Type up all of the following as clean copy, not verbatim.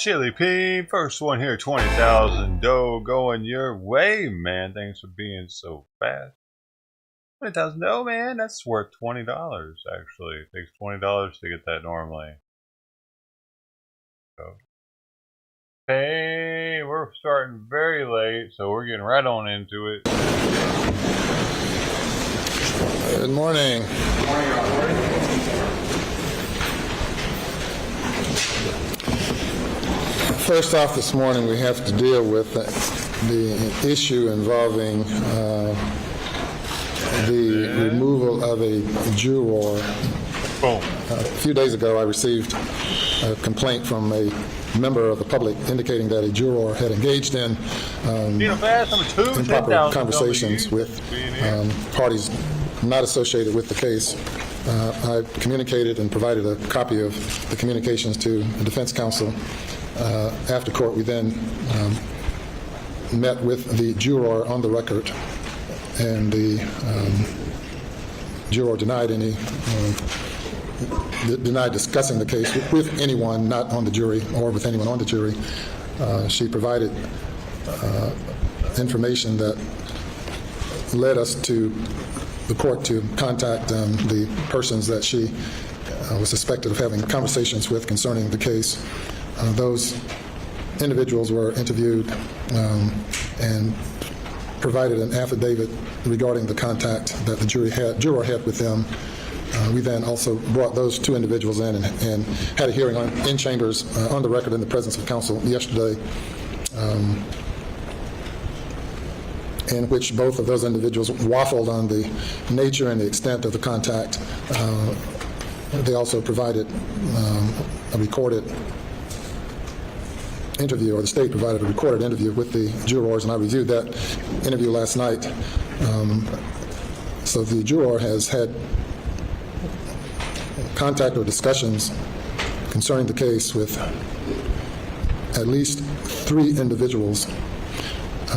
Chili P, first one here, 20,000 dough going your way, man. Thanks for being so fast. 20,000 dough, man. That's worth $20 actually. It takes $20 to get that normally. So, hey, we're starting very late, so we're getting right on into it. Good morning. Good morning, Robert. First off this morning, we have to deal with the issue involving the removal of a juror. Boom. A few days ago, I received a complaint from a member of the public indicating that a juror had engaged in improper conversations with parties not associated with the case. I communicated and provided a copy of the communications to the defense counsel. After court, we then met with the juror on the record, and the juror denied discussing the case with anyone not on the jury or with anyone on the jury. She provided information that led us to the court to contact the persons that she was suspected of having conversations with concerning the case. Those individuals were interviewed and provided an affidavit regarding the contact that the juror had with them. We then also brought those two individuals in and had a hearing in chambers on the record in the presence of counsel yesterday, in which both of those individuals waffled on the nature and the extent of the contact. They also provided a recorded interview, or the state provided a recorded interview with the jurors, and I reviewed that interview last night. So the juror has had contact or discussions concerning the case with at least 3 individuals.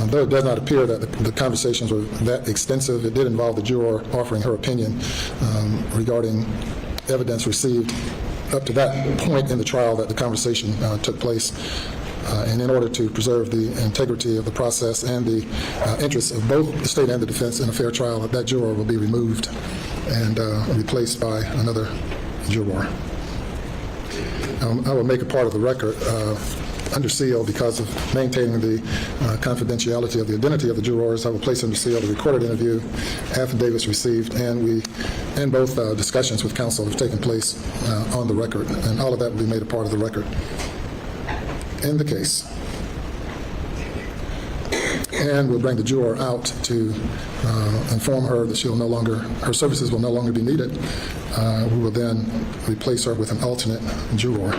Though it does not appear that the conversations were that extensive, it did involve the juror offering her opinion regarding evidence received up to that point in the trial that the conversation took place. And in order to preserve the integrity of the process and the interests of both the state and the defense in a fair trial, that juror will be removed and replaced by another juror. I will make a part of the record under seal because of maintaining the confidentiality of the identity of the jurors. I will place under seal the recorded interview, affidavits received, and both discussions with counsel have taken place on the record, and all of that will be made a part of the record in the case. And we'll bring the juror out to inform her that her services will no longer be needed. We will then replace her with an alternate juror.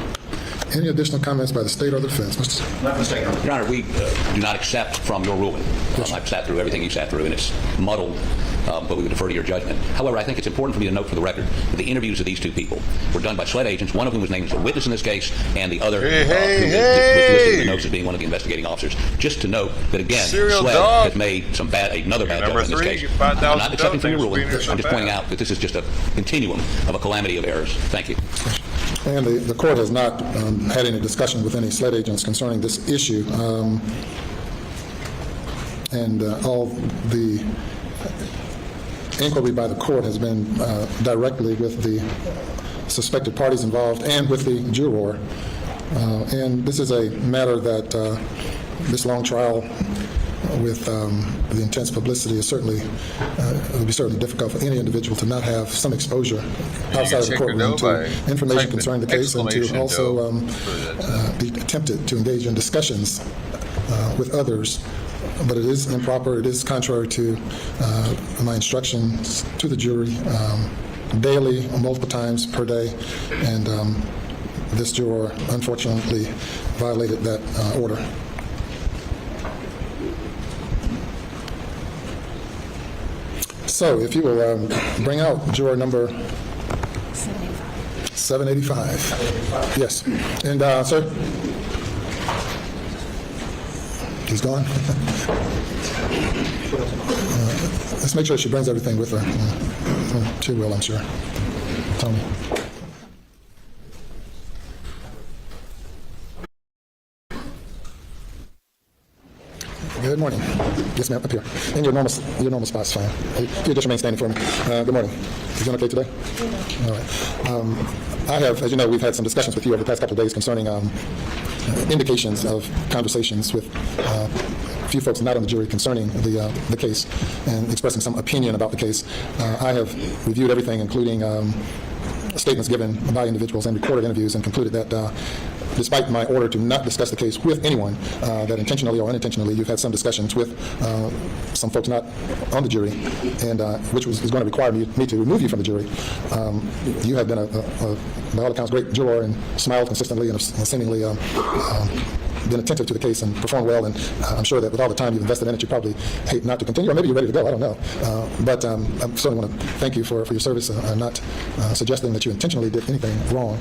Any additional comments by the state or the defense? Mr. Your Honor, we do not accept from your ruling. I've sat through everything you sat through, and it's muddled, but we would defer to your judgment. However, I think it's important for me to note for the record that the interviews of these 2 people were done by SLED agents, one of whom was named as a witness in this case, and the other who was listed in the notes as being one of the investigating officers. Just to note that, again, SLED has made another bad judgment in this case. I'm not accepting from your ruling. I'm just pointing out that this is just a continuum of a calamity of errors. Thank you. And the court has not had any discussion with any SLED agents concerning this issue. All the inquiry by the court has been directly with the suspected parties involved and with the juror. And this is a matter that this long trial with the intense publicity is certainly, it would be certainly difficult for any individual to not have some exposure outside of the courtroom to information concerning the case, and to also be tempted to engage in discussions with others. But it is improper, it is contrary to my instructions to the jury daily, multiple times per day, and this juror unfortunately violated that order. So, if you will bring out juror number 785. Yes. And, sir? He's gone? Let's make sure she brings everything with her. She will, I'm sure. Tony. Good morning. Yes, ma'am, up here. In your normal spot's fine. If you just remain standing for me. Good morning. You doing okay today? All right. I have, as you know, we've had some discussions with you over the past couple of days concerning indications of conversations with a few folks not on the jury concerning the case and expressing some opinion about the case. I have reviewed everything, including statements given by individuals and recorded interviews, and concluded that despite my order to not discuss the case with anyone, that intentionally or unintentionally you've had some discussions with some folks not on the jury, and which is going to require me to remove you from the jury. You have been, by all accounts, great juror and smiled consistently and seemingly been attentive to the case and performed well, and I'm sure that with all the time you've invested in it, you probably hate not to continue, or maybe you're ready to go, I don't know. But I certainly want to thank you for your service. I'm not suggesting that you intentionally did anything wrong,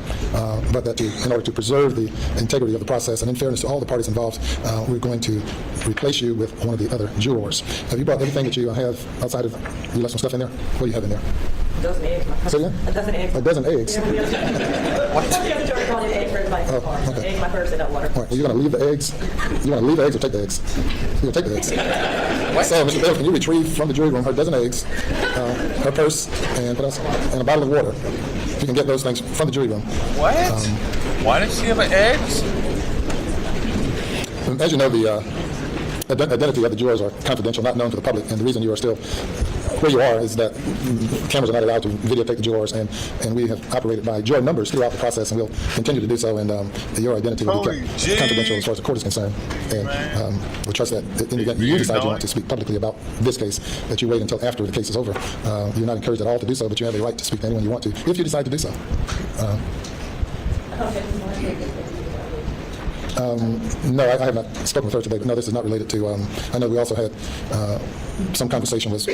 but that in order to preserve the integrity of the process and in fairness to all the parties involved, we're going to replace you with one of the other jurors. Have you brought everything that you have outside of, you left some stuff in there? What do you have in there? A dozen eggs. Say again? A dozen eggs. A dozen eggs? What? The other jury called it eggs for everybody. Okay. Eggs, my purse, and water. All right, well, you're going to leave the eggs? You want to leave the eggs or take the eggs? You're going to take the eggs. What? So, Mr. Bales, can you retrieve from the jury room her dozen eggs, her purse, and what else? And a bottle of water. You can get those things from the jury room. What? Why does she have eggs? As you know, the identity of the jurors are confidential, not known to the public, and the reason you are still where you are is that cameras are not allowed to videotape the jurors, and we have operated by juror numbers throughout the process, and we'll continue to do so, and your identity will be kept confidential as far as the court is concerned. And we trust that in the event you decide you want to speak publicly about this case, that you wait until after the case is over. You're not encouraged at all to do so, but you have a right to speak to anyone you want to, if you decide to do so. No, I have not spoken with her today, but no, this is not related to, I know we also had some conversation was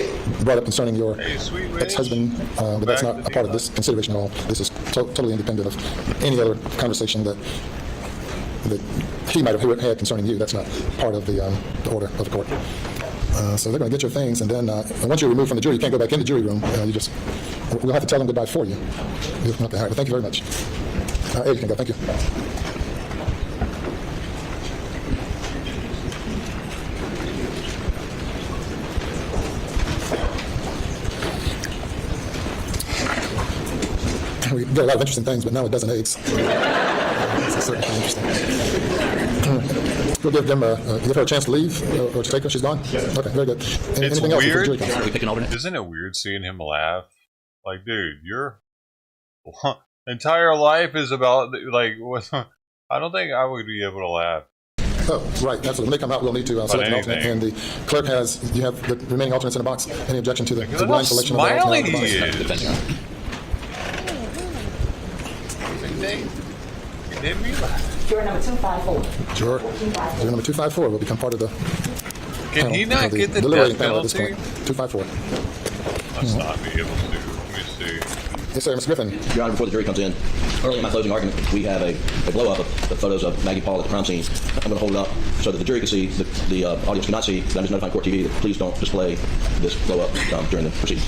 brought up concerning your ex-husband, but that's not a part of this consideration at all. This is totally independent of any other conversation that he might have had concerning you. That's not part of the order of the court. So they're going to get your things, and then once you're removed from the jury, you can't go back in the jury room. We'll have to tell them goodbye for you. Okay, all right, well, thank you very much. Ed, you can go. Thank you. We get a lot of interesting things, but now it doesn't AIDS. It's certainly interesting. We'll give her a chance to leave or to take her. She's gone? Yes. Okay, very good. Anything else? Isn't it weird seeing him laugh? Like, dude, your entire life is about, like, I don't think I would be able to laugh. Oh, right. Absolutely. When they come out, we'll need to select an alternate. And the clerk you have the remaining alternates in the box. Any objection to the blind selection of the alternate in the box? Juror number 254. Juror number 254 will become part of the Can he not get the deliberating death panel at this penalty? point. 254. Must not be able to. Let me see. Yes, sir, Mr. Griffin. Your Honor, before the jury comes in, early in my closing argument, we have a blow-up of the photos of Maggie Paul at the crime scene. I'm going to hold it up so that the jury can see, the audience cannot see, but I'm just notifying Court TV that please don't display this blow-up during the proceedings.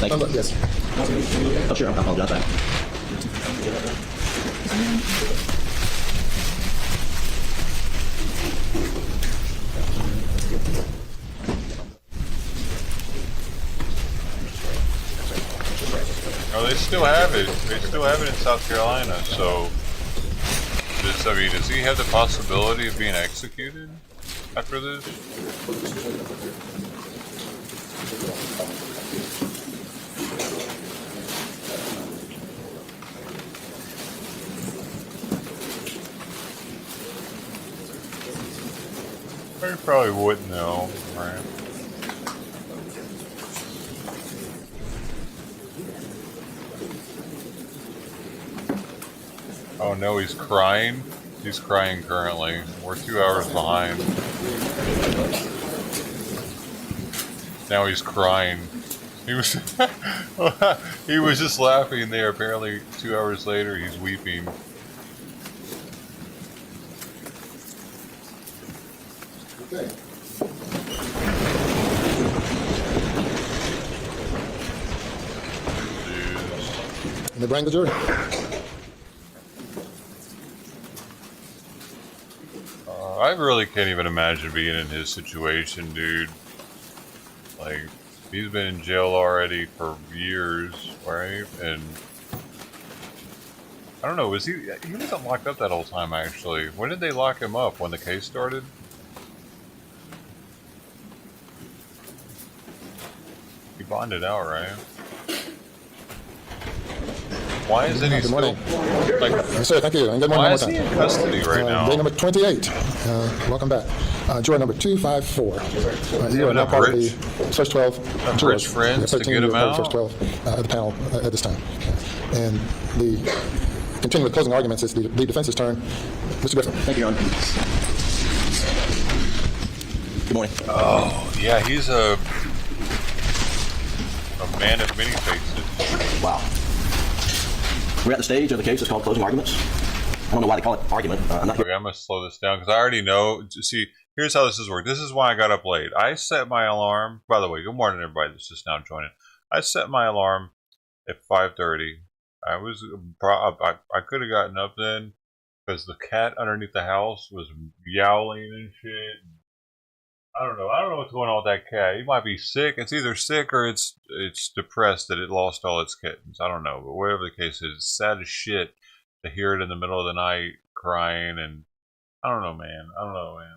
Thank you. Yes. Oh, sure, I apologize. Oh, they still have it. They still have it in South Carolina. So, does he have the possibility of being executed after this? I probably wouldn't know, right? Oh no, he's crying. He's crying currently. We're 2 hours behind. Now he's crying. He was he was just laughing there. Apparently 2 hours later he's weeping. Okay. And they bring the jury. I really can't even imagine being in his situation, dude. Like, he's been in jail already for years, right? And I don't know, he wasn't locked up that whole time, actually. When did they lock him up? When the case started? He bonded out, right? Why isn't he still... Like, yes, sir, thank you. And good morning. Why is he in custody right now? Day number 28. Welcome back. Juror number 254. You are now part of the first 12 jurors. Friends to get him out? First 12 at the panel at this time. And continuing with closing arguments, it's the defense's turn. Mr. Griffin. Thank you, Your Honor. Good morning. Oh, yeah, he's a man of many faces. Wow. We're at the stage of the case that's called closing arguments. I don't know why they call it argument. I'm not Okay, I'm going to slow this down because I already know. See, here's how this is worked. This is why I got up late. I set my alarm. By the way, good morning, everybody that's just now joining. I set my alarm at 5:30. I could have gotten up then because the cat underneath the house was yowling and shit. I don't know what's going on with that cat. He might be sick. It's either sick or it's depressed that it lost all its kittens. I don't know, but whatever the case is, it's sad as shit to hear it in the middle of the night crying. And I don't know, man.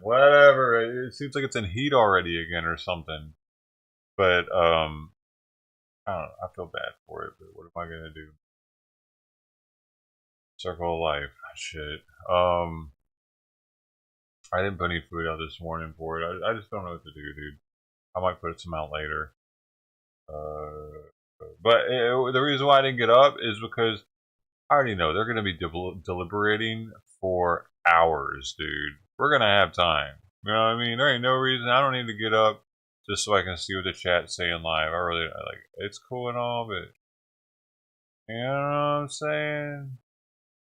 Whatever. It seems like it's in heat already again or something. But I don't know. I feel bad for it. But what am I gonna do? Circle of life. Shit. I didn't put any food out this morning for it. I just don't know what to do, dude. I might put some out later. But the reason why I didn't get up is because I already know they're going to be deliberating for hours, dude. We're going to have time. You know what I mean? There ain't no reason. I don't need to get up just so I can see what the chat's saying live. It's cool and all, but you know what I'm saying?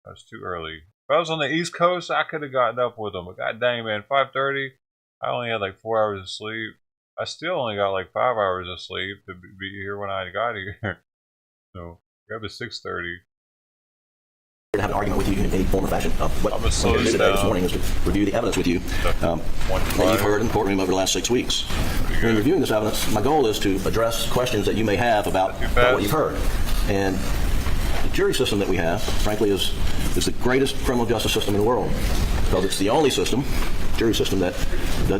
That's too early. If I was on the East Coast, I could have gotten up with them. But god dang, man, 5:30. I only had like 4 hours of sleep. I still only got like 5 hours of sleep to be here when I got here. So, grab a 6:30. To have an argument with you in any form or fashion. What I'm slow today this morning is to review the evidence with you that you've heard in the courtroom over the last 6 weeks. In reviewing this evidence, my goal is to address questions that you may have about what you've heard. And the jury system that we have, frankly, is the greatest criminal justice system in the world, because it's the only system, jury system, that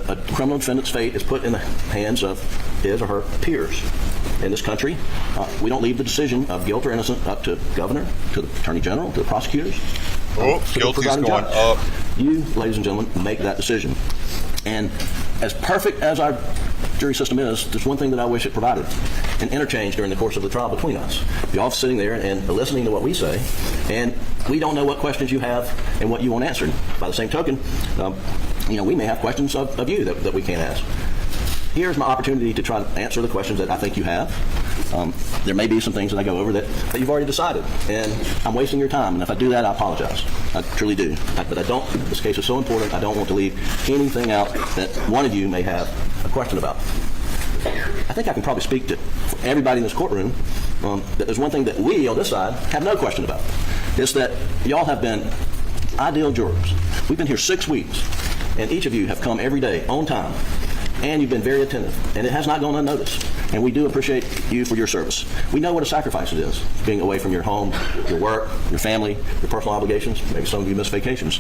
a criminal defendant's fate is put in the hands of his or her peers. In this country, we don't leave the decision of guilt or innocent up to the governor, to the attorney general, to the prosecutors. Guilty's going up. You, ladies and gentlemen, make that decision. And as perfect as our jury system is, there's one thing that I wish it provided: an interchange during the course of the trial between us. You're all sitting there and listening to what we say, and we don't know what questions you have and what you want answered. By the same token, we may have questions of you that we can't ask. Here's my opportunity to try to answer the questions that I think you have. There may be some things that I go over that you've already decided, and I'm wasting your time. And if I do that, I apologize. I truly do. But I don't. This case is so important, I don't want to leave anything out that one of you may have a question about. I think I can probably speak to everybody in this courtroom that there's one thing that we on this side have no question about. It's that y'all have been ideal jurors. We've been here 6 weeks, and each of you have come every day on time. And you've been very attentive, and it has not gone unnoticed. And we do appreciate you for your service. We know what a sacrifice it is, being away from your home, your work, your family, your personal obligations. Maybe some of you miss vacations.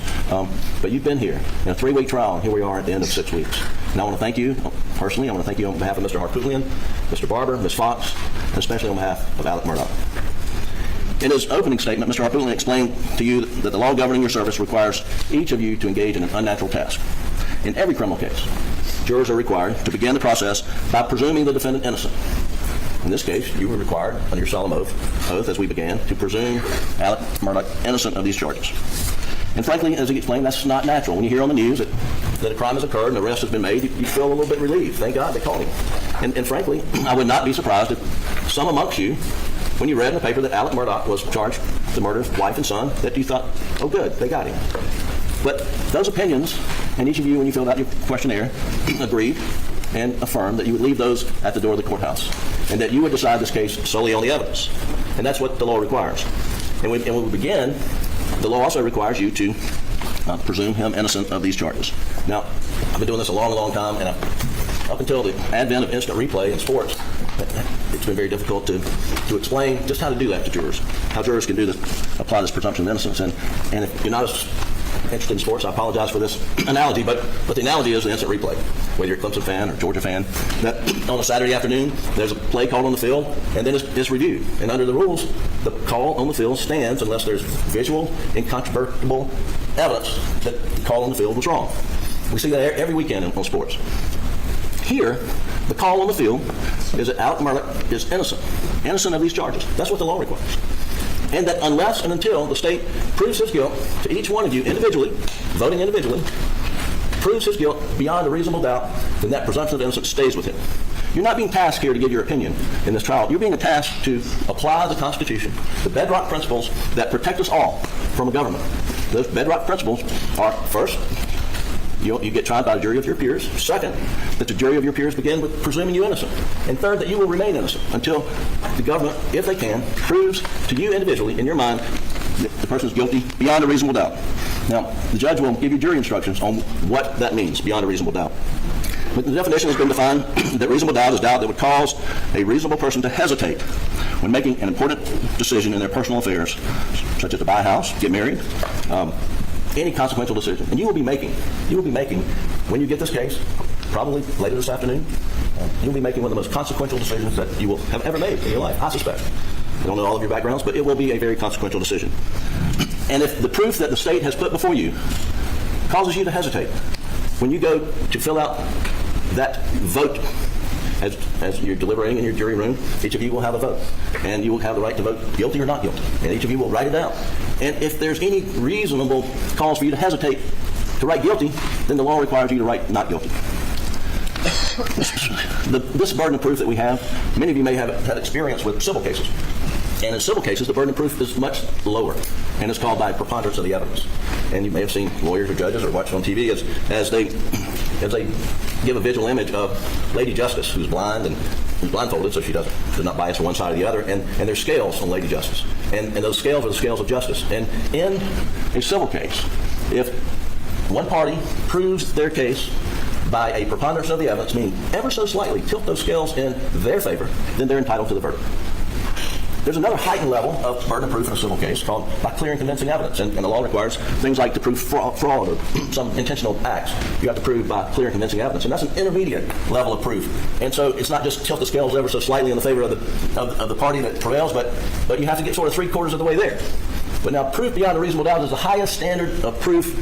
But you've been here in a 3-week trial, and here we are at the end of 6 weeks. And I want to thank you personally. I want to thank you on behalf of Mr. Harpootlian, Mr. Barber, Ms. Fox, and especially on behalf of Alec Murdaugh. In his opening statement, Mr. Harpootlian explained to you that the law governing your service requires each of you to engage in an unnatural task. In every criminal case, jurors are required to begin the process by presuming the defendant innocent. In this case, you were required, under your solemn oath as we began, to presume Alec Murdaugh innocent of these charges. And frankly, as he explained, that's not natural. When you hear on the news that a crime has occurred and an arrest has been made, you feel a little bit relieved. Thank God they caught him. And frankly, I would not be surprised if some amongst you, when you read in the paper that Alec Murdaugh was charged with the murder of wife and son, that you thought, oh good, they got him. But those opinions, and each of you, when you filled out your questionnaire, agreed and affirmed that you would leave those at the door of the courthouse, and that you would decide this case solely on the evidence. And that's what the law requires. And when we begin, the law also requires you to presume him innocent of these charges. Now, I've been doing this a long, long time, and up until the advent of instant replay in sports, it's been very difficult to explain just how to do that to jurors, how jurors can do this, apply this presumption of innocence. And if you're not as interested in sports, I apologize for this analogy, but the analogy is the instant replay. Whether you're a Clemson fan or Georgia fan, that on a Saturday afternoon, there's a play called on the field, and then it's reviewed. And under the rules, the call on the field stands unless there's visual, incontrovertible evidence that the call on the field was wrong. We see that every weekend on sports. Here, the call on the field is that Alec Murdaugh is innocent of these charges. That's what the law requires. And that unless and until the state proves his guilt to each one of you individually, voting individually, proves his guilt beyond a reasonable doubt, then that presumption of innocence stays with him. You're not being tasked here to give your opinion in this trial. You're being tasked to apply the Constitution, the bedrock principles that protect us all from a government. Those bedrock principles are, first, you get tried by a jury of your peers. Second, that the jury of your peers begin with presuming you innocent. And third, that you will remain innocent until the government, if they can, proves to you individually, in your mind, that the person is guilty beyond a reasonable doubt. Now, the judge will give you jury instructions on what that means, beyond a reasonable doubt. But the definition has been defined that reasonable doubt is doubt that would cause a reasonable person to hesitate when making an important decision in their personal affairs, such as to buy a house, get married, any consequential decision. And you will be making, when you get this case, probably later this afternoon, you'll be making one of the most consequential decisions that you will have ever made in your life, I suspect. I don't know all of your backgrounds, but it will be a very consequential decision. And if the proof that the state has put before you causes you to hesitate, when you go to fill out that vote, as you're deliberating in your jury room, each of you will have a vote. And you will have the right to vote guilty or not guilty. And each of you will write it down. And if there's any reasonable cause for you to hesitate to write guilty, then the law requires you to write not guilty. This burden of proof that we have, many of you may have had experience with civil cases. And in civil cases, the burden of proof is much lower. And it's called by preponderance of the evidence. And you may have seen lawyers or judges or watched on TV as they give a visual image of Lady Justice, who's blind and who's blindfolded, so she does not bias to one side or the other, and there's scales on Lady Justice. And those scales are the scales of justice. And in a civil case, if one party proves their case by a preponderance of the evidence, meaning ever so slightly tilt those scales in their favor, then they're entitled to the verdict. There's another heightened level of burden of proof in a civil case called by clear and convincing evidence. And the law requires things like to prove fraud or some intentional acts. You have to prove by clear and convincing evidence. And that's an intermediate level of proof. And so it's not just tilt the scales ever so slightly in the favor of the party that prevails, but you have to get sort of 3/4 of the way there. But now proof beyond a reasonable doubt is the highest standard of proof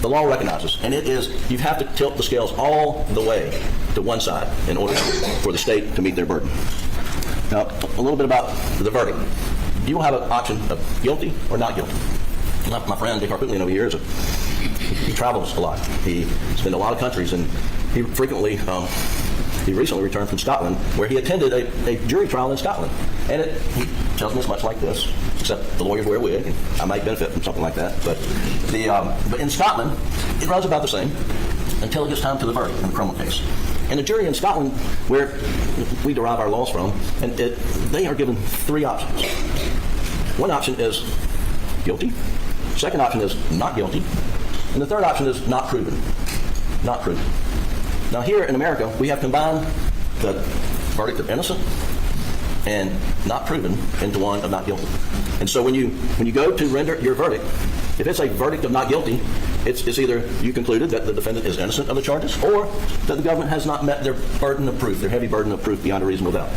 the law recognizes. And it is, you have to tilt the scales all the way to one side in order for the state to meet their burden. Now, a little bit about the verdict. You will have an option of guilty or not guilty. My friend Dick Harpootlian over here, he travels a lot. He's been to a lot of countries, and he frequently, he recently returned from Scotland, where he attended a jury trial in Scotland. And he tells me it's much like this, except the lawyers wear a wig, and I might benefit from something like that. But in Scotland, it runs about the same until it gets time to the verdict in the criminal case. And the jury in Scotland, where we derive our laws from, and they are given 3 options. One option is guilty. Second option is not guilty. And the third option is not proven. Not proven. Now here in America, we have combined the verdict of innocent and not proven into one of not guilty. And so when you go to render your verdict, if it's a verdict of not guilty, it's either you concluded that the defendant is innocent of the charges, or that the government has not met their burden of proof, their heavy burden of proof beyond a reasonable doubt.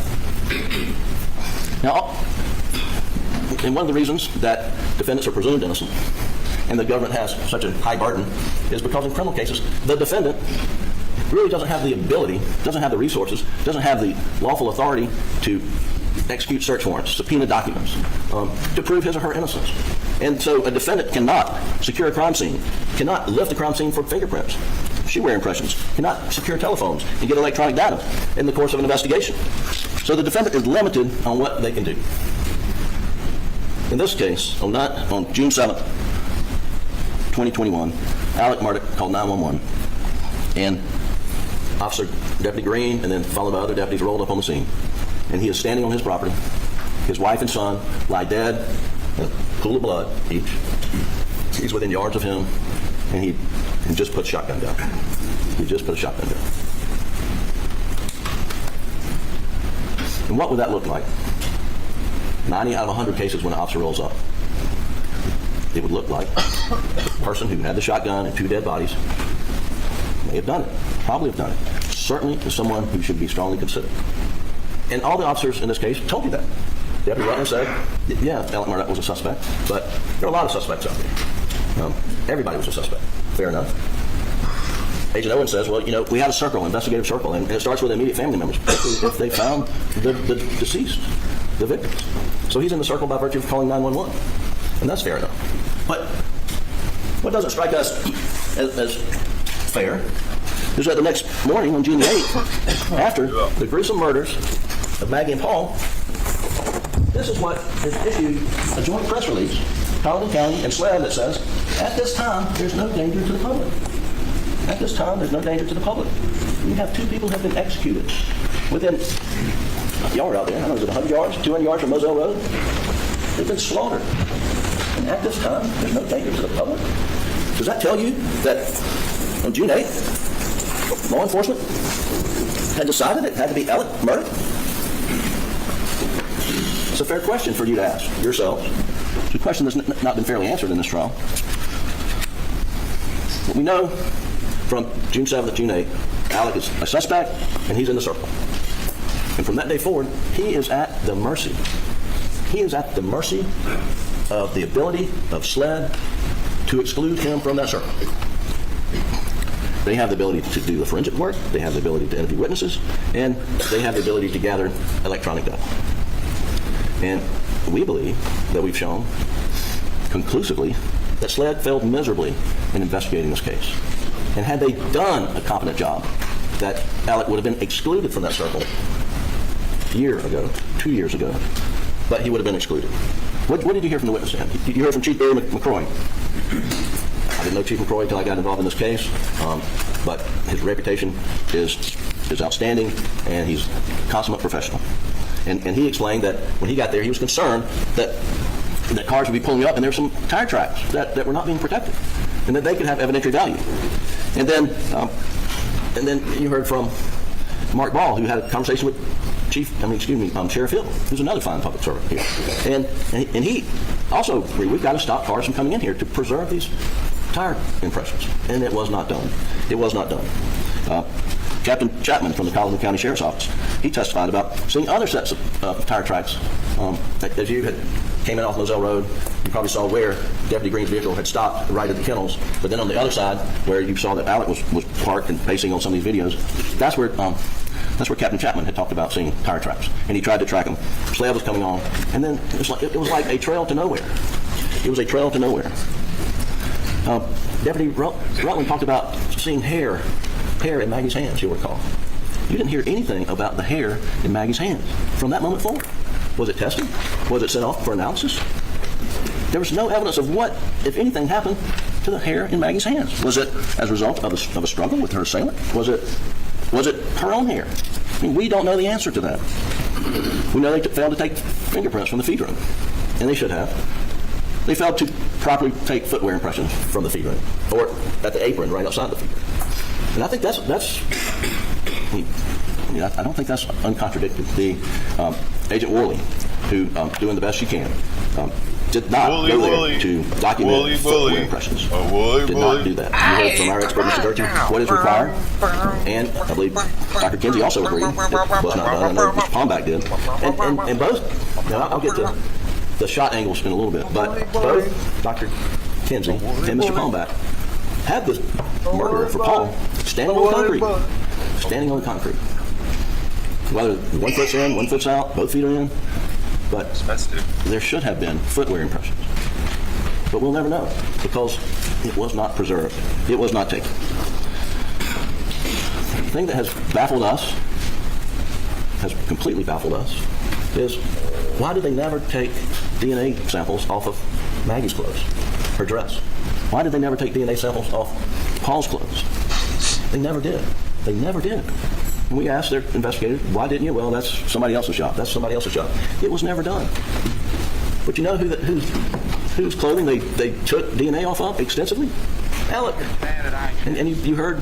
Now, and one of the reasons that defendants are presumed innocent and the government has such a high burden is because in criminal cases, the defendant really doesn't have the ability, doesn't have the resources, doesn't have the lawful authority to execute search warrants, subpoena documents, to prove his or her innocence. And so a defendant cannot secure a crime scene, cannot lift a crime scene for fingerprints, shoe-wear impressions, cannot secure telephones and get electronic data in the course of an investigation. So the defendant is limited on what they can do. In this case, on June 7th, 2021, Alec Murdaugh called 911, and Officer Deputy Green and then followed by other deputies rolled up on the scene. And he is standing on his property. His wife and son lie dead in a pool of blood each. He's within yards of him, and he just put a shotgun down. He just put a shotgun down. And what would that look like? 90 out of 100 cases when an officer rolls up, it would look like the person who had the shotgun and 2 dead bodies may have done it, probably have done it. Certainly is someone who should be strongly considered. And all the officers in this case told you that. Deputy Rutland said, yeah, Alec Murdaugh was a suspect, but there are a lot of suspects out there. Everybody was a suspect. Fair enough. Agent Owen says, well, we had a circle, investigative circle, and it starts with immediate family members if they found the deceased, the victims. So he's in the circle by virtue of calling 911. And that's fair enough. But what doesn't strike us as fair is that the next morning on June 8th, after the gruesome murders of Maggie and Paul, this is what is issued, a joint press release, Colleton County and SLED, that says, at this time, there's no danger to the public. At this time, there's no danger to the public. We have 2 people who have been executed within a yard out there. I don't know, is it 100 yards, 200 yards from Moselle Road? They've been slaughtered. And at this time, there's no danger to the public. Does that tell you that on June 8th, law enforcement had decided it had to be Alec Murdaugh? It's a fair question for you to ask yourselves. It's a question that's not been fairly answered in this trial. We know from June 7th to June 8th, Alec is a suspect, and he's in the circle. And from that day forward, he is at the mercy. He is at the mercy of the ability of SLED to exclude him from that circle. They have the ability to do the forensic work, they have the ability to interview witnesses, and they have the ability to gather electronic data. And we believe that we've shown conclusively that SLED failed miserably in investigating this case. And had they done a competent job, that Alec would have been excluded from that circle a year ago, 2 years ago, but he would have been excluded. What did you hear from the witness stand? You heard from Chief Barry McCroy. I didn't know Chief McCroy until I got involved in this case, but his reputation is outstanding, and he's a consummate professional. And he explained that when he got there, he was concerned that cars would be pulling up and there were some tire tracks that were not being protected, and that they could have evidentiary value. And then you heard from Mark Ball, who had a conversation with Sheriff Hill, who's another fine public servant here. And he also agreed we've got to stop cars from coming in here to preserve these tire impressions. And it was not done. It was not done. Captain Chapman from the Colleton County Sheriff's Office, he testified about seeing other sets of tire tracks. As you came in off Moselle Road, you probably saw where Deputy Green's vehicle had stopped right at the kennels, but then on the other side, where you saw that Alec was parked and pacing on some of these videos, that's where Captain Chapman had talked about seeing tire tracks, and he tried to track them. SLED was coming on, and then it was like a trail to nowhere. It was a trail to nowhere. Deputy Rutland talked about seeing hair in Maggie's hands, you'll recall. You didn't hear anything about the hair in Maggie's hands from that moment forward. Was it tested? Was it sent off for analysis? There was no evidence of what, if anything, happened to the hair in Maggie's hands. Was it as a result of a struggle with her assailant? Was it her own hair? I mean, we don't know the answer to that. We know they failed to take fingerprints from the feed room, and they should have. They failed to properly take footwear impressions from the feed room, or at the apron right outside the feed room. And I think I don't think that's uncontradicted. The Agent Worley, who doing the best she can, did not go there to document footwear impressions. Did not do that. You heard from our expert, Mr. Durkee, what is required, and I believe Dr. Kinsey also agreed it was not done. I know Mr. Palmbach did. And both, now I'll get to the shot angles in a little bit, but both Dr. Kinsey and Mr. Palmbach had the murderer for Paul standing on the concrete. Standing on the concrete. Whether 1 foot's in, 1 foot's out, both feet are in, but there should have been footwear impressions. But we'll never know because it was not preserved. It was not taken. The thing that has baffled us, has completely baffled us, is why did they never take DNA samples off of Maggie's clothes, her dress? Why did they never take DNA samples off Paul's clothes? They never did. They never did. And we asked their investigators, why didn't you? Well, that's somebody else's job. That's somebody else's job. It was never done. But you know whose clothing they took DNA off of extensively? Alec. And you heard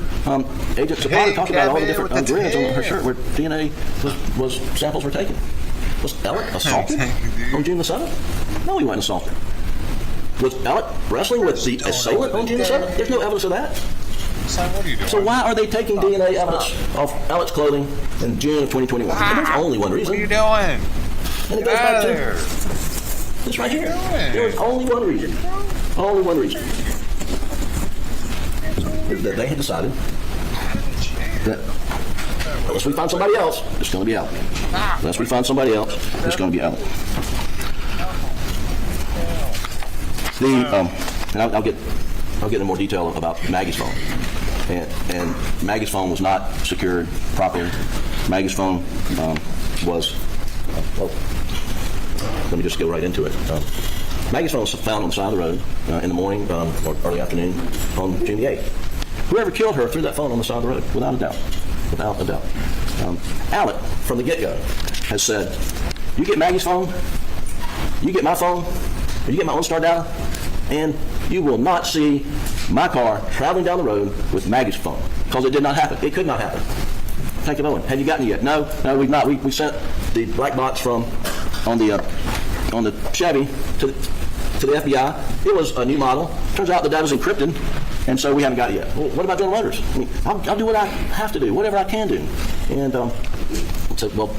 Agent Zapata talk about all the different grids on her shirt where DNA was samples were taken. Was Alec assaulted on June the 7th? No, he wasn't assaulted. Was Alec wrestling with the assailant on June the 7th? There's no evidence of that. What are you doing? So why are they taking DNA evidence off Alec's clothing in June of 2021? And there's only one reason. What are you doing? And it goes back to this right here. There was only one reason. Only one reason. That they had decided that unless we find somebody else, it's going to be Alec. Unless we find somebody else, it's going to be Alec. And I'll get into more detail about Maggie's phone. And Maggie's phone was not secured properly. Maggie's phone was, let me just go right into it. Maggie's phone was found on the side of the road in the morning or early afternoon on June the 8th. Whoever killed her threw that phone on the side of the road, without a doubt. Without a doubt. Alec, from the get-go, has said, you get Maggie's phone, you get my phone, or you get my OnStar data, and you will not see my car traveling down the road with Maggie's phone, because it did not happen. It could not happen. Thank you, Owen. Have you gotten it yet? No, we've not. We sent the black box on the Chevy to the FBI. It was a new model. Turns out the data's encrypted, And so we haven't got it yet. Well, what about General Motors? I mean, I'll do what I have to do, whatever I can do. And so, well,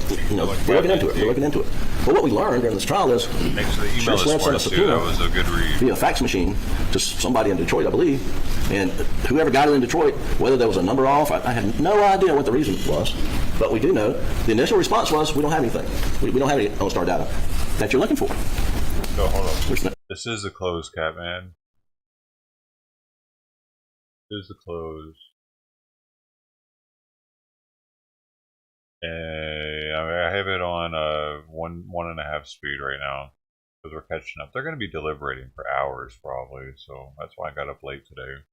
we're looking into it. We're looking into it. But what we learned during this trial is thanks for the email this morning, too. That was a good read. Via fax machine to somebody in Detroit, I believe. And whoever got it in Detroit, whether there was a number off, I had no idea what the reason was. But we do know the initial response was, we don't have anything. We don't have any OnStar data that you're looking for. Oh, hold on. This is the close, Catman. This is the close. I have it on 1.5 speed right now because we're catching up. They're going to be deliberating for hours probably, so that's why I got up late today.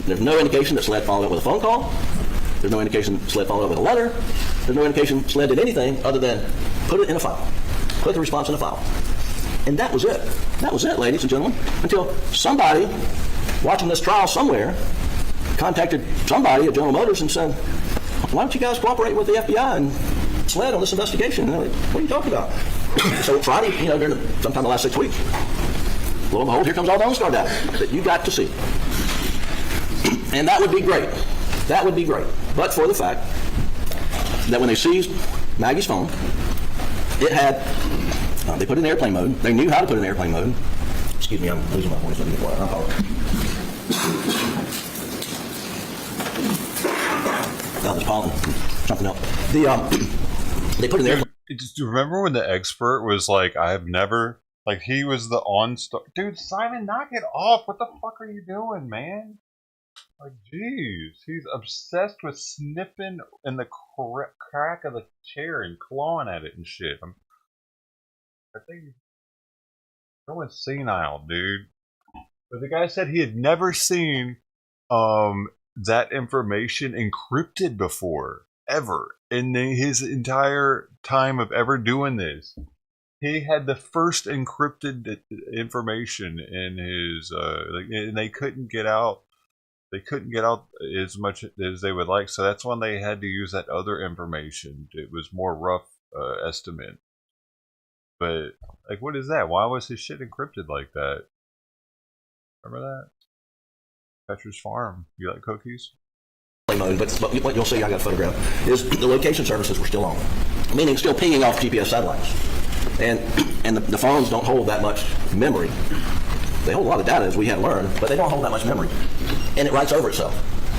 There's no indication that SLED followed up with a phone call. There's no indication SLED followed up with a letter. There's no indication SLED did anything other than put it in a file. Put the response in a file. And that was it. That was it, ladies and gentlemen, until somebody watching this trial somewhere contacted somebody at General Motors and said, why don't you guys cooperate with the FBI and SLED on this investigation? And they're like, what are you talking about? So Friday, during sometime the last 6 weeks, lo and behold, here comes all the OnStar data that you got to see. And that would be great. That would be great. But for the fact that when they seized Maggie's phone, it had, they put it in airplane mode. They knew how to put it in airplane mode. Excuse me, I'm losing my voice. Let me get water. I apologize. That was pollen. Something else. They put it in there. Do you remember when the expert was like, I have never, like, he was the OnStar. Dude, Simon, knock it off. What the fuck are you doing, man? Like, jeez. He's obsessed with sniffing in the crack of the chair and clawing at it and shit. I think he's going senile, dude. But the guy said he had never seen that information encrypted before, ever, in his entire time of ever doing this. He had the first encrypted information in his, and they couldn't get out. They couldn't get out as much as they would like, so that's when they had to use that other information. It was more rough estimate. But, like, what is that? Why was his shit encrypted like that? Remember that? Petra's Farm. You like cookies? Mode, but what you'll see, I got a photograph, is the location services were still on, meaning still pinging off GPS satellites. And the phones don't hold that much memory. They hold a lot of data, as we had learned, but they don't hold that much memory. And it writes over itself.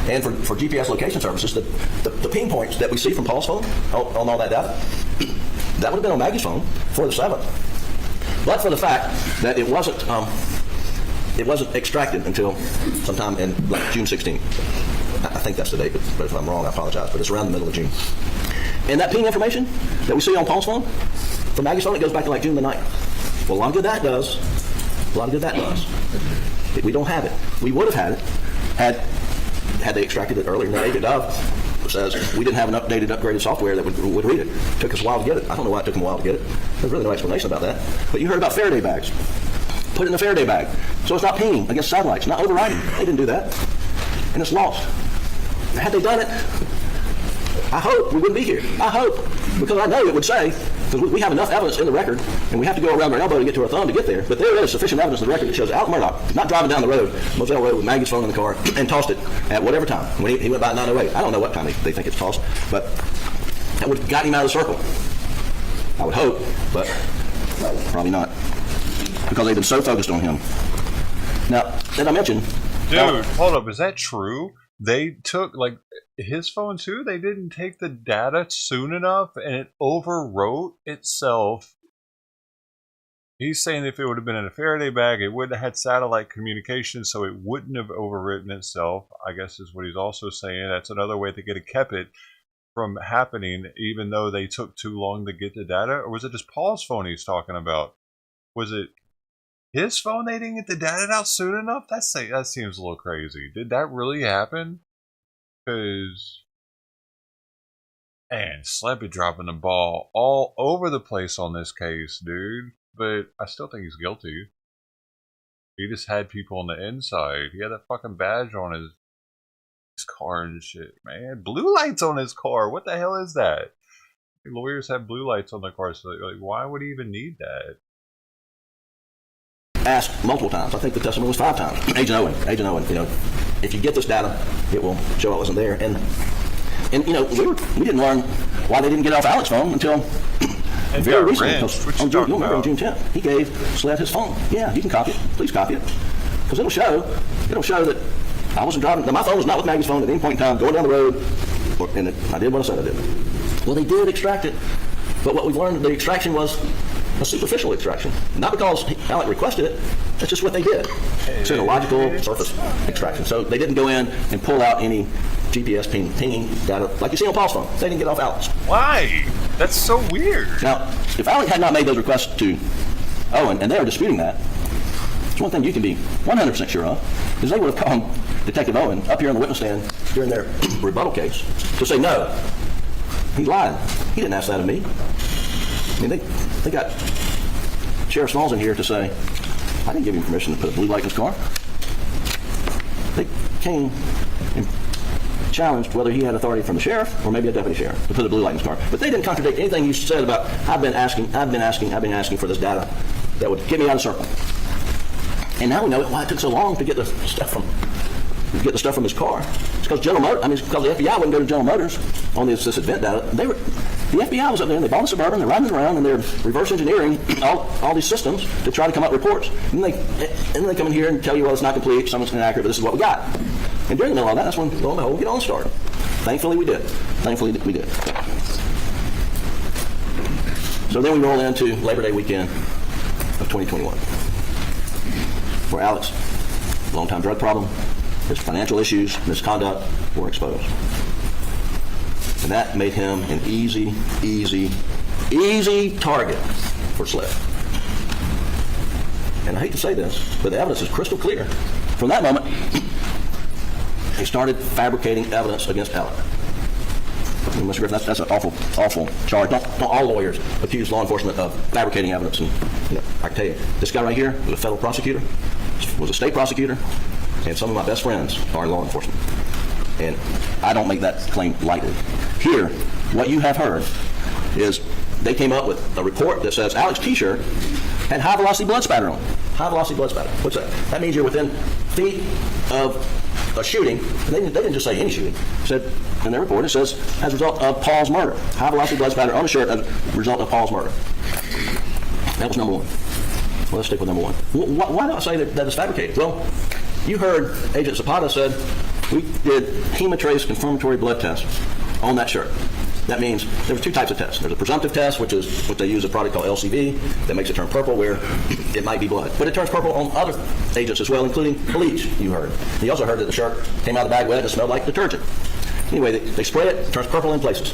And for GPS location services, the ping points that we see from Paul's phone on all that data, that would have been on Maggie's phone for the 7th. But for the fact that it wasn't extracted until sometime in June 16th. I think that's the date, but if I'm wrong, I apologize. But it's around the middle of June. And that ping information that we see on Paul's phone, from Maggie's phone, it goes back to June the 9th. Well, a lot of good that does. We don't have it. We would have had it had they extracted it earlier. Now, Agent Dove says we didn't have an upgraded software that would read it. It took us a while to get it. I don't know why it took them a while to get it. There's really no explanation about that. But you heard about Faraday bags. Put it in a Faraday bag. So it's not pinging against satellites, not overriding. They didn't do that. And it's lost. Had they done it, I hope we wouldn't be here. I hope. Because I know it would say, because we have enough evidence in the record, and we have to go around our elbow to get to our thumb to get there, but there is sufficient evidence in the record that shows Alec Murdaugh not driving down the road, Moselle Road, with Maggie's phone in the car, and tossed it at whatever time. When he went by at 9:08. I don't know what time they think it's tossed, but that would have gotten him out of the circle. I would hope, but probably not. Because they've been so focused on him. Now, as I mentioned... Dude, hold up. Is that true? They took, his phone too? They didn't take the data soon enough, and it overwrote itself. He's saying if it would have been in a Faraday bag, it wouldn't have had satellite communication, so it wouldn't have overwritten itself, I guess is what he's also saying. That's another way they could have kept it from happening, even though they took too long to get the data. Or was it just Paul's phone he's talking about? Was it his phone they didn't get the data out soon enough? That seems a little crazy. Did that really happen? Because, man, SLED be dropping the ball all over the place on this case, dude. But I still think he's guilty. He just had people on the inside. He had that fucking badge on his car and shit, man. Blue lights on his car. What the hell is that? Lawyers have blue lights on their cars. So why would he even need that? asked multiple times. I think the testimony was 5 times. Agent Owen, you know, if you get this data, it will show it wasn't there. And you know, we didn't learn why they didn't get off Alex's phone until very recently. On June 10th, he gave Sled his phone. Yeah, you can copy it. Please copy it, because it'll show that I wasn't driving. My phone was not with Maggie's phone at any point in time. Going down the road, and I did what I said I did. Well, they did extract it, but what we've learned, the extraction was a superficial extraction. Not because Alec requested it, that's just what they did. It's a logical surface extraction. So they didn't go in and pull out any GPS pinging data like you see on Paul's phone. They didn't get off Alec's. Why? That's so weird. Now, if Alec had not made those requests to Owen, and they are disputing that, it's one thing you can be 100% sure of, is they would have called Detective Owen up here on the witness stand during their rebuttal case to say, no, he lied. He didn't ask that of me. I mean, they got Sheriff Smalls in here to say, I didn't give him permission to put a blue light in his car. They came and challenged whether he had authority from the sheriff or maybe a deputy sheriff to put a blue light in his car. But they didn't contradict anything you said about, I've been asking for this data that would get me out of circle. And now we know why it took so long to get the stuff from his car. It's because because the FBI wouldn't go to General Motors on this event data. The FBI was up there and they bought a Suburban, they're riding around and they're reverse engineering all these systems to try to come up reports. And then they come in here and tell you, well, it's not complete, some is inaccurate, but this is what we got. And during the middle of that, that's when, lo and behold, we get on started. Thankfully we did. So then we roll into Labor Day weekend of 2021, where Alec's long-time drug problem, his financial issues, misconduct were exposed. And that made him an easy target for Sled. And I hate to say this, but the evidence is crystal clear. From that moment, he started fabricating evidence against Alec. Mr. Griffin, that's an awful charge. Don't all lawyers accuse law enforcement of fabricating evidence. And I can tell you, this guy right here was a federal prosecutor, was a state prosecutor, and some of my best friends are in law enforcement. And I don't make that claim lightly. Here, what you have heard is they came up with a report that says Alec's T-shirt had high-velocity blood spatter on it. High-velocity blood spatter. What's that? That means you're within feet of a shooting. They didn't just say any shooting. It said in their report, it says as a result of Paul's murder. High-velocity blood spatter on a shirt as a result of Paul's murder. That was number one. Well, let's stick with number one. Why do I say that it's fabricated? Well, you heard Agent Zapata said we did hemotrace confirmatory blood tests on that shirt. That means there were 2 types of tests. There's a presumptive test, which is what they use a product called LCV that makes it turn purple where it might be blood. But it turns purple on other agents as well, including bleach, you heard. You also heard that the shirt came out of the bag wet and it smelled like detergent. Anyway, they spray it, it turns purple in places.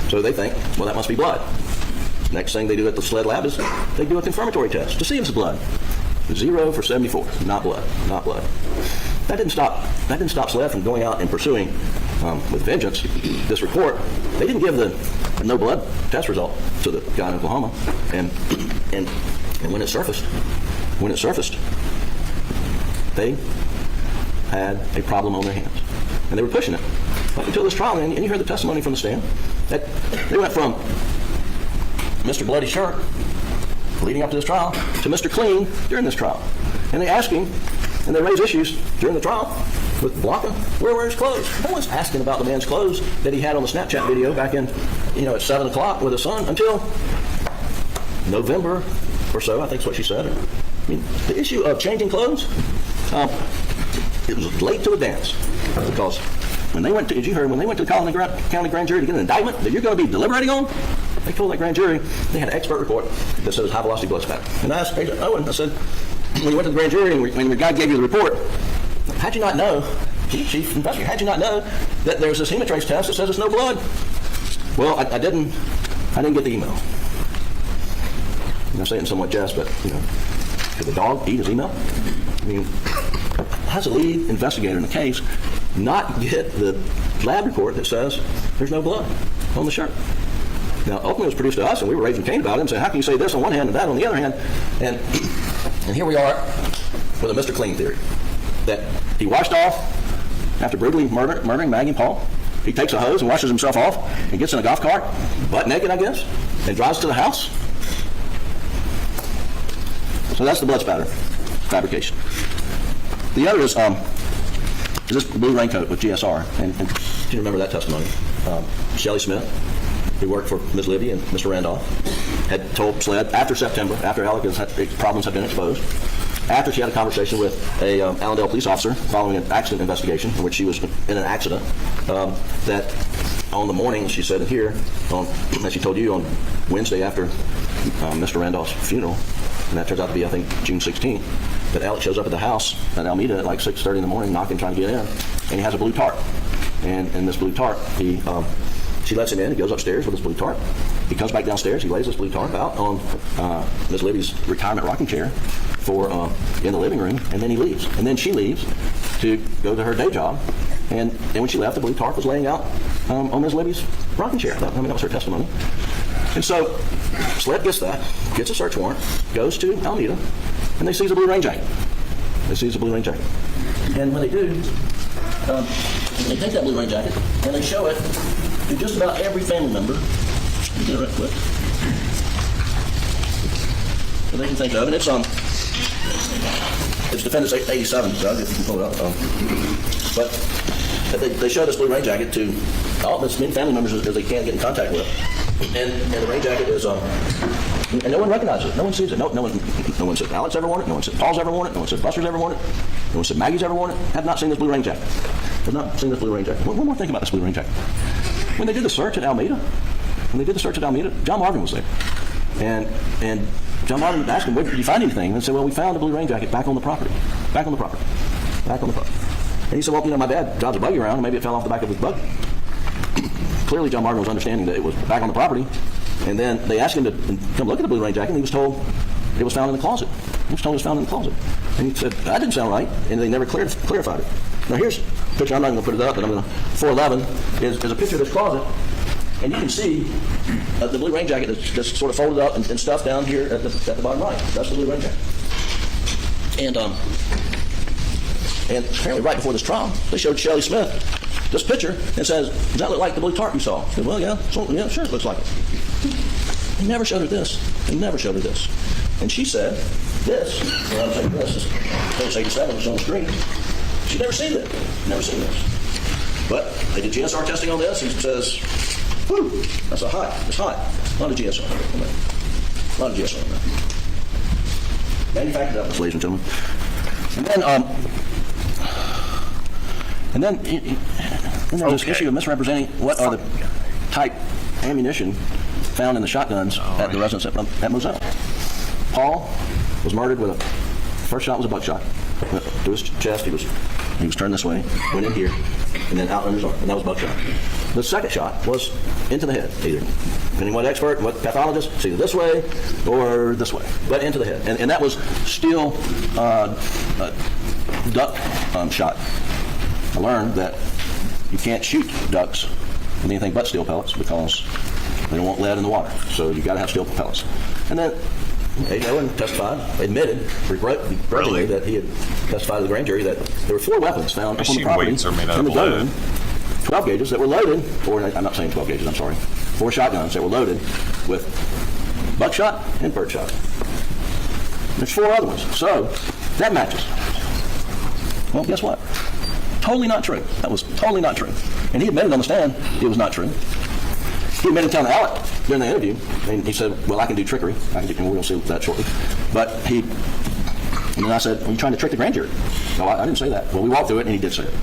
So they think, well, that must be blood. Next thing they do at the Sled lab is they do a confirmatory test to see if it's blood. 0 for 74, not blood. That didn't stop Sled from going out and pursuing with vengeance this report. They didn't give the no blood test result to the guy in Oklahoma, and when it surfaced, they had a problem on their hands, and they were pushing it up until this trial. And you heard the testimony from the stand that they went from Mr. Bloody Shirt leading up to this trial to Mr. Clean during this trial, and they asked him. And they raised issues during the trial with Blanca. Where were his clothes? No one's asking about the man's clothes that he had on the Snapchat video back in, at 7 o'clock with his son until November or so, I think is what she said. I mean, the issue of changing clothes, it was late to the dance because when they went to, as you heard, when they went to the Collin County Grand Jury to get an indictment that you're going to be deliberating on, they told that grand jury they had an expert report that says high-velocity blood spatter. And I asked Agent Owen, I said, when you went to the grand jury and when the guy gave you the report, how'd you not know, Chief Investigator, how'd you not know that there's this hemotrace test that says it's no blood? Well, I didn't get the email. I say it in somewhat jest, but, could the dog eat his email? I mean, how does the lead investigator in the case not get the lab report that says there's no blood on the shirt? Now, ultimately it was produced to us, and we were raising Cain about it and saying, how can you say this on one hand and that on the other hand? And here we are with a Mr. Clean theory, that he washed off after brutally murdering Maggie and Paul. He takes a hose and washes himself off and gets in a golf cart, butt naked, I guess, and drives to the house. So that's the blood spatter. fabrication. The other is this blue raincoat with GSR, and you remember that testimony. Shelley Smith, who worked for Ms. Libby and Mr. Randolph, had told SLED after September, after Alec problems had been exposed, after she had a conversation with a Allendale police officer following an accident investigation in which she was in an accident, that on the morning, she said here, as she told you, on Wednesday after Mr. Randolph's funeral, and that turns out to be, I think, June 16th, that Alec shows up at the house at Alameda at like 6:30 in the morning, knocking, trying to get in, and he has a blue tarp. And in this blue tarp, she lets him in. He goes upstairs with this blue tarp. He comes back downstairs. He lays this blue tarp out on Miss Libby's retirement rocking chair in the living room, and then he leaves. And then she leaves to go to her day job. And then when she left, the blue tarp was laying out on Miss Libby's rocking chair. That was her testimony. And so SLED gets that, gets a search warrant, goes to Alameda, and they seize a blue rain jacket. And when they do, they take that blue rain jacket and they show it to just about every family member. Let me get it right quick. That they can think of, and it's Defendant's 87, Doug, if you can pull it up. But they show this blue rain jacket to as many family members as they can get in contact with. And the rain jacket is, and no one recognizes it. No one sees it. No one said Alex ever worn it. No one said Paul's ever worn it. No one said Buster's ever worn it. No one said Maggie's ever worn it. Have not seen this blue rain jacket. Have not seen this blue rain jacket. One more thing about this blue rain jacket. When they did the search at Alameda, John Marvin was there. And John Marvin asked him, "Did you find anything?" And they said, "Well, we found the blue rain jacket back on the property. And he said, "Well, my dad drives a buggy around, and maybe it fell off the back of his buggy." Clearly, John Marvin was understanding that it was back on the property. And then they asked him to come look at the blue rain jacket, and he was told it was found in the closet. And he said, "That didn't sound right," and they never clarified it. Now here's a picture. I'm not going to put it up, but I'm going to. 411 is a picture of this closet, and you can see the blue rain jacket is just sort of folded up and stuffed down here at the bottom right. That's the blue rain jacket. And apparently right before this trial, they showed Shelley Smith this picture and says, "Does that look like the blue tarp you saw?" She said, "Well, yeah, sure, it looks like it." They never showed her this. And she said, this is page 87, it's on the screen. She'd never seen this. But they did GSR testing on this. He says, "Whew, that's hot. It's hot." A lot of GSR on that. Manufactured up, ladies and gentlemen. And then there's this issue of misrepresenting what are the type ammunition found in the shotguns at the residence at Moselle. Paul was murdered with first shot was a buckshot. Went through his chest, he was turned this way, went in here, and then out under his arm, and that was buckshot. The second shot was into the head, either, depending what expert, what pathologist, it's either this way or this way, but into the head. And that was still a duck shot. I learned that you can't shoot ducks with anything but steel pellets because they don't want lead in the water. So you got to have steel pellets. And then A.J. Owen admitted begrudgingly that he had testified to the grand jury that there were 4 weapons found on the property in the gun, 12 gauges that were loaded, or I'm not saying 12 gauges, I'm sorry, 4 shotguns that were loaded with buckshot and birdshot. There's 4 other ones. So that matches. Well, guess what? Totally not true. That was totally not true. And he admitted on the stand it was not true. He admitted telling Alec during the interview, and he said, "Well, I can do trickery. And we're going to see that shortly." But and then I said, "Are you trying to trick the grand jury?" No, I didn't say that. Well, we walked through it, and he did say it.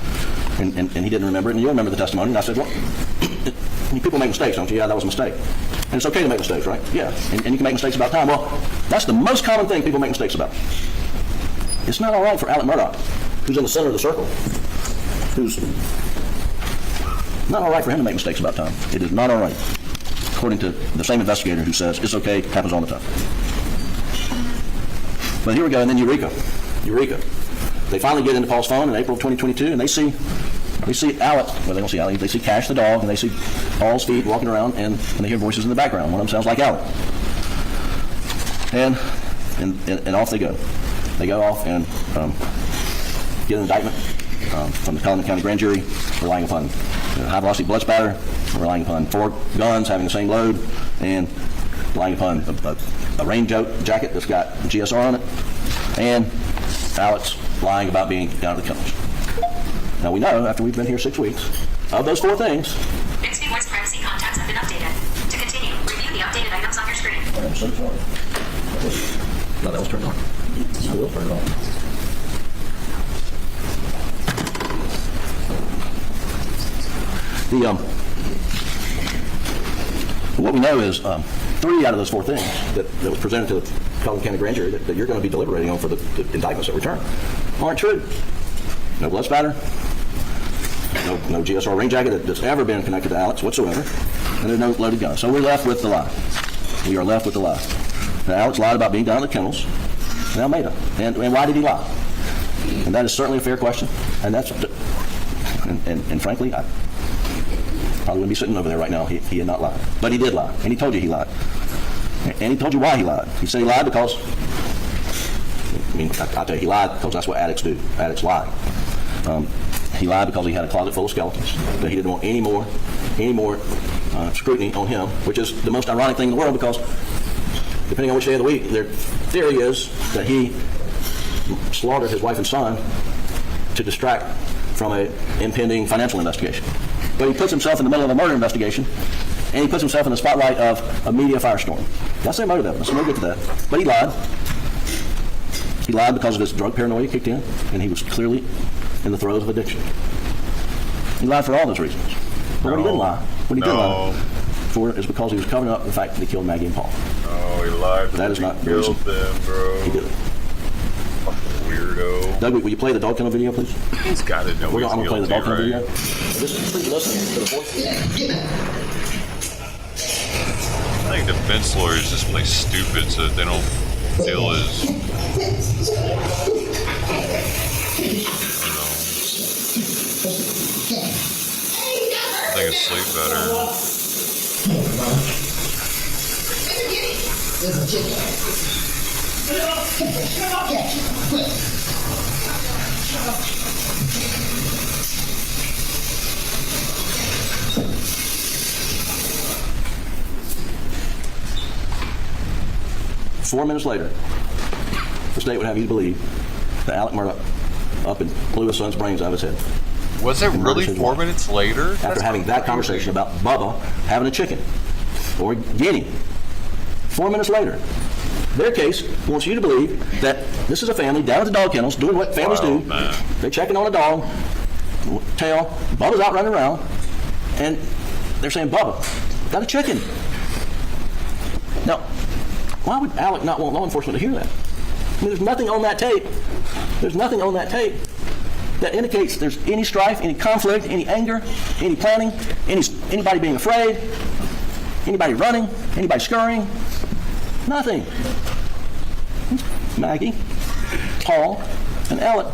And he didn't remember it, and you remember the testimony. And I said, "Well, people make mistakes, don't you?" "Yeah, that was a mistake." "And it's okay to make mistakes, right?" "Yeah. And you can make mistakes about time." Well, that's the most common thing people make mistakes about. It's not all right for Alec Murdaugh, who's in the center of the circle, who's not all right for him to make mistakes about time. It is not all right, according to the same investigator who says it's okay, happens all the time. But here we go, and then Eureka. They finally get into Paul's phone in April of 2022, and they see Alec. Well, they don't see Alec. They see Cash the dog, and they see Paul's feet walking around, and they hear voices in the background. One of them sounds like Alec. And off they go. They go off and get an indictment from the Cullman County Grand Jury, relying upon high-velocity blood spatter, relying upon 4 guns having the same load, and relying upon a rain jacket that's got GSR on it, and Alex lying about being down at the kennels. Now we know, after we've been here 6 weeks, of those 4 things. Bixby voice privacy contacts have been updated. To continue, review the updated items on your screen. I'm so sorry. No, that was turned on. I will turn it on. What we know is 3 out of those 4 things that was presented to the Collin County Grand Jury that you're going to be deliberating on for the indictments that return aren't true. No blood spatter, no GSR rain jacket that's ever been connected to Alex whatsoever, and there's no loaded gun. So we're left with the lie. We are left with the lie. Now, Alex lied about being down at the kennels in Almeda. And why did he lie? And that is certainly a fair question. And that's, and frankly, I probably wouldn't be sitting over there right now. He had not lied. But he did lie. And he told you he lied. And he told you why he lied. He said he lied because, I'll tell you, he lied because that's what addicts do. Addicts lie. He lied because he had a closet full of skeletons, that he didn't want any more scrutiny on him, which is the most ironic thing in the world because depending on which day of the week, their theory is that he slaughtered his wife and son to distract from an impending financial investigation. But he puts himself in the middle of a murder investigation, and he puts himself in the spotlight of a media firestorm. That's their motive evidence, so we'll get to that. But he lied. He lied because of his drug paranoia kicked in, and he was clearly in the throes of addiction. He lied for all those reasons. But what he didn't lie for is because he was covering up the fact that he killed Maggie and Paul. Oh, he lied. That is not the killed reason. Them, bro. He did it. Fucking weirdo. Doug, will you play the dog kennel video, please? He's got to know I'm he's going to play the dog kennel guilty, video. right? Please listen to the voice. I think defense lawyers just play stupid so that they don't feel as, I think it's sleep better. 4 minutes later, the state would have you believe that Alec Murdaugh up and blew his son's brains out of his head. Was it really 4 minutes later? After having that conversation about Bubba having a chicken or guinea. 4 minutes later. Their case wants you to believe that this is a family down at the dog kennels doing what families do. Man. They're checking on a dog, tail, Bubba's out running around, and they're saying, Bubba, got a chicken. Now, why would Alec not want law enforcement to hear that? I mean, there's nothing on that tape. There's nothing on that tape that indicates there's any strife, any conflict, any anger, any planning, anybody being afraid, anybody running, anybody scurrying. Nothing. Maggie, Paul, and Alec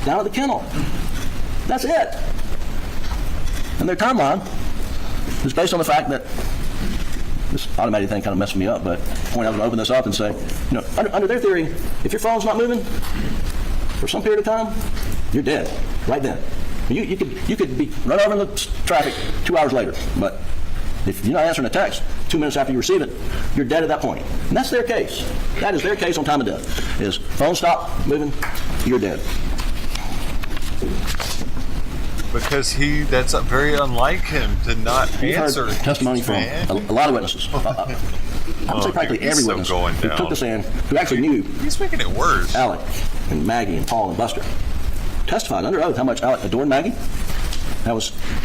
down at the kennel. That's it. And their timeline is based on the fact that this automated thing kind of messed me up, but the point I was going to open this up and say, under their theory, if your phone's not moving for some period of time, you're dead right then. You could be run over in the traffic 2 hours later, but if you're not answering a text 2 minutes after you receive it, you're dead at that point. And that's their case. That is their case on time of death. Is phone stop moving, you're dead. Because that's very unlike him to not answer. Heard testimony from a lot of witnesses. I would say practically every witness who took the stand, who actually knew. He's making it worse. Alec and Maggie and Paul and Buster testified under oath how much Alec adored Maggie.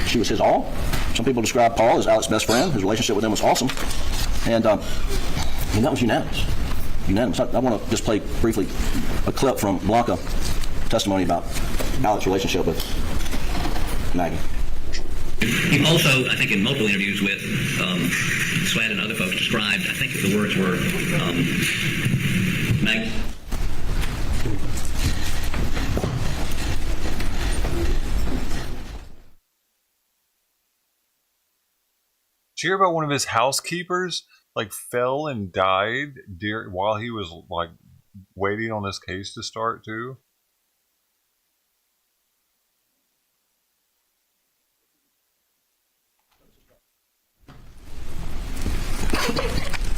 She was his all. Some people describe Paul as Alec's best friend. His relationship with him was awesome. And that was unanimous. I want to just play briefly a clip from Blanca testimony about Alec's relationship with Maggie. He also, I think in multiple interviews with Sweat and other folks described, I think the words were Maggie. Did you hear about one of his housekeepers fell and died while he was waiting on this case to start too?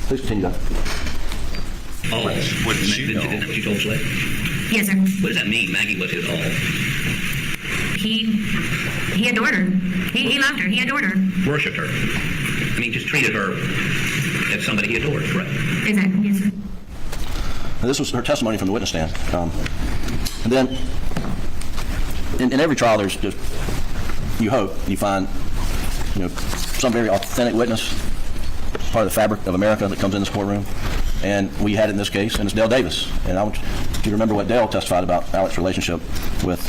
Please continue that. Oh, What did she know? She told Slade. Yes, sir. What does that mean? Maggie was his all. He adored her. He loved her. He adored her. Worshipped her. I mean, just treated her as somebody he adored, correct? Exactly. Yes, sir. Now, this was her testimony from the witness stand. And then, in every trial, there's just, you hope, you find, some very authentic witness, part of the fabric of America that comes in this courtroom. And we had it in this case, and it's Dale Davis. And I want you to remember what Dale testified about Alex's relationship with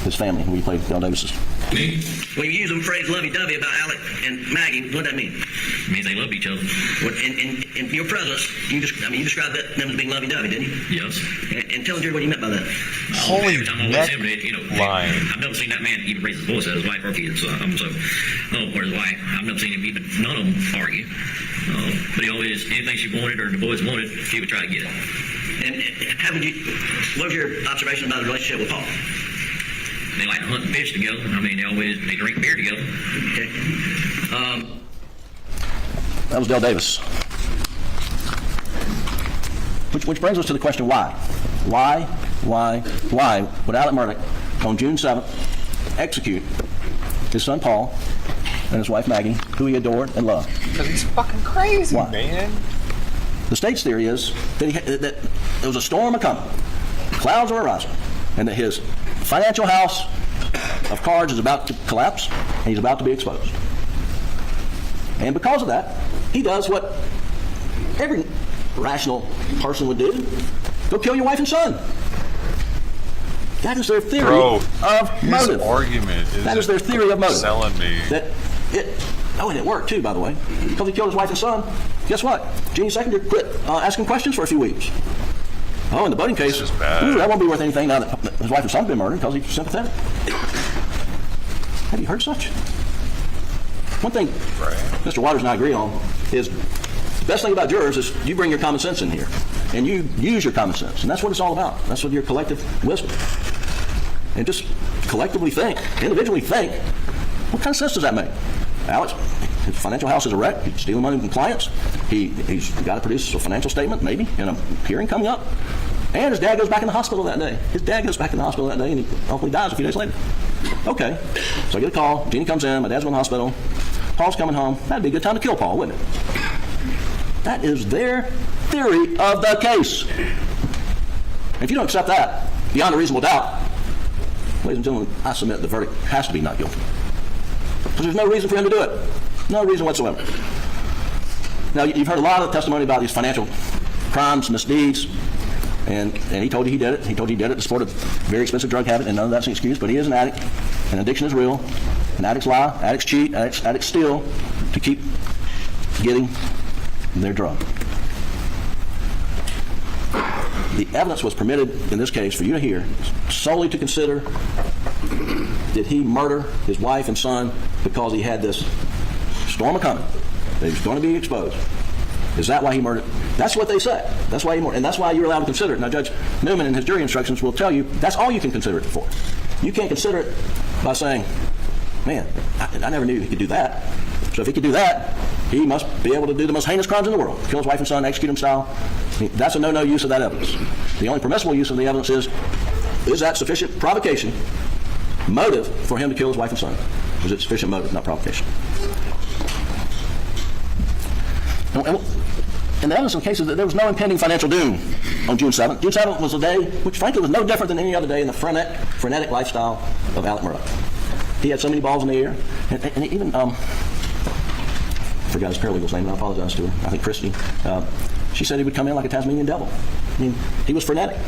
his family. We played Dale Davis's. When you use the phrase lovey-dovey about Alec and Maggie, what does that mean? It means they loved each other. In your presence, you described them as being lovey-dovey, didn't you? Yes. And tell the jury what you meant by that. Holy neck line. I've never seen that man even raise his voice at his wife or kids. Or his wife. I've never seen him even, none of them argue. But he always, anything she wanted or the boys wanted, he would try to get it. And what was your observation about the relationship with Paul? They like to hunt and fish together. I mean, they drink beer together. Okay. That was Dale Davis. Which brings us to the question, why? Why would Alec Murdaugh, on June 7th, execute his son Paul and his wife Maggie, who he adored and loved? Because he's fucking crazy, man. The state's theory is that there was a storm a-coming, clouds are arising, and that his financial house of cards is about to collapse, and he's about to be exposed. And because of that, he does what every rational person would do: go kill your wife and son. That is their theory of motive. Argument is that is their theory of motive. Selling me. And it worked too, by the way, because he killed his wife and son. Guess what? Jeannie Seconder quit asking questions for a few weeks. Oh, in the Boating case, that won't be worth anything now that his wife and son have been murdered, because he's sympathetic. Have you heard such? One thing Mr. Waters and I agree on is the best thing about jurors is you bring your common sense in here, and you use your common sense, and that's what it's all about. That's what your collective wisdom. And just collectively think, individually think, what kind of sense does that make? Alex, his financial house is a wreck. He's stealing money from clients. He's got to produce a financial statement, maybe, in a hearing coming up. And his dad goes back in the hospital that day. His dad goes back in the hospital that day, and he hopefully dies a few days later. Okay, so I get a call. Jeannie comes in. My dad's going to the hospital. Paul's coming home. That'd be a good time to kill Paul, wouldn't it? That is their theory of the case. And if you don't accept that, beyond a reasonable doubt, ladies and gentlemen, I submit the verdict has to be not guilty. Because there's no reason for him to do it. No reason whatsoever. Now, you've heard a lot of testimony about these financial crimes, misdeeds, and he told you he did it. He told you he did it to support a very expensive drug habit, and none of that's an excuse, but he is an addict, and addiction is real, and addicts lie, addicts cheat, addicts steal to keep getting their drug. The evidence was permitted in this case for you to hear solely to consider, did he murder his wife and son because he had this storm a-coming, that he was going to be exposed? Is that why he murdered? That's what they say. That's why he murdered, and that's why you're allowed to consider it. Now, Judge Newman in his jury instructions will tell you that's all you can consider it for. You can't consider it by saying, man, I never knew he could do that. So if he could do that, he must be able to do the most heinous crimes in the world. Kill his wife and son, execute him style. I mean, that's a no-no use of that evidence. The only permissible use of the evidence is that sufficient provocation, motive for him to kill his wife and son? Was it sufficient motive, not provocation? And the evidence in the case is that there was no impending financial doom on June 7th. June 7th was a day which, frankly, was no different than any other day in the frenetic lifestyle of Alec Murdaugh. He had so many balls in the air, and even I forgot his paralegal's name, and I apologize to her. I think Christy. She said he would come in like a Tasmanian devil. I mean, he was frenetic.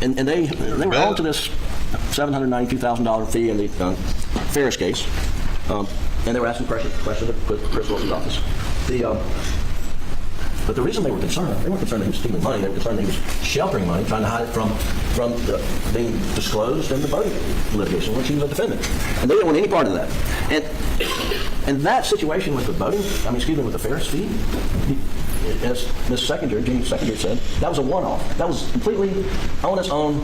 And they were on to this $792,000 fee in the Ferris case, and they were asking questions to put Chris Wilson's office. But the reason they weren't concerned that he was stealing money. They were concerned that he was sheltering money, trying to hide it from being disclosed in the voting litigation, which he was a defendant. And they didn't want any part of that. And that situation with the voting, with the Ferris fee, as Ms. Seconder, Jeannie Seconder said, that was a one-off. That was completely on its own,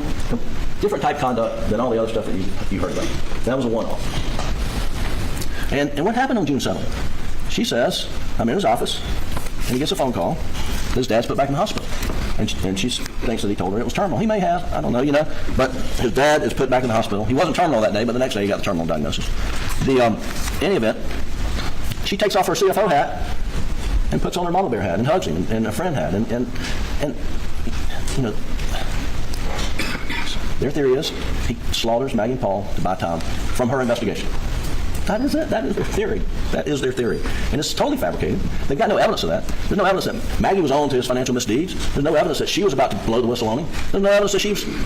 different type conduct than all the other stuff that you heard about. That was a one-off. And what happened on June 7th? She says, I'm in his office, and he gets a phone call that his dad's put back in the hospital. and she thinks that he told her it was terminal. He may have, I don't know, but his dad is put back in the hospital. He wasn't terminal that day, but the next day he got the terminal diagnosis. In any event, she takes off her CFO hat and puts on her mama bear hat and hugs him, and a friend hat, and their theory is he slaughters Maggie and Paul to buy time from her investigation. That is it. That is their theory. That is their theory. And it's totally fabricated. They've got no evidence of that. There's no evidence that Maggie was on to his financial misdeeds. There's no evidence that she was about to blow the whistle on him. There's no evidence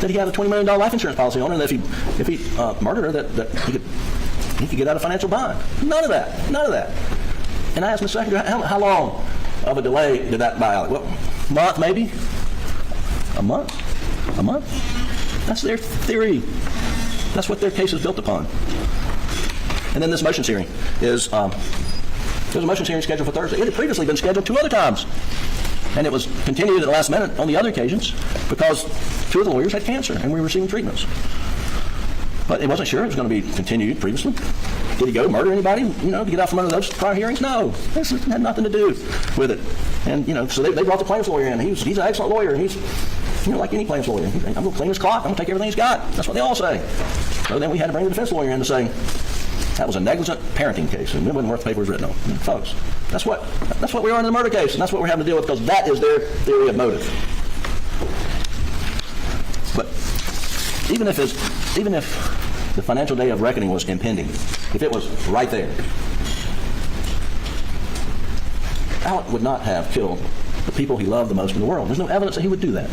that he had a $20 million life insurance policy on her, and that if he murdered her, that he could get out of financial bind. None of that. None of that. And I asked Ms. Secretary, how long of a delay did that buy out? Well, a month maybe? A month? A month? That's their theory. That's what their case is built upon. And then this motions hearing is, there's a motions hearing scheduled for Thursday. It had previously been scheduled 2 other times. And it was continued at the last minute on the other occasions because 2 of the lawyers had cancer and we were receiving treatments. But it wasn't sure it was going to be continued previously. Did he go murder anybody, to get out from under those prior hearings? No. This had nothing to do with it. And, so they brought the plaintiff's lawyer in. He's an excellent lawyer, and he's, like any plaintiff's lawyer. I'm going to clean his clock. I'm going to take everything he's got. That's what they all say. So then we had to bring the defense lawyer in to say, that was a negligent parenting case, and it wasn't worth the paper it was written on. Folks, that's what we are in the murder case, and that's what we're having to deal with because that is their theory of motive. But even if the financial day of reckoning was impending, if it was right there, Alec would not have killed the people he loved the most in the world. There's no evidence that he would do that.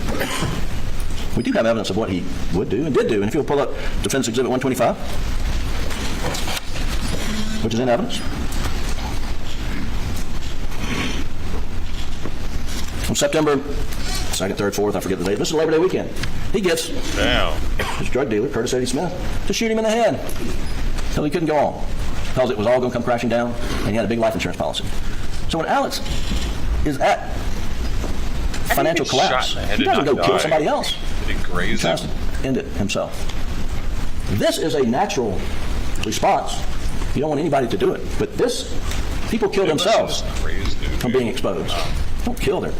We do have evidence of what he would do and did do, and if you'll pull up Defense Exhibit 125, which is in evidence. On September 2nd, 3rd, 4th, I forget the date. This is Labor Day weekend. He gets his drug dealer, Curtis Eddie Smith, to shoot him in the head until he couldn't go on because it was all going to come crashing down, and he had a big life insurance policy. So when Alex is at financial collapse, he doesn't go kill somebody else. He tries to end it himself. This is a natural response. You don't want anybody to do it. But people kill themselves from being exposed. Don't kill their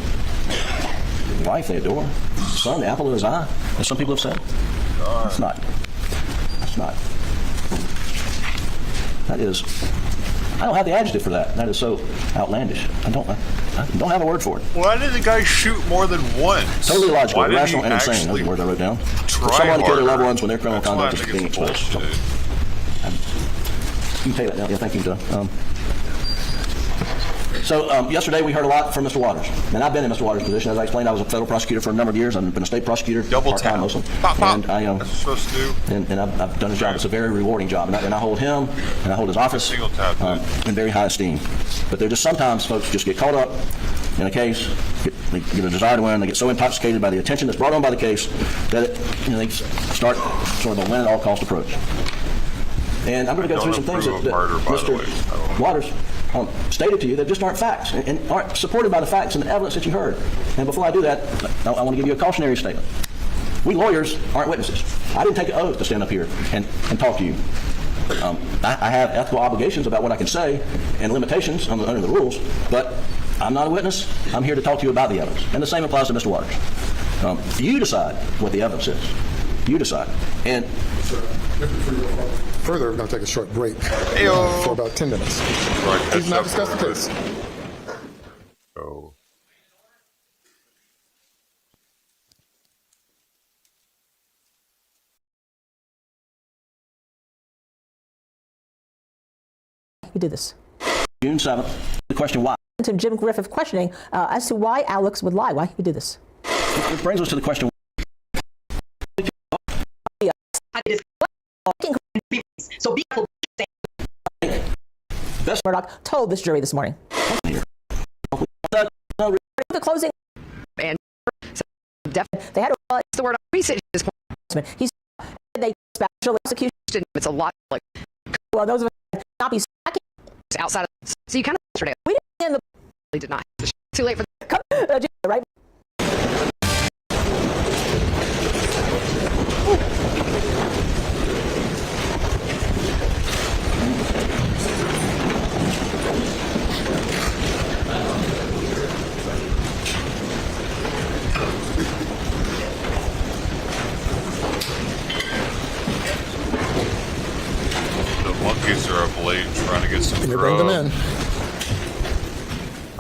wife they adore, son, the apple of his eye, as some people have said. That's not. That is, I don't have the adjective for that. That is so outlandish. I don't have a word for it. Why did the guy shoot more than once? Totally illogical, irrational, and insane. Those are the words I wrote down. For someone to kill their loved ones when their criminal conduct is being exposed. You can pay that now. Yeah, thank you, Doug. So yesterday we heard a lot from Mr. Waters. And I've been in Mr. Waters' position. As I explained, I was a federal prosecutor for a number of years. I've been a state prosecutor, part-time mostly. And I, that's what you're supposed to do. And I've done his job. It's a very rewarding job. And I hold him and I hold his office in very high esteem. But there just sometimes folks just get caught up in a case, they get a desire to win, they get so intoxicated by the attention that's brought on by the case that they start sort of a win-at-all-cost approach. And I'm going to go through some things that Mr. Waters stated to you that just aren't facts and aren't supported by the facts and the evidence that you heard. And before I do that, I want to give you a cautionary statement. We lawyers aren't witnesses. I didn't take an oath to stand up here and talk to you. I have ethical obligations about what I can say and limitations under the rules, but I'm not a witness. I'm here to talk to you about the evidence. And the same applies to Mr. Waters. You decide what the evidence is. You decide. And further, we're going to take a short break for about 10 minutes. Please now discuss the case. You do this. June 7th, the question why. To Jim Griffith questioning as to why Alex would lie. Why he did this. It brings us to the question. So Murdaugh told this jury this morning. The closing and they had the word research. He said they special execution. It's a lot like well, those of us not be outside of so you kind of yesterday. We did not. Too late for the right.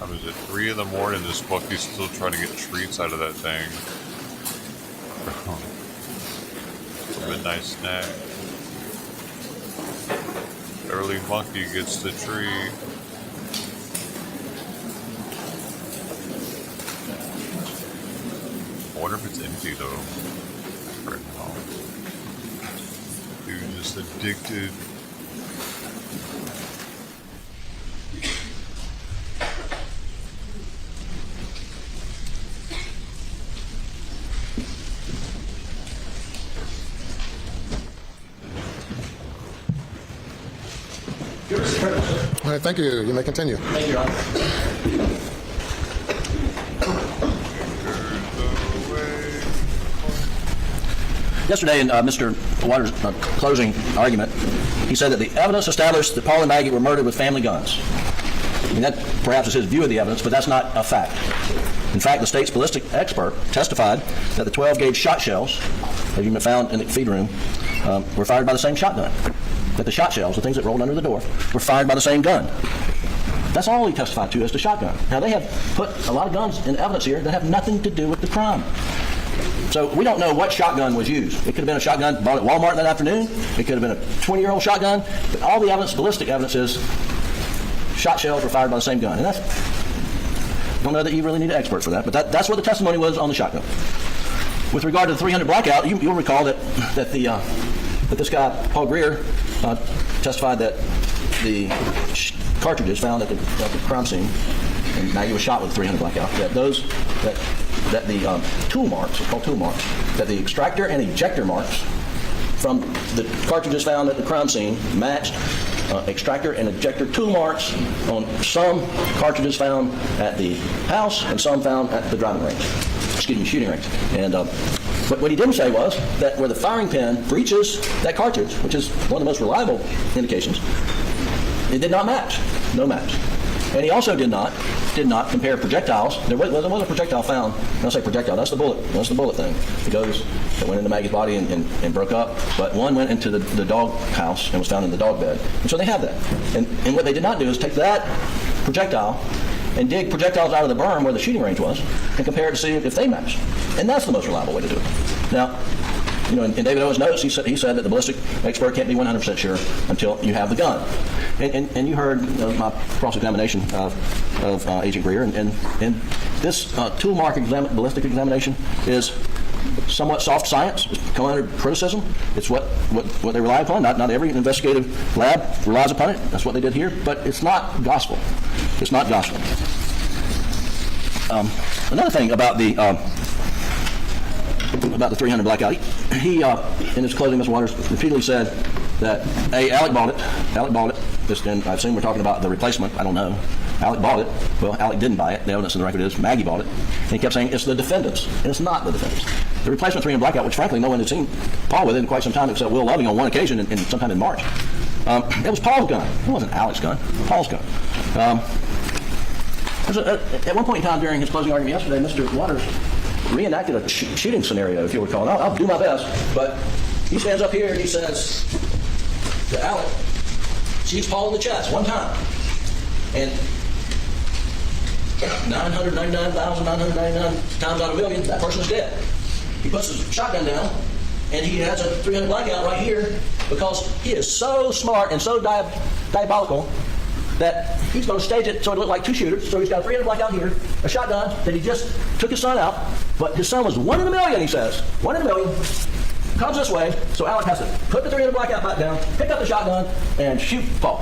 time is it? 3 in the morning. This Bucky's still trying to get treats out of that thing. Midnight snack. Early monkey gets the treat. I wonder if it's empty though. Right now. Dude, just addicted. All right, thank you. You may continue. Thank you, Your Honor. Yesterday in Mr. Waters' closing argument, he said that the evidence established that Paul and Maggie were murdered with family guns. I mean, that perhaps is his view of the evidence, but that's not a fact. In fact, the state's ballistic expert testified that the 12-gauge shot shells, as you found in the feed room, were fired by the same shotgun. That the shot shells, the things that rolled under the door, were fired by the same gun. That's all he testified to as the shotgun. Now, they have put a lot of guns in evidence here that have nothing to do with the crime. So we don't know what shotgun was used. It could have been a shotgun bought at Walmart that afternoon. It could have been a 20-year-old shotgun. But all the evidence, ballistic evidence, is shot shells were fired by the same gun. And that's, I don't know that you really need an expert for that, but that's what the testimony was on the shotgun. With regard to the 300 blackout, you'll recall that this guy, Paul Greer, testified that the cartridges found at the crime scene, and Maggie was shot with 300 blackout, that the tool marks, called tool marks, that the extractor and ejector marks from the cartridges found at the crime scene matched extractor and ejector tool marks on some cartridges found at the house and some found at the shooting range. And but what he didn't say was that where the firing pin breaches that cartridge, which is one of the most reliable indications, it did not match. No match. And he also did not compare projectiles. There wasn't a projectile found. When I say projectile, that's the bullet. That's the bullet thing. That went into Maggie's body and broke up. But one went into the dog house and was found in the dog bed. And so they have that. And what they did not do is take that projectile and dig projectiles out of the berm where the shooting range was and compare it to see if they match. And that's the most reliable way to do it. Now, in David Owen's notes, he said that the ballistic expert can't be 100% sure until you have the gun. And you heard my cross-examination of Agent Greer, and this tool mark ballistic examination is somewhat soft science. It's come under criticism. It's what they rely upon. Not every investigative lab relies upon it. That's what they did here. But it's not gospel. It's not gospel. Another thing about the 300 blackout, he in his closing, Mr. Waters repeatedly said that Alec bought it. And I assume we're talking about the replacement. I don't know. Alec bought it. Well, Alec didn't buy it. The evidence in the record is Maggie bought it. And he kept saying it's the defendants, and it's not the defendants. The replacement 300 blackout, which frankly no one had seen Paul with in quite some time except Will Loving on one occasion and sometime in March. It was Paul's gun. It wasn't Alec's gun. Paul's gun. At one point in time during his closing argument yesterday, Mr. Waters reenacted a shooting scenario, if you'll recall. And I'll do my best, but he stands up here and he says to Alec, shoots Paul in the chest one time, and 999,999 times out of a million, that person is dead. He puts his shotgun down, and he has a 300 blackout right here because he is so smart and so diabolical that he's going to stage it so it looked like two shooters. So he's got a 300 blackout here, a shotgun that he just took his son out, but his son was 1 in a million, he says. 1 in a million. Comes this way, so Alec has to put the 300 blackout back down, pick up the shotgun, and shoot Paul.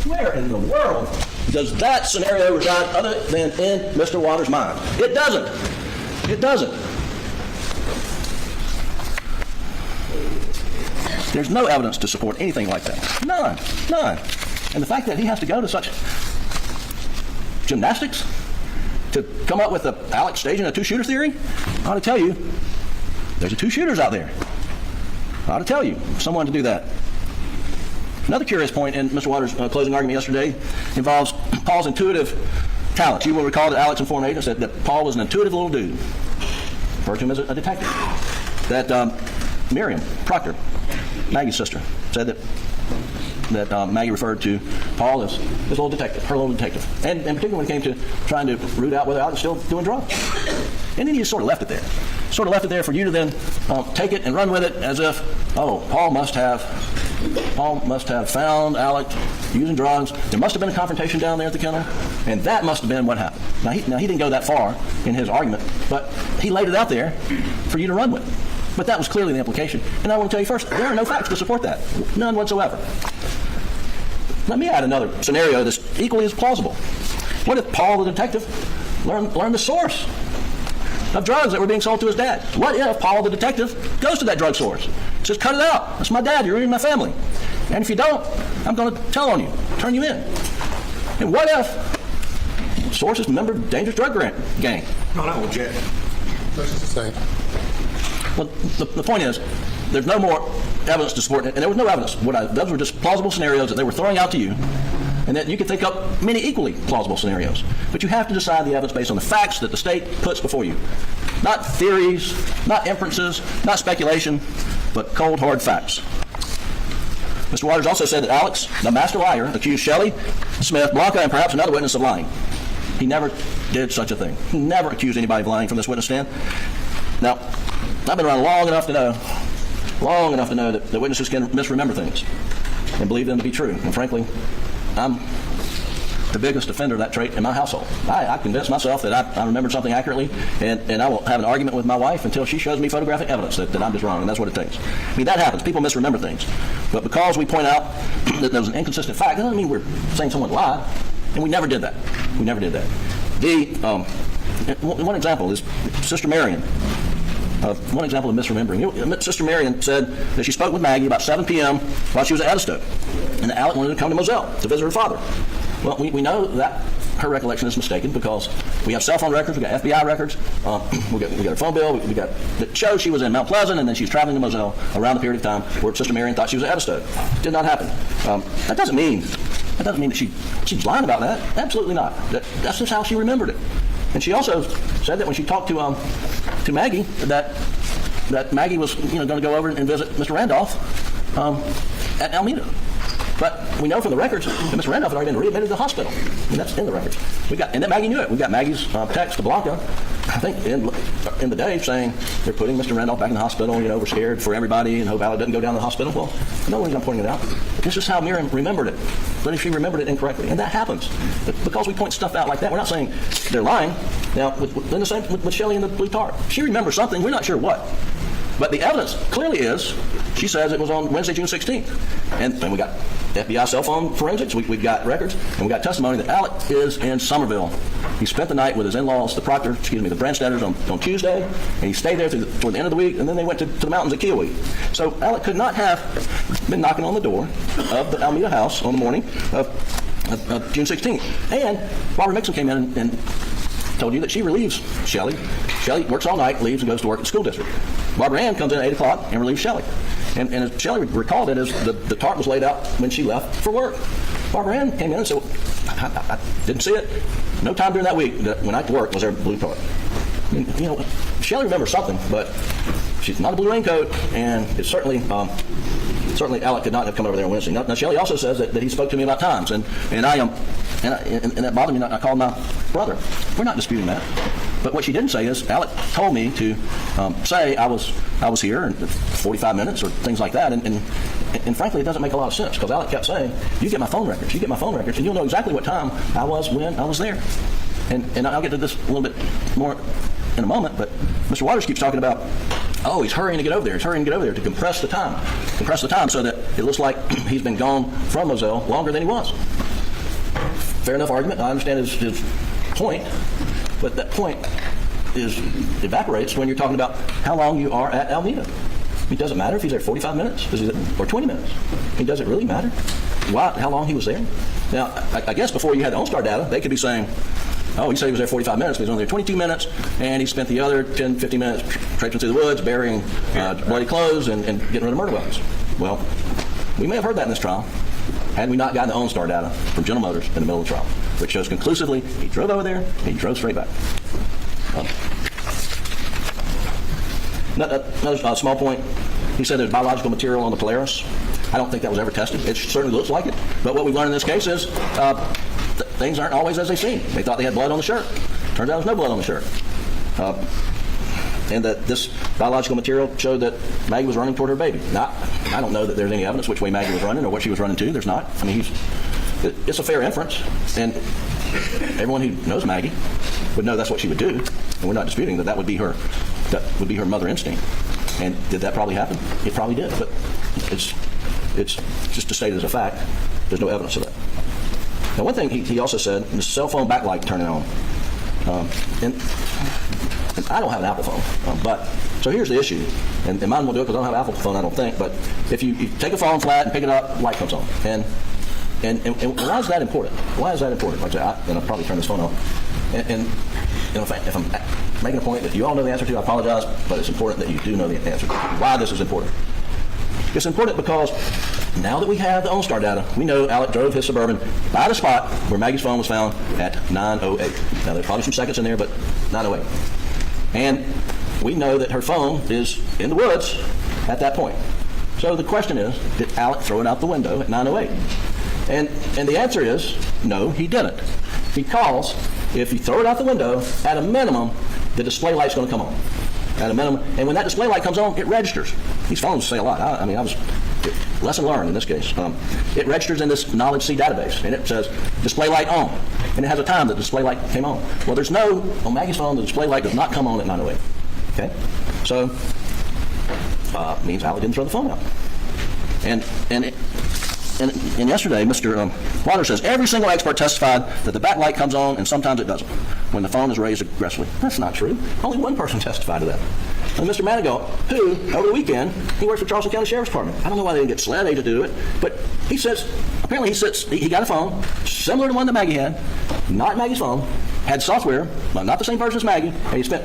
Where in the world does that scenario reside other than in Mr. Waters' mind? It doesn't. It doesn't. There's no evidence to support anything like that. None. And the fact that he has to go to such gymnastics to come up with Alec staging a two-shooter theory, I ought to tell you, there's two shooters out there. I ought to tell you, someone to do that. Another curious point in Mr. Waters' closing argument yesterday involves Paul's intuitive talents. You will recall that Alec's informant agent said that Paul was an intuitive little dude, referred to him as a detective. That Miriam Proctor, Maggie's sister, said that that Maggie referred to Paul as his little detective, her little detective. And particularly when it came to trying to root out whether Alec was still doing drugs. And then he just sort of left it there. Sort of left it there for you to then take it and run with it as if, oh, Paul must have found Alec using drugs. There must have been a confrontation down there at the kennel, and that must have been what happened. Now he didn't go that far in his argument, but he laid it out there for you to run with. But that was clearly the implication. And I want to tell you first, there are no facts to support that. None whatsoever. Let me add another scenario that's equally as plausible. What if Paul the detective learned the source of drugs that were being sold to his dad? What if Paul the detective goes to that drug source, says, cut it out, that's my dad, you're ruining my family, and if you don't, I'm going to tell on you, turn you in. And what if the source is a member of a dangerous drug gang? No, that was Jack. That's just the same. Well, the point is, there's no more evidence to support it, and there was no evidence. Those were just plausible scenarios that they were throwing out to you, and that you could think up many equally plausible scenarios. But you have to decide the evidence based on the facts that the state puts before you. Not theories, not inferences, not speculation, but cold, hard facts. Mr. Waters also said that Alex, the master liar, accused Shelley, Smith, Blanca, and perhaps another witness of lying. He never did such a thing. He never accused anybody of lying from this witness stand. Now, I've been around long enough to know that witnesses can misremember things and believe them to be true. And frankly, I'm the biggest defender of that trait in my household. I convince myself that I remembered something accurately, and I will have an argument with my wife until she shows me photographic evidence that I'm just wrong, and that's what it takes. I mean, that happens. People misremember things. But because we point out that there was an inconsistent fact, that doesn't mean we're saying someone lied, and we never did that. We never did that. One example is Sister Marion. One example of misremembering. Sister Marion said that she spoke with Maggie about 7 p.m. while she was at Edistoke, and that Alec wanted to come to Moselle to visit her father. Well, we know that her recollection is mistaken because we have cell phone records, we got FBI records, we got her phone bill, we got that shows she was in Mount Pleasant and then she's traveling to Moselle around the period of time where Sister Marion thought she was at Edistoke. Did not happen. That doesn't mean that she's lying about that. Absolutely not. That's just how she remembered it. And she also said that when she talked to Maggie, that Maggie was going to go over and visit Mr. Randolph at Alameda. But we know from the records that Mr. Randolph had already been readmitted to the hospital. And that's in the records. And that Maggie knew it. We got Maggie's text to Blanca, I think, in the day saying they're putting Mr. Randolph back in the hospital. We're scared for everybody and hope Alec doesn't go down to the hospital. Well, no one's not pointing it out. This is how Miriam remembered it. But if she remembered it incorrectly, and that happens. But because we point stuff out like that, we're not saying they're lying. Now, then the same with Shelley and the blue tarp. She remembers something. We're not sure what. But the evidence clearly is, she says it was on Wednesday, June 16th. And we got FBI cell phone forensics, we've got records, and we got testimony that Alec is in Somerville. He spent the night with his in-laws, the Branstadters on Tuesday, and he stayed there toward the end of the week, and then they went to the mountains at Kiowee. So Alec could not have been knocking on the door of the Alameda house on the morning of June 16th. And Barbara Mixon came in and told you that she relieves Shelley. Shelley works all night, leaves, and goes to work at the school district. Barbara Ann comes in at 8 o'clock and relieves Shelley. And as Shelley recalled it, as the tarp was laid out when she left for work. Barbara Ann came in and said, I didn't see it. No time during that week that when I worked was there a blue tarp. I mean, Shelley remembers something, but she's not a blue raincoat, and it's certainly Alec could not have come over there on Wednesday. Now Shelley also says that he spoke to me about times, and that bothered me. I called my brother. We're not disputing that. But what she didn't say is Alec told me to say I was here in 45 minutes or things like that, and frankly it doesn't make a lot of sense because Alec kept saying, you get my phone records, and you'll know exactly what time I was when I was there. And I'll get to this a little bit more in a moment, but Mr. Waters keeps talking about, he's hurrying to get over there. He's hurrying to get over there to compress the time so that it looks like he's been gone from Moselle longer than he was. Fair enough argument. I understand his point, but that point evaporates when you're talking about how long you are at Alameda. It doesn't matter if he's there 45 minutes or 20 minutes. Does it really matter how long he was there? Now, I guess before you had the OnStar data, they could be saying, he said he was there 45 minutes, but he was only there 22 minutes, and he spent the other 10, 15 minutes traipsing through the woods, burying bloody clothes, and getting rid of murder weapons. Well, we may have heard that in this trial, had we not gotten the OnStar data from General Motors in the middle of the trial, which shows conclusively he drove over there, and he drove straight back. Another small point, he said there's biological material on the Polaris. I don't think that was ever tested. It certainly looks like it. But what we've learned in this case is things aren't always as they seem. They thought they had blood on the shirt. Turns out there's no blood on the shirt. And that this biological material showed that Maggie was running toward her baby. Now, I don't know that there's any evidence which way Maggie was running or what she was running to. There's not. I mean, it's a fair inference. And everyone who knows Maggie would know that's what she would do. And we're not disputing that would be her mother instinct. And did that probably happen? It probably did. But it's just to state it as a fact. There's no evidence of that. Now, one thing he also said, the cell phone backlight turning on. And I don't have an Apple phone, but so here's the issue, and mine will do it because I don't have an Apple phone, I don't think. But if you take a phone flat and pick it up, light comes on, and why is that important? Why is that important? Like I say, I'll probably turn this phone off. And if I'm making a point that you all know the answer to, I apologize, but it's important that you do know the answer to why this is important. It's important because now that we have the OnStar data, we know Alec drove his Suburban by the spot where Maggie's phone was found at 9:08. Now, there's probably some seconds in there, but 9:08. And we know that her phone is in the woods at that point. So the question is, did Alec throw it out the window at 9:08? And the answer is, no, he didn't. Because if you throw it out the window, at a minimum, the display light's going to come on. At a minimum. And when that display light comes on, it registers. These phones say a lot. I was lesson learned in this case. It registers in this Knowledge C database, and it says display light on. And it has a time that the display light came on. Well, there's no, on Maggie's phone, the display light does not come on at 9:08. Okay? So, means Alec didn't throw the phone out. And yesterday, Mr. Waters says, every single expert testified that the backlight comes on and sometimes it doesn't when the phone is raised aggressively. That's not true. Only one person testified to that. And Mr. Murdaugh, who, over the weekend, he works for Charleston County Sheriff's Department. I don't know why they didn't get SLED to do it, but he says, apparently he got a phone similar to one that Maggie had, not Maggie's phone, had software, not the same person as Maggie, and he spent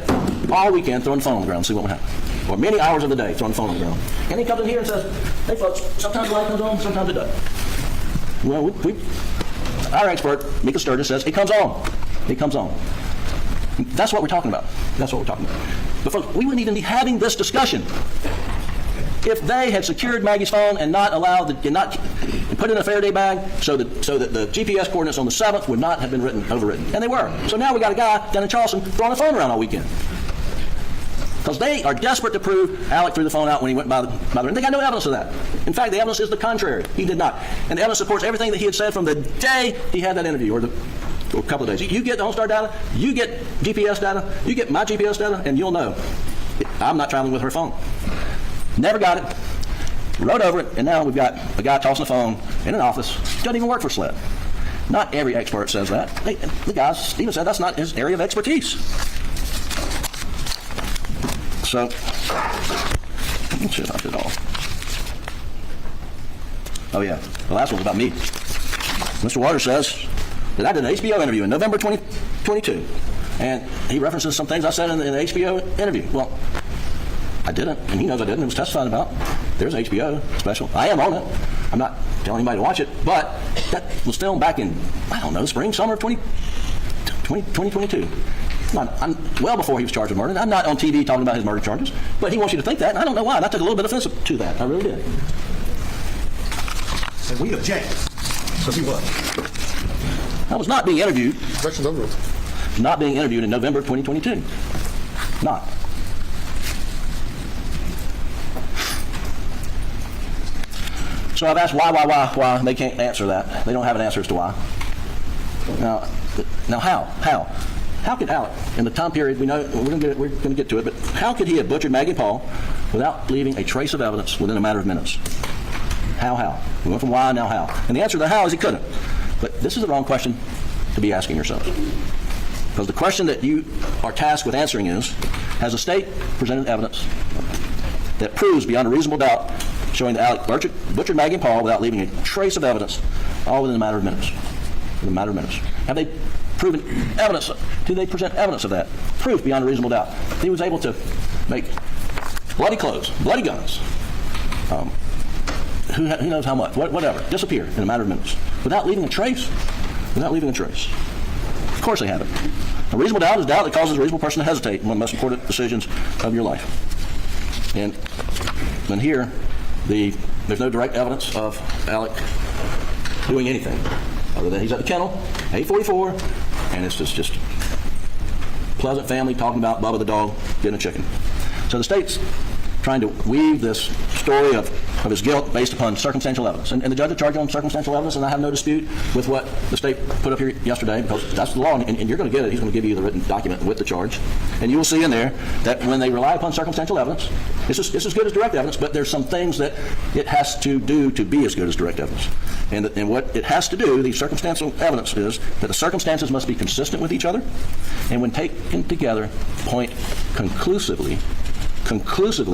all weekend throwing the phone on the ground to see what would happen. Or many hours of the day throwing the phone on the ground. And he comes in here and says, hey folks, sometimes the light comes on, sometimes it doesn't. Well, our expert, Mika Sturgis, says it comes on. It comes on. That's what we're talking about. That's what we're talking about. But folks, we wouldn't even be having this discussion if they had secured Maggie's phone and not allowed and put it in a Faraday bag so that the GPS coordinates on the 7th would not have been overwritten. And they were. So now we got a guy down in Charleston throwing the phone around all weekend. Because they are desperate to prove Alec threw the phone out when he went by the and they got no evidence of that. In fact, the evidence is the contrary. He did not. And the evidence supports everything that he had said from the day he had that interview, or a couple of days. You get the OnStar data, you get GPS data, you get my GPS data, and you'll know I'm not traveling with her phone. Never got it. Wrote over it, and now we've got a guy tossing a phone in an office. Doesn't even work for SLED. Not every expert says that. The guy, Stephen said that's not his area of expertise. So, let's see if I did all. Oh yeah, the last one's about me. Mr. Waters says that I did an HBO interview in November 2022, and he references some things I said in the HBO interview. Well, I didn't, and he knows I didn't. It was testified about. There's an HBO special. I am on it. I'm not telling anybody to watch it, but that was filmed back in, I don't know, spring, summer of 2022. I'm well before he was charged with murder. I'm not on TV talking about his murder charges, but he wants you to think that, and I don't know why. And I took a little bit of offense to that. I really did. And we object. So he was. I was not being interviewed. Objection's over with. Not being interviewed in November 2022. Not. So I've asked why. They can't answer that. They don't have an answer as to why. Now how? How could Alec, in the time period we know, we're going to get to it, but how could he have butchered Maggie and Paul without leaving a trace of evidence within a matter of minutes? How? We went from why, now how. And the answer to the how is he couldn't. But this is the wrong question to be asking yourself. Because the question that you are tasked with answering is, has the state presented evidence that proves beyond a reasonable doubt showing that Alec butchered Maggie and Paul without leaving a trace of evidence, all within a matter of minutes? In a matter of minutes. Have they proven evidence? Do they present evidence of that? Proof beyond a reasonable doubt. He was able to make bloody clothes, bloody guns, who knows how much, whatever, disappear in a matter of minutes without leaving a trace. Without leaving a trace. Of course they have it. A reasonable doubt is doubt that causes a reasonable person to hesitate in one of the most important decisions of your life. And here, the There's no direct evidence of Alec doing anything other than he's at the kennel, 8:44, and it's just pleasant family talking about Bubba the dog getting a chicken. So the state's trying to weave this story of his guilt based upon circumstantial evidence. And the judge charged on circumstantial evidence, and I have no dispute with what the state put up here yesterday, because that's the law, and you're going to get it. He's going to give you the written document with the charge. And you will see in there that when they rely upon circumstantial evidence, it's as good as direct evidence, but there's some things that it has to do to be as good as direct evidence. And what it has to do, the circumstantial evidence, is that the circumstances must be consistent with each other, and when taken together, point conclusively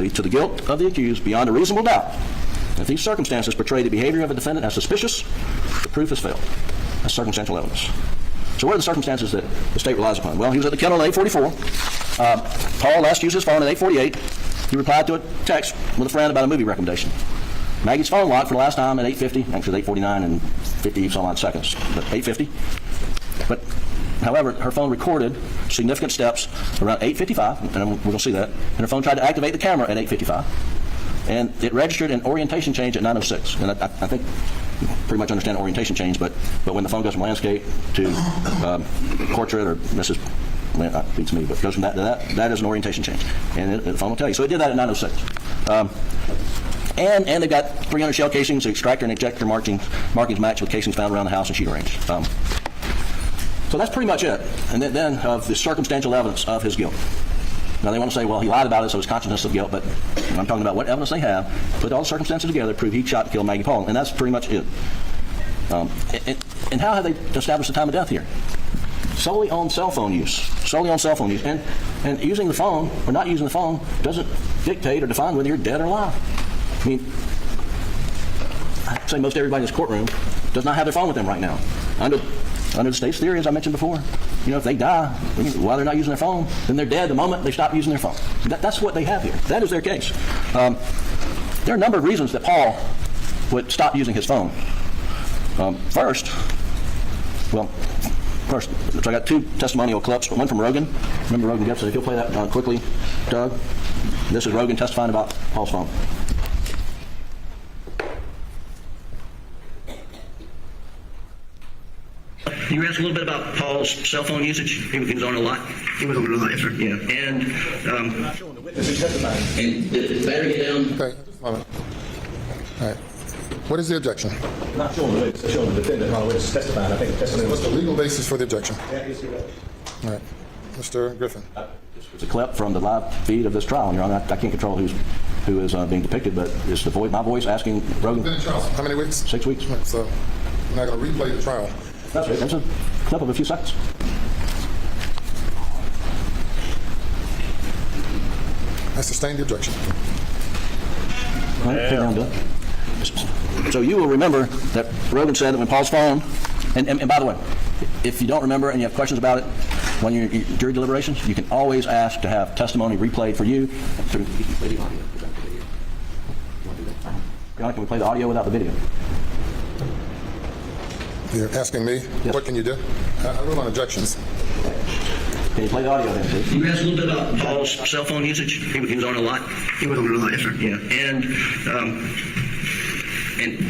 to the guilt of the accused beyond a reasonable doubt. If these circumstances portray the behavior of a defendant as suspicious, the proof has failed. That's circumstantial evidence. So what are the circumstances that the state relies upon? Well, he was at the kennel at 8:44. Paul last used his phone at 8:48. He replied to a text with a friend about a movie recommendation. Maggie's phone locked for the last time at 8:50. Actually, it's 8:49 and 50 some odd seconds, but 8:50. But however, her phone recorded significant steps around 8:55, and we're going to see that. And her phone tried to activate the camera at 8:55. And it registered an orientation change at 9:06. And I think you pretty much understand orientation change, but when the phone goes from landscape to portrait or Mrs. That beats me, but goes from that to that is an orientation change. And the phone will tell you. So it did that at 9:06. And they've got 300 shell casings, extractor and ejector markings matched with casings found around the house and shooting range. So that's pretty much it. And then of the circumstantial evidence of his guilt. Now they want to say, well, he lied about it, so it's consciousness of guilt, but I'm talking about what evidence they have, put all the circumstances together, prove he shot and killed Maggie Paul, and that's pretty much it. And how have they established the time of death here? Solely on cell phone use. And using the phone, or not using the phone, doesn't dictate or define whether you're dead or alive. I mean, I'd say most everybody in this courtroom does not have their phone with them right now. Under the state's theory, as I mentioned before, if they die while they're not using their phone, then they're dead the moment they stop using their phone. That's what they have here. That is their case. There are a number of reasons that Paul would stop using his phone. First, so I got two testimonial clips, one from Rogan. Remember Rogan Gibson? If you'll play that quickly, Doug. This is Rogan testifying about Paul's phone. You were asking a little bit about Paul's cell phone usage. He was on a lot. He was on a lot, yes, sir. Yeah, and and did the battery get down? Okay, just a moment. All right. What is the objection? I'm not showing the witness, I'm showing the defendant on the witness testifying. I think the testimony What's the legal basis for the objection? Yeah, yes, you're right. All right. Mr. Griffin. It's a clip from the live feed of this trial, Your Honor. I can't control who is being depicted, but it's my voice asking Rogan. Been in trial how many weeks? 6 weeks. Right, so we're not going to replay the trial. That's right. That's a clip of a few seconds. I sustain the objection. All right, down to it. So you will remember that Rogan said that when Paul's phone, and by the way, if you don't remember and you have questions about it, when you're in jury deliberations, you can always ask to have testimony replayed for you. Can we play the audio without the video? You're asking me? Yes. What can you do? I rule on objections. Can you play the audio then, please? You asked a little bit about Paul's cell phone usage. He was on a lot. He was on a lot, yes, sir. Yeah, and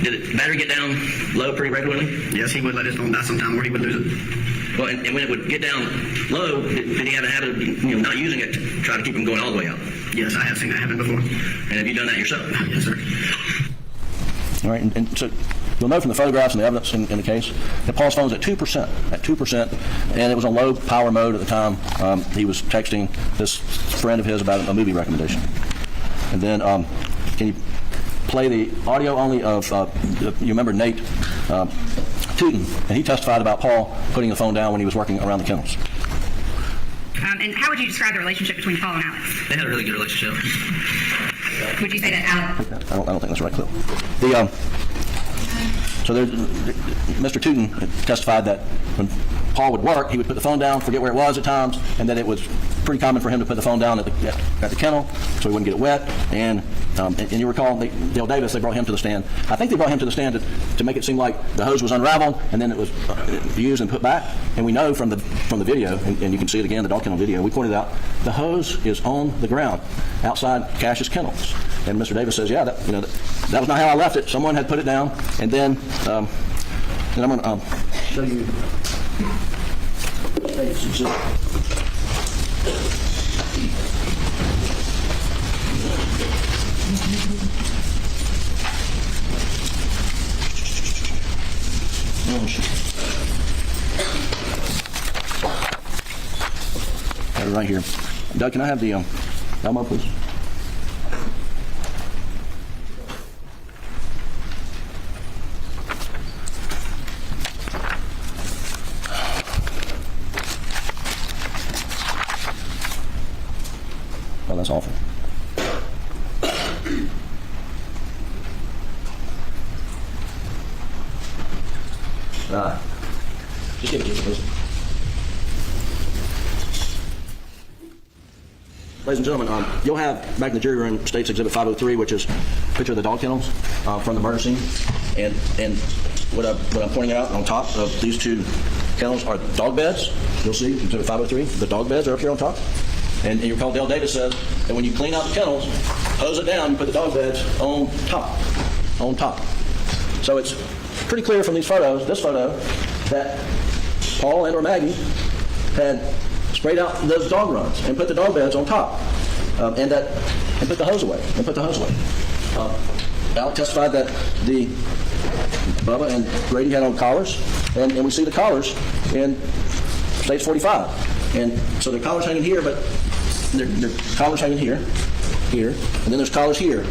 did the battery get down low pretty regularly? Yes, he would let his phone die sometime where he would lose it. Well, and when it would get down low, did he have a habit of not using it to try to keep him going all the way out? Yes, I have seen that happen before. And have you done that yourself? Yes, sir. All right, and so you'll know from the photographs and the evidence in the case that Paul's phone was at 2%, and it was on low power mode at the time. He was texting this friend of his about a movie recommendation. And then, can you play the audio only of, you remember Nate Tootin, and he testified about Paul putting the phone down when he was working around the kennels. And how would you describe the relationship between Paul and Alex? They had a really good relationship. Would you say that Alex? I don't think that's the right clip. So Mr. Tootin testified that when Paul would work, he would put the phone down, forget where it was at times, and that it was pretty common for him to put the phone down at the kennel so he wouldn't get it wet. And you recall Dale Davis, they brought him to the stand. I think they brought him to the stand to make it seem like the hose was unraveled and then it was used and put back. And we know from the video, and you can see it again, the dog kennel video, we pointed out the hose is on the ground outside Cash's kennels. And Mr. Davis says, yeah, that was not how I left it. Someone had put it down, and then I'm going to show you. Got it right here. Doug, can I have the Elmo, please? Oh, that's awful. Just give it to me, please. Ladies and gentlemen, you'll have back in the jury room State's Exhibit 503, which is a picture of the dog kennels from the murder scene. And what I'm pointing out on top of these two kennels are dog beds. You'll see Exhibit 503. The dog beds are up here on top. And you recall Dale Davis says that when you clean out the kennels, hose it down, you put the dog beds on top. On top. So it's pretty clear from these photos, this photo, that Paul and or Maggie had sprayed out those dog runs and put the dog beds on top, and put the hose away. Alec testified that Bubba and Grady had on collars, and we see the collars in State's 45, and so their collars hanging here, but their collars hanging here, and then there's collars here,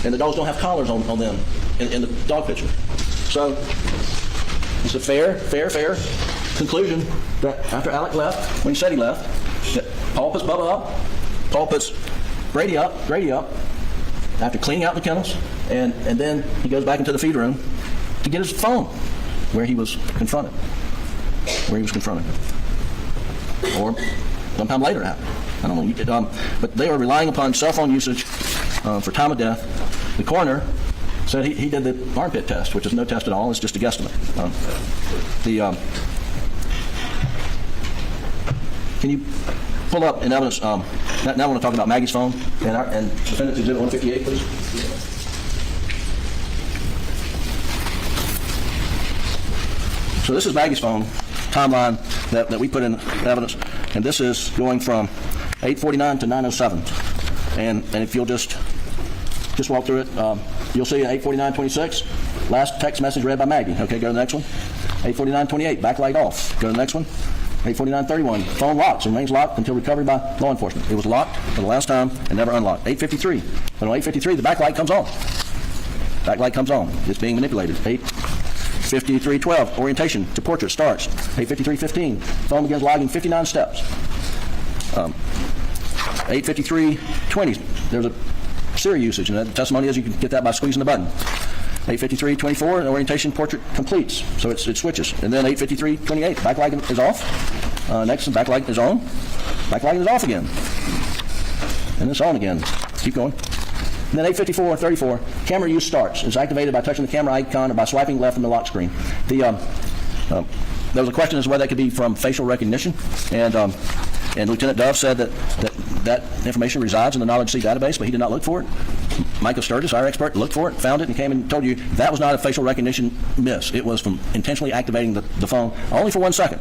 and the dogs don't have collars on them in the dog picture. So it's a fair conclusion that after Alec left, when he said he left, that Paul puts Bubba up, Paul puts Grady up, after cleaning out the kennels, and then he goes back into the feed room to get his phone, where he was confronted. Or sometime later it happened. I don't know. But they were relying upon cell phone usage for time of death. The coroner said he did the armpit test, which is no test at all. It's just a guesstimate. Can you pull up in evidence? Now I want to talk about Maggie's phone and Defendant's Exhibit 158, please. So this is Maggie's phone timeline that we put in evidence, and this is going from 8:49 to 9:07. And if you'll just walk through it, you'll see at 8:49:26, last text message read by Maggie. Okay, go to the next one. 8:49:28, backlight off. Go to the next one. 8:49:31, phone locks and remains locked until recovery by law enforcement. It was locked for the last time and never unlocked. 8:53, but on 8:53 the backlight comes on. It's being manipulated. 8:53:12, orientation to portrait starts. 8:53:15, phone begins logging 59 steps. 8:53:20, there's a Siri usage, and the testimony is you can get that by squeezing the button. 8:53:24, and orientation portrait completes, so it switches. And then 8:53:28, backlight is off. Next, the backlight is on. Backlight is off again. And it's on again. Keep going. And then 8:54:34, camera use starts. It's activated by touching the camera icon or by swiping left from the lock screen. There was a question as to whether that could be from facial recognition, and Lieutenant Dove said that information resides in the Knowledge C database, but he did not look for it. Michael Sturgis, our expert, looked for it, found it, and came and told you that was not a facial recognition miss. It was from intentionally activating the phone only for 1 second.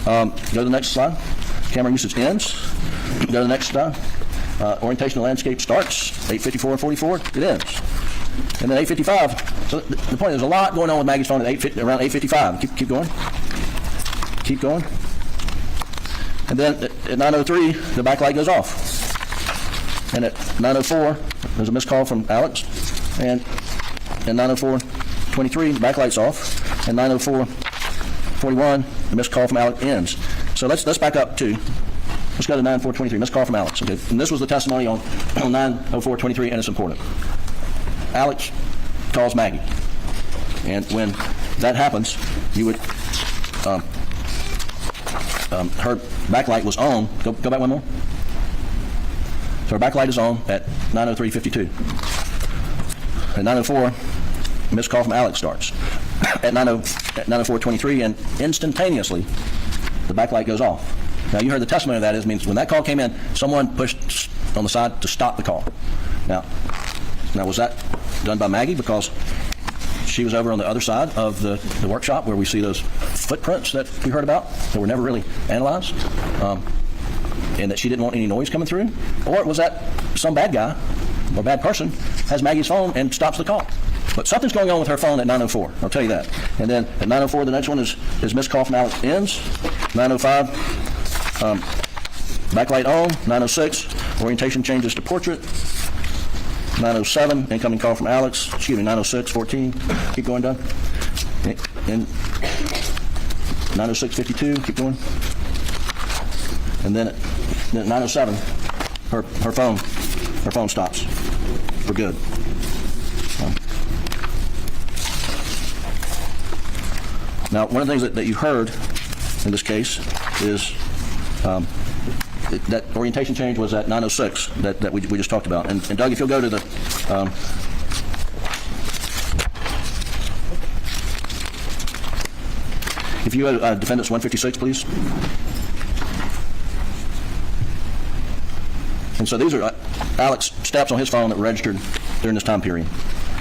Go to the next slide. Camera usage ends. Go to the next slide. Orientation landscape starts. 8:54:44, it ends. And then 8:55. So the point is, there's a lot going on with Maggie's phone at around 8:55. Keep going. Keep going. And then at 9:03, the backlight goes off. And at 9:04, there's a missed call from Alex. And at 9:04:23, the backlight's off. And 9:04:41, the missed call from Alex ends. So let's back up to, let's go to 9:04:23, missed call from Alex. Okay, and this was the testimony on 9:04:23, and it's important. Alex calls Maggie. And when that happens, you would her backlight was on. Go back one more. So her backlight is on at 9:03:52. At 9:04, missed call from Alex starts. At 9:04:23, and instantaneously, the backlight goes off. Now, you heard the testimony of that means when that call came in, someone pushed on the side to stop the call. Now was that done by Maggie because she was over on the other side of the workshop where we see those footprints that we heard about that were never really analyzed, and that she didn't want any noise coming through? Or was that some bad guy or bad person has Maggie's phone and stops the call? But something's going on with her phone at 9:04, I'll tell you that. And then at 9:04, the next one is missed call from Alex ends. 9:05, backlight on. 9:06, orientation changes to portrait. 9:07, incoming call from Alex. 9:06, 14. Keep going, Doug. And 9:06:52. Keep going. And then at 9:07, her phone stops. We're good. Now, one of the things that you heard in this case is that orientation change was at 9:06 that we just talked about. And Doug, if you'll go to the if you go to Defendants 156, please. And so these are Alex steps on his phone that were registered during this time period.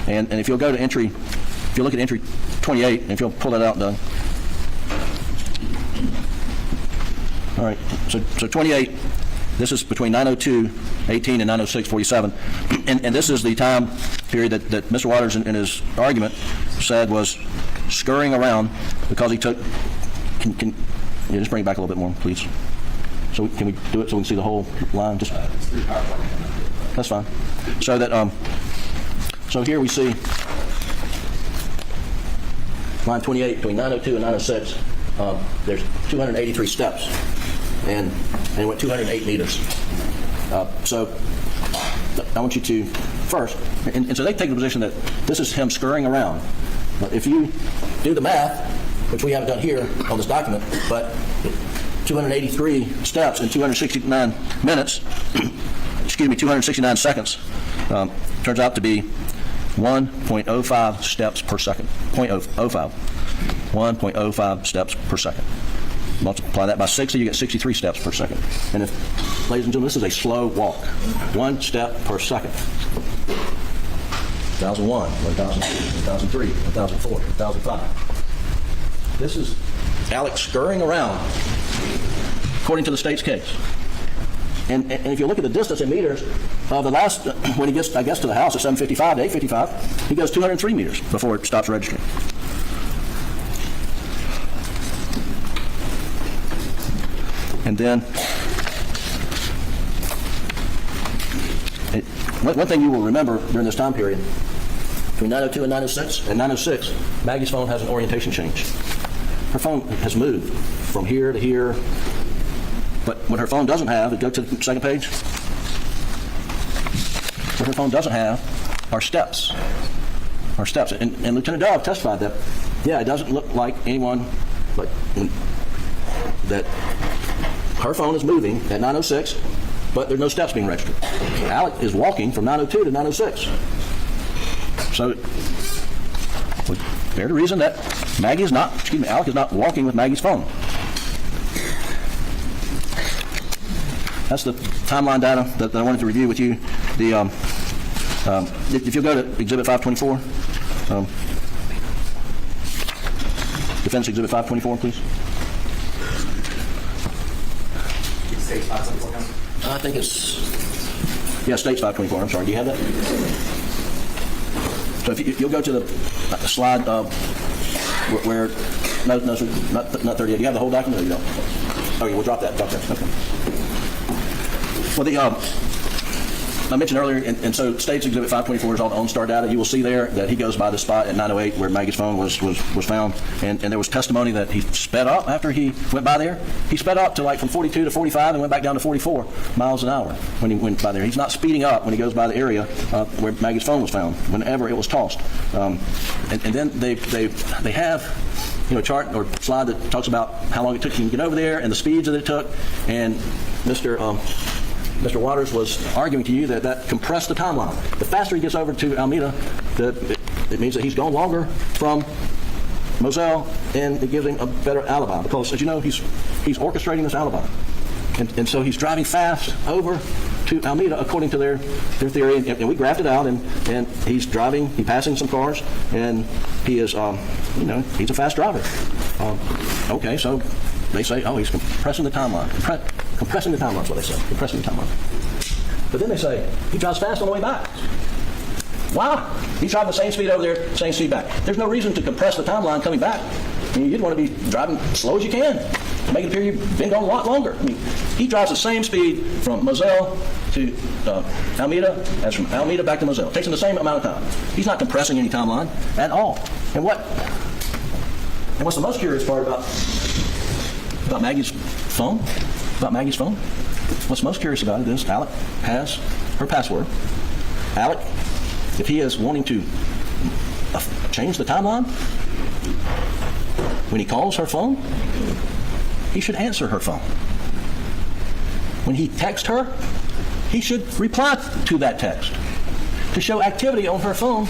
And if you'll go to entry, if you look at entry 28, and if you'll pull that out, Doug. All right, so 28, this is between 9:02:18 and 9:06:47, and this is the time period that Mr. Waters in his argument said was scurrying around because he took, can you just bring it back a little bit more, please? So can we do it so we can see the whole line? Just that's fine. So that so here we see line 28 between 9:02 and 9:06. There's 283 steps, and it went 208 meters. So I want you to first, and so they take the position that this is him scurrying around. But if you do the math, which we haven't done here on this document, but 283 steps in 269 minutes, 269 seconds, turns out to be 1.05 steps per second. 0.05. 1.05 steps per second. Multiply that by 60, you get 63 steps per second. And if, ladies and gentlemen, this is a slow walk. 1 step per second. 1001, 1002, 1003, 1004, 1005. This is Alex scurrying around, according to the state's case. And if you look at the distance in meters of the last, when he gets, I guess, to the house at 7:55 to 8:55, he goes 203 meters before it stops registering. And then, one thing you will remember during this time period, between 9:02 and 9:06, and 9:06, Maggie's phone has an orientation change. Her phone has moved from here to here, but what her phone doesn't have, go to the second page, what her phone doesn't have are steps. Are steps. And Lieutenant Dove testified that, yeah, it doesn't look like anyone, like, that her phone is moving at 9:06, but there's no steps being registered. Alec is walking from 9:02 to 9:06. So, there's the reason that Alec is not walking with Maggie's phone. That's the timeline data that I wanted to review with you. The if you'll go to Exhibit 524, Defense Exhibit 524, please. I think it's, yeah, State's 524. I'm sorry. Do you have that? So if you'll go to the slide where no, sir, not 38. Do you have the whole document or you don't? Okay, we'll drop that. Okay. Well, I mentioned earlier, and so State's Exhibit 524 is all the OnStar data. You will see there that he goes by the spot at 9:08 where Maggie's phone was found, and there was testimony that he sped up after he went by there. He sped up to like from 42 to 45 and went back down to 44 miles an hour when he went by there. He's not speeding up when he goes by the area where Maggie's phone was found whenever it was tossed. And then they have chart or slide that talks about how long it took him to get over there and the speeds that it took. And Mr. Waters was arguing to you that compressed the timeline. The faster he gets over to Alameda, it means that he's gone longer from Moselle, and it gives him a better alibi because, as you know, he's orchestrating this alibi. And so he's driving fast over to Alameda according to their theory, and we graphed it out, and he's passing some cars, and he is, he's a fast driver. Okay, so they say, oh, he's compressing the timeline. Compressing the timeline is what they say, compressing the timeline. But then they say, he drives fast on the way back. Why? He's driving the same speed over there, same speed back. There's no reason to compress the timeline coming back. I mean, you'd want to be driving as slow as you can to make it appear you've been going a lot longer. I mean, he drives the same speed from Moselle to Alameda as from Alameda back to Moselle. It takes him the same amount of time. He's not compressing any timeline at all. And what's the most curious part about Maggie's phone? What's most curious about it is Alec has her password. Alec, if he is wanting to change the timeline, when he calls her phone, he should answer her phone. When he texts her, he should reply to that text to show activity on her phone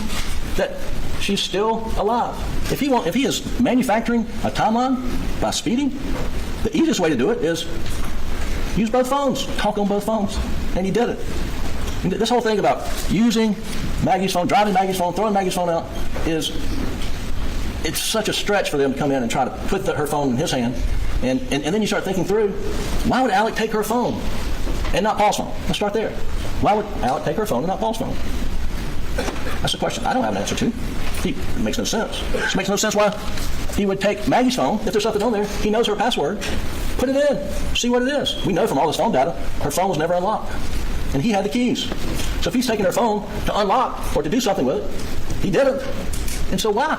that she's still alive. If he is manufacturing a timeline by speeding, the easiest way to do it is use both phones, talk on both phones, and he did it. And this whole thing about using Maggie's phone, driving Maggie's phone, throwing Maggie's phone out it's such a stretch for them to come in and try to put her phone in his hand. And then you start thinking through, why would Alec take her phone and not Paul's phone? Let's start there. Why would Alec take her phone and not Paul's phone? That's a question I don't have an answer to. It makes no sense. It makes no sense why he would take Maggie's phone, if there's something on there, he knows her password, put it in, see what it is. We know from all this phone data, her phone was never unlocked. And he had the keys. So if he's taking her phone to unlock or to do something with it, he didn't. And so why?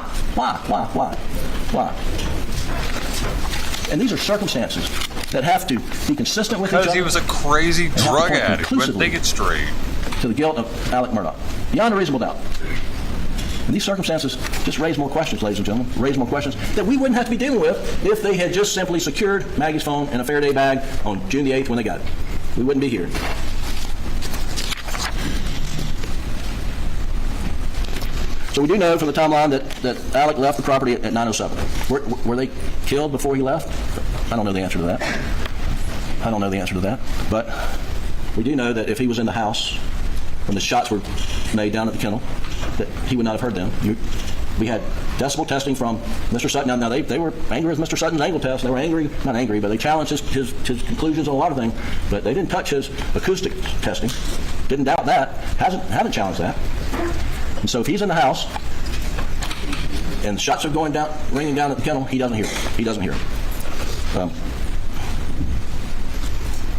And these are circumstances that have to be consistent with each other. Because he was a crazy drug addict. Couldn't think it straight. To the guilt of Alec Murdaugh, beyond a reasonable doubt. And these circumstances just raise more questions, ladies and gentlemen, raise more questions that we wouldn't have to be dealing with if they had just simply secured Maggie's phone in a Faraday bag on June the 8th when they got it. We wouldn't be here. So we do know from the timeline that Alec left the property at 9:07. Were they killed before he left? I don't know the answer to that. But we do know that if he was in the house when the shots were made down at the kennel, that he would not have heard them. We had decibel testing from Mr. Sutton. Now they were angry with Mr. Sutton's angle test. They were not angry, but they challenged his conclusions on a lot of things. But they didn't touch his acoustic testing. Didn't doubt that. Haven't challenged that. And so if he's in the house and the shots are ringing down at the kennel, he doesn't hear it.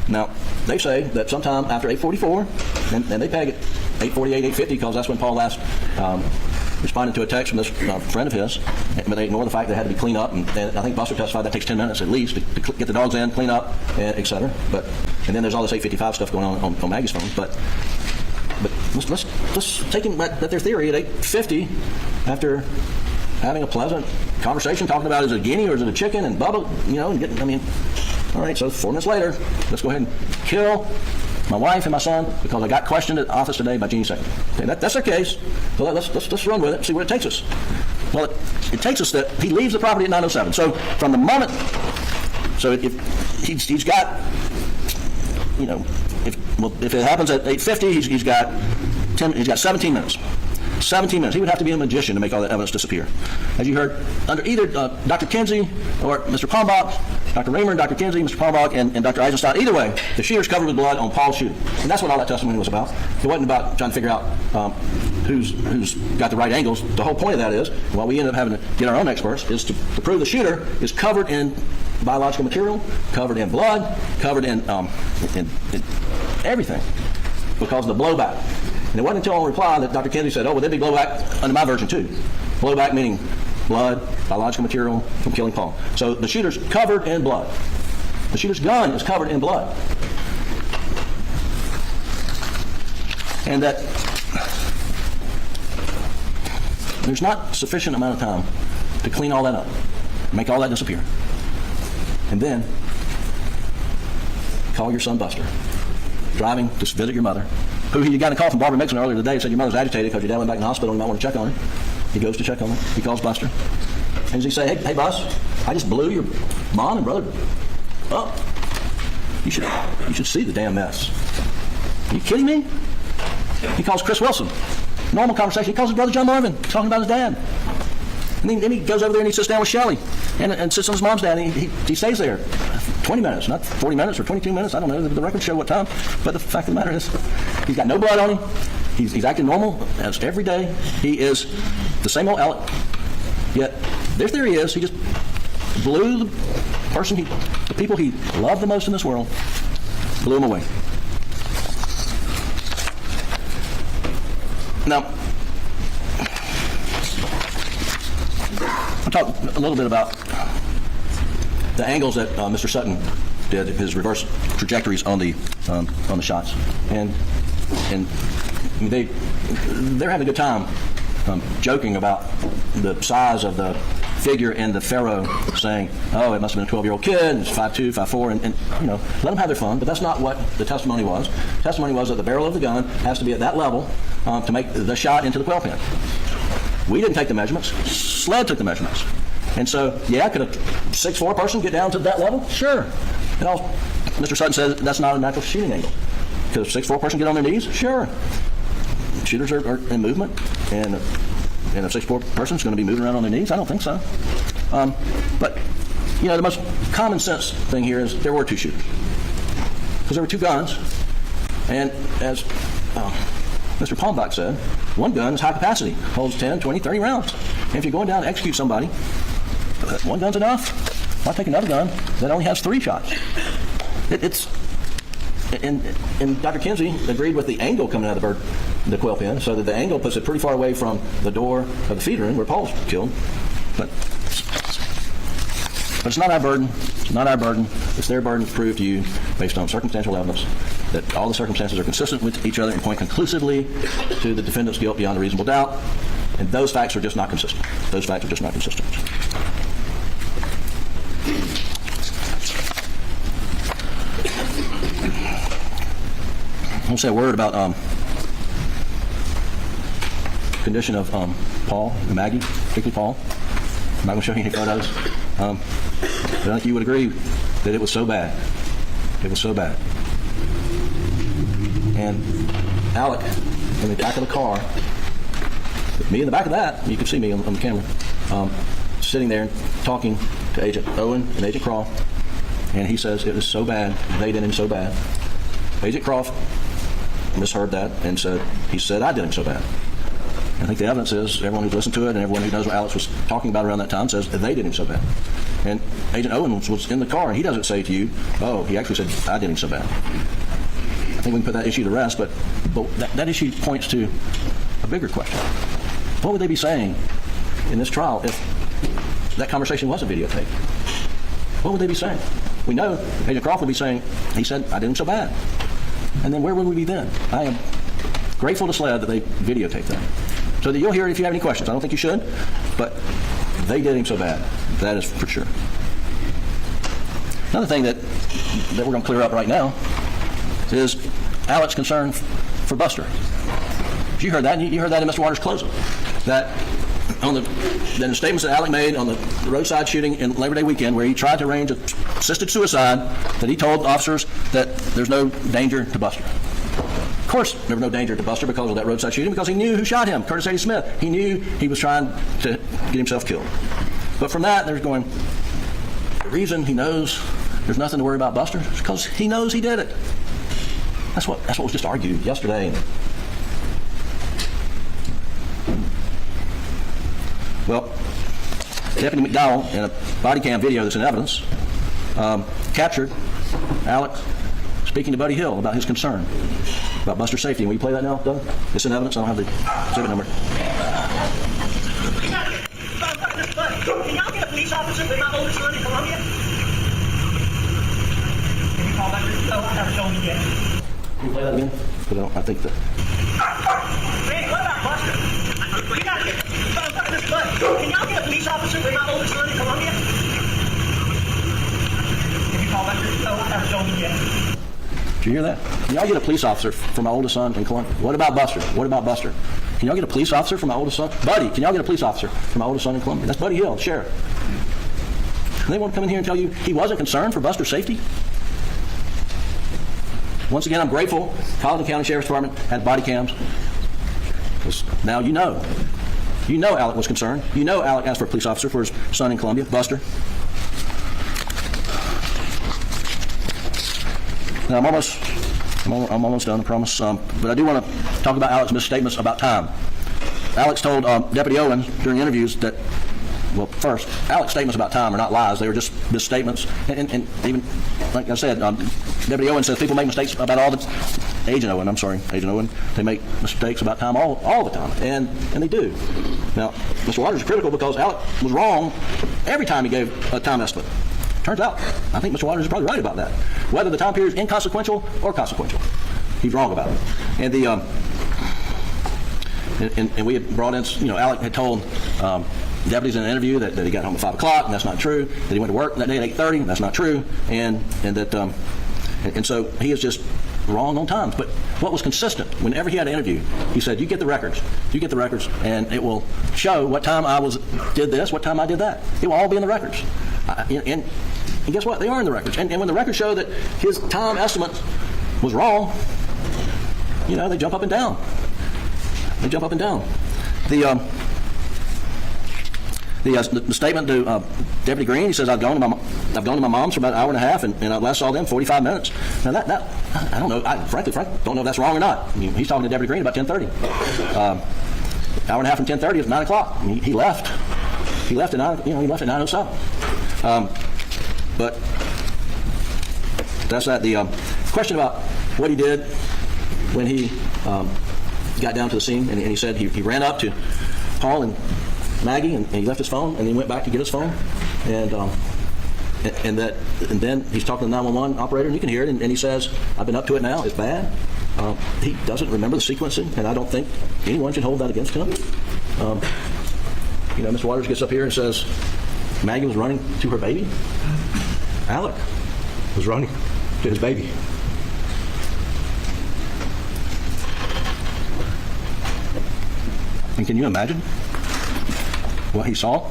Now, they say that sometime after 8:44, and they peg it 8:48, 8:50, because that's when Paul last responded to a text from this friend of his, but they ignore the fact that it had to be cleaned up, and I think Buster testified that takes 10 minutes at least to get the dogs in, clean up, et cetera. And then there's all this 8:55 stuff going on Maggie's phone. But let's take him at their theory at 8:50, after having a pleasant conversation, talking about is it a guinea or is it a chicken, and Bubba, all right, so 4 minutes later, let's go ahead and kill my wife and my son because I got questioned at the office today by Jeannie Second. Okay, that's their case. So let's run with it and see where it takes us. Well, it takes us that he leaves the property at 9:07. So from the moment, if he's got, if it happens at 8:50, he's got 17 minutes. 17 minutes. He would have to be a magician to make all that evidence disappear. As you heard, under either Dr. Kinsey or Mr. Palmbach, Dr. Raymer and Dr. Kinsey, Mr. Palmbach and Dr. Eisenstadt, either way, the shooter's covered with blood on Paul's shooting. And that's what all that testimony was about. It wasn't about trying to figure out who's got the right angles. The whole point of that is, while we end up having to get our own experts, is to prove the shooter is covered in biological material, covered in blood, covered in everything because of the blowback. And it wasn't until on reply that Dr. Kinsey said, there'd be blowback under my version too. Blowback meaning blood, biological material from killing Paul. So the shooter's covered in blood. The shooter's gun is covered in blood. And that there's not sufficient amount of time to clean all that up. make all that disappear, and then call your son Buster, driving to visit your mother, who he got a call from Barbara Mixon earlier today, said your mother's agitated because your dad went back in the hospital and you might want to check on her. He goes to check on her. He calls Buster. And does he say, hey, boss, I just blew your mom and brother up. You should see the damn mess. Are you kidding me? He calls Chris Wilson. Normal conversation. He calls his brother John Marvin, talking about his dad. And then he goes over there and he sits down with Shelley and sits on his mom's dad, and he stays there 20 minutes, not 40 minutes or 22 minutes. I don't know. The records show what time. But the fact of the matter is, he's got no blood on him. He's acting normal as every day. He is the same old Alec. Yet, there he is. He just blew the people he loved the most in this world, blew him away. Now, I'll talk a little bit about the angles that Mr. Sutton did, his reverse trajectories on the shots, and they're having a good time joking about the size of the figure in the pharaoh, saying, oh, it must have been a 12-year-old kid, it's 5'2", 5'4", and let them have their fun, but that's not what the testimony was. The testimony was that the barrel of the gun has to be at that level to make the shot into the quail pen. We didn't take the measurements. SLED took the measurements. And so, yeah, could a 6'4" person get down to that level? Sure. Mr. Sutton says that's not a natural shooting angle. Could a 6'4" person get on their knees? Sure. Shooters are in movement, and a 6'4" person is going to be moving around on their knees? I don't think so. But, the most common sense thing here is there were two shooters. Because there were two guns, and as Mr. Palmbach said, one gun is high capacity, holds 10, 20, 30 rounds. And if you're going down to execute somebody, one gun's enough. Why take another gun that only has 3 shots? And Dr. Kinsey agreed with the angle coming out of the quail pen, so that the angle puts it pretty far away from the door of the feeder in where Paul's killed. But it's not our burden. It's not our burden. It's their burden to prove to you, based on circumstantial evidence, that all the circumstances are consistent with each other and point conclusively to the defendant's guilt beyond a reasonable doubt. And those facts are just not consistent. Those facts are just not consistent. I want to say a word about condition of Paul and Maggie, particularly Paul. I'm not going to show you any photos. But I think you would agree that it was so bad. It was so bad. And Alec, in the back of the car, with me in the back of that, you can see me on the camera, sitting there talking to Agent Owen and Agent Croft, and he says it was so bad, they did him so bad. Agent Croft misheard that and he said I did him so bad. I think the evidence is, everyone who's listened to it and everyone who knows what Alex was talking about around that time says that they did him so bad. And Agent Owen was in the car, and he doesn't say to you, oh, he actually said, I did him so bad. I think we can put that issue to rest, but that issue points to a bigger question. What would they be saying in this trial if that conversation wasn't videotaped? What would they be saying? We know Agent Croft would be saying, he said, I did him so bad. And then where would we be then? I am grateful to SLED that they videotaped that. So that you'll hear it if you have any questions. I don't think you should, but they did him so bad. That is for sure. Another thing that we're going to clear up right now is Alec's concern for Buster. You heard that. You heard that in Mr. Waters' closing. That in the statements that Alec made on the roadside shooting in Labor Day weekend, where he tried to arrange assisted suicide, that he told officers that there's no danger to Buster. Of course, there was no danger to Buster because of that roadside shooting, because he knew who shot him, Curtis A.D. Smith. He knew he was trying to get himself killed. But from that, there's going, the reason he knows there's nothing to worry about Buster is because he knows he did it. That's what was just argued yesterday. Well, Deputy McDowell, in a body cam video that's in evidence, captured Alec speaking to Buddy Hill about his concern about Buster's safety. Will you play that now, Doug? It's in evidence. I don't have the exhibit number. Can y'all get a police officer with my oldest son in Columbia? Can you call back? Oh, I haven't shown you yet. Can you play that again? I think that. Man, what about Buster? We gotta get Mr. Bud, can y'all get a police officer with my oldest son in Columbia? Have you called back? No, I haven't shown him yet. Did you hear that? Can y'all get a police officer for my oldest son in Columbia? What about Buster? What about Buster? Can y'all get a police officer for my oldest son? Buddy, can y'all get a police officer for my oldest son in Columbia? That's Buddy Hill, sheriff. And they want to come in here and tell you he wasn't concerned for Buster's safety? Once again, I'm grateful Colleton County Sheriff's Department had body cams. Now you know. You know Alec was concerned. You know Alec asked for a police officer for his son in Columbia, Buster. Now I'm almost done, I promise. But I do want to talk about Alec's misstatements about time. Alex told Deputy Owen during interviews that, well, first, Alec's statements about time are not lies. They were just misstatements. And even, like I said, Deputy Owen says people make mistakes about all the... Agent Owen, they make mistakes about time all the time. And they do. Now, Mr. Waters is critical because Alec was wrong every time he gave a time estimate. Turns out, I think Mr. Waters is probably right about that. Whether the time period is inconsequential or consequential, he's wrong about it. And the and we had brought in, Alec had told deputies in an interview that he got home at 5 o'clock, and that's not true. That he went to work that day at 8:30, and that's not true. And so he is just wrong on times. But what was consistent, whenever he had an interview, he said, you get the records, and it will show what time did this, what time I did that. It will all be in the records. And guess what? They are in the records. And when the records show that his time estimate was wrong, they jump up and down. The statement to Deputy Green, he says, I've gone to my mom's for about an hour and a half, and I last saw them 45 minutes. Now that I don't know. I frankly don't know if that's wrong or not. I mean, he's talking to Deputy Green about 10:30. Hour and a half from 10:30 is 9 o'clock. I mean, he left. He left at 9:07. But that's that. The question about what he did when he got down to the scene, and he said he ran up to Paul and Maggie, and he left his phone, and he went back to get his phone, and then he's talking to the 911 operator, and you can hear it, and he says, I've been up to it now, it's bad. He doesn't remember the sequencing, and I don't think anyone should hold that against him. Mr. Waters gets up here and says, Maggie was running to her baby. Alec was running to his baby. And can you imagine what he saw?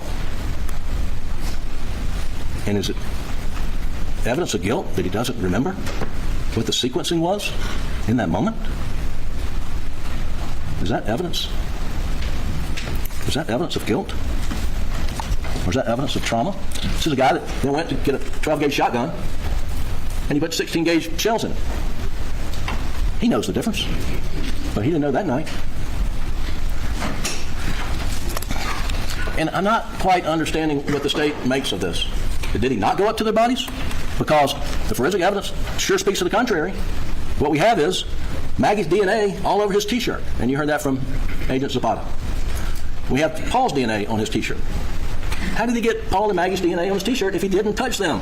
And is it evidence of guilt that he doesn't remember what the sequencing was in that moment? Is that evidence? Is that evidence of guilt? Or is that evidence of trauma? This is a guy that then went to get a 12-gauge shotgun, and he put 16-gauge shells in it. He knows the difference, but he didn't know that night. And I'm not quite understanding what the state makes of this. Did he not go up to their bodies? Because the forensic evidence sure speaks to the contrary. What we have is Maggie's DNA all over his T-shirt, and you heard that from Agent Zapata. We have Paul's DNA on his T-shirt. How did he get Paul and Maggie's DNA on his T-shirt if he didn't touch them?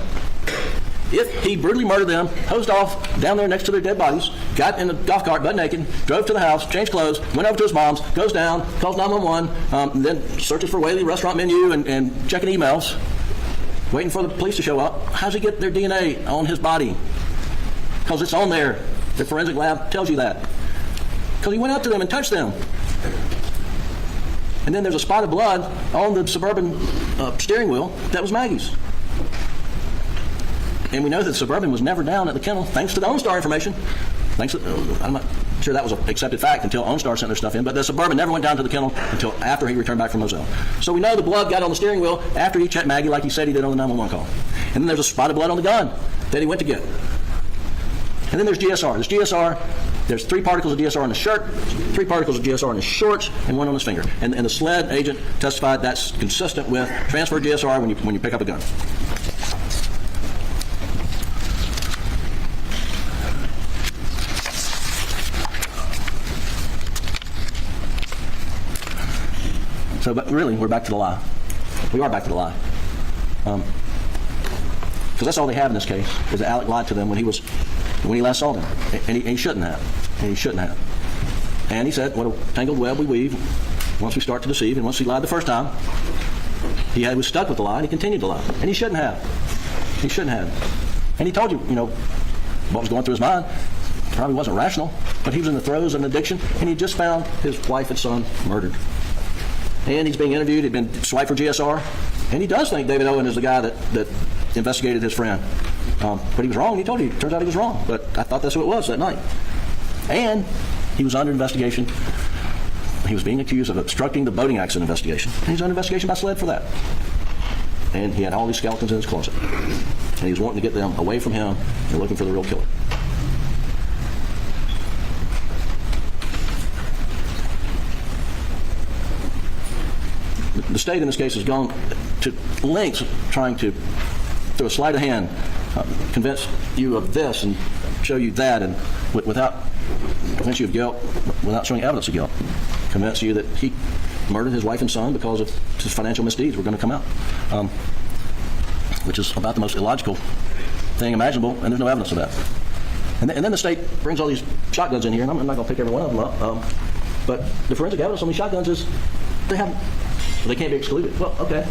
If he brutally murdered them, hosed off down there next to their dead bodies, got in the golf cart butt naked, drove to the house, changed clothes, went over to his mom's, goes down, calls 911, then searches for Whaley restaurant menu and checking emails, waiting for the police to show up. How does he get their DNA on his body? Because it's on there. The forensic lab tells you that. Because he went up to them and touched them. And then there's a spot of blood on the Suburban steering wheel that was Maggie's. And we know that the Suburban was never down at the kennel, thanks to the OnStar information. I'm not sure that was an accepted fact until OnStar sent their stuff in, but the Suburban never went down to the kennel until after he returned back from Moselle. So we know the blood got on the steering wheel after he checked Maggie like he said he did on the 911 call. And then there's a spot of blood on the gun that he went to get. And then there's GSR. There's GSR. There's 3 particles of GSR on his shirt, 3 particles of GSR on his shorts, and 1 on his finger. And the SLED agent testified that's consistent with transferred GSR when you pick up a gun. So, but really, we're back to the lie. We are back to the lie. Because that's all they have in this case, is that Alec lied to them when he last saw them. And he shouldn't have. And he said, what a tangled web we weave. once we start to deceive, and once he lied the first time, he was stuck with the lie, and he continued to lie. And he shouldn't have. He shouldn't have. And he told you, what was going through his mind. Probably wasn't rational, but he was in the throes of an addiction, and he just found his wife and son murdered. And he's being interviewed. He'd been swiped for GSR, and he does think David Owen is the guy that investigated his friend. But he was wrong. He told you. Turns out he was wrong. But I thought that's who it was that night. And he was under investigation. He was being accused of obstructing the boating accident investigation. And he's under investigation by SLED for that. And he had all these skeletons in his closet. And he was wanting to get them away from him and looking for the real killer. The state in this case has gone to lengths trying to, through a sleight of hand, convince you of this and show you that, and without convince you of guilt, without showing evidence of guilt, convince you that he murdered his wife and son because of his financial misdeeds were going to come out, which is about the most illogical thing imaginable, and there's no evidence of that. And then the state brings all these shotguns in here, and I'm not going to pick every one of them up, but the forensic evidence on these shotguns is they can't be excluded. Well, okay.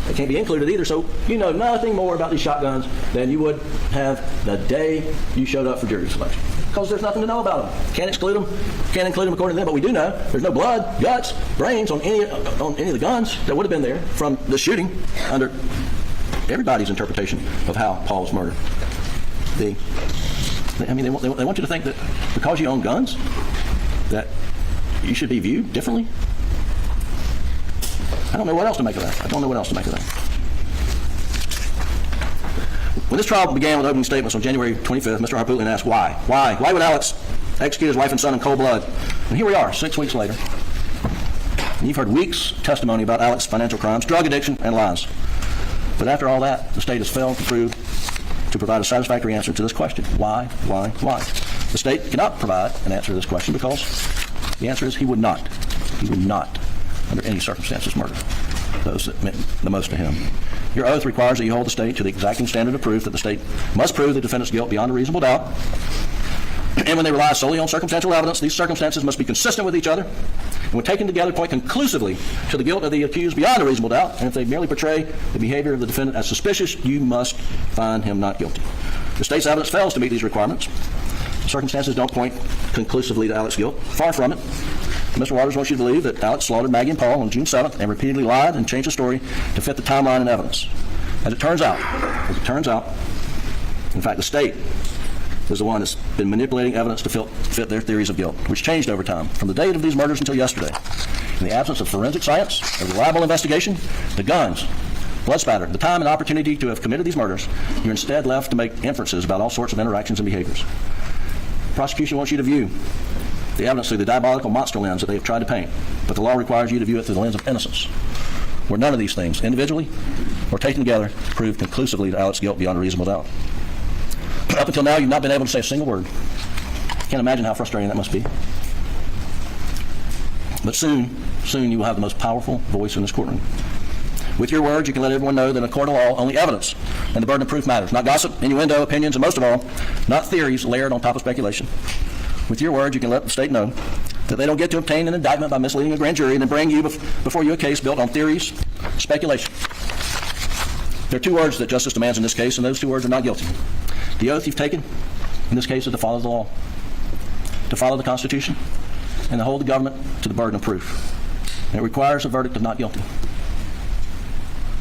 They can't be included either, so you know nothing more about these shotguns than you would have the day you showed up for jury selection. Because there's nothing to know about them. Can't exclude them, can't include them according to them, but we do know there's no blood, guts, brains on any of the guns that would have been there from the shooting under everybody's interpretation of how Paul was murdered. They want you to think that because you own guns, that you should be viewed differently. I don't know what else to make of that. When this trial began with opening statements on January 25th, Mr. Harpootlian asked why. Why would Alex execute his wife and son in cold blood? And here we are, 6 weeks later. And you've heard weeks' testimony about Alex's financial crimes, drug addiction, and lies. But after all that, the state has failed to provide a satisfactory answer to this question. Why? The state cannot provide an answer to this question because the answer is he would not, under any circumstances, murder those that meant the most to him. Your oath requires that you hold the state to the exacting standard of proof that the state must prove the defendant's guilt beyond a reasonable doubt. And when they rely solely on circumstantial evidence, these circumstances must be consistent with each other, and when taken together, point conclusively to the guilt of the accused beyond a reasonable doubt. And if they merely portray the behavior of the defendant as suspicious, you must find him not guilty. The state's evidence fails to meet these requirements. Circumstances don't point conclusively to Alex's guilt. Far from it. Mr. Waters wants you to believe that Alex slaughtered Maggie and Paul on June 7th and repeatedly lied and changed the story to fit the timeline and evidence. As it turns out, in fact, the state is the one that's been manipulating evidence to fit their theories of guilt, which changed over time, from the date of these murders until yesterday. In the absence of forensic science, a reliable investigation, the guns, blood spatter, the time and opportunity to have committed these murders, you're instead left to make inferences about all sorts of interactions and behaviors. The prosecution wants you to view the evidence through the diabolical monster lens that they have tried to paint, but the law requires you to view it through the lens of innocence, where none of these things, individually or taken together, prove conclusively to Alex's guilt beyond a reasonable doubt. Up until now, you've not been able to say a single word. Can't imagine how frustrating that must be. But soon you will have the most powerful voice in this courtroom. With your words, you can let everyone know that in a court of law, only evidence and the burden of proof matters, not gossip, innuendo, opinions, and most of all, not theories layered on top of speculation. With your words, you can let the state know that they don't get to obtain an indictment by misleading a grand jury and then bring you before you a case built on theories, speculation. There are two words that justice demands in this case, and those two words are not guilty. The oath you've taken in this case is to follow the law, to follow the Constitution, and to hold the government to the burden of proof. And it requires a verdict of not guilty.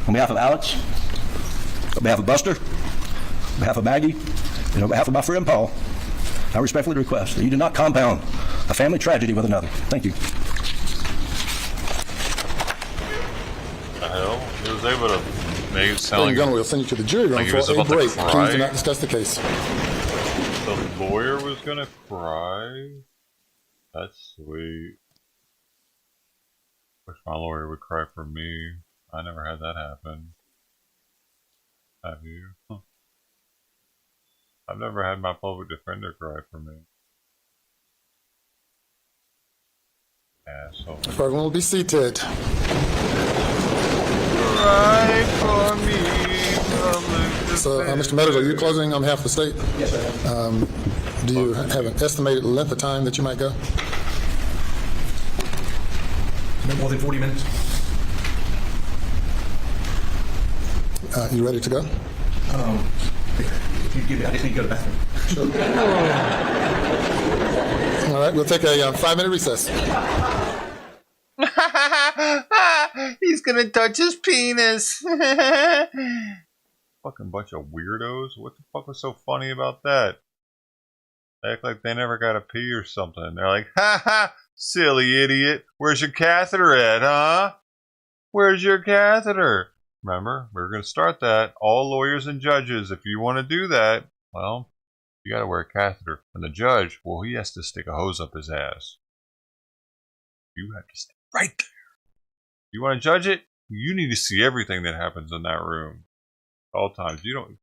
On behalf of Alex, on behalf of Buster, on behalf of Maggie, and on behalf of my friend Paul, I respectfully request that you do not compound a family tragedy with another. Thank you. The hell? He was able to make it sound like we'll send you to the jury room for a break. Please do not discuss the case. the lawyer was gonna cry. That's sweet. Wish my lawyer would cry for me. I never had that happen. Have you? Huh. I've never had my public defender cry for me. Asshole. Everyone will be seated. Cry for me, public So, Mr. Meadows, are you closing on behalf of the state? Yes, I am. Do you have an estimated length of time that you might go? No more than 40 minutes? You ready to go? If you give me, I just need to go to the bathroom. Sure. All right, we'll take a 5-minute recess. He's gonna touch his penis. Fucking bunch of weirdos. What the fuck was so funny about that? They act like they never got to pee or something. They're like, ha ha, silly idiot. Where's your catheter at, huh? Where's your catheter? Remember, we're going to start that. All lawyers and judges, if you want to do that, well, you got to wear a catheter. And the judge, well, he has to stick a hose up his ass. You have to stay right there. You want to judge it? You need to see everything that happens in that room. At all times. You don't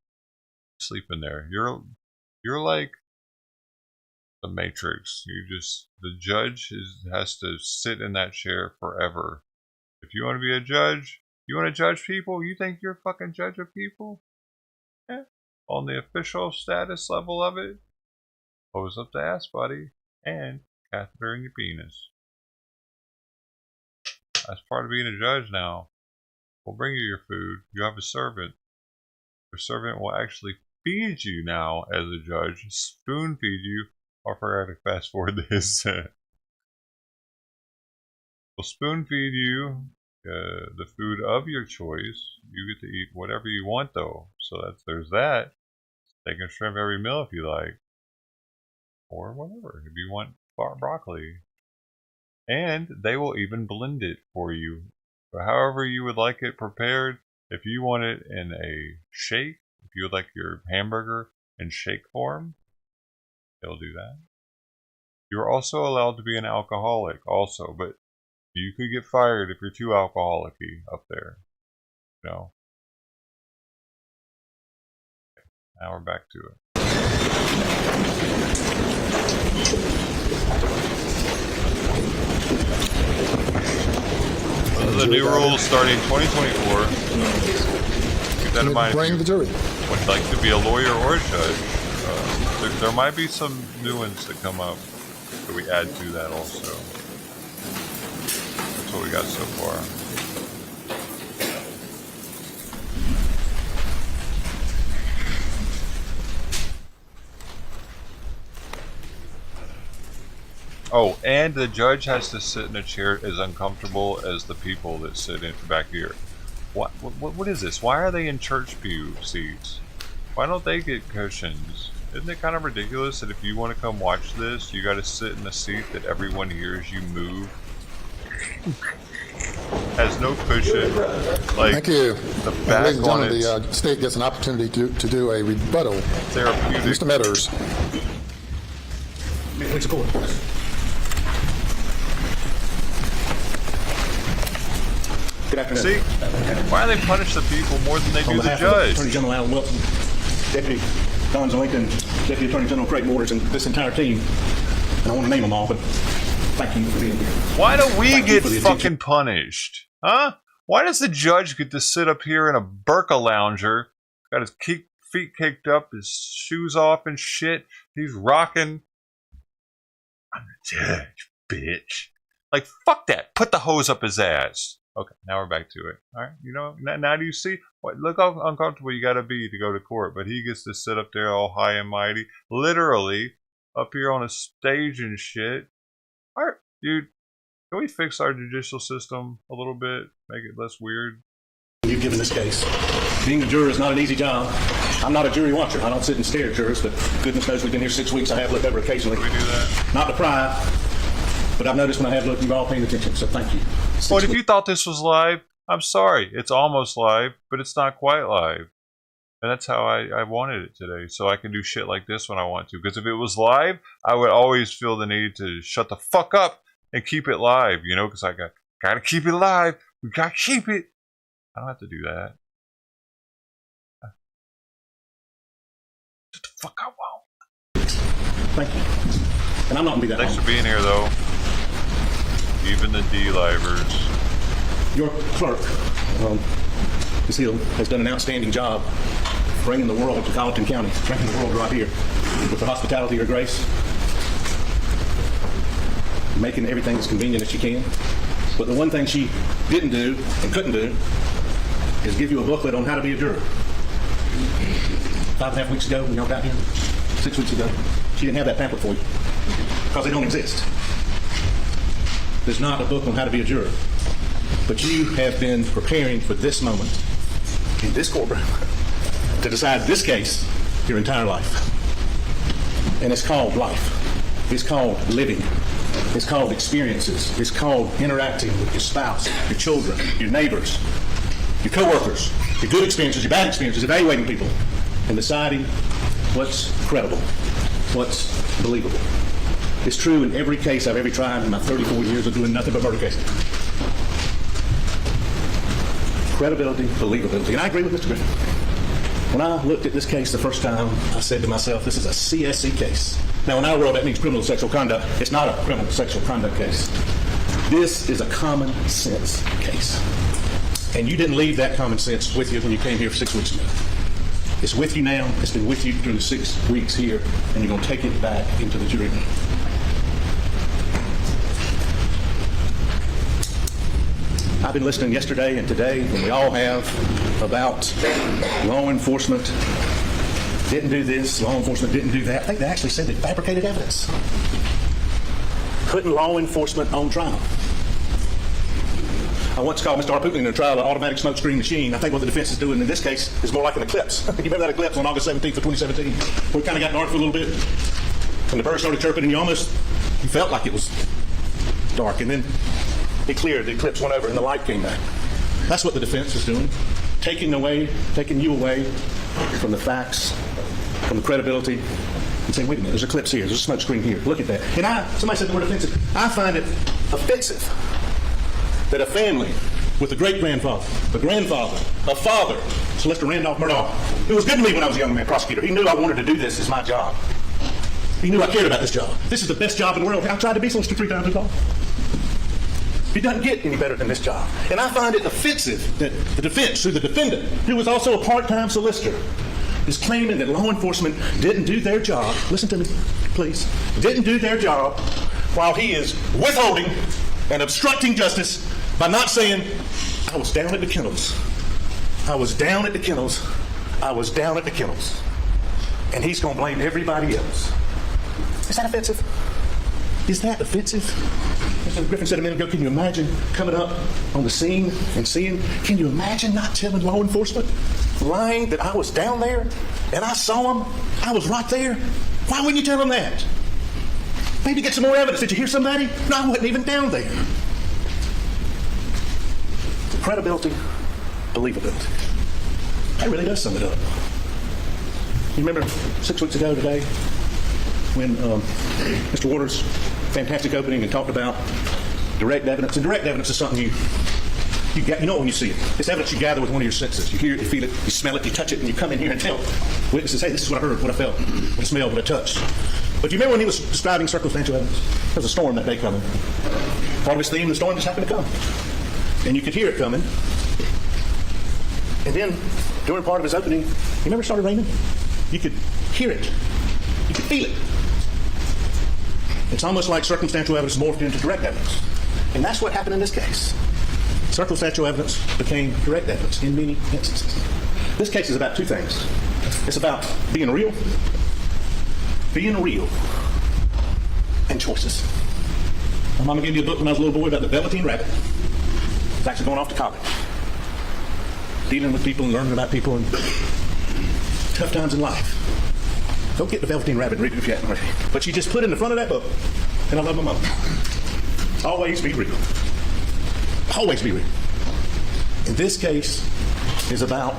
sleep in there. You're like the Matrix. The judge has to sit in that chair forever. If you want to be a judge, you want to judge people? You think you're a fucking judge of people? Yeah. On the official status level of it, hose up the ass, buddy, and catheter in your penis. That's part of being a judge now. We'll bring you your food. You have a servant. Your servant will actually feed you now as a judge. Spoon feed you. I forgot to fast forward this. We'll spoon feed you the food of your choice. You get to eat whatever you want, though. So there's that. Steak and shrimp every meal if you like, or whatever if you want broccoli. And they will even blend it for you, however you would like it prepared. If you want it in a shake, if you would like your hamburger in shake form, they'll do that. You're also allowed to be an alcoholic also, but you could get fired if you're too alcoholic-y up there. No. Okay, now we're back to it. The new rules starting 2024. Keep that in mind. Bring the jury. Would like to be a lawyer or a judge. There might be some new ones that come up that we add to that also. That's what we got so far. Oh, and the judge has to sit in a chair as uncomfortable as the people that sit in back here. What is this? Why are they in church pew seats? Why don't they get cushions? Isn't it kind of ridiculous that if you want to come watch this, you got to sit in a seat that everyone hears you move? Has no cushion. Like, thank you. The back ladies and on gentlemen, the state gets an opportunity to do a rebuttal. Therapeutic. Mr. Meadows. Please support. Good afternoon. See? Why do they punish the people more than they do the judge? Attorney General Alan Wilson, Deputy Don Lincoln, Deputy Attorney General Craig Waters, and this entire team. And I want to name them all, but thank you for being here. Why do we get fucking punished? Huh? Why does the judge get to sit up here in a burqa lounger, got his feet kicked up, his shoes off and shit? He's rocking. I'm the judge, bitch. Like, fuck that. Put the hose up his ass. Okay, now we're back to it. All right, you know, now do you see? Look how uncomfortable you got to be to go to court, but he gets to sit up there all high and mighty, literally up here on a stage and shit. All right, dude, can we fix our judicial system a little bit, make it less weird? You've given this case. Being a juror is not an easy job. I'm not a jury watcher. I don't sit and stare at jurors, but goodness knows we've been here 6 weeks. I have looked over occasionally. Can we do that? Not to pry, but I've noticed when I have looked, you've all paying attention, so thank you. But if you thought this was live, I'm sorry. It's almost live, but it's not quite live. And that's how I wanted it today, so I can do shit like this when I want to. Because if it was live, I would always feel the need to shut the fuck up and keep it live, you know, because I gotta keep it live. We gotta keep it. I don't have to do that. Shut the fuck up, wow. Thank you. And I'm not gonna be that Thanks long. for being here, though. Even the D-livers. Your clerk, Ms. Hill, has done an outstanding job bringing the world to Colleton County, bringing the world right here with the hospitality of your grace, making everything as convenient as you can, But the one thing she didn't do and couldn't do is give you a booklet on how to be a juror. 5.5 weeks ago when y'all got here, 6 weeks ago, she didn't have that pamphlet for you because they don't exist. There's not a book on how to be a juror. But you have been preparing for this moment in this courtroom to decide this case your entire life. And it's called life. It's called living. It's called experiences. It's called interacting with your spouse, your children, your neighbors, your coworkers, your good experiences, your bad experiences, evaluating people, and deciding what's credible, what's believable. It's true in every case I've ever tried in my 34 years of doing nothing but murder cases. Credibility, believability. And I agree with Mr. Griffin. When I looked at this case the first time, I said to myself, this is a CSC case. Now, in our world, that means criminal sexual conduct. It's not a criminal sexual conduct case. This is a common sense case. And you didn't leave that common sense with you when you came here 6 weeks ago. It's with you now. It's been with you through the 6 weeks here, and you're going to take it back into the jury room. I've been listening yesterday and today, and we all have, about law enforcement didn't do this, law enforcement didn't do that. I think they actually said they fabricated evidence. Putting law enforcement on trial. I once called Mr. Arputney in a trial an automatic smoke screen machine. I think what the defense is doing in this case is more like an eclipse. You remember that eclipse on August 17th of 2017? Where it kind of got dark for a little bit, and the birds started chirping, and you felt like it was dark, and then it cleared, the eclipse went over, and the light came back. That's what the defense is doing, taking you away from the facts, from the credibility, and saying, wait a minute, there's an eclipse here, there's a smoke screen here, look at that. And somebody said the word offensive. I find it offensive that a family with a great-grandfather, a grandfather, a father, Sylvester Randolph Murdaugh, who was good to me when I was a young man prosecutor. He knew I wanted to do this as my job. He knew I cared about this job. This is the best job in the world. I tried to be solicitor 3 times as long. It doesn't get any better than this job. And I find it offensive that the defense, through the defendant, who was also a part-time solicitor, is claiming that law enforcement didn't do their job. Listen to me, please. Didn't do their job while he is withholding and obstructing justice by not saying, I was down at the kennels. I was down at the kennels. I was down at the kennels. And he's going to blame everybody else. Is that offensive? Is that offensive? Mr. Griffin said a minute ago, can you imagine coming up on the scene and seeing, can you imagine not telling law enforcement, lying that I was down there and I saw him, I was right there? Why wouldn't you tell them that? Maybe get some more evidence. Did you hear somebody? No, I wasn't even down there. Credibility, believability. That really does sum it up. You remember 6 weeks ago today when Mr. Waters' fantastic opening and talked about direct evidence? And direct evidence is something you know when you see it. It's evidence you gather with one of your senses. You hear it, you feel it, you smell it, you touch it, and you come in here and tell witnesses, hey, this is what I heard, what I felt, what I smelled, what I touched. But do you remember when he was describing circumstantial evidence? There was a storm that day coming. Part of his theme, the storm just happened to come. And you could hear it coming. And then, during part of his opening, you remember it started raining? You could hear it. You could feel it. It's almost like circumstantial evidence morphed into direct evidence. And that's what happened in this case. Circumstantial evidence became direct evidence in many instances. This case is about two things. It's about being real, and choices. My mama gave me a book when I was a little boy about the Velveteen Rabbit. It's actually going off to college. Dealing with people and learning about people and tough times in life. Don't get the Velveteen Rabbit and read it if you haven't already. But you just put in the front of that book, and I love my mama. Always be real. Always be real. And this case is about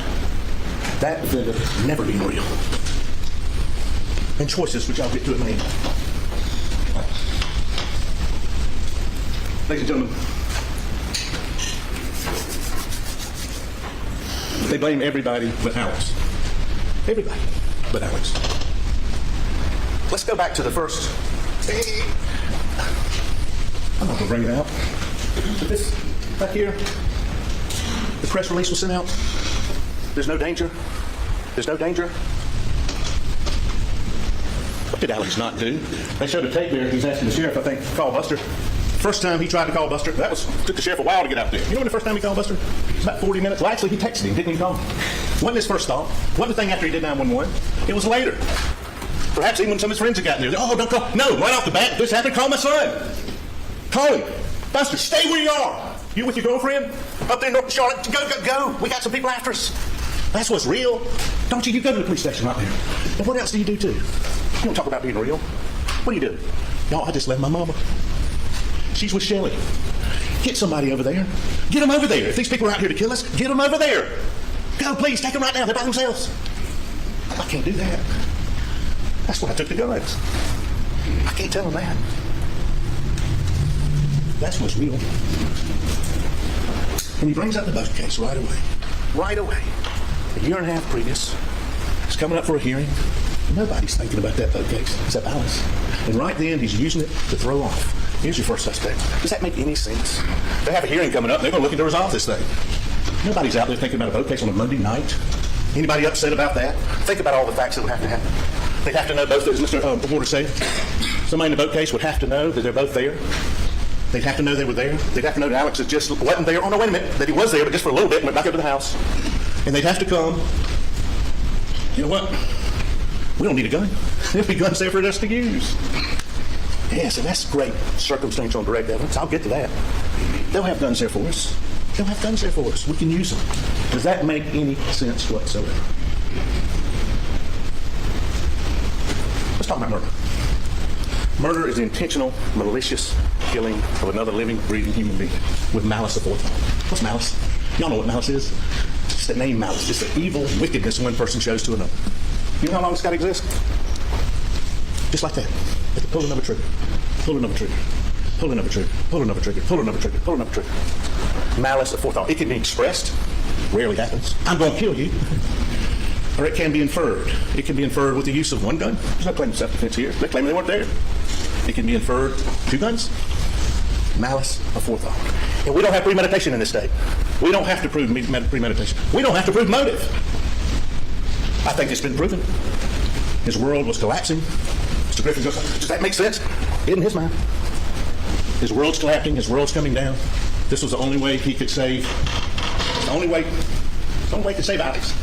that defendant never being real. And choices, which I'll get to in a minute. Ladies and gentlemen, they blame everybody but Alex. Everybody but Alex. Let's go back to the first. I'm not going to bring it out. But this back here, the press release was sent out. There's no danger. There's no danger. What did Alex not do? They showed a tape there. He's asking the sheriff, I think, call Buster. First time he tried to call Buster, took the sheriff a while to get out there. You know when the first time he called Buster? It was about 40 minutes. Well, actually, he texted him, didn't he call him? Wasn't his first thought. Wasn't the thing after he did 911. It was later. Perhaps even when some of his friends had gotten there. Oh, don't call. No, right off the bat, this happened. Call my son. Call him. Buster, stay where you are. You with your girlfriend? Up there in North Charlotte? Go. We got some people after us. That's what's real. Don't you? You go to the police station right there. And what else do you do, too? You don't talk about being real. What do you do? Y'all, I just left my mama. She's with Shelly. Get somebody over there. Get them over there. If these people are out here to kill us, get them over there. Go, please, take them right now. They're by themselves. I can't do that. That's what I took the guns. I can't tell them that. That's what's real. And he brings up the boat case right away. Right away. A year and a half previous. He's coming up for a hearing. Nobody's thinking about that boat case except Alice. And right then, he's using it to throw off. Here's your first suspect. Does that make any sense? They have a hearing coming up. They're going to look to resolve this thing. Nobody's out there thinking about a boat case on a Monday night. Anybody upset about that? Think about all the facts that would have to happen. They'd have to know both, as Mr. Porter said. Somebody in the boat case would have to know that they're both there. They'd have to know they were there. They'd have to know that Alex just wasn't there. Oh, no, wait a minute. That he was there, but just for a little bit and went back over to the house. And they'd have to come. You know what? We don't need a gun. There'll be guns there for us to use. Yes, and that's great circumstantial and direct evidence. I'll get to that. They'll have guns there for us. They'll have guns there for us. We can use them. Does that make any sense whatsoever? Let's talk about murder. Murder is the intentional, malicious killing of another living, breathing human being with malice aforethought. What's malice? Y'all know what malice is. It's just the name malice. Just the evil wickedness one person shows to another. You know how long it's got to exist? Just like that. At the pulling of a trigger. Pulling of a trigger. Pulling of a trigger. Pulling of a trigger. Pulling of a trigger. Pulling of a trigger. Malice aforethought. It can be expressed. Rarely happens. I'm going to kill you. Or it can be inferred. It can be inferred with the use of one gun. There's no claim of self-defense here. They claim they weren't there. It can be inferred 2 guns. Malice aforethought. And we don't have premeditation in this state. We don't have to prove premeditation. We don't have to prove motive. I think it's been proven. His world was collapsing. Mr. Griffin goes, does that make sense? In his mind. His world's collapsing. His world's coming down. This was the only way he could save. The only way to save Alex.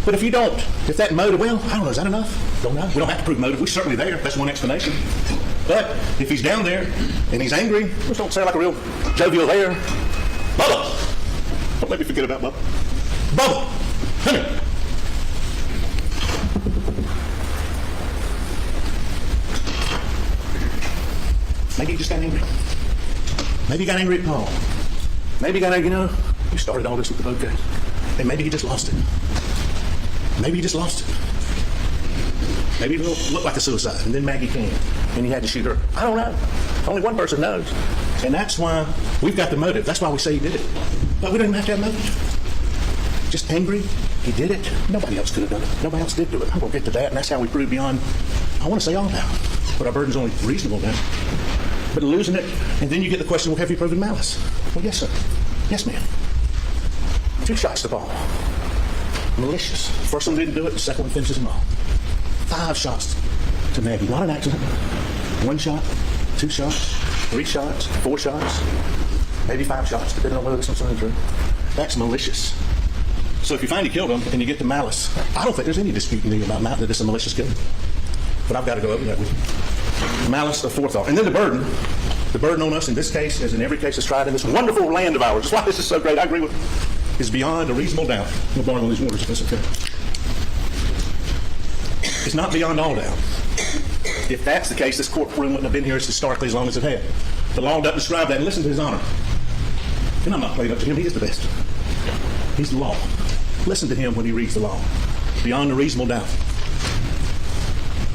But if you don't, if that motive, well, I don't know, is that enough? Don't know. We don't have to prove motive. We're certainly there. That's one explanation. But if he's down there and he's angry, just don't sound like a real jovial there. Bubba! Don't let me forget about Bubba. Bubba! Come here. Maybe he just got angry. Maybe he got angry at Paul. Maybe he got angry, you started all this with the boat case. And maybe he just lost it. Maybe he just lost it. Maybe it looked like a suicide, and then Maggie came, and he had to shoot her. I don't know. Only one person knows. And that's why we've got the motive. That's why we say he did it. But we don't even have to have motive. Just angry, he did it. Nobody else could have done it. Nobody else did do it. I'm going to get to that, and that's how we prove beyond, I want to say all doubt. But our burden's only reasonable doubt. But losing it, and then you get the question, well, have you proven malice? Well, yes, sir. Yes, ma'am. 2 shots to Paul. Malicious. First one didn't do it, the second one finishes them all. 5 shots to Maggie. Not an accident. 1 shot, 2 shots, 3 shots, 4 shots, maybe 5 shots, depending on whether this one's running through. That's malicious. So if you find he killed him and you get to malice, I don't think there's any dispute about that it's a malicious killing. But I've got to go over that with you. Malice aforethought. And then the burden on us in this case, as in every case that's tried in this wonderful land of ours. That's why this is so great. I agree with you. Is beyond a reasonable doubt. I'm born on these waters if that's okay. It's not beyond all doubt. If that's the case, this courtroom wouldn't have been here historically as long as it had. The law doesn't describe that. And listen to his honor. And I'm not playing up to him. He is the best. He's the law. Listen to him when he reads the law. Beyond a reasonable doubt.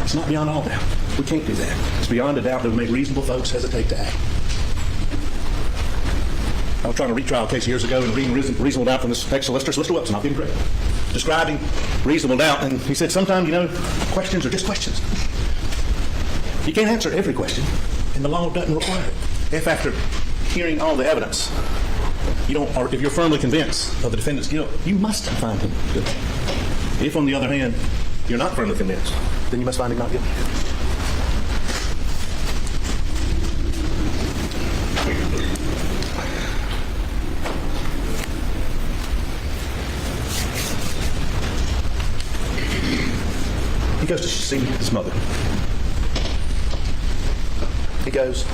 It's not beyond all doubt. We can't do that. It's beyond a doubt that would make reasonable folks hesitate to act. I was trying to retrial a case years ago and reading reasonable doubt from this ex-solicitor, Solicitor Wilson, not being correct, describing reasonable doubt, and he said, sometimes, questions are just questions. You can't answer every question, and the law doesn't require it. If after hearing all the evidence, or if you're firmly convinced of the defendant's guilt, you must find him guilty. If, on the other hand, you're not firmly convinced, then you must find him not guilty. goes to see his mother. He goes,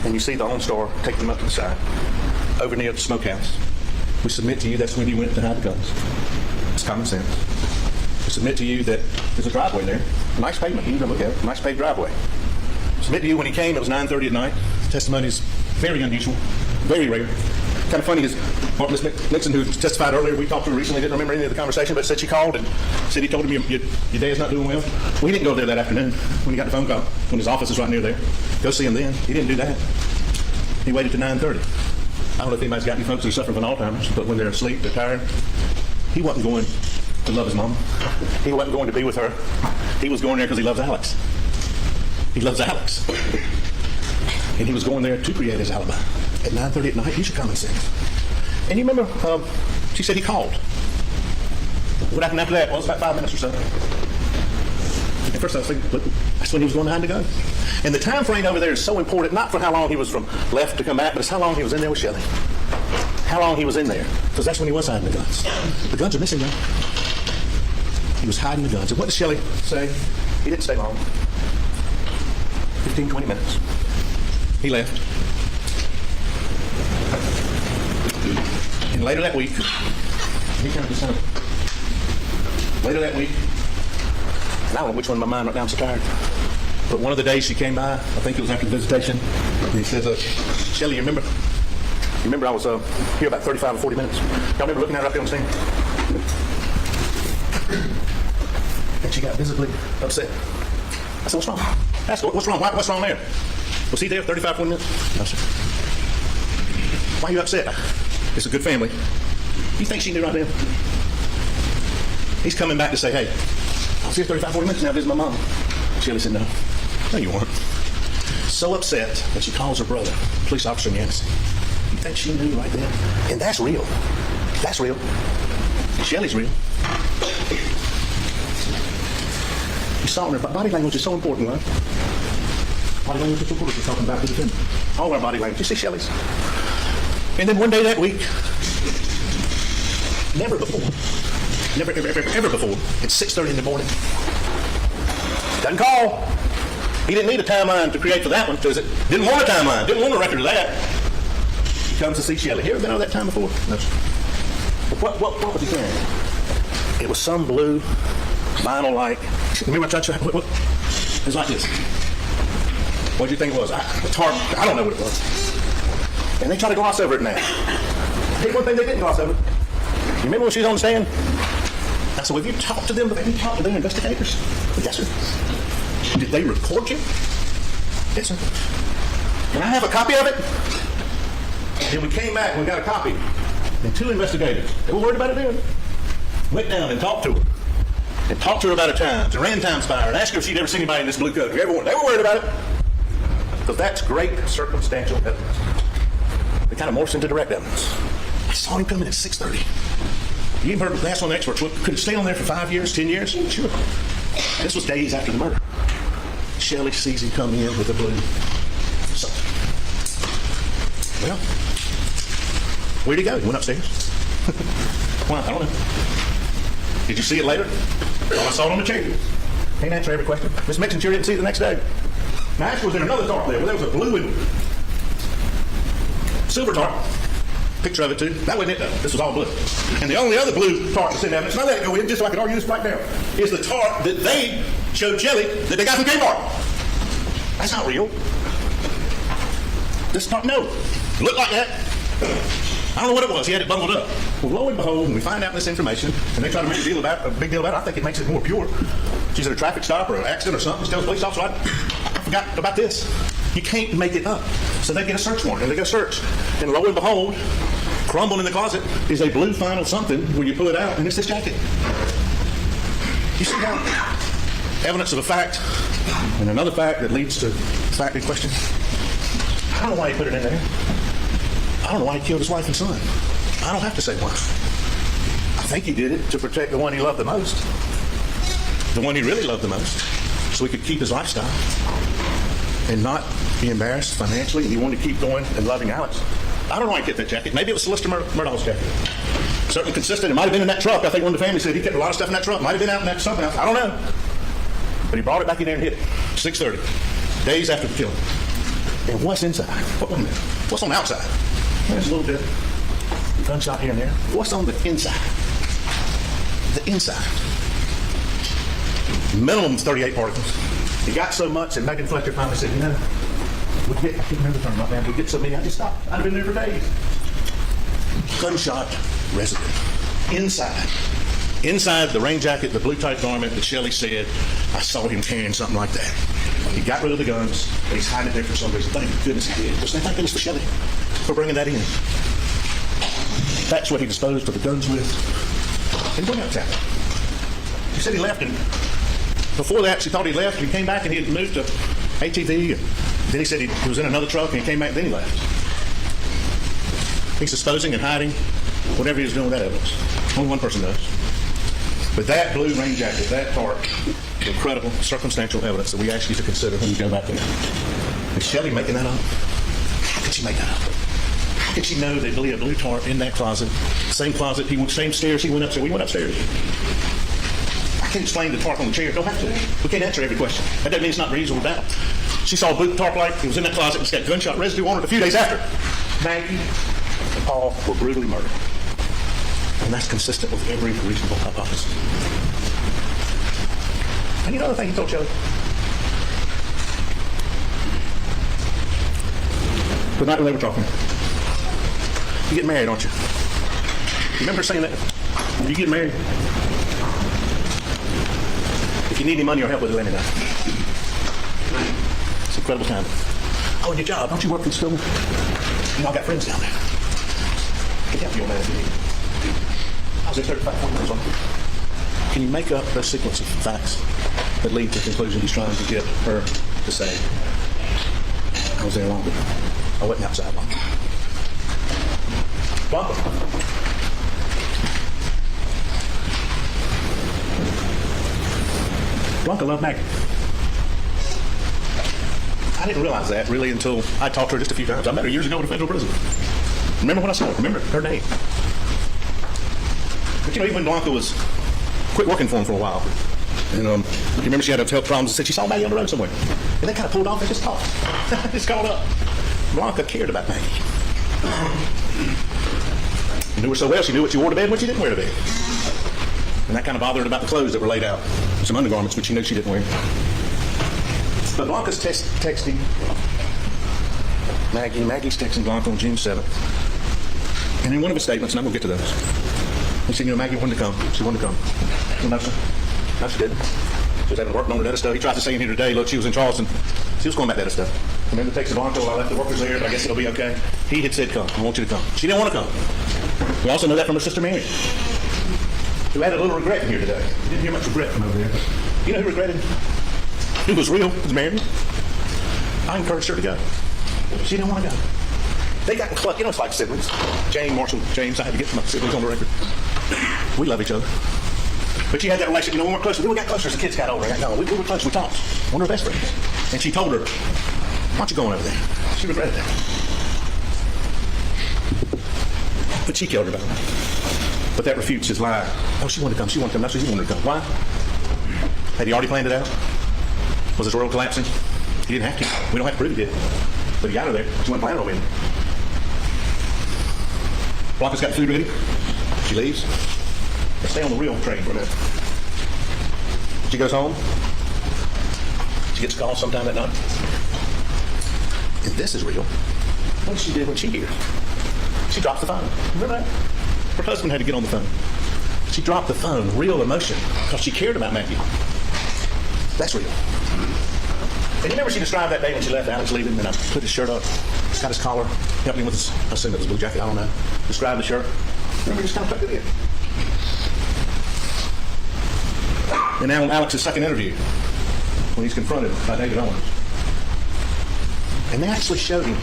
and you see the OnStar take him up to the side, over near the smokehouse. We submit to you that's when you went to hide the guns. It's common sense. We submit to you that there's a driveway there. Nice pavement. You can go look at it. Nice paved driveway. Submit to you when he came, it was 9:30 at night. Testimony is very unusual, very rare. Kind of funny is Miss Nixon, who testified earlier, we talked to her recently, didn't remember any of the conversation, but said she called and said he told him your dad's not doing well. Well, he didn't go there that afternoon when he got the phone call, when his office is right near there. Go see him then. He didn't do that. He waited to 9:30. I don't know if anybody's got any folks that are suffering from Alzheimer's, but when they're asleep, they're tired. He wasn't going to love his mama. He wasn't going to be with her. He was going there because he loves Alex. He loves Alex. And he was going there to create his alibi. At 9:30 at night, use your common sense. And you remember, she said he called. What happened after that? Well, it was about 5 minutes or so. At first I was thinking, look, that's when he was going to hide the gun. And the time frame over there is so important, not for how long he was from left to come back, but it's how long he was in there with Shelley. How long he was in there. Because that's when he was hiding the guns. The guns are missing though. He was hiding the guns. And what did Shelley say? He didn't stay long. 15, 20 minutes. He left. And later that week, later that week, and I don't know which one in my mind right now, I'm so tired. But one of the days she came by, I think it was after the visitation, and he says, Shelley, you remember I was here about 35 or 40 minutes. Y'all remember looking at her up there on the scene? And she got visibly upset. I said, what's wrong? Ask her, what's wrong? What's wrong there? Was he there 35, 40 minutes? No, sir. Why are you upset? It's a good family. You think she knew right then? He's coming back to say, hey, I was here 35, 40 minutes now visiting my mom. Shelley said, no. No, you weren't. So upset that she calls her brother, police officer in Yancey. You think she knew right then? And that's real. That's real. Shelley's real. You saw her. Body language is so important, right? Body language is so important. We're talking about the defendant. All our body language. You see Shelley's. And then one day that week, never before, ever before, at 6:30 in the morning, doesn't call. He didn't need a timeline to create for that one, because it didn't want a timeline, didn't want a record of that. He comes to see Shelley. You ever been on that time before? No. What was he carrying? It was some blue vinyl-like. Remember I tried to try? What? It was like this. What did you think it was? It's hard. I don't know what it was. And they try to gloss over it now. Here's one thing they didn't gloss over. You remember when she was on the stand? I said, well, have you talked to them? Have you talked to their investigators? Yes, sir. Did they record you? Yes, sir. Can I have a copy of it? Then we came back and we got a copy. And 2 investigators, they were worried about it then, went down and talked to her. And talked to her about her times, and ran times by her, and asked her if she'd ever seen anybody in this blue coat. They were worried about it. Because that's great circumstantial evidence. It kind of morphs into direct evidence. I saw him come in at 6:30. You even heard asked one of the experts, could it stay on there for 5 years, 10 years? Sure. This was days after the murder. Shelley sees him come in with a blue. So, well, where'd he go? He went upstairs. Why? I don't know. Did you see it later? Oh, I saw it on the chair. Can't answer every question. Miss Mixon sure didn't see it the next day. Now, actually, was in another tarp there where there was a blue and silver tarp. Picture of it, too. That wasn't it, though. This was all blue. And the only other blue tarp that's in evidence, and I let it go in just so I could argue this right now, is the tarp that they showed Shelley that they got from Kmart. That's not real. This tarp, no. It looked like that. I don't know what it was. He had it bundled up. Well, lo and behold, when we find out this information, and they try to make a big deal about it, I think it makes it more pure. She's at a traffic stop or an accident or something. She tells the police officer, I forgot about this. You can't make it up. So they get a search warrant, and they go search. And lo and behold, crumbled in the closet is a blue vinyl something where you pull it out, and it's this jacket. You see how evidence of a fact and another fact that leads to fact in question? I don't know why he put it in there. I don't know why he killed his wife and son. I don't have to say why. I think he did it to protect the one he loved the most. The one he really loved the most. So he could keep his lifestyle and not be embarrassed financially. He wanted to keep going and loving Alex. I don't know why he kept that jacket. Maybe it was Celeste Murdaugh's jacket. Certainly consistent. It might have been in that truck. I think one of the family said he kept a lot of stuff in that truck. Might have been out in that something else. I don't know. But he brought it back in there and hid it. 6:30, days after the killing. And what's inside? What's on the outside? There's a little bit gunshot here and there. What's on the inside? The inside. Minimum 38 particles. He got so much that Megan Fletcher finally said, we get, I can't remember the term, my bad, we get so many, I just stopped. I'd have been there for days. Gunshot residue. Inside the rain jacket, the blue tight garment that Shelley said, I saw him carrying something like that. He got rid of the guns, and he's hiding it there for some reason. Thank goodness he did. Just thank goodness for Shelley for bringing that in. That's what he disposed of the guns with. And going out town. She said he left, and before that, she thought he left. He came back, and he had moved to ATV. And then he said he was in another truck, and he came back, and then he left. He's disposing and hiding whatever he was doing with that evidence. Only one person does. But that blue rain jacket, that part, incredible circumstantial evidence that we ask you to consider when you go back there. Is Shelley making that up? How could she make that up? How could she know there'd be a blue tarp in that closet? Same closet, same stairs he went upstairs. We went upstairs. I can't explain the tarp on the chair. Don't have to. We can't answer every question. That doesn't mean it's not reasonable doubt. She saw a blue tarp light. It was in that closet. It's got gunshot residue on it a few days after. Maggie and Paul were brutally murdered. And that's consistent with every reasonable hypothesis. And you know the thing he told Shelley? The night when they were talking. You get married, aren't you? You remember saying that? You get married. If you need any money or help with it, let me know. It's incredible time. Oh, and your job. Don't you work in school? You know, I got friends down there. I can help you on that if you need. I was there 35, 40 years old. Can you make up a sequence of facts that lead to the conclusion he's trying to get her to say? I was there longer. I wasn't outside longer. Blanca. Blanca loved Maggie. I didn't realize that really until I talked to her just a few times. I met her years ago in a federal prison. Remember when I saw her? Remember her name. But you know, even when Blanca quit working for him for a while, and you remember she had health problems and said she saw Maggie on the road somewhere. And they kind of pulled off and just talked. Just called up. Blanca cared about Maggie. Knew her so well, she knew what she wore to bed and what she didn't wear to bed. And that kind of bothered her about the clothes that were laid out. Some undergarments, which she knew she didn't wear. But Blanca's texting Maggie. Maggie's texting Blanca on June 7th. And in one of his statements, and I'm going to get to those, he said, Maggie wanted to come. She wanted to come. Well, no, sir. No, she didn't. She was having work on her data stuff. He tried to say in here today, look, she was in Charleston. She was going back data stuff. Remember the text of Blanca, well, I left the workers there, but I guess it'll be okay. He had said, come. I want you to come. She didn't want to come. We also know that from her sister Mary, who had a little regret in here today. You didn't hear much regret from over there. You know who regretted? It was real. It was Mary. I encouraged her to go. She didn't want to go. They got clutch. You know, it's like siblings. Marshall, James, I had to get my siblings on the record. We love each other. But she had that relationship, when we were closer. Then we got closer as the kids got older. No, we were close. We talked. One of her best friends. And she told her, why aren't you going over there? She regretted that. But she killed her about it. But that refutes his lie. Oh, she wanted to come. She wanted to come. No, she wanted to come. Why? Had he already planned it out? Was his world collapsing? He didn't have to. We don't have to prove he did. But he got her there. She wasn't planning on winning. Blanca's got food ready. She leaves. Let's stay on the real train for a minute. She goes home. She gets a call sometime that night. And this is real. What did she do when she hears? She drops the phone. Remember that? Her husband had to get on the phone. She dropped the phone. Real emotion. Because she cared about Maggie. That's real. And you remember she described that day when she left Alex leaving, and I put his shirt up, got his collar, helped him with his, I assume it was a blue jacket, I don't know. Described the shirt. Remember, he just kind of tucked it in. And now Alex's second interview, when he's confronted by David Owens. And they actually showed him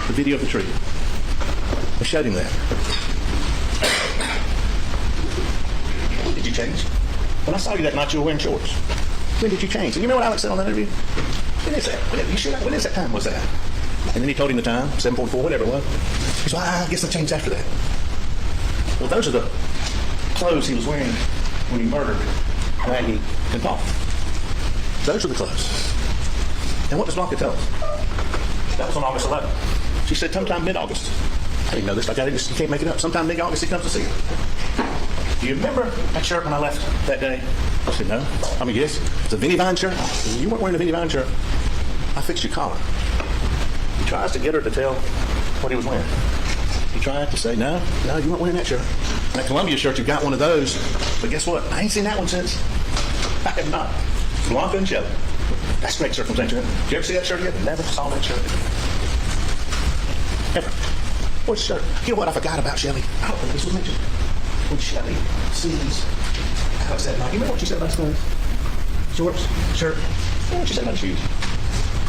the video of the tree. They showed him that. When did you change? When I saw you that night, you were wearing shorts. When did you change? And you remember what Alex said on that interview? When is that? When is that time was that? And then he told him the time, 7:44, whatever it was. He said, I guess I changed after that. Well, those are the clothes he was wearing when he murdered Maggie and Paul. Those are the clothes. And what does Blanca tell us? That was on August 11th. She said sometime mid-August. I didn't know this. Like you can't make it up. Sometime mid-August he comes to see her. Do you remember that shirt when I left that day? I said, no. I mean, yes. It's a Vinnie Vine shirt. You weren't wearing a Vinnie Vine shirt. I fixed your collar. He tries to get her to tell what he was wearing. He tried to say, no, you weren't wearing that shirt. That Columbia shirt, you got one of those. But guess what? I ain't seen that one since. I have not. Blanca and Shelley. That's great circumstance. Did you ever see that shirt yet? Never saw that shirt. Ever. What's the shirt? You know what? I forgot about Shelley. I don't think this was mentioned. When Shelley sees Alex that night, you remember what she said about his clothes? Shorts, shirt. You know what she said about his shoes?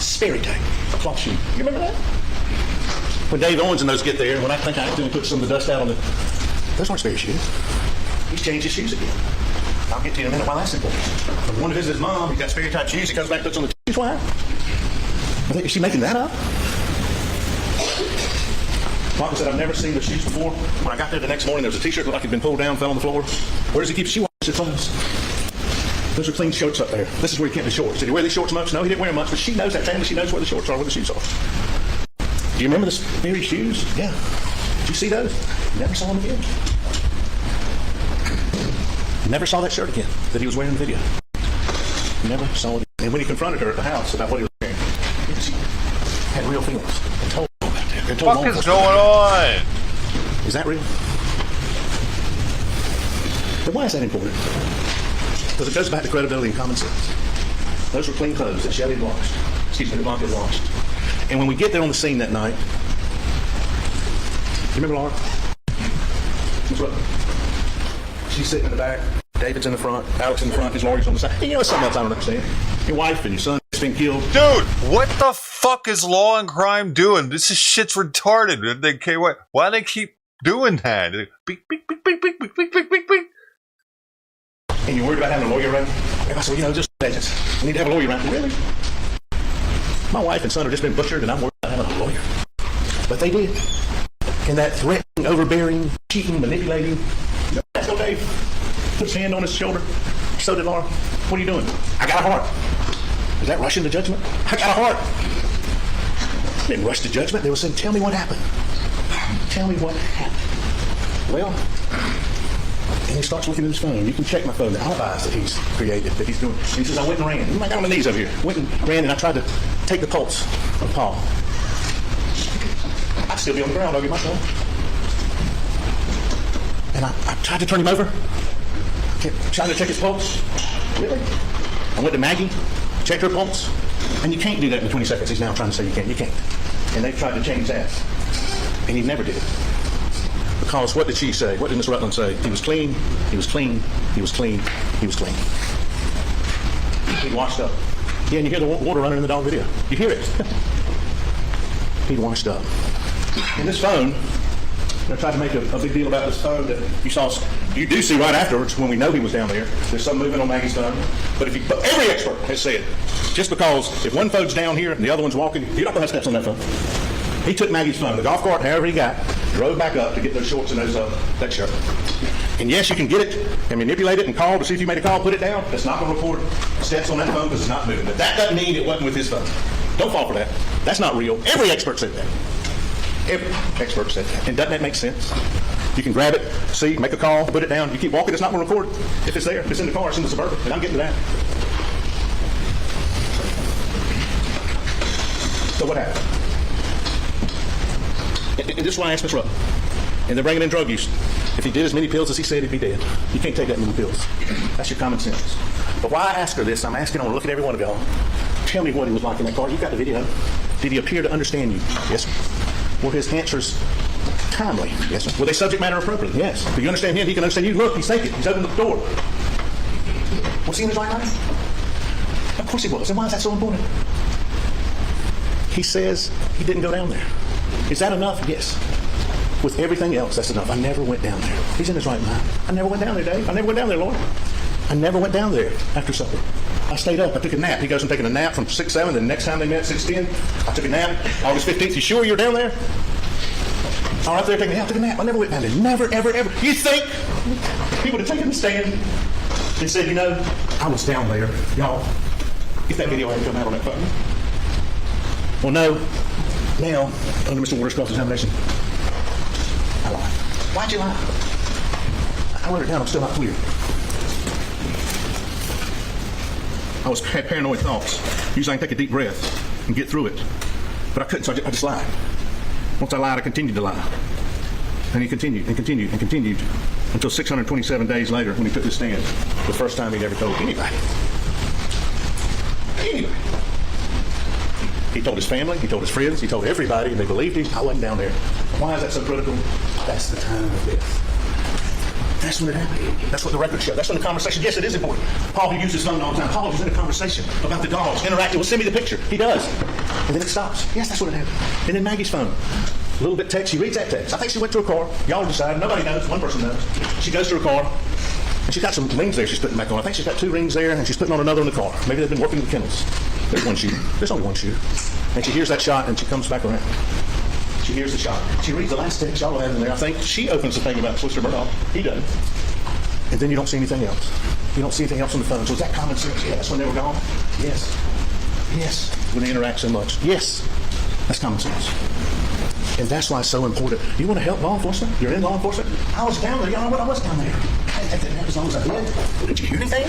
Sperry tape, cloth shoe. You remember that? When Dave Owens and those get there, and when I think I accidentally put some of the dust out on the... Those weren't Sperry shoes. He's changed his shoes again. I'll get to you in a minute why that's important. When one to visit his mom, he's got Sperry type shoes, he comes back and puts on the shoes. Why? Is she making that up? Blanca said, I've never seen the shoes before. When I got there the next morning, there was a t-shirt that like had been pulled down, fell on the floor. Where does he keep his shoe clothes? Those are clean shorts up there. This is where he kept his shorts. Did he wear these shorts much? No, he didn't wear them much, but she knows that family. She knows where the shorts are, where the shoes are. Do you remember the Sperry shoes? Yeah. Did you see those? Never saw them again. Never saw that shirt again that he was wearing in the video. Never saw it. And when he confronted her at the house about what he was wearing, she had real feelings. And told him about that. What the fuck is going on? Is that real? But why is that important? Because it goes back to credibility and common sense. Those were clean clothes that Shelley had washed. Excuse me, that Blanca had washed. And when we get there on the scene that night, you remember Laura? She's sitting in the back. David's in the front. Alex in the front. His lawyer's on the side. And you know something else I don't understand? Your wife and your son has been killed. Dude, what the fuck is Law and Crime doing? This is shit's retarded. Why do they keep doing that? Beep, beep, beep, beep, beep, beep, beep, beep, beep, beep. And you're worried about having a lawyer around? And I said, just agents. We need to have a lawyer around. Really? My wife and son have just been butchered, and I'm worried about having a lawyer. But they did. And that threatening, overbearing, cheating, manipulating. That's no Dave. Put his hand on his shoulder. So did Laura. What are you doing? I got a heart. Is that rushing to judgment? I got a heart. Didn't rush to judgment. They were saying, tell me what happened. Tell me what happened. Well, and he starts looking at his phone. You can check my phone. The alibis that he's created, that he's doing. And he says, I went and ran. I got on my knees over here. Went and ran, and I tried to take the pulse of Paul. I'd still be on the ground over my phone. And I tried to turn him over. Trying to check his pulse. Really? I went to Maggie, checked her pulse. And you can't do that in the 20 seconds he's now trying to say you can't. You can't. And they've tried to change that. And he never did it. Because what did she say? What did Miss Rutland say? He was clean, he was clean, he was clean, he was clean. He washed up. Yeah, and you hear the water running in the dog video. You hear it. He washed up. And this phone, I tried to make a big deal about this phone that you do see right afterwards when we know he was down there. There's some movement on Maggie's phone. But every expert has said, just because if one phone's down here and the other one's walking, you're not going to have steps on that phone. He took Maggie's phone, the golf cart, however he got, drove back up to get those shorts and that shirt. And yes, you can get it and manipulate it and call to see if you made a call, put it down. That's not going to record steps on that phone because it's not moving. But that doesn't mean it wasn't with his phone. Don't fall for that. That's not real. Every expert said that. Every expert said that. And doesn't that make sense? You can grab it, see, make a call, put it down. You keep walking, it's not going to record it. If it's there, if it's in the car, it's in the Suburban. And I'm getting to that. So what happened? And this is why I asked Miss Rupp. And they're bringing in drug use. If he did as many pills as he said, he'd be dead. You can't take that many pills. That's your common sense. But why I ask her this, I'm asking her to look at every one of y'all. Tell me what he was like in that car. You got the video. Did he appear to understand you? Yes, sir. Were his answers timely? Yes, sir. Were they subject matter appropriate? Yes. Do you understand him? He can understand you. Look, he's thinking. He's opened the door. Was he in his right mind? Of course he was. And why is that so important? He says he didn't go down there. Is that enough? Yes. With everything else, that's enough. I never went down there. He's in his right mind. I never went down there, Dave. I never went down there, Lord. I never went down there after supper. I stayed up. I took a nap. He goes from taking a nap from 6-7. The next time they met, 6-10. I took a nap. August 15th. You sure you're down there? All right, there taking a nap. I took a nap. I never went down there. Never, ever, ever. You think he would have taken a stand and said, I was down there, y'all. If that video hadn't come out on that phone. Well, no. Now, under Mr. Waters' cross-examination, I lied. Why'd you lie? I wrote it down. I'm still not clear. I had paranoid thoughts. Usually I can take a deep breath and get through it. But I couldn't, so I just lied. Once I lied, I continued to lie. And he continued and continued and continued until 627 days later when he took his stand, the first time he'd ever told anybody. Anybody. He told his family, he told his friends, he told everybody, and they believed him. I wasn't down there. Why is that so critical? That's the time of death. That's when it happened. That's what the record showed. That's when the conversation, yes, it is important. Paul, who used his phone all the time, Paul was in a conversation about the dogs, interacting. Well, send me the picture. He does. And then it stops. Yes, that's what it happened. And then Maggie's phone. A little bit text. She reads that text. I think she went to her car. Y'all decide. Nobody knows. One person knows. She goes to her car. And she's got some rings there she's putting back on. I think she's got 2 rings there, and she's putting on another in the car. Maybe they've been working the kennels. There's one shooter. There's only one shooter. And she hears that shot, and she comes back around. She hears the shot. She reads the last text y'all have in there. I think she opens the thing about Twister Murdaugh. He doesn't. And then you don't see anything else. You don't see anything else on the phone. So is that common sense? Yeah, that's when they were gone. Yes. Yes. When they interact so much. Yes. That's common sense. And that's why it's so important. You want to help law enforcement? You're in law enforcement? I was down there. Y'all know what I was down there. I didn't take that as long as I did. Did you hear anything?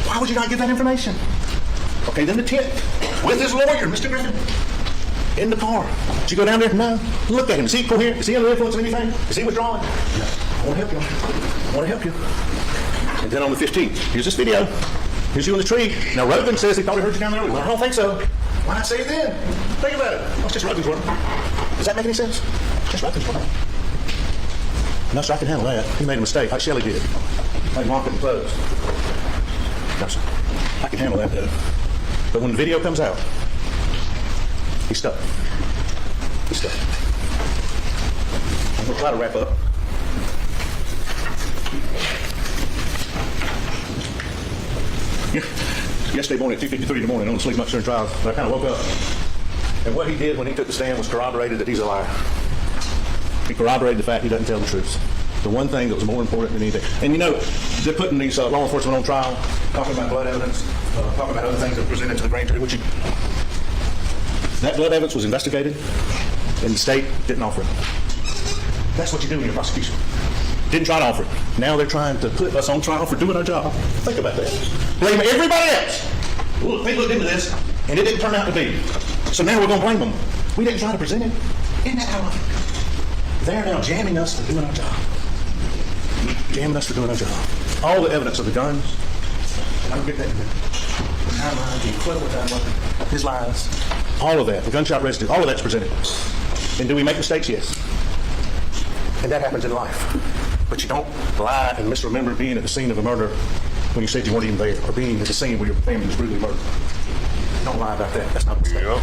Why would you not give that information? Okay, then the 10th. With his lawyer, Mr. Griffin. In the car. Did you go down there? No. Look at him. Is he coherent? Is he under influence of anything? Is he withdrawing? No. I want to help you. I want to help you. And then on the 15th, here's this video. Here's you in the tree. Now, Rogan says he probably heard you down there. Well, I don't think so. Why not say it then? Think about it. That's just Rogan's word. Does that make any sense? Just Rogan's word. No, sir, I can handle that. He made a mistake, like Shelley did. Like Mark and clothes. No, sir. I can handle that, though. But when the video comes out, he's stuck. He's stuck. I'm going to try to wrap up. Yesterday morning at 2:53 in the morning, I don't sleep much during trials, but I kind of woke up. And what he did when he took the stand was corroborated that he's a liar. He corroborated the fact he doesn't tell the truth. The one thing that was more important than anything. And you know, they're putting these law enforcement on trial, talking about blood evidence, talking about other things that were presented to the grand jury, that blood evidence was investigated, and the state didn't offer it. That's what you do in your prosecution. Didn't try to offer it. Now they're trying to put us on trial for doing our job. Think about that. Blame everybody else. Look, they looked into this, and it didn't turn out to be. So now we're going to blame them. We didn't try to present it. Isn't that ironic? They're now jamming us for doing our job. Jamming us for doing our job. All the evidence of the guns. I don't get that in there. The timeline, the incredible timeline, his lies, all of that, the gunshot residue, all of that's presented. And do we make mistakes? Yes. And that happens in life. But you don't lie and misremember being at the scene of a murder when you said you weren't even there, or being at the scene where your family was brutally murdered. Don't lie about that. That's not a mistake. Yep.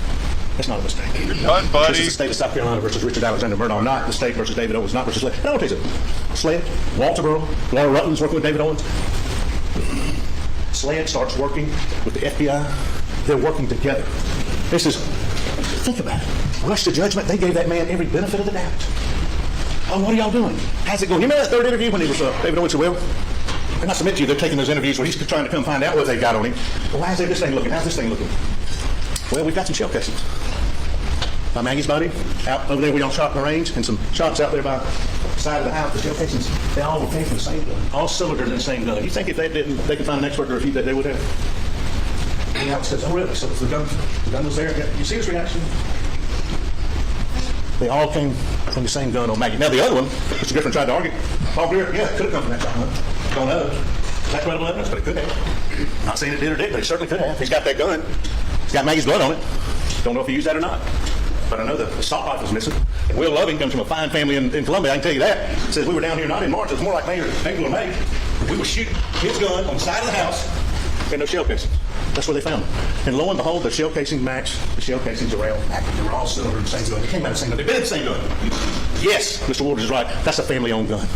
That's not a mistake. You're done, buddy. This is the state of South Carolina versus Richard Alexander Murdaugh, not the state versus David Owens, not versus Sled. No, I'll tell you something. Sled, Walterboro, Laura Rutland's working with David Owens. Sled starts working with the FBI. They're working together. This is, think about it. Rush to judgment. They gave that man every benefit of the doubt. Oh, what are y'all doing? How's it going? You remember that third interview when he was David Owens said, well, and I submit to you, they're taking those interviews where he's trying to come find out what they got on him. Well, how's this thing looking? How's this thing looking? Well, we've got some shell casings. By Maggie's body, out over there where y'all shot in the range, and some shots out there by the side of the house, the shell casings, they all came from the same gun. All cylinders in the same gun. You think if they didn't, they could find an expert to refute that, they would have? And Alex says, oh, really? So the gun was there? You see his reaction? They all came from the same gun on Maggie. Now, the other one, Mr. Griffin tried to argue. Paul Greer, yeah, it could have come from that shotgun. Don't know. Is that credible evidence? But it could have. Not saying it did or didn't, but it certainly could have. He's got that gun. He's got Maggie's blood on it. Don't know if he used that or not. But I know the assault rifle's missing. And Will Loving comes from a fine family in Columbia, I can tell you that. Says we were down here not in March, it was more like April or May. We were shooting his gun on the side of the house and no shell casings. That's where they found them. And lo and behold, the shell casings match the shell casings around. They were all cylinder in the same gun. They came out of the same gun. They've been in the same gun. Yes, Mr. Waters is right. That's a family-owned gun.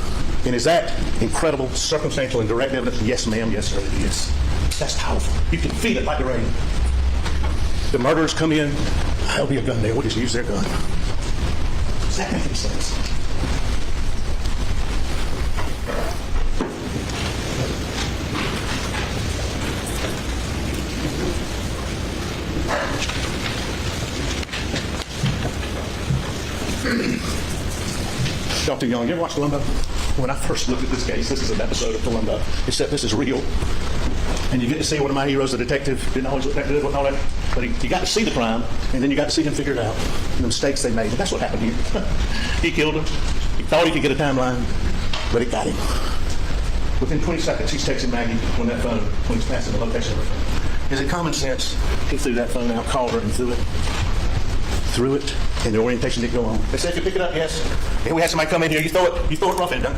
And is that incredible, circumstantial, and direct evidence? Yes, ma'am. Yes, sir. It is. That's powerful. You can feel it like the rain. The murderers come in. There'll be a gun there. We'll just use their gun. Does that make any sense? y'all too young. You ever watch Columbo? When I first looked at this case, this is an episode of Columbo, except this is real. And you get to see one of my heroes, the detective, didn't always look that good, wasn't all that. But you got to see the crime, and then you got to see him figure it out, and the mistakes they made. And that's what happened here. He killed him. He thought he could get a timeline, but it got him. Within 20 seconds, he's texting Maggie on that phone when he's passing the location of her phone. Is it common sense? He threw that phone out, called her, and threw it, and the orientation didn't go on. They said, if you pick it up, yes. And we had somebody come in here, you throw it rough and done.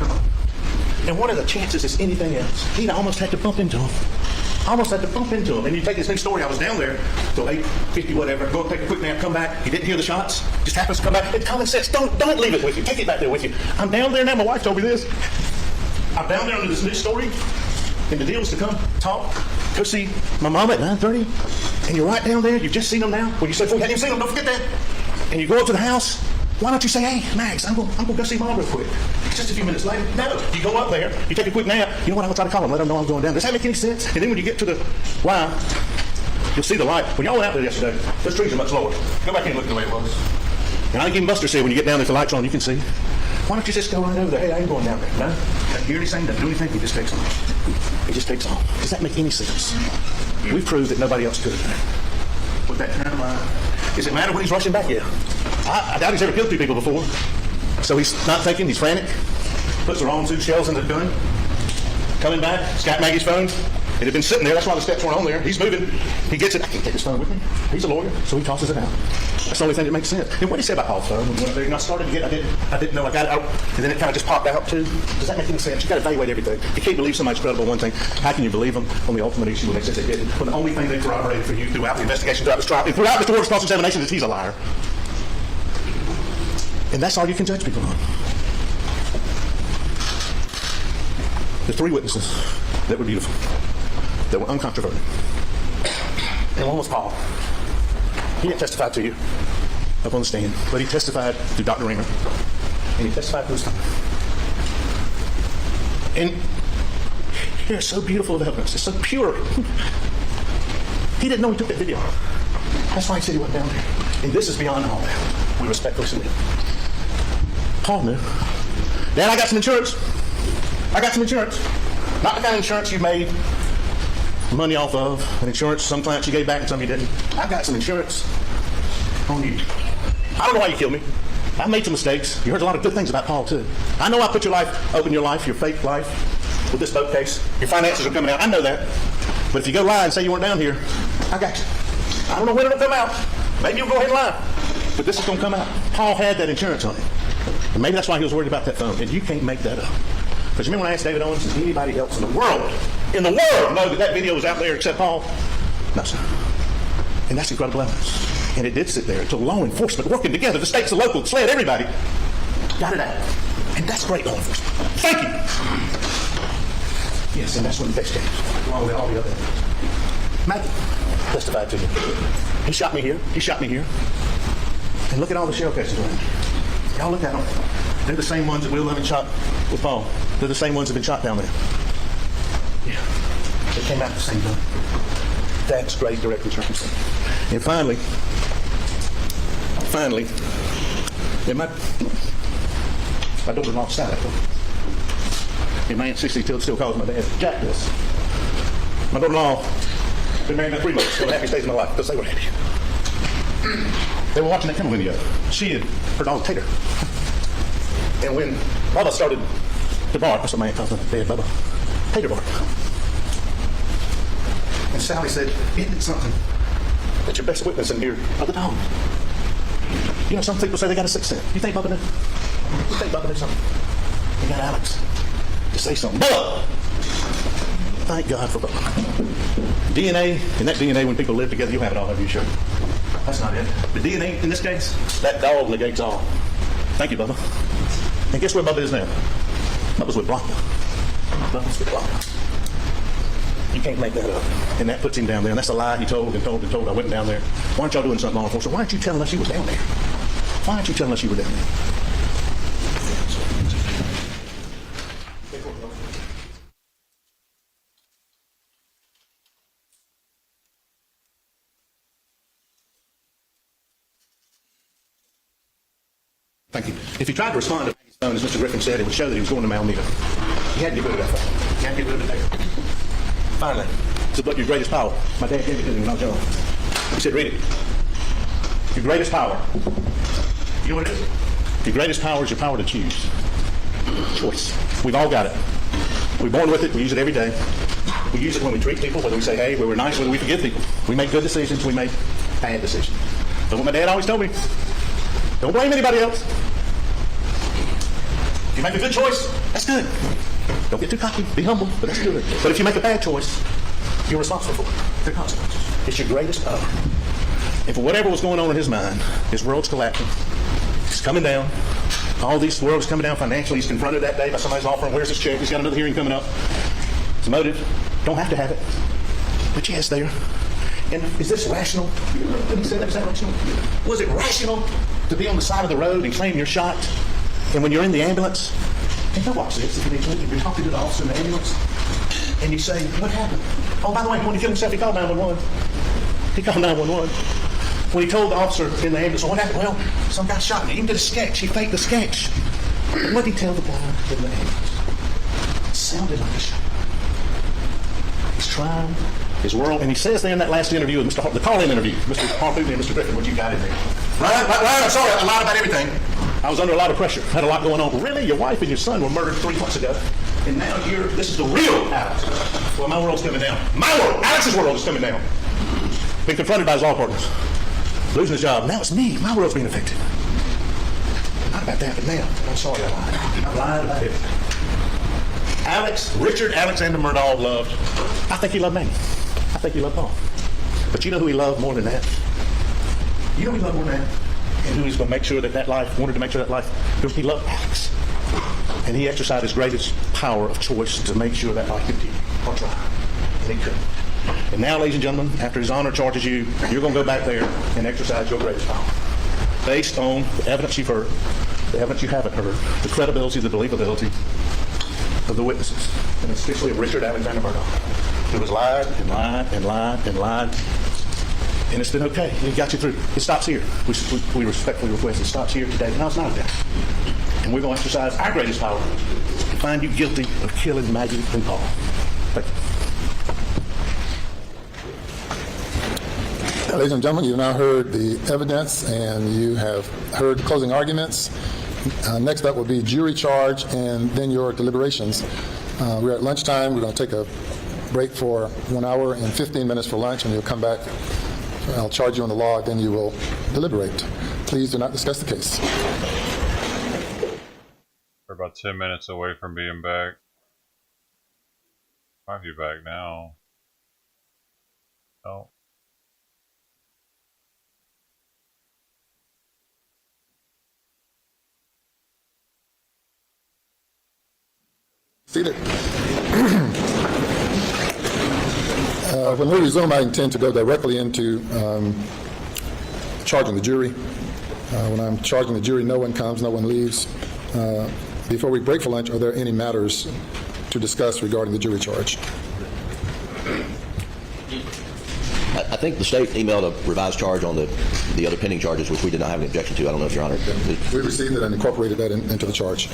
And what are the chances is anything else? He'd almost had to bump into him. And you take this new story, I was down there till 8:50, whatever, go and take a quick nap, come back, he didn't hear the shots, just happens to come back. It's common sense, don't leave it with you, take it back there with you. I'm down there now, my wife told me this. I'm down there under this new story, and the deal is to come talk, go see my mom at 9:30, and you're right down there, you've just seen them now. When you say, we hadn't even seen them, don't forget that. And you go up to the house, why don't you say, hey, Max, I'm going to go see Mom real quick. Just a few minutes later. No, you go up there, you take a quick nap. You know what, I'm going to try to call them, let them know I'm going down. Does that make any sense? And then when you get to the line, you'll see the light. When y'all went out there yesterday, those trees are much lower. Go back in and look at the way it was. And I think even Buster said, when you get down there, if the light's on, you can see. Why don't you just go right over there? Hey, I ain't going down there. No? Don't hear anything, don't do anything, he just takes off. He just takes off. Does that make any sense? We've proved that nobody else could. With that timeline. Does it matter when he's rushing back? Yeah. I doubt he's ever killed 2 people before. So he's not thinking, he's frantic. Puts the wrong 2 shells in the gun. Coming back, he's got Maggie's phone. It had been sitting there, that's why the steps weren't on there. He's moving, he gets it. I can't take his phone with me. He's a lawyer, so he tosses it out. That's the only thing that makes sense. And what he said about Paul's phone, when I started to get, I didn't know I got it out, and then it kind of just popped out too. Does that make any sense? You got to evaluate everything. You can't believe somebody's credible one thing. How can you believe them on the ultimate issue when they said they didn't? When the only thing they corroborated for you throughout the investigation, throughout this trial, and throughout Mr. Ward's cross-examination is he's a liar. And that's all you can judge people on. The 3 witnesses that were beautiful, that were uncontroverted. And one was Paul. He didn't testify to you up on the stand, but he testified to Dr. Ringer, and he testified to his time. And they're so beautiful of evidence. It's so pure. He didn't know he took that video. That's why he said he went down there. And this is beyond all that. We respectfully submit. Paul knew. Dad, I got some insurance. Not the kind of insurance you made money off of. An insurance some clients you gave back and some you didn't. I've got some insurance on you. I don't know why you killed me. I made some mistakes. You heard a lot of good things about Paul too. I know I put your life, open your life, your fake life with this boat case. Your finances are coming out. I know that. But if you go lie and say you weren't down here, I got you. I don't know when it'll come out. Maybe you'll go ahead and lie. But this is going to come out. Paul had that insurance on him. And maybe that's why he was worried about that phone. And you can't make that up. Because remember when I asked David Owens, does anybody else in the world know that video was out there except Paul? No, sir. And that's incredible evidence. And it did sit there until law enforcement working together, the states, the local, the SLED, everybody, got it out. And that's great law enforcement. Thank you. Yes, and that's when the case changed, along with all the other evidence. Maggie testified to me. He shot me here. And look at all the shell cases around here. Y'all look at them. They're the same ones that Will Levin shot with Paul. They're the same ones that have been shot down there. Yeah. They came out the same gun. That's great direct interpretation. And finally, and my daughter-in-law sat there. And my Aunt 60 still calls my dad Jack this. My daughter-in-law been married about 3 months, one of the happiest days of my life, because they were happy. They were watching that camera video. She and her dog Tater. And when Bubba started to bark, that's what my aunt calls him, Dad Bubba, Tater bark. And Sally said, isn't it something that your best witness in here are the dog? You know, some people say they got a 6th sense. You think Bubba knew? You think Bubba knew something? You got Alex to say something. Bubba! Thank God for Bubba. DNA, and that DNA, when people live together, you'll have it all over your shirt. That's not it. The DNA, in this case, that dog negates all. Thank you, Bubba. And guess where Bubba is now? Bubba's with Blanca. Bubba's with Blanca. You can't make that up. And that puts him down there. And that's a lie he told and told and told. I went down there. Why aren't y'all doing something law enforcement? Why aren't you telling us you were down there? Why aren't you telling us you were down there? Thank you. If you tried to respond to As Mr. Griffin said, it would show that he was going to Alameda. He had to get rid of that thing. He had to get rid of it there. Finally, this is what your greatest power. My dad gave it to me when I was young. He said, read it. Your greatest power. You know what it is? Your greatest power is your power to choose. Choice. We've all got it. We're born with it. We use it every day. We use it when we treat people, whether we say hey, whether we're nice, whether we forgive people. We make good decisions. We make bad decisions. But what my dad always told me, don't blame anybody else. If you make a good choice, that's good. Don't get too cocky. Be humble, but that's good. But if you make a bad choice, you're responsible for it. There are consequences. It's your greatest power. And for whatever was going on in his mind, his world's collapsing. He's coming down. All these worlds coming down financially. He's confronted that day by somebody's law firm. Where's his check? He's got another hearing coming up. His motive. Don't have to have it. But yes, there. And is this rational? Did he say that? Is that rational? Was it rational to be on the side of the road and claim you're shot? And when you're in the ambulance, and now watch this, you're talking to the officer in the ambulance, and you say, what happened? Oh, by the way, when he killed himself, he called 911. He called 911. When he told the officer in the ambulance, what happened? Well, some guy shot me. He even did a sketch. He faked the sketch. And what did he tell the guy in the ambulance? It sounded like a shot. He's trying his world, and he says there in that last interview with the call-in interview, Mr. Harpoon and Mr. Griffin, what you got in there. Ryan, I'm sorry, I lied about everything. I was under a lot of pressure. Had a lot going on. Really? Your wife and your son were murdered 3 months ago. And now this is the real Alex. Well, my world's coming down. My world, Alex's world is coming down. Being confronted by his law partners. Losing his job. Now it's me. My world's being affected. Not about that, but now. I'm sorry I lied. I lied about everything. Richard Alexander Murdaugh loved, I think he loved Maggie. I think he loved Paul. But you know who he loved more than that? You know who he loved more than that? And who he's going to make sure that life, wanted to make sure that life, because he loved Alex. And he exercised his greatest power of choice to make sure that life continued, or try. And he couldn't. And now, ladies and gentlemen, after his honor charges you, you're going to go back there and exercise your greatest power. Based on the evidence you've heard, the evidence you haven't heard, the credibility, the believability of the witnesses, and especially of Richard Alexander Murdaugh, who was lied and lied and lied and lied. And it's been okay. It got you through. It stops here. We respectfully request it stops here today. No, it's not a day. And we're going to exercise our greatest power and find you guilty of killing Maggie and Paul. Thank you. Ladies and gentlemen, you've now heard the evidence and you have heard the closing arguments. Next up will be jury charge and then your deliberations. We're at lunchtime. We're going to take a break for 1 hour and 15 minutes for lunch, and you'll come back. I'll charge you on the log, then you will deliberate. Please do not discuss the case. We're about 10 minutes away from being back. Might be back now. Oh. Seated. When we resume, I intend to go directly into charging the jury. When I'm charging the jury, no one comes, no one leaves. Before we break for lunch, are there any matters to discuss regarding the jury charge? I think the state emailed a revised charge on the other pending charges, which we did not have any objection to. I don't know if Your Honor. We received it and incorporated that into the charge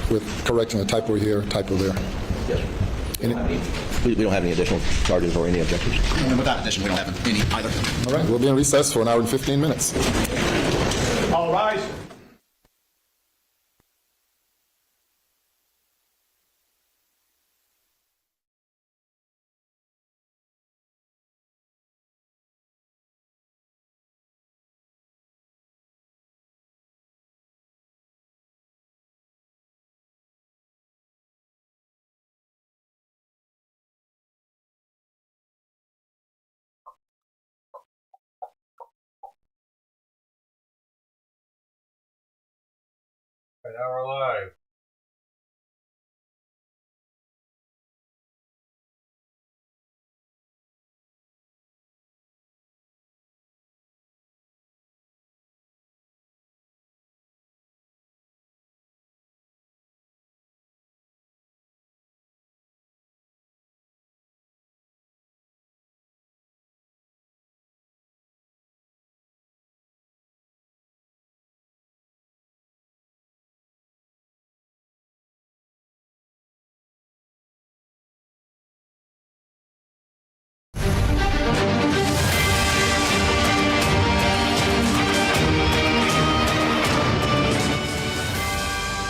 with correcting a typo here, typo there. Yes. We don't have any additional charges or any objections. And without addition, we don't have any either. All right, we'll be in recess for 1 hour and 15 minutes. All rise. Now we're live.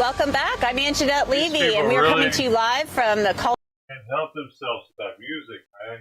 welcome back. I'm Anjanette These Levy, people and we are really coming to you live from the can't help themselves with that music, man.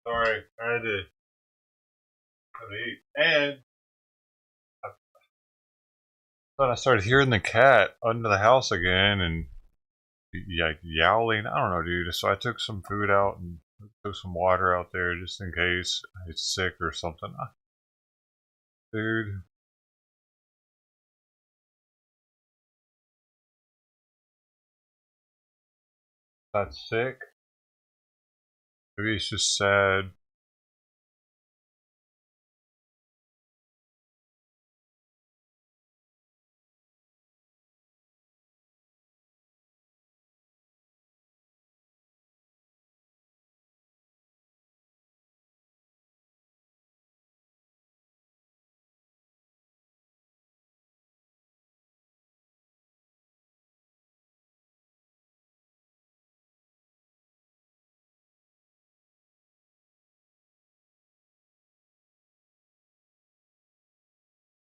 Sorry, I had to eat. And I started hearing the cat under the house again and like yowling. I don't know, dude. So I took some food out and took some water out there just in case it's sick or something. Dude. That's sick. Maybe it's just sad.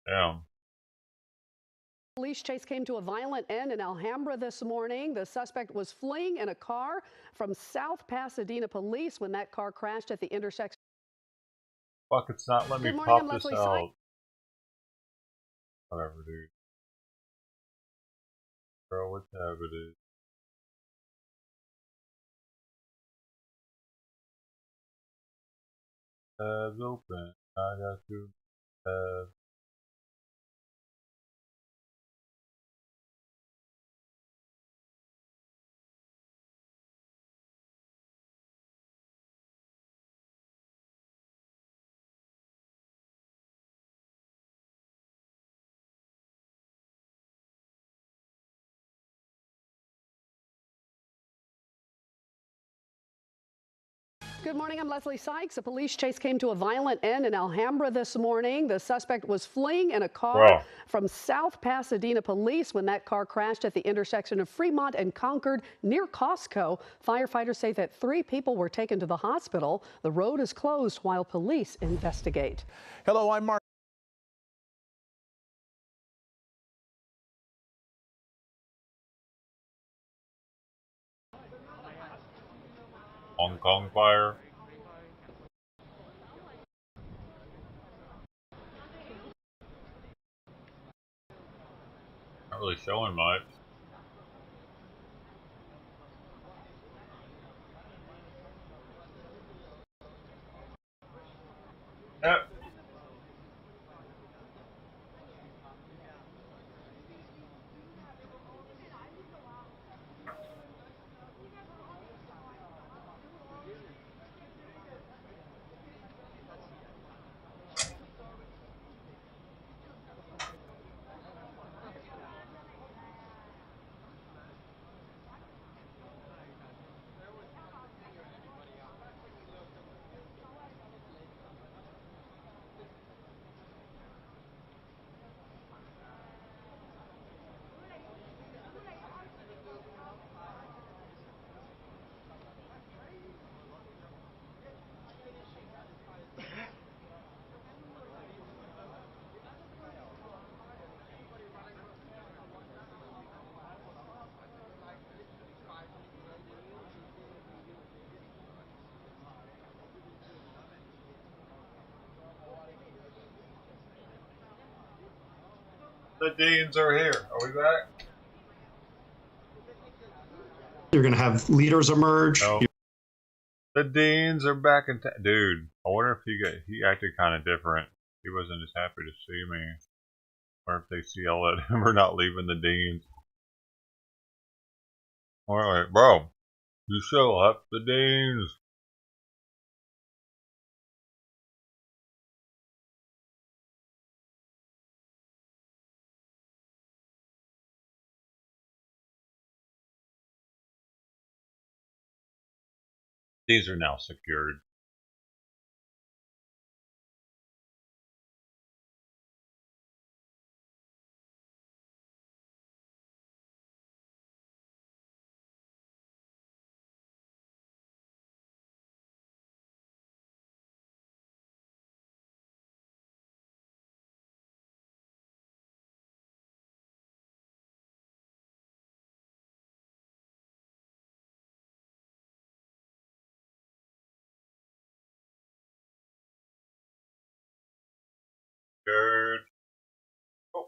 Damn. Police chase came to a violent end in Alhambra this morning. The suspect was fleeing in a car from South Pasadena police when that car crashed at the intersection. Fuck, it's not letting me Good morning, pop I'm this Leslie out. Whatever, dude. Bro, what tab it is. Tabs open. I got two tabs. Good morning, I'm Leslie Sykes. A police chase came to a violent end in Alhambra this morning. The suspect was fleeing in a car from South Pasadena police when that car crashed at the intersection of Fremont and Concord near Costco. Firefighters say that 3 people were taken to the hospital. The road is closed while police investigate. Hello, I'm Mark. Hong Kong fire. Not really showing much. Yep. The Deans are here. Are we back? You're going to have leaders emerge. No. The Deans are back in town. Dude, I wonder if he acted kind of different. He wasn't as happy to see me. Or if they yell at him or not leaving the Deans. Alright, bro. You still left the Deans. These are now secured.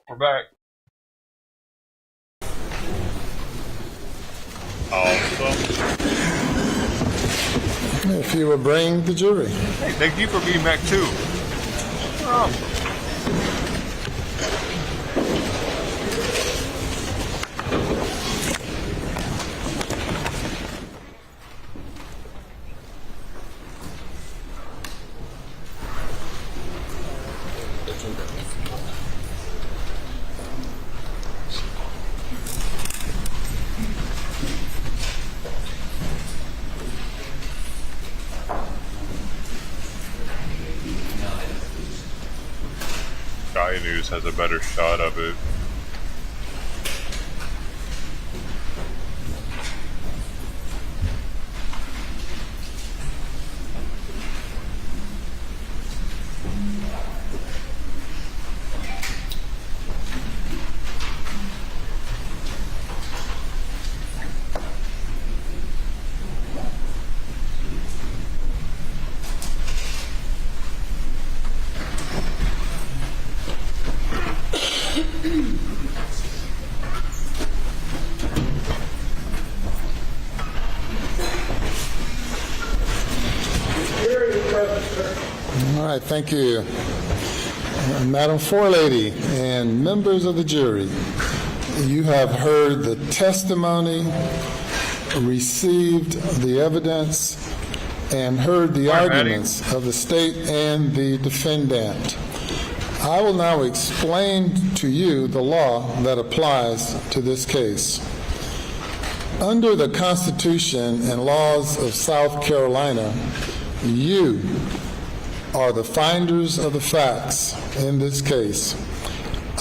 We're back. Awesome. If you will bring the jury. Hey, thank you for being back too. Sky News has a better shot of it. All right, thank you. Madam Forelady and members of the jury, you have heard the testimony, received the evidence, and heard the arguments of the state and the defendant. I will now explain to you the law that applies to this case. Under the Constitution and laws of South Carolina, you are the finders of the facts in this case.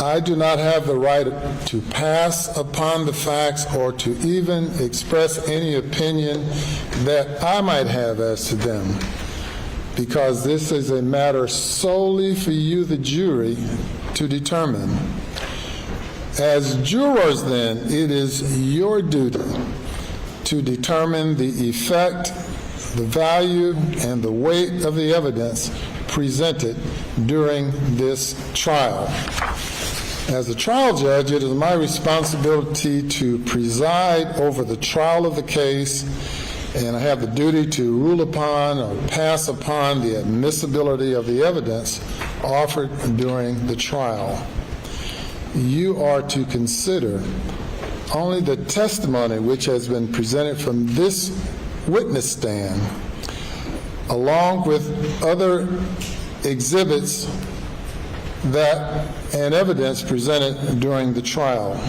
I do not have the right to pass upon the facts or to even express any opinion that I might have as to them, because this is a matter solely for you, the jury, to determine. As jurors, then, it is your duty to determine the effect, the value, and the weight of the evidence presented during this trial. As a trial judge, it is my responsibility to preside over the trial of the case, and I have the duty to rule upon or pass upon the admissibility of the evidence offered during the trial. You are to consider only the testimony which has been presented from this witness stand, along with other exhibits and evidence presented during the trial.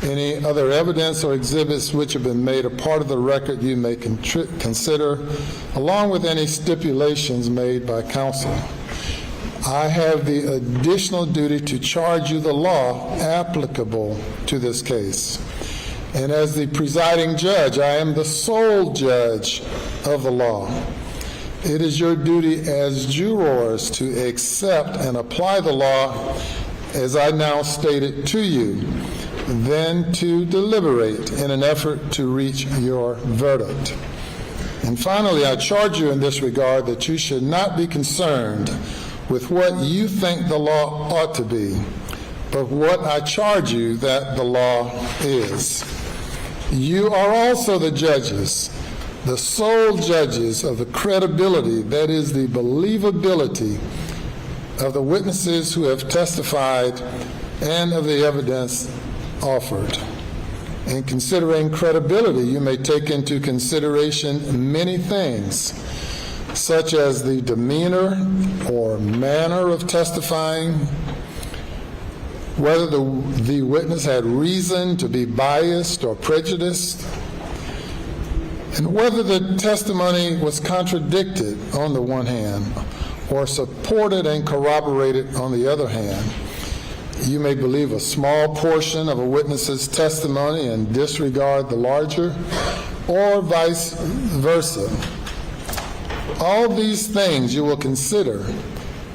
Any other evidence or exhibits which have been made a part of the record you may consider, along with any stipulations made by counsel. I have the additional duty to charge you the law applicable to this case. And as the presiding judge, I am the sole judge of the law. It is your duty as jurors to accept and apply the law as I now state it to you, then to deliberate in an effort to reach your verdict. And finally, I charge you in this regard that you should not be concerned with what you think the law ought to be, but what I charge you that the law is. You are also the judges, the sole judges of the credibility, that is the believability of the witnesses who have testified and of the evidence offered. In considering credibility, you may take into consideration many things, such as the demeanor or manner of testifying, whether the witness had reason to be biased or prejudiced, and whether the testimony was contradicted on the one hand or supported and corroborated on the other hand. You may believe a small portion of a witness's testimony and disregard the larger, or vice versa. All these things you will consider,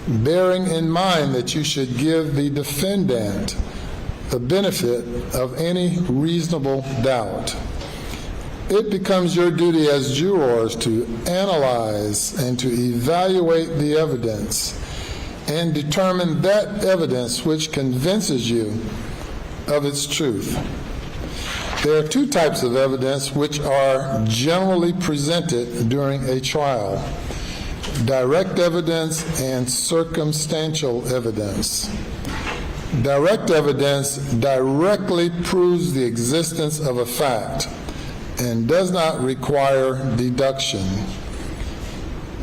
bearing in mind that you should give the defendant the benefit of any reasonable doubt. It becomes your duty as jurors to analyze and to evaluate the evidence and determine that evidence which convinces you of its truth. There are two types of evidence which are generally presented during a trial: direct evidence and circumstantial evidence. Direct evidence directly proves the existence of a fact and does not require deduction.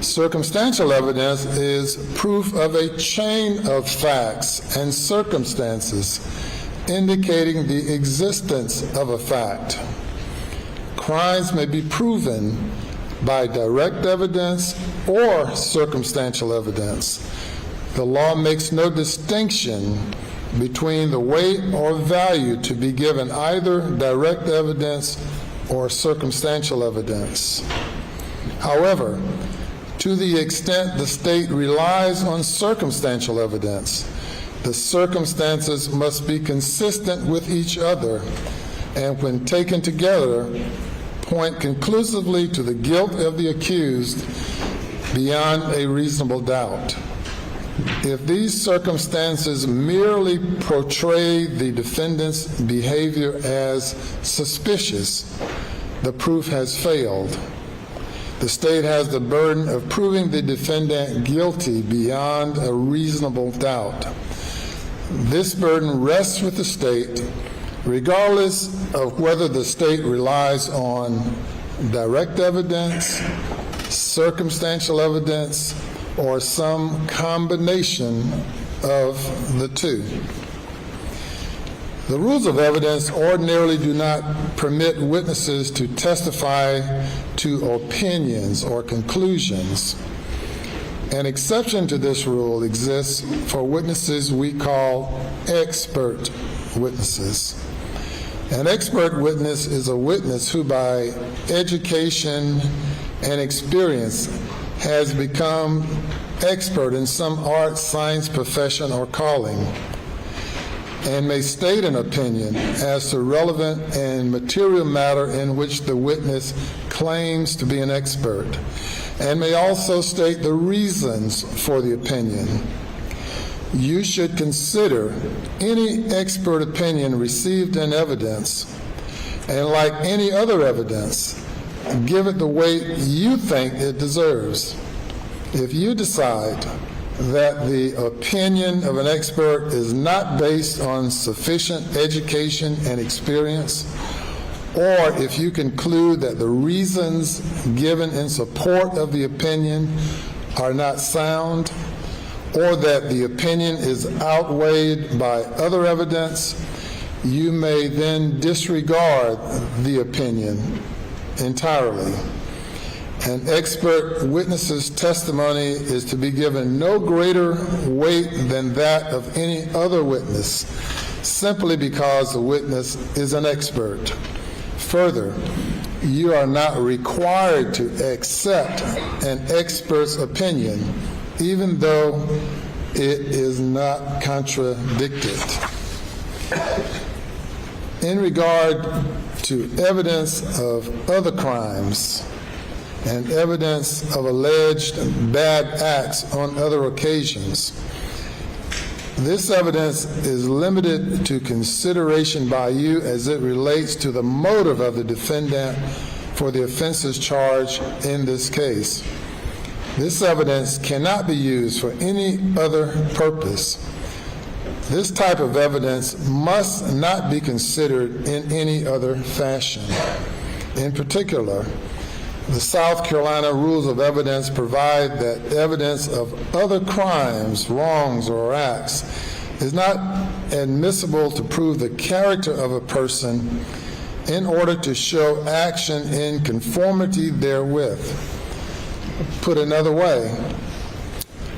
Circumstantial evidence is proof of a chain of facts and circumstances indicating the existence of a fact. Crimes may be proven by direct evidence or circumstantial evidence. The law makes no distinction between the weight or value to be given either direct evidence or circumstantial evidence. However, to the extent the state relies on circumstantial evidence, the circumstances must be consistent with each other, and when taken together, point conclusively to the guilt of the accused beyond a reasonable doubt. If these circumstances merely portray the defendant's behavior as suspicious, the proof has failed. The state has the burden of proving the defendant guilty beyond a reasonable doubt. This burden rests with the state, regardless of whether the state relies on direct evidence, circumstantial evidence, or some combination of the two. The rules of evidence ordinarily do not permit witnesses to testify to opinions or conclusions. An exception to this rule exists for witnesses we call expert witnesses. An expert witness is a witness who, by education and experience, has become expert in some art, science, profession, or calling, and may state an opinion as to relevant and material matter in which the witness claims to be an expert, and may also state the reasons for the opinion. You should consider any expert opinion received in evidence, and like any other evidence, give it the weight you think it deserves. If you decide that the opinion of an expert is not based on sufficient education and experience, or if you conclude that the reasons given in support of the opinion are not sound, or that the opinion is outweighed by other evidence, you may then disregard the opinion entirely. An expert witness's testimony is to be given no greater weight than that of any other witness, simply because the witness is an expert. Further, you are not required to accept an expert's opinion, even though it is not contradicted. In regard to evidence of other crimes and evidence of alleged bad acts on other occasions, this evidence is limited to consideration by you as it relates to the motive of the defendant for the offenses charged in this case. This evidence cannot be used for any other purpose. This type of evidence must not be considered in any other fashion. In particular, the South Carolina rules of evidence provide that evidence of other crimes, wrongs, or acts is not admissible to prove the character of a person in order to show action in conformity therewith. Put another way,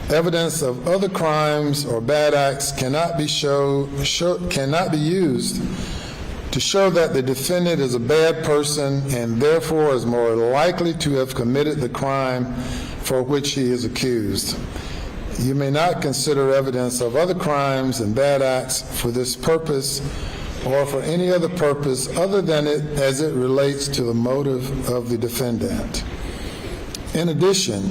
evidence of other crimes or bad acts cannot be used to show that the defendant is a bad person and therefore is more likely to have committed the crime for which he is accused. You may not consider evidence of other crimes and bad acts for this purpose or for any other purpose other than it as it relates to the motive of the defendant. In addition,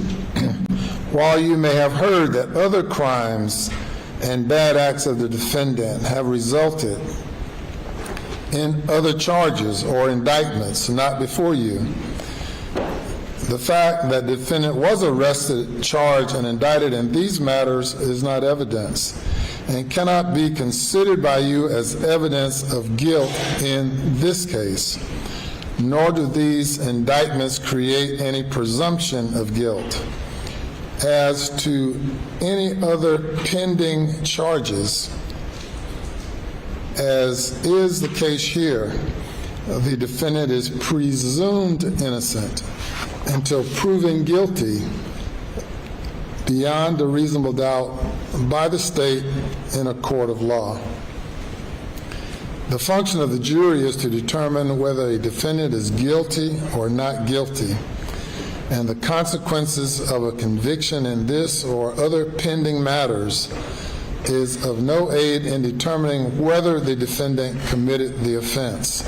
While you may have heard that other crimes and bad acts of the defendant have resulted in other charges or indictments not before you, the fact that the defendant was arrested, charged, and indicted in these matters is not evidence and cannot be considered by you as evidence of guilt in this case, nor do these indictments create any presumption of guilt. As to any other pending charges, as is the case here, the defendant is presumed innocent until proven guilty beyond a reasonable doubt by the state in a court of law. The function of the jury is to determine whether a defendant is guilty or not guilty, and the consequences of a conviction in this or other pending matters is of no aid in determining whether the defendant committed the offense.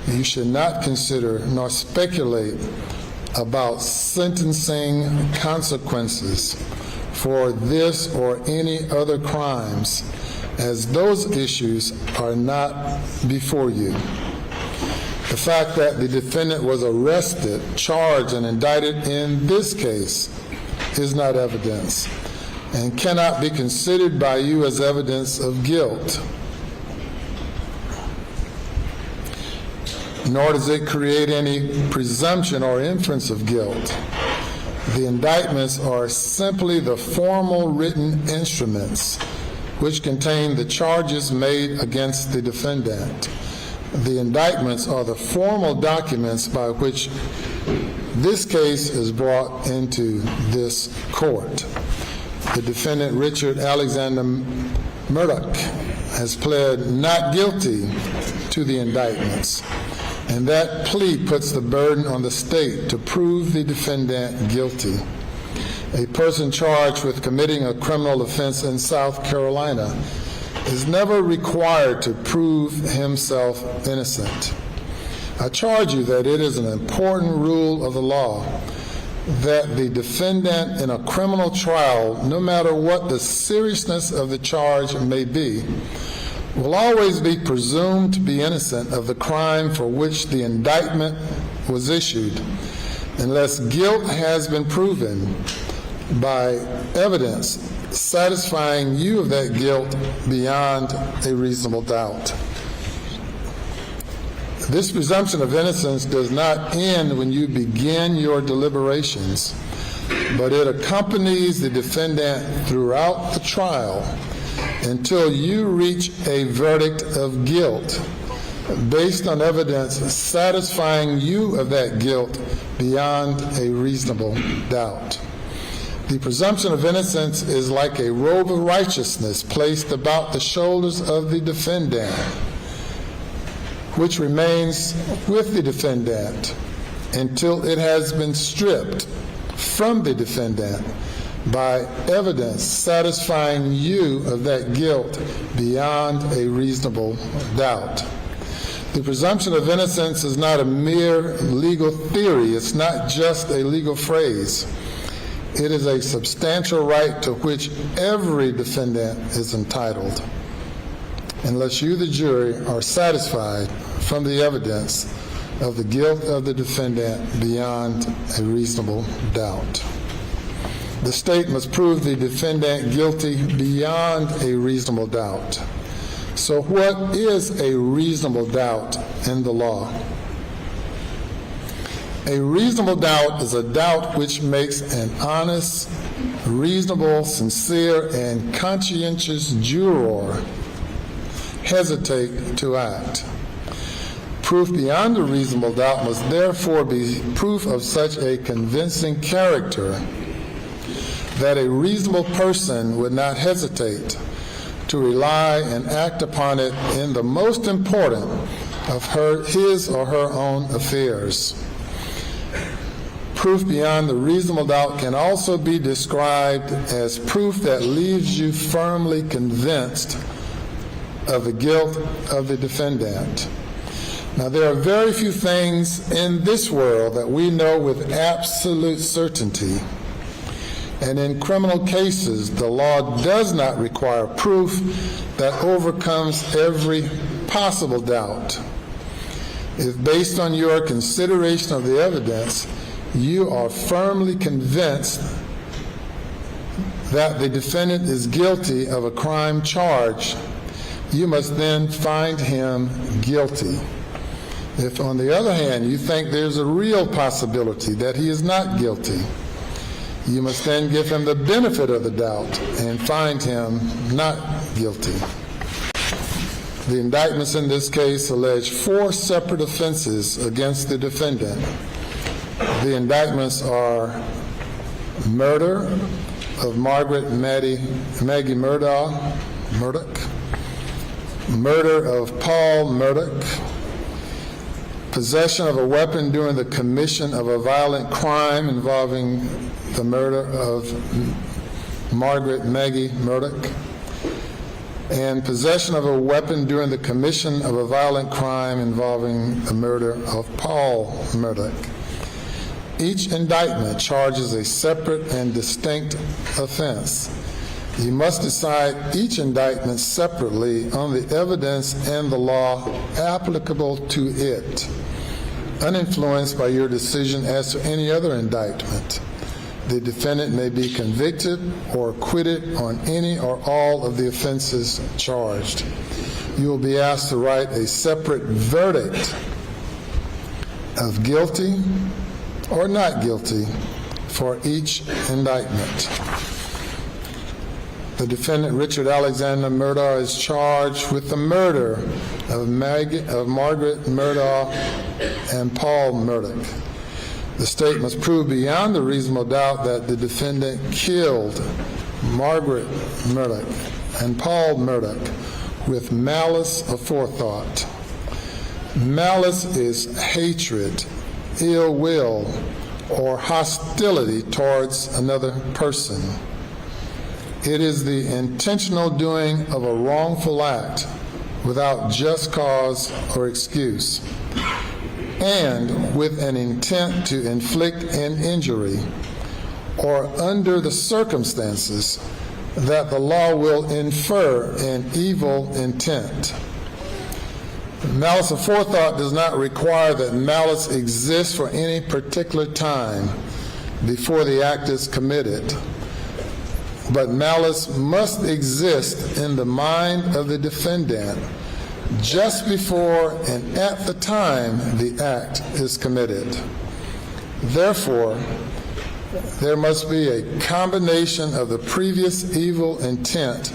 You should not consider nor speculate about sentencing consequences for this or any other crimes, as those issues are not before you. The fact that the defendant was arrested, charged, and indicted in this case is not evidence and cannot be considered by you as evidence of guilt, nor does it create any presumption or inference of guilt. The indictments are simply the formal written instruments which contain the charges made against the defendant. The indictments are the formal documents by which this case is brought into this court. The defendant, Richard Alexander Murdaugh, has pled not guilty to the indictments, and that plea puts the burden on the state to prove the defendant guilty. A person charged with committing a criminal offense in South Carolina is never required to prove himself innocent. I charge you that it is an important rule of the law that the defendant in a criminal trial, no matter what the seriousness of the charge may be, will always be presumed to be innocent of the crime for which the indictment was issued, unless guilt has been proven by evidence satisfying you of that guilt beyond a reasonable doubt. This presumption of innocence does not end when you begin your deliberations, but it accompanies the defendant throughout the trial until you reach a verdict of guilt based on evidence satisfying you of that guilt beyond a reasonable doubt. The presumption of innocence is like a robe of righteousness placed about the shoulders of the defendant, which remains with the defendant until it has been stripped from the defendant by evidence satisfying you of that guilt beyond a reasonable doubt. The presumption of innocence is not a mere legal theory. It's not just a legal phrase. It is a substantial right to which every defendant is entitled, unless you, the jury, are satisfied from the evidence of the guilt of the defendant beyond a reasonable doubt. The state must prove the defendant guilty beyond a reasonable doubt. So what is a reasonable doubt in the law? A reasonable doubt is a doubt which makes an honest, reasonable, sincere, and conscientious juror hesitate to act. Proof beyond a reasonable doubt must therefore be proof of such a convincing character that a reasonable person would not hesitate to rely and act upon it in the most important of his or her own affairs. Proof beyond the reasonable doubt can also be described as proof that leaves you firmly convinced of the guilt of the defendant. Now, there are very few things in this world that we know with absolute certainty. And in criminal cases, the law does not require proof that overcomes every possible doubt. If based on your consideration of the evidence, you are firmly convinced that the defendant is guilty of a crime charged, you must then find him guilty. If, on the other hand, you think there's a real possibility that he is not guilty, you must then give him the benefit of the doubt and find him not guilty. The indictments in this case allege 4 separate offenses against the defendant. The indictments are murder of Maggie Murdaugh, murder of Paul Murdaugh, possession of a weapon during the commission of a violent crime involving the murder of Maggie Murdaugh, and possession of a weapon during the commission of a violent crime involving the murder of Paul Murdaugh. Each indictment charges a separate and distinct offense. You must decide each indictment separately on the evidence and the law applicable to it, uninfluenced by your decision as to any other indictment. The defendant may be convicted or acquitted on any or all of the offenses charged. You will be asked to write a separate verdict of guilty or not guilty for each indictment. The defendant, Richard Alexander Murdaugh, is charged with the murder of Margaret Murdaugh and Paul Murdaugh. The state must prove beyond a reasonable doubt that the defendant killed Margaret Murdaugh and Paul Murdaugh with malice aforethought. Malice is hatred, ill will, or hostility towards another person. It is the intentional doing of a wrongful act without just cause or excuse, and with an intent to inflict an injury, or under the circumstances that the law will infer an evil intent. Malice aforethought does not require that malice exists for any particular time before the act is committed, but malice must exist in the mind of the defendant just before and at the time the act is committed. Therefore, there must be a combination of the previous evil intent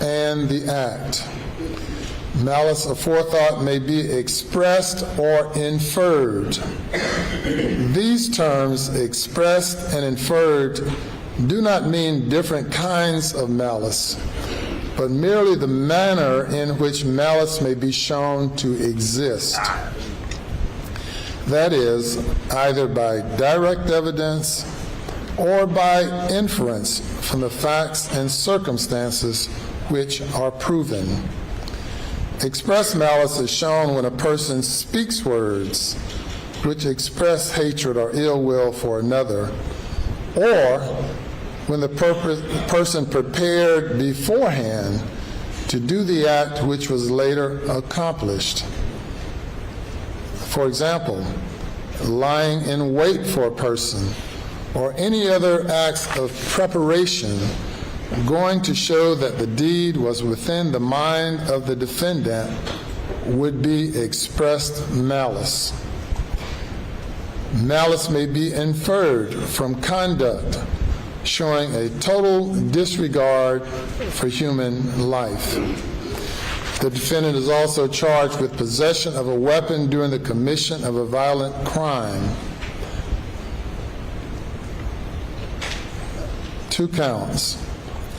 and the act. Malice aforethought may be expressed or inferred. These terms, expressed and inferred, do not mean different kinds of malice, but merely the manner in which malice may be shown to exist. That is, either by direct evidence or by inference from the facts and circumstances which are proven. Express malice is shown when a person speaks words which express hatred or ill will for another, or when the person prepared beforehand to do the act which was later accomplished. For example, lying in wait for a person or any other acts of preparation going to show that the deed was within the mind of the defendant would be expressed malice. Malice may be inferred from conduct showing a total disregard for human life. The defendant is also charged with possession of a weapon during the commission of a violent crime. 2 counts.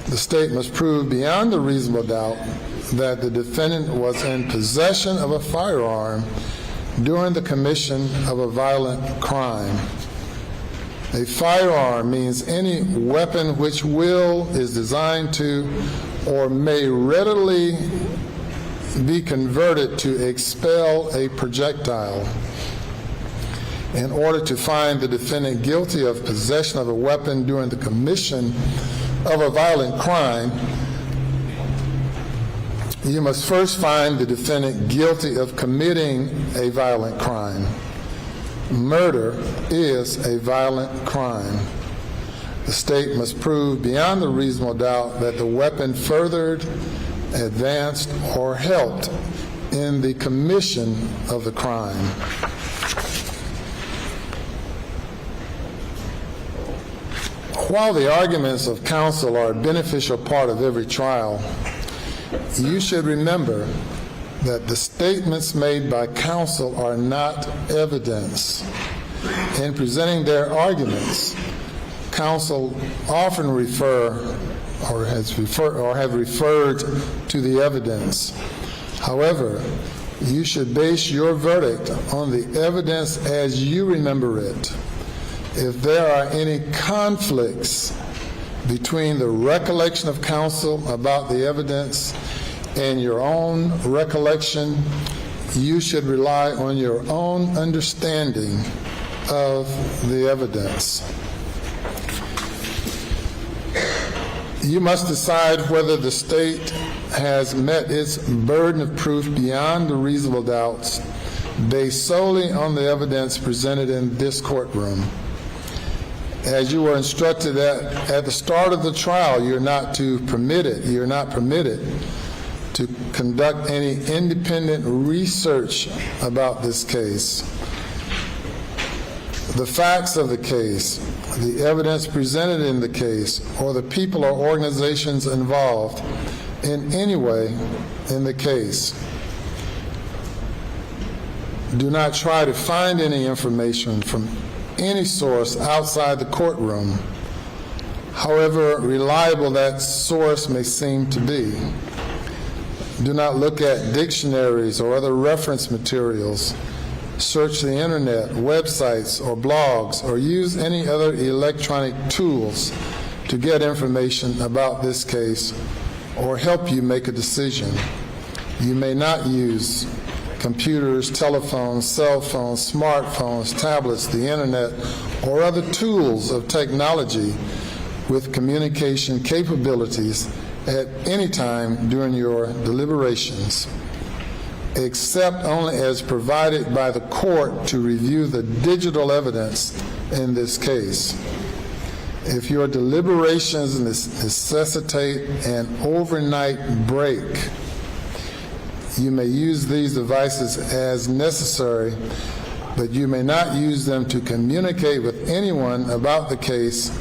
The state must prove beyond a reasonable doubt that the defendant was in possession of a firearm during the commission of a violent crime. A firearm means any weapon which is designed to or may readily be converted to expel a projectile. in order to find the defendant guilty of possession of a weapon during the commission of a violent crime, you must first find the defendant guilty of committing a violent crime. Murder is a violent crime. The state must prove beyond a reasonable doubt that the weapon furthered, advanced, or helped in the commission of the crime. While the arguments of counsel are a beneficial part of every trial, you should remember that the statements made by counsel are not evidence. In presenting their arguments, counsel often have referred to the evidence. However, you should base your verdict on the evidence as you remember it. If there are any conflicts between the recollection of counsel about the evidence and your own recollection, you should rely on your own understanding of the evidence. You must decide whether the state has met its burden of proof beyond a reasonable doubt based solely on the evidence presented in this courtroom. As you were instructed at the start of the trial, you're not permitted to conduct any independent research about this case. The facts of the case, the evidence presented in the case, or the people or organizations involved in any way in the case. Do not try to find any information from any source outside the courtroom, however reliable that source may seem to be. Do not look at dictionaries or other reference materials. Search the internet, websites, or blogs, or use any other electronic tools to get information about this case or help you make a decision. You may not use computers, telephones, cell phones, smartphones, tablets, the internet, or other tools of technology with communication capabilities at any time during your deliberations, except only as provided by the court to review the digital evidence in this case. If your deliberations necessitate an overnight break, you may use these devices as necessary, but you may not use them to communicate with anyone about the case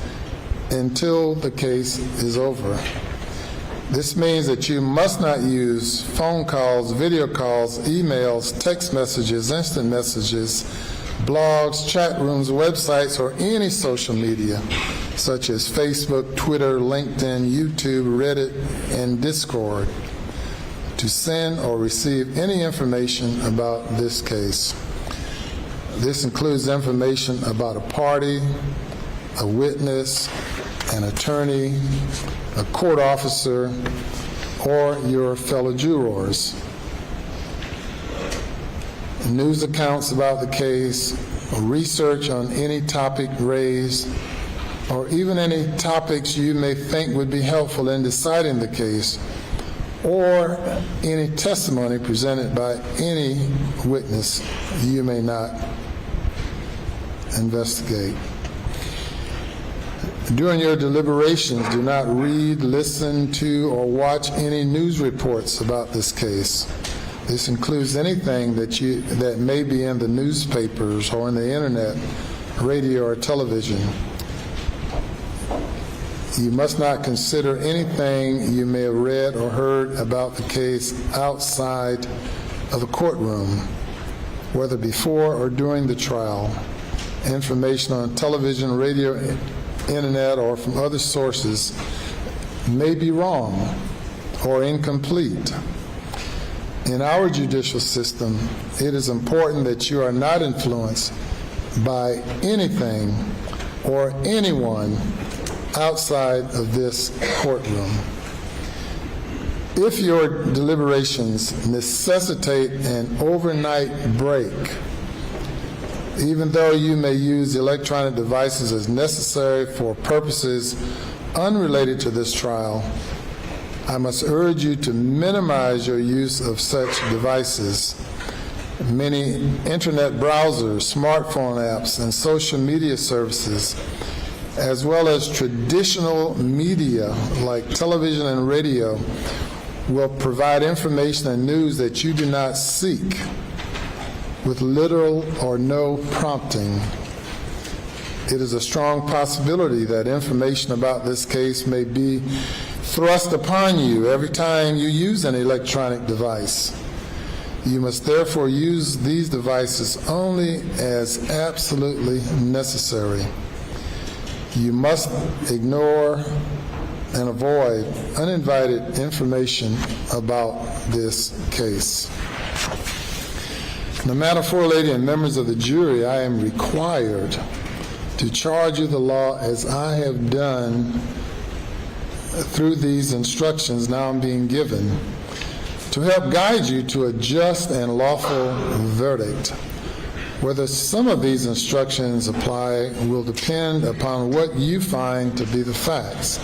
until the case is over. This means that you must not use phone calls, video calls, emails, text messages, instant messages, blogs, chat rooms, websites, or any social media, such as Facebook, Twitter, LinkedIn, YouTube, Reddit, and Discord, to send or receive any information about this case. This includes information about a party, a witness, an attorney, a court officer, or your fellow jurors. News accounts about the case, or research on any topic raised, or even any topics you may think would be helpful in deciding the case, or any testimony presented by any witness you may not investigate. During your deliberations, do not read, listen to, or watch any news reports about this case. This includes anything that may be in the newspapers or on the internet, radio, or television. You must not consider anything you may have read or heard about the case outside of the courtroom, whether before or during the trial. Information on television, radio, internet, or from other sources may be wrong or incomplete. In our judicial system, it is important that you are not influenced by anything or anyone outside of this courtroom. If your deliberations necessitate an overnight break, Even though you may use electronic devices as necessary for purposes unrelated to this trial, I must urge you to minimize your use of such devices. Many internet browsers, smartphone apps, and social media services, as well as traditional media like television and radio, will provide information and news that you do not seek with little or no prompting. It is a strong possibility that information about this case may be thrust upon you every time you use an electronic device. You must therefore use these devices only as absolutely necessary. You must ignore and avoid uninvited information about this case. No matter for lady and members of the jury, I am required to charge you the law as I have done through these instructions now I'm being given, to help guide you to a just and lawful verdict. Whether some of these instructions apply will depend upon what you find to be the facts.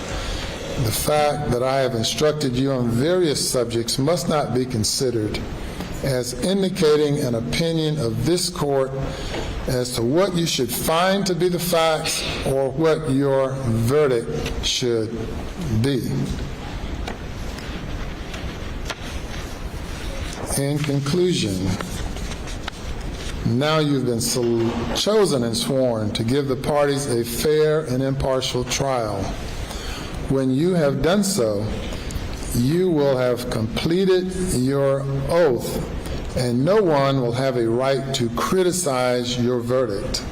The fact that I have instructed you on various subjects must not be considered as indicating an opinion of this court as to what you should find to be the facts or what your verdict should be. In conclusion, now you've been chosen and sworn to give the parties a fair and impartial trial. When you have done so, you will have completed your oath, and no one will have a right to criticize your verdict.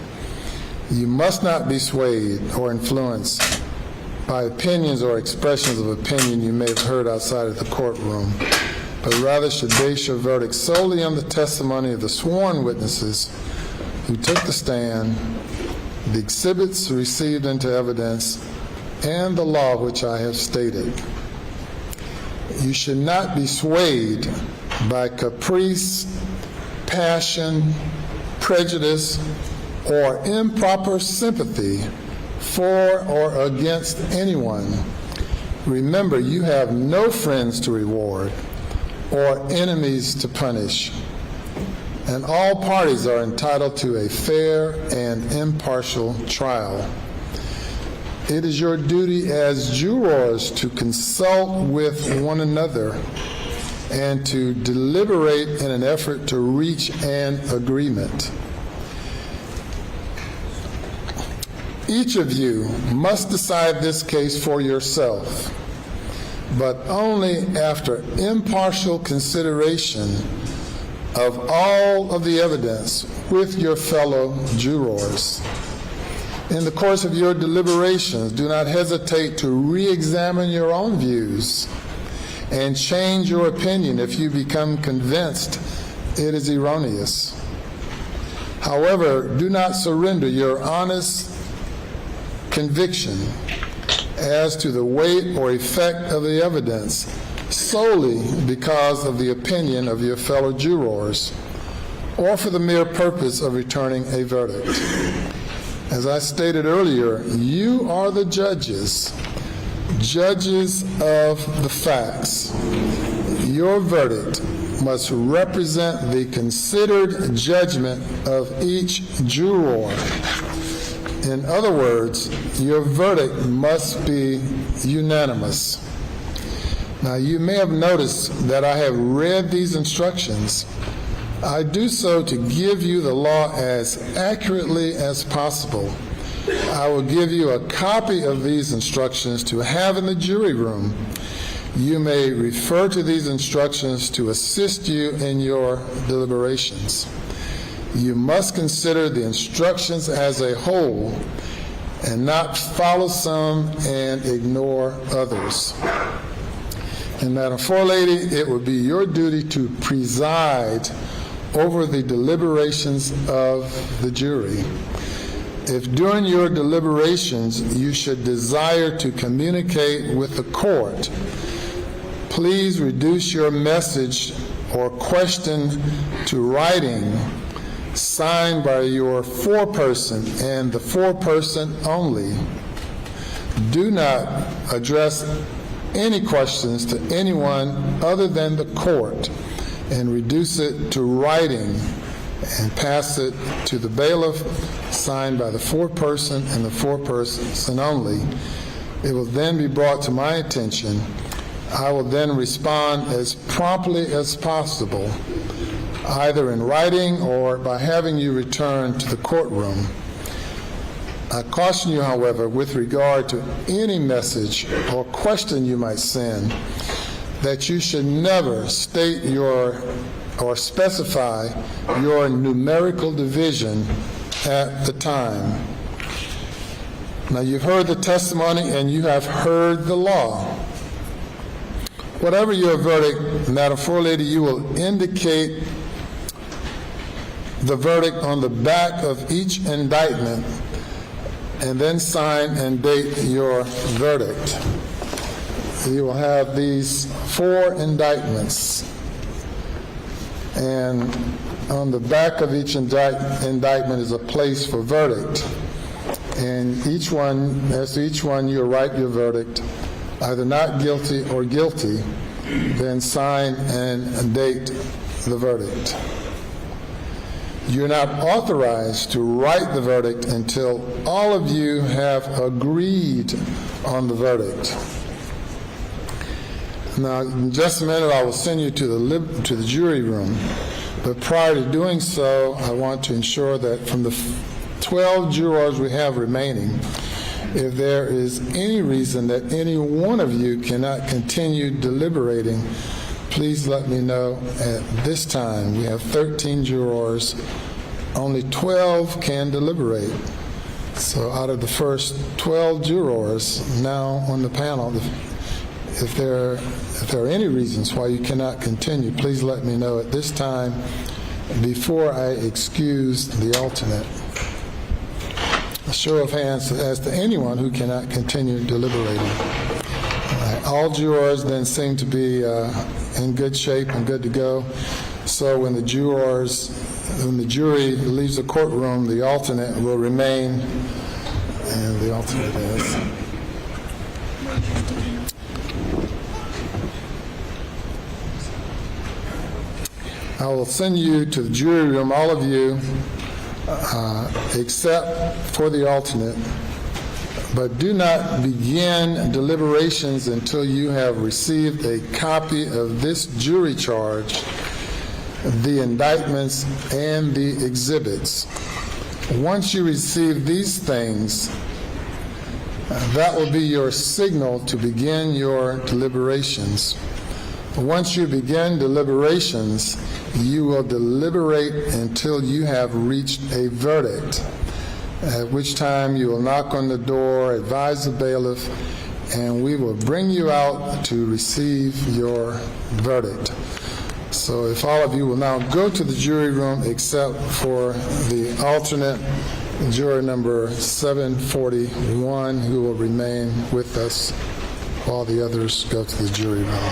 You must not be swayed or influenced by opinions or expressions of opinion you may have heard outside of the courtroom, but rather should base your verdict solely on the testimony of the sworn witnesses who took the stand, the exhibits received into evidence, and the law which I have stated. You should not be swayed by caprice, passion, prejudice, or improper sympathy for or against anyone. Remember, you have no friends to reward or enemies to punish, and all parties are entitled to a fair and impartial trial. It is your duty as jurors to consult with one another and to deliberate in an effort to reach an agreement. Each of you must decide this case for yourself, but only after impartial consideration of all of the evidence with your fellow jurors. In the course of your deliberations, do not hesitate to re-examine your own views and change your opinion if you become convinced it is erroneous. However, do not surrender your honest conviction as to the weight or effect of the evidence solely because of the opinion of your fellow jurors or for the mere purpose of returning a verdict. As I stated earlier, you are the judges of the facts. Your verdict must represent the considered judgment of each juror. In other words, your verdict must be unanimous. Now, you may have noticed that I have read these instructions. I do so to give you the law as accurately as possible. I will give you a copy of these instructions to have in the jury room. You may refer to these instructions to assist you in your deliberations. You must consider the instructions as a whole and not follow some and ignore others. And Madam Forelady, it would be your duty to preside over the deliberations of the jury. If during your deliberations you should desire to communicate with the court, please reduce your message or question to writing signed by your foreperson and the foreperson only. Do not address any questions to anyone other than the court, and reduce it to writing and pass it to the bailiff, signed by the foreperson and the foreperson only. It will then be brought to my attention. I will then respond as promptly as possible, either in writing or by having you return to the courtroom. I caution you, however, with regard to any message or question you might send, that you should never state or specify your numerical division at the time. Now, you've heard the testimony and you have heard the law. Whatever your verdict, Madam Floor Lady, you will indicate the verdict on the back of each indictment and then sign and date your verdict. You will have these 4 indictments, and on the back of each indictment is a place for verdict. And each one, as to each one, you'll write your verdict, either not guilty or guilty, then sign and date the verdict. You're not authorized to write the verdict until all of you have agreed on the verdict. Now, in just a minute, I will send you to the jury room, but prior to doing so, I want to ensure that from the 12 jurors we have remaining, if there is any reason that any one of you cannot continue deliberating, please let me know at this time. We have 13 jurors. Only 12 can deliberate. So out of the first 12 jurors now on the panel, if there are any reasons why you cannot continue, please let me know at this time before I excuse the alternate. A show of hands as to anyone who cannot continue deliberating. All jurors then seem to be in good shape and good to go. So when the jury leaves the courtroom, the alternate will remain, and the alternate is. I will send you to the jury room, all of you, except for the alternate, but do not begin deliberations until you have received a copy of this jury charge, the indictments, and the exhibits. Once you receive these things, that will be your signal to begin your deliberations. Once you begin deliberations, you will deliberate until you have reached a verdict, at which time you will knock on the door, advise the bailiff, and we will bring you out to receive your verdict. So if all of you will now go to the jury room except for the alternate, juror number 741, who will remain with us while the others go to the jury room.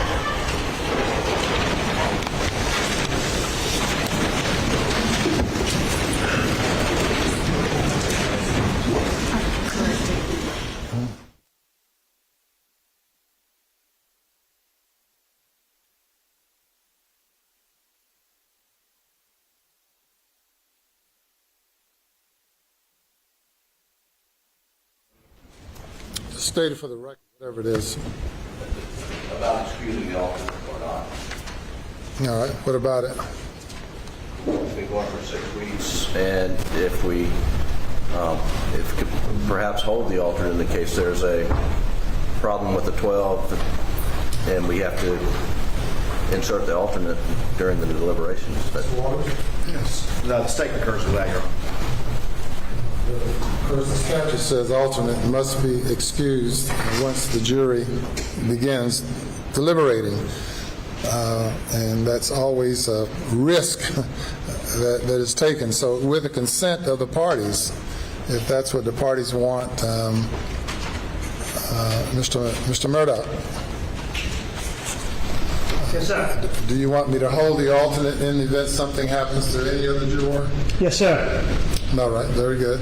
Stated for the record, whatever it is. About excusing the alternate or not. All right, what about it? We've been going for 6 weeks, and if we perhaps hold the alternate in the case there's a problem with the 12 and we have to insert the alternate during the deliberations. Yes. No, the state concurs with that, Your Honor. Of course, the statute says alternate must be excused once the jury begins deliberating, and that's always a risk that is taken. So with the consent of the parties, if that's what the parties want, Mr. Murdaugh. Yes, sir. Do you want me to hold the alternate in the event something happens to any other juror? Yes, sir. All right, very good.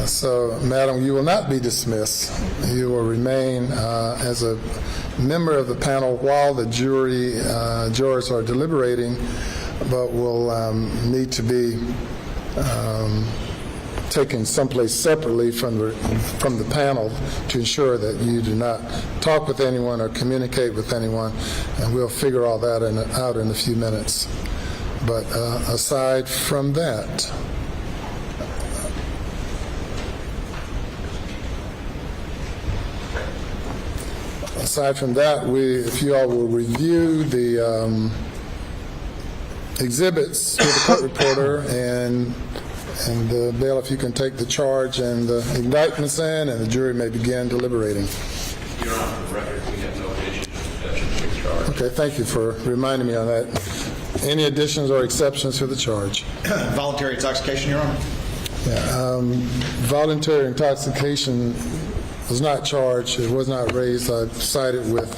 So, Madam, you will not be dismissed. You will remain as a member of the panel while the jurors are deliberating, but will need to be taken someplace separately from the panel to ensure that you do not talk with anyone or communicate with anyone, and we'll figure all that out in a few minutes. But aside from that, if you all will review the exhibits with the court reporter and the bailiff, you can take the charge and the indictments in, and the jury may begin deliberating. Your Honor, for the record, we have no additions or exceptions to the charge. Okay, thank you for reminding me on that. Any additions or exceptions to the charge? Voluntary intoxication, Your Honor. Yeah, voluntary intoxication was not charged. It was not raised. I cited with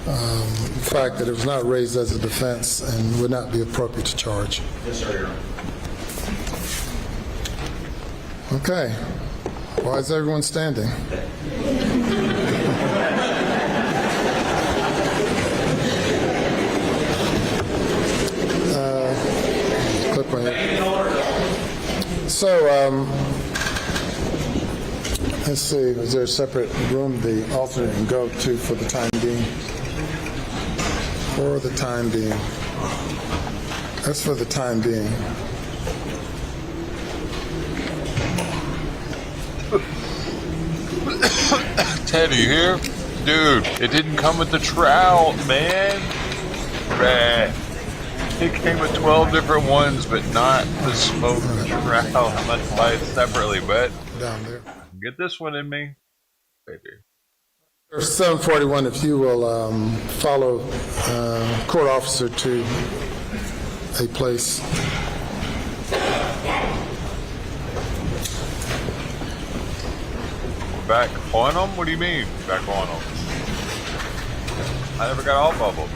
the fact that it was not raised as a defense and would not be appropriate to charge. Yes, sir, Your Honor. Okay. Why is everyone standing? Clip on it. So, let's see. Is there a separate room the alternate can go to for the time being? For the time being. That's for the time being. Ted, are you here? Dude, it didn't come with the trout, man. Right. It came with 12 different ones, but not the smoked trout. I must buy it separately, but down there. Get this one in me, baby. 741, if you will follow court officer to a place. Back on them? What do you mean, back on them? I never got off of them.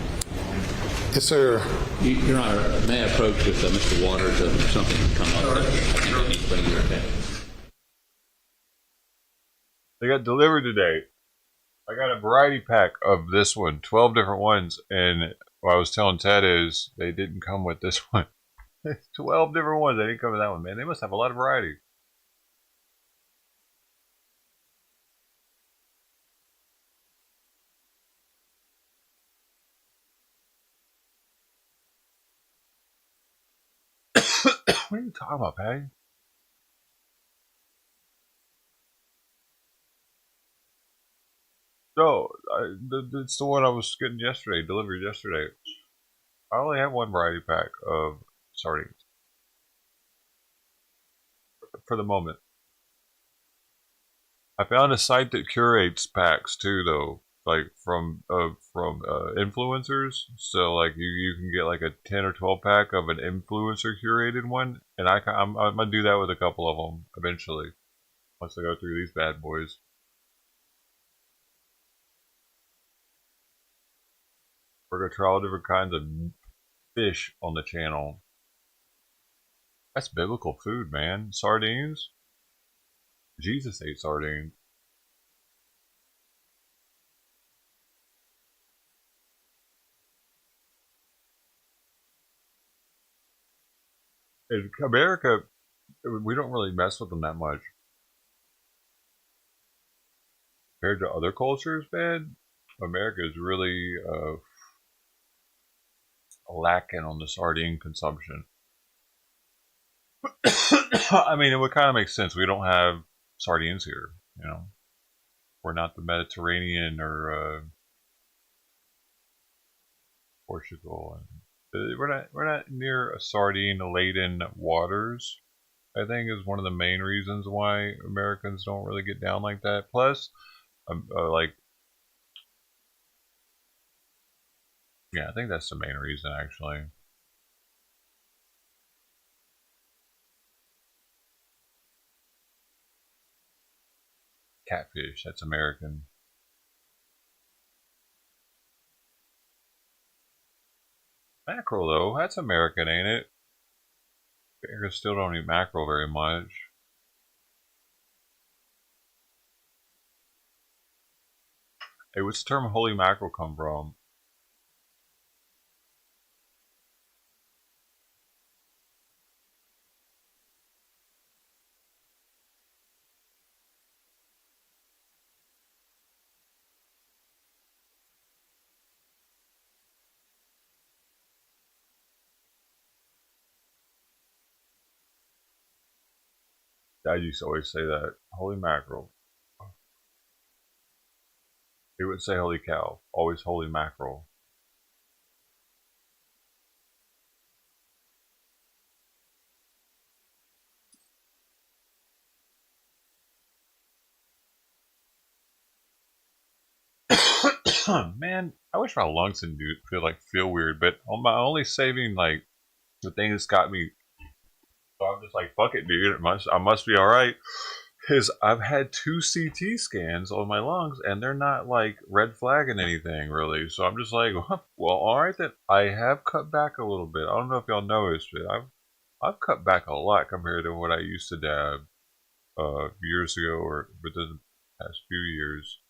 Yes, sir. Your Honor, may I approach with Mr. Waters if something can come up that I think I need to bring to your attention? They got delivered today. I got a variety pack of this one, 12 different ones, and what I was telling Ted is they didn't come with this one. 12 different ones, they didn't come with that one, man. They must have a lot of variety. What are you talking about, Patty? No, it's the one I was getting yesterday, delivered yesterday. I only have one variety pack of sardines. For the moment. I found a site that curates packs too, though. Like from influencers, so like you can get like a 10 or 12 pack of an influencer curated one, and I'm gonna do that with a couple of them eventually once I go through these bad boys. We're gonna try all different kinds of fish on the channel. That's biblical food, man. Sardines. Jesus ate sardines. In America, we don't really mess with them that much. Compared to other cultures, man, America is really lacking on the sardine consumption. I mean, it would kind of make sense. We don't have sardines here, you know. We're not the Mediterranean or Portugal. We're not near a sardine-laden waters. I think is one of the main reasons why Americans don't really get down like that. Plus, yeah, I think that's the main reason actually. Catfish, that's American. Mackerel, though, that's American, ain't it? Americans still don't eat mackerel very much. Hey, what's the term holy mackerel come from? Dad used to always say that. Holy mackerel. He wouldn't say holy cow. Always holy mackerel. Man, I wish my lungs didn't feel weird, but I'm only saving like the thing that's got me. So I'm just like, fuck it, dude. I must be all right. Because I've had 2 CT scans on my lungs, and they're not like red flagging anything really. So I'm just like, well, all right then. I have cut back a little bit. I don't know if y'all noticed, but I've cut back a lot compared to what I used to dab years ago, or within the past few years.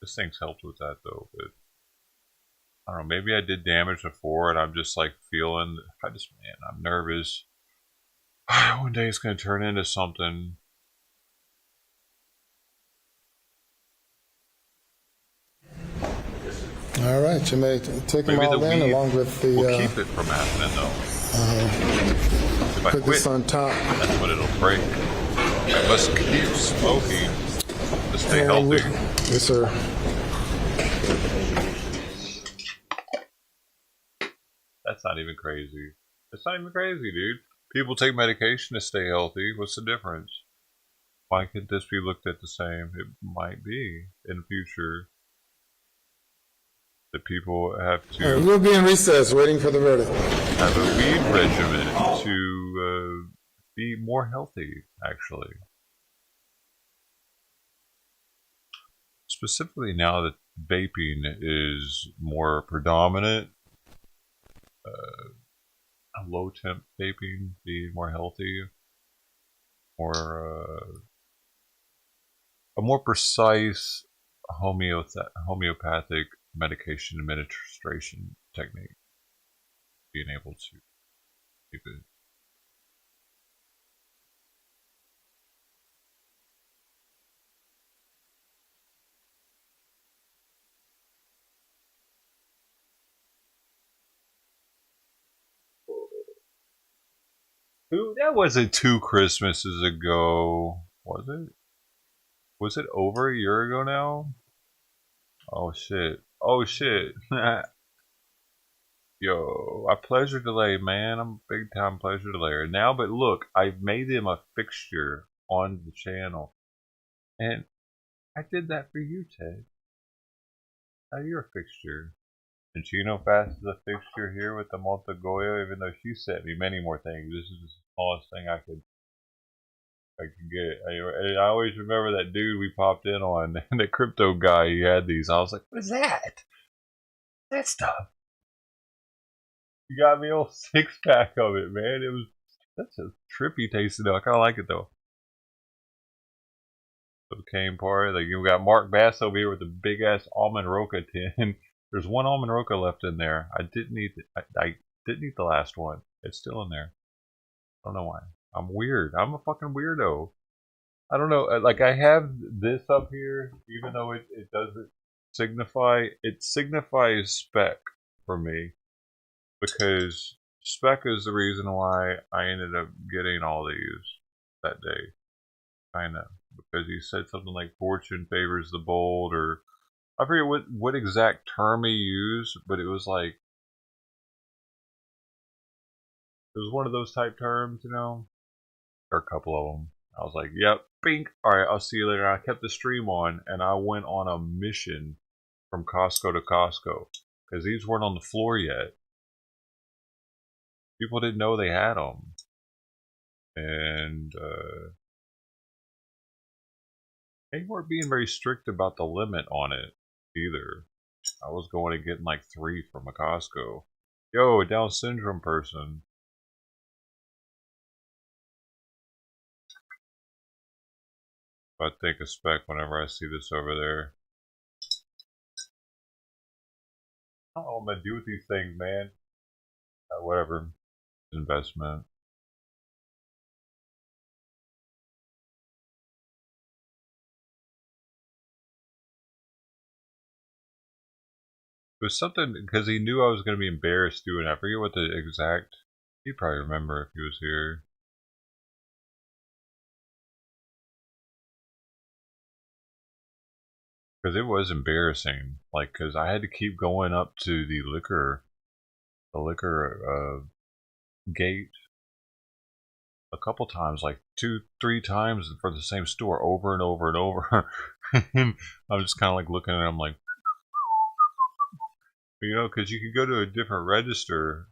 This thing's helped with that though, but I don't know, maybe I did damage before and I'm just like feeling, man, I'm nervous. One day it's going to turn into something. All right, you may take them all in along with the... We'll keep it from happening though. If I put quit, this on top. That's what it'll break. I must keep smoking to stay healthy. Yes, sir. That's not even crazy. It's not even crazy, dude. People take medication to stay healthy. What's the difference? Why could this be looked at the same? It might be in the future that people have to. Right, we'll be in recess waiting for the verdict. Have a weed regimen to be more healthy, actually. Specifically now that vaping is more predominant, low temp vaping be more healthy, or a more precise homeopathic medication administration technique, being able to keep it. Ooh, that wasn't 2 Christmases ago, was it? Was it over a year ago now? Oh shit. Oh shit. Yo, I pleasure delay, man. I'm a big time pleasure delayer now, but look, I've made him a fixture on the channel. And I did that for you, Ted. Now you're a fixture. And Chino Fast is a fixture here with the Montegoyo, even though she sent me many more things. This is the smallest thing I could get. I always remember that dude we popped in on, the crypto guy. He had these. I was like, what is that? That stuff. You got me a 6-pack of it, man. That's a trippy tasting though. I kind of like it though. Cocaine party. Like, you got Mark Bass over here with the big ass almond roca tin. There's 1 almond roca left in there. I didn't eat the last one. It's still in there. I don't know why. I'm weird. I'm a fucking weirdo. I don't know. Like, I have this up here, even though it doesn't signify. It signifies spec for me, because spec is the reason why I ended up getting all these that day. Kinda. Because he said something like fortune favors the bold, or I forget what exact term he used, but it was like, it was one of those type terms, you know? Or a couple of them. I was like, yep, bink. Alright, I'll see you later. I kept the stream on, and I went on a mission from Costco to Costco, because these weren't on the floor yet. People didn't know they had them. And, they weren't being very strict about the limit on it either. I was going and getting like 3 from a Costco. Yo, a Down syndrome person. I take a spec whenever I see this over there. I don't know what I'm gonna do with these things, man. Whatever. Investment. It was something because he knew I was going to be embarrassed doing it. I forget what the exact. He'd probably remember if he was here. Because it was embarrassing. Like, because I had to keep going up to the liquor gate a couple times, like 2-3 times for the same store over and over and over. And I'm just kind of like looking at him like, you know, because you could go to a different register.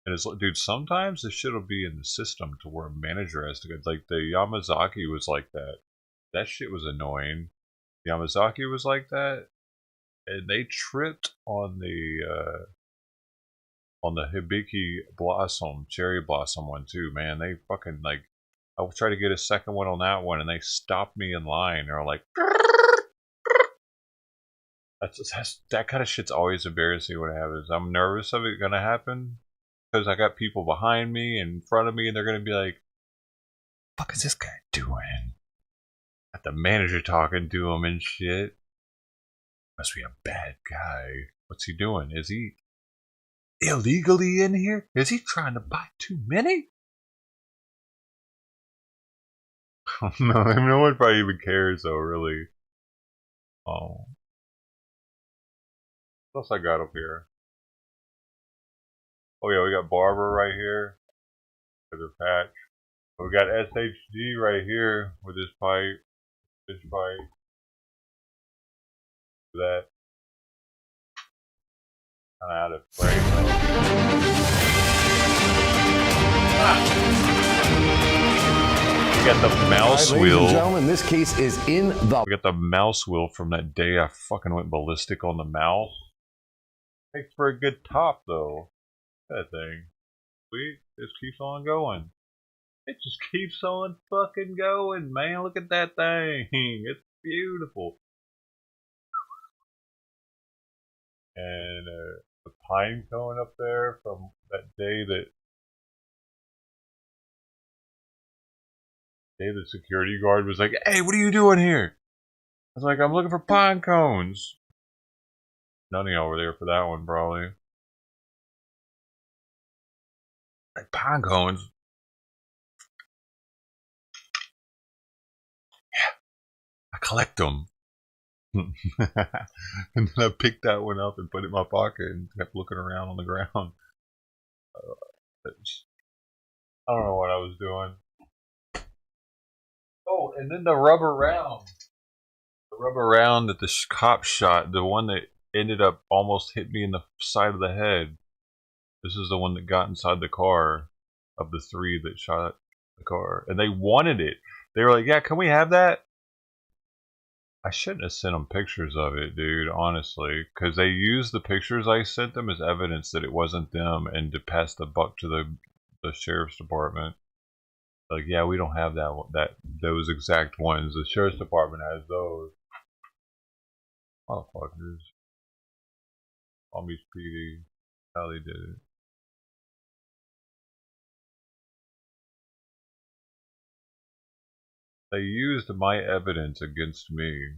And it's like, dude, sometimes this shit will be in the system to where a manager has to go. Like the Yamazaki was like that. That shit was annoying. Yamazaki was like that, and they tripped on the Hibiki Blossom, Cherry Blossom one too. Man, they fucking like. I will try to get a second one on that one, and they stopped me in line. They're like, that kind of shit's always embarrassing when it happens. I'm nervous of it gonna happen. Because I got people behind me and in front of me, and they're going to be like, "What the fuck is this guy doing?" Got the manager talking to him and shit. Must be a bad guy. What's he doing? Is he illegally in here? Is he trying to buy too many? No, I mean, no one probably even cares, though, really. Oh. What else I got up here? Oh, yeah, we got Barber right here with his patch. We got SHG right here with his pipe. Fish pipe. That. Kind of out of frame. We got the mouse wheel. Ladies and gentlemen, this case is in the. We got the mouse wheel from that day I fucking went ballistic on the mouse. Makes for a good top though. That thing. Sweet. Just keeps on going. It just keeps on fucking going, man. Look at that thing. It's beautiful. And the pine cone up there from that day that the security guard was like, "Hey, what are you doing here?" I was like, "I'm looking for pine cones." None of y'all were there for that one, probably. Like pine cones. Yeah, I collect them. And then I picked that one up and put it in my pocket and kept looking around on the ground. I don't know what I was doing. Oh, and then the rubber round. The rubber round that the cop shot, the one that ended up almost hit me in the side of the head. This is the one that got inside the car of the 3 that shot the car. And they wanted it. They were like, "Yeah, can we have that?" I shouldn't have sent them pictures of it, dude, honestly. Because they used the pictures I sent them as evidence that it wasn't them and to pass the buck to the sheriff's department. Like, yeah, we don't have those exact ones. The sheriff's department has those. Motherfuckers. Palm Beach PD. How they did it. They used my evidence against me.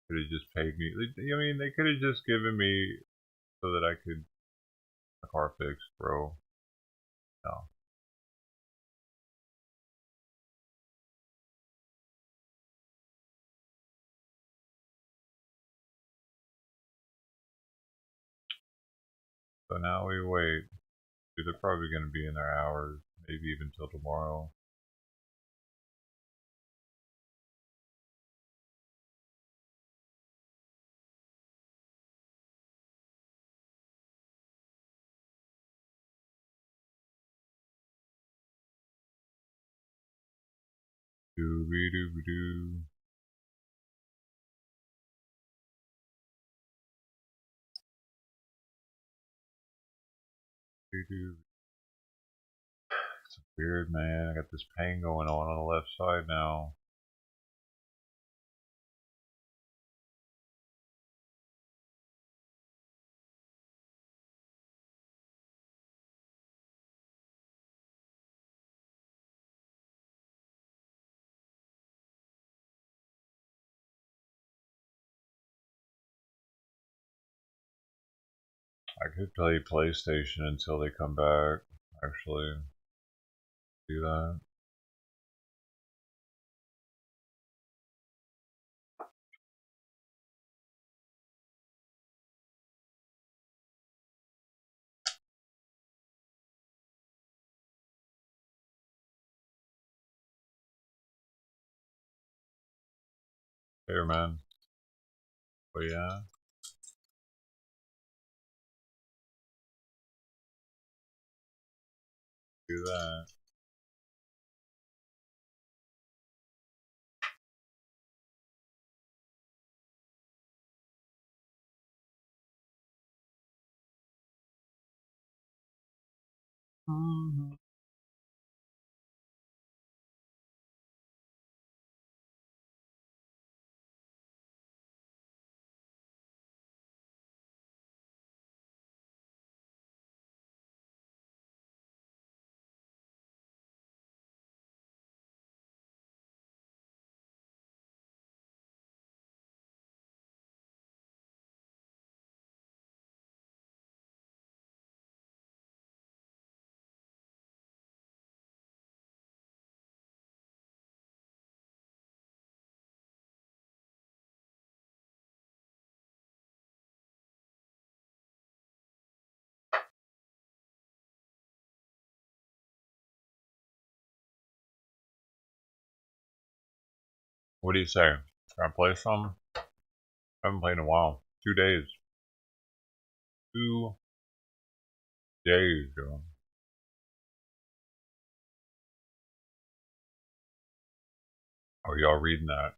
Could have just paid me. I mean, they could have just given me so that I could my car fixed, bro. No. So now we wait. Dude, they're probably going to be in their hours, maybe even till tomorrow. Dooby dooby doo. It's weird, man. I got this pain going on the left side now. I could play PlayStation until they come back. Actually, do that. Here, man. But yeah. Do that. What do you say? Can I play some? I haven't played in a while. 2 days. 2 days, yo. Are y'all reading that?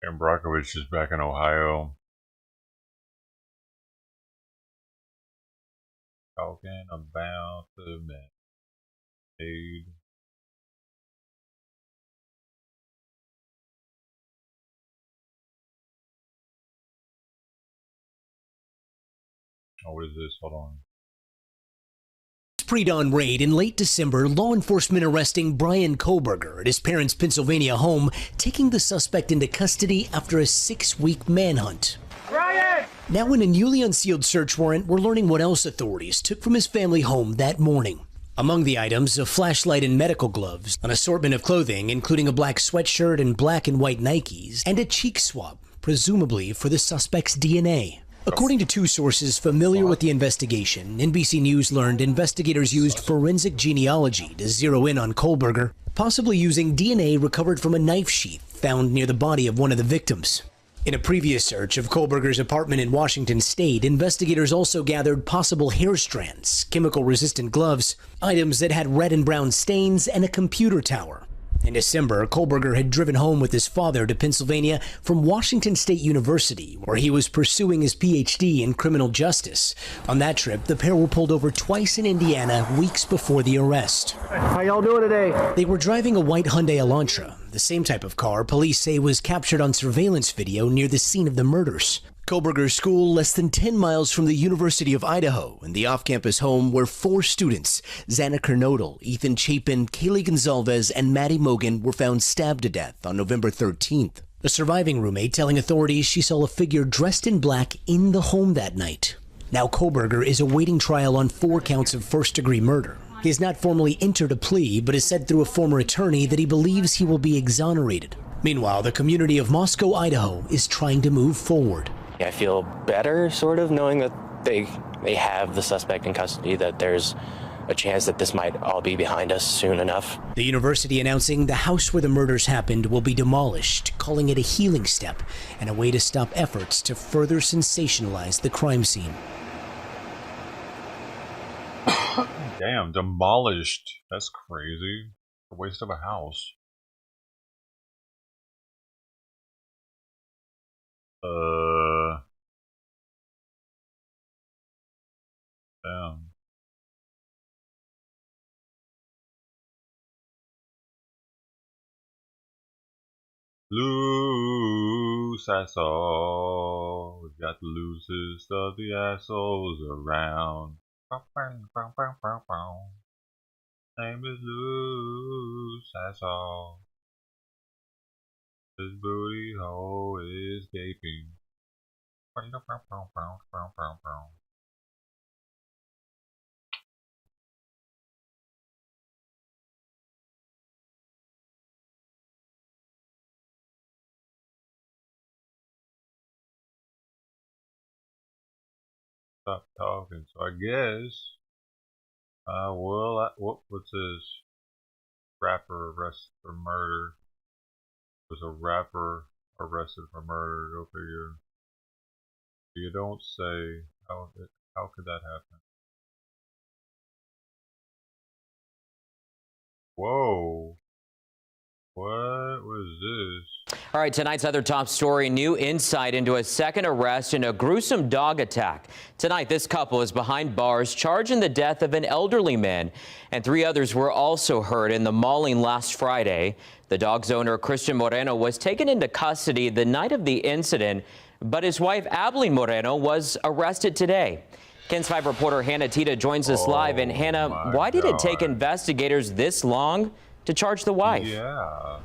And Brockovich is back in Ohio. Talking about the maid. Oh, what is this? Hold on. Pre-dawn raid in late December, law enforcement arresting Brian Kohlberger at his parents' Pennsylvania home, taking the suspect into custody after a 6-week manhunt. Brian! Now in a newly unsealed search warrant, we're learning what else authorities took from his family home that morning. Among the items, a flashlight and medical gloves, an assortment of clothing, including a black sweatshirt and black and white Nikes, and a cheek swab, presumably for the suspect's DNA. According to 2 sources familiar with the investigation, NBC News learned investigators used forensic genealogy to zero in on Kohlberger, possibly using DNA recovered from a knife sheath found near the body of one of the victims. In a previous search of Kohlberger's apartment in Washington state, investigators also gathered possible hair strands, chemical-resistant gloves, items that had red and brown stains, and a computer tower. In December, Kohlberger had driven home with his father to Pennsylvania from Washington State University, where he was pursuing his PhD in criminal justice. On that trip, the pair were pulled over twice in Indiana weeks before the arrest. How y'all doing today? They were driving a white Hyundai Elantra, the same type of car police say was captured on surveillance video near the scene of the murders. Kohlberger's school less than 10 miles from the University of Idaho, and the off-campus home where 4 students, Xana Kernodle, Ethan Chapin, Kaylee Gonzalez, and Maddie Mogan, were found stabbed to death on November 13th. The surviving roommate telling authorities she saw a figure dressed in black in the home that night. Now Kohlberger is awaiting trial on 4 counts of first-degree murder. He has not formally entered a plea, but has said through a former attorney that he believes he will be exonerated. Meanwhile, the community of Moscow, Idaho, is trying to move forward. I feel better, sort of, knowing that they have the suspect in custody, that there's a chance that this might all be behind us soon enough. The university announcing the house where the murders happened will be demolished, calling it a healing step and a way to stop efforts to further sensationalize the crime scene. Damn, demolished. That's crazy. A waste of a house. Damn. Loose asshole. We got the loosest of the assholes around. Name is loose asshole. His booty hole is gaping. Stop talking. So I guess, what's this? Rapper arrested for murder. Was a rapper arrested for murder. Go figure. You don't say. How could that happen? Whoa. What was this? All right, tonight's other top story, new insight into a second arrest in a gruesome dog attack. Tonight, this couple is behind bars charged in the death of an elderly man, and 3 others were also hurt in the mauling last Friday. The dog's owner, Christian Moreno, was taken into custody the night of the incident, but his wife, Abilene Moreno, was arrested today. KENS 5 reporter Hannah Tita joins us live. And Hannah, why did it take investigators this long to charge the wife? Yeah.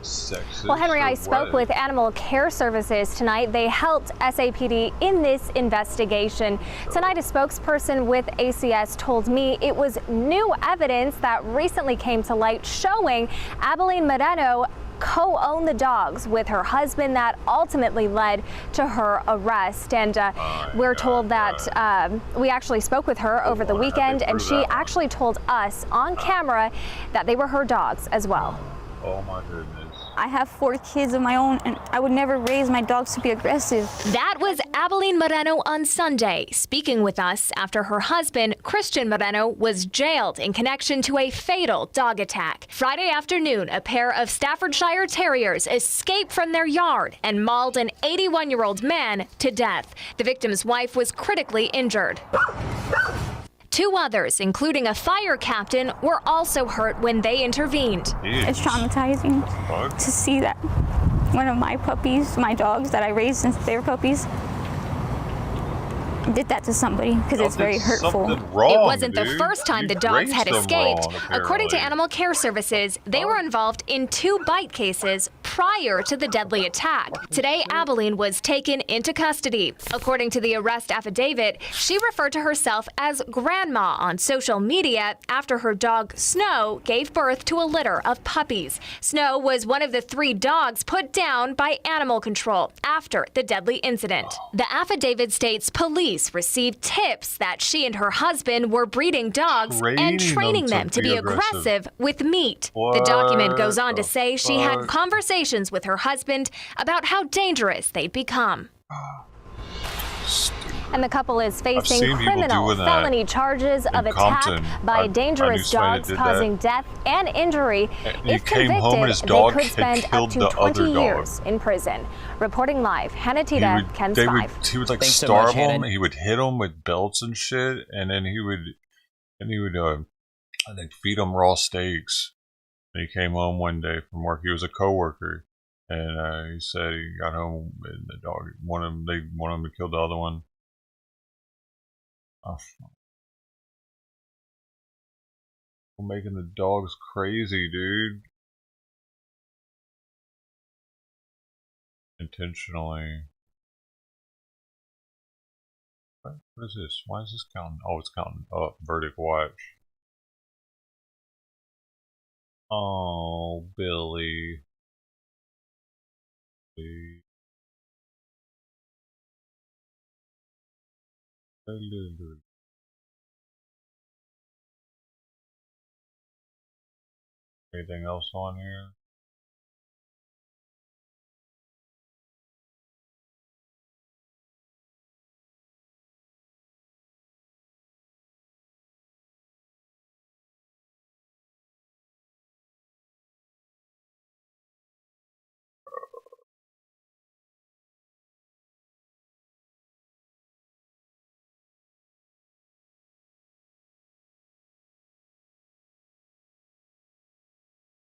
Sexist. Well, Henry, I spoke with Animal Care Services tonight. They helped SAPD in this investigation. Tonight, a spokesperson with ACS told me it was new evidence that recently came to light showing Abilene Moreno co-owned the dogs with her husband. That ultimately led to her arrest. And we're told that we actually spoke with her over the weekend, and she actually told us on camera that they were her dogs as well. Oh my goodness. I have 4 kids of my own, and I would never raise my dogs to be aggressive. That was Abilene Moreno on Sunday, speaking with us after her husband, Christian Moreno, was jailed in connection to a fatal dog attack. Friday afternoon, a pair of Staffordshire Terriers escaped from their yard and mauled an 81-year-old man to death. The victim's wife was critically injured. 2 others, including a fire captain, were also hurt when they intervened. It's traumatizing to see that one of my puppies, my dogs that I raised since they were puppies, did that to somebody, because it's very hurtful. It wasn't the first time the dogs had escaped. According to Animal Care Services, they were involved in 2 bite cases prior to the deadly attack. Today, Abilene was taken into custody. According to the arrest affidavit, she referred to herself as Grandma on social media after her dog, Snow, gave birth to a litter of puppies. Snow was one of the 3 dogs put down by animal control after the deadly incident. The affidavit states police received tips that she and her husband were breeding dogs and training them to be aggressive with meat. The document goes on to say she had conversations with her husband about how dangerous they'd become. And the couple is facing criminal felony charges of attack by dangerous dogs causing death and injury. If convicted, they could spend up to 20 years in prison. Reporting live, Hannah Tita, KENS 5. He would like starve them. He would hit them with belts and shit, and then he would I think feed them raw steaks. And he came home one day from work. He was a coworker, and he said he got home and the dog, one of them killed the other one. Oh, we're making the dogs crazy, dude. Intentionally. What is this? Why is this counting? Oh, it's counting up. Verdict watch. Oh, Billy. Anything else on here?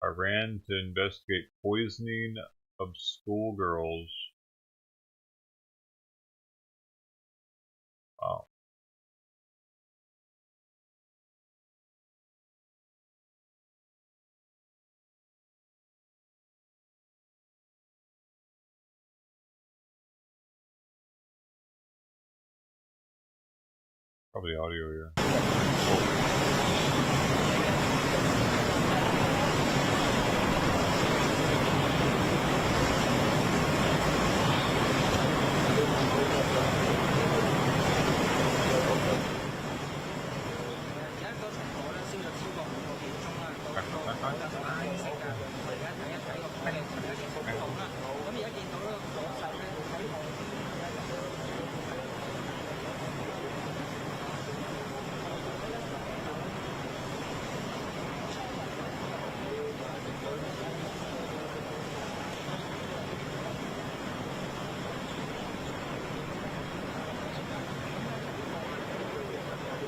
Iran to investigate poisoning of schoolgirls. Wow. Probably audio here.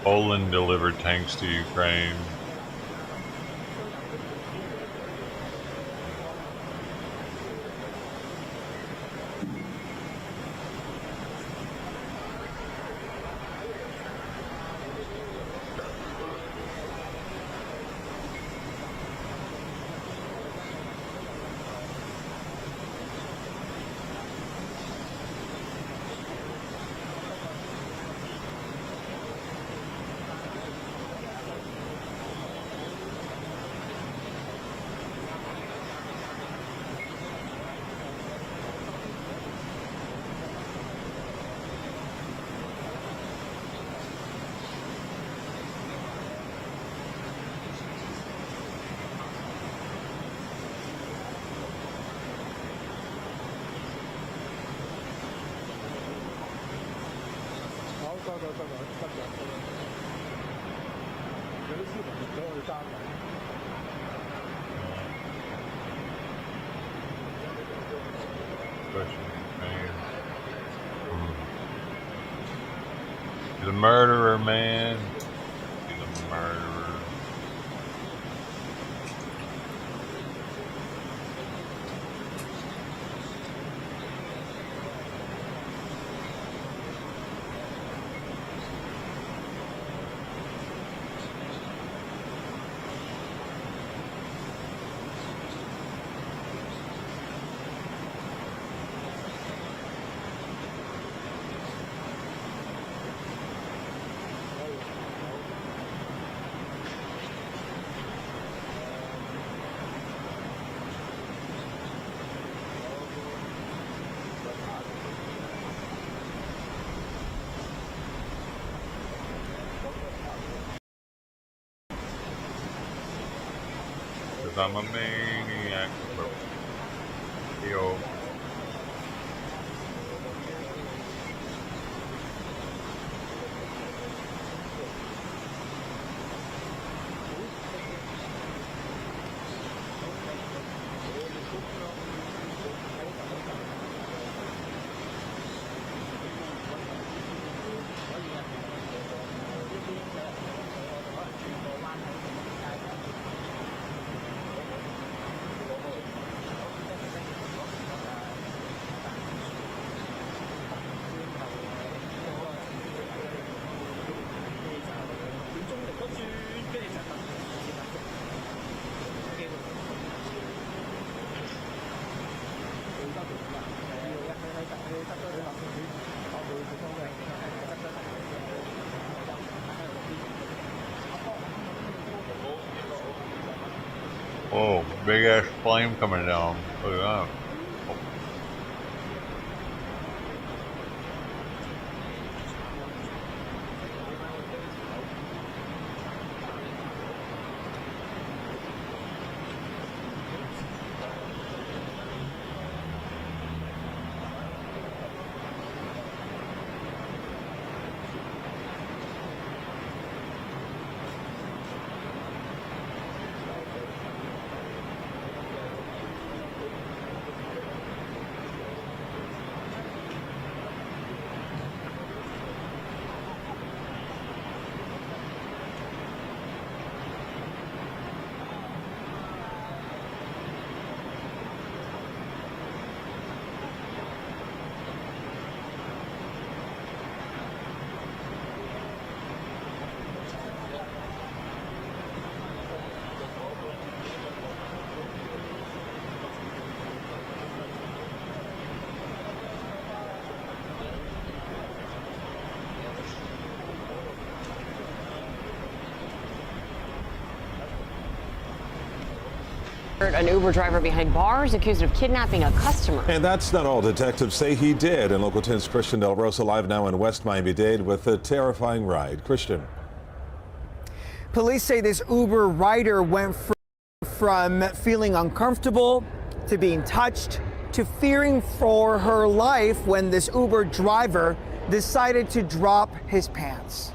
Poland delivered tanks to Ukraine. He's a murderer, man. He's a murderer. I'm a maniac. Yo. Oh, big ass flame coming down. Look at that. An Uber driver behind bars accused of kidnapping a customer. And that's not all detectives say he did. And Local 10's Christian Del Rosa live now in West Miami-Dade with a terrifying ride. Christian. Police say this Uber rider went from feeling uncomfortable to being touched to fearing for her life when this Uber driver decided to drop his pants.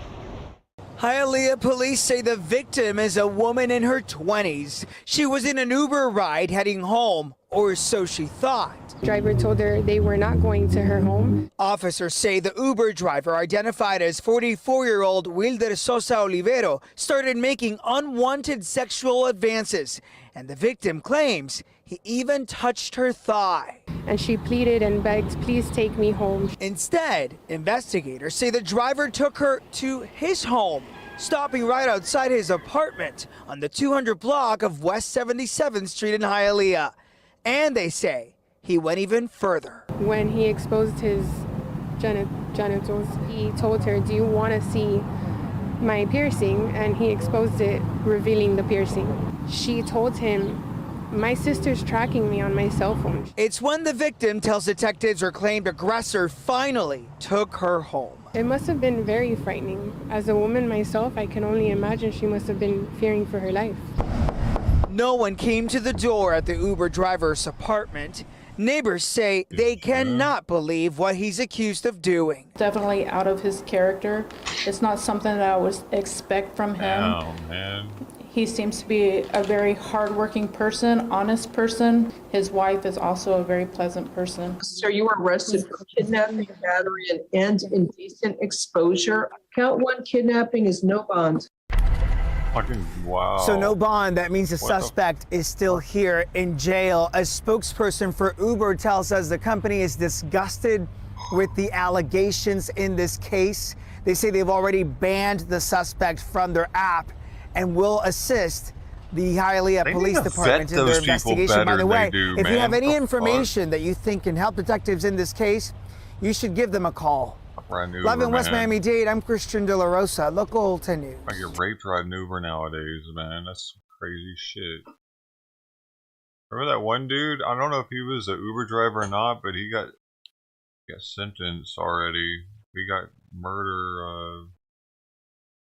Hialeah police say the victim is a woman in her 20s. She was in an Uber ride heading home, or so she thought. Driver told her they were not going to her home. Officers say the Uber driver, identified as 44-year-old Wilder Sosa Olivero, started making unwanted sexual advances, and the victim claims he even touched her thigh. And she pleaded and begged, please take me home. Instead, investigators say the driver took her to his home, stopping right outside his apartment on the 200 block of West 77th Street in Hialeah. And they say he went even further. When he exposed his genitals, he told her, do you want to see my piercing? And he exposed it, revealing the piercing. She told him, my sister's tracking me on my cell phone. It's when the victim tells detectives her claimed aggressor finally took her home. It must have been very frightening. As a woman myself, I can only imagine she must have been fearing for her life. No one came to the door at the Uber driver's apartment. Neighbors say they cannot believe what he's accused of doing. Definitely out of his character. It's not something that I would expect from him. Oh, man. He seems to be a very hardworking person, honest person. His wife is also a very pleasant person. Sir, you were arrested for kidnapping, battery, and indecent exposure. Count one kidnapping is no bond. Fucking wow. So no bond, that means the suspect is still here in jail. A spokesperson for Uber tells us the company is disgusted with the allegations in this case. They say they've already banned the suspect from their app and will assist the Hialeah Police Department in their investigation. By the way, if you have any information that you think can help detectives in this case, you should give them a call. Live in West Miami-Dade, I'm Christian De La Rosa, Local 10 News. I get raped riding Uber nowadays, man. That's crazy shit. Remember that one dude? I don't know if he was an Uber driver or not, but he got sentenced already. He got murder,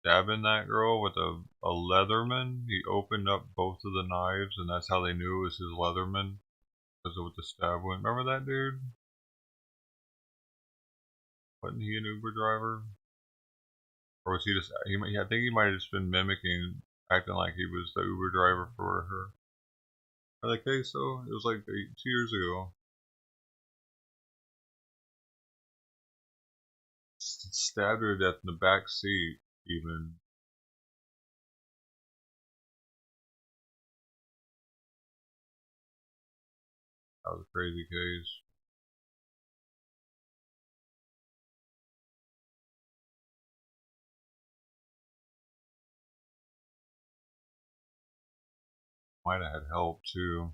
stabbing that girl with a Leatherman. He opened up both of the knives, and that's how they knew it was his Leatherman, because of what the stab went. Remember that dude? Wasn't he an Uber driver? Or was he just, I think he might have just been mimicking, acting like he was the Uber driver for her. Remember that case though? It was like 2 years ago. Stabbed her to death in the back seat, even. That was a crazy case. Might have had help too.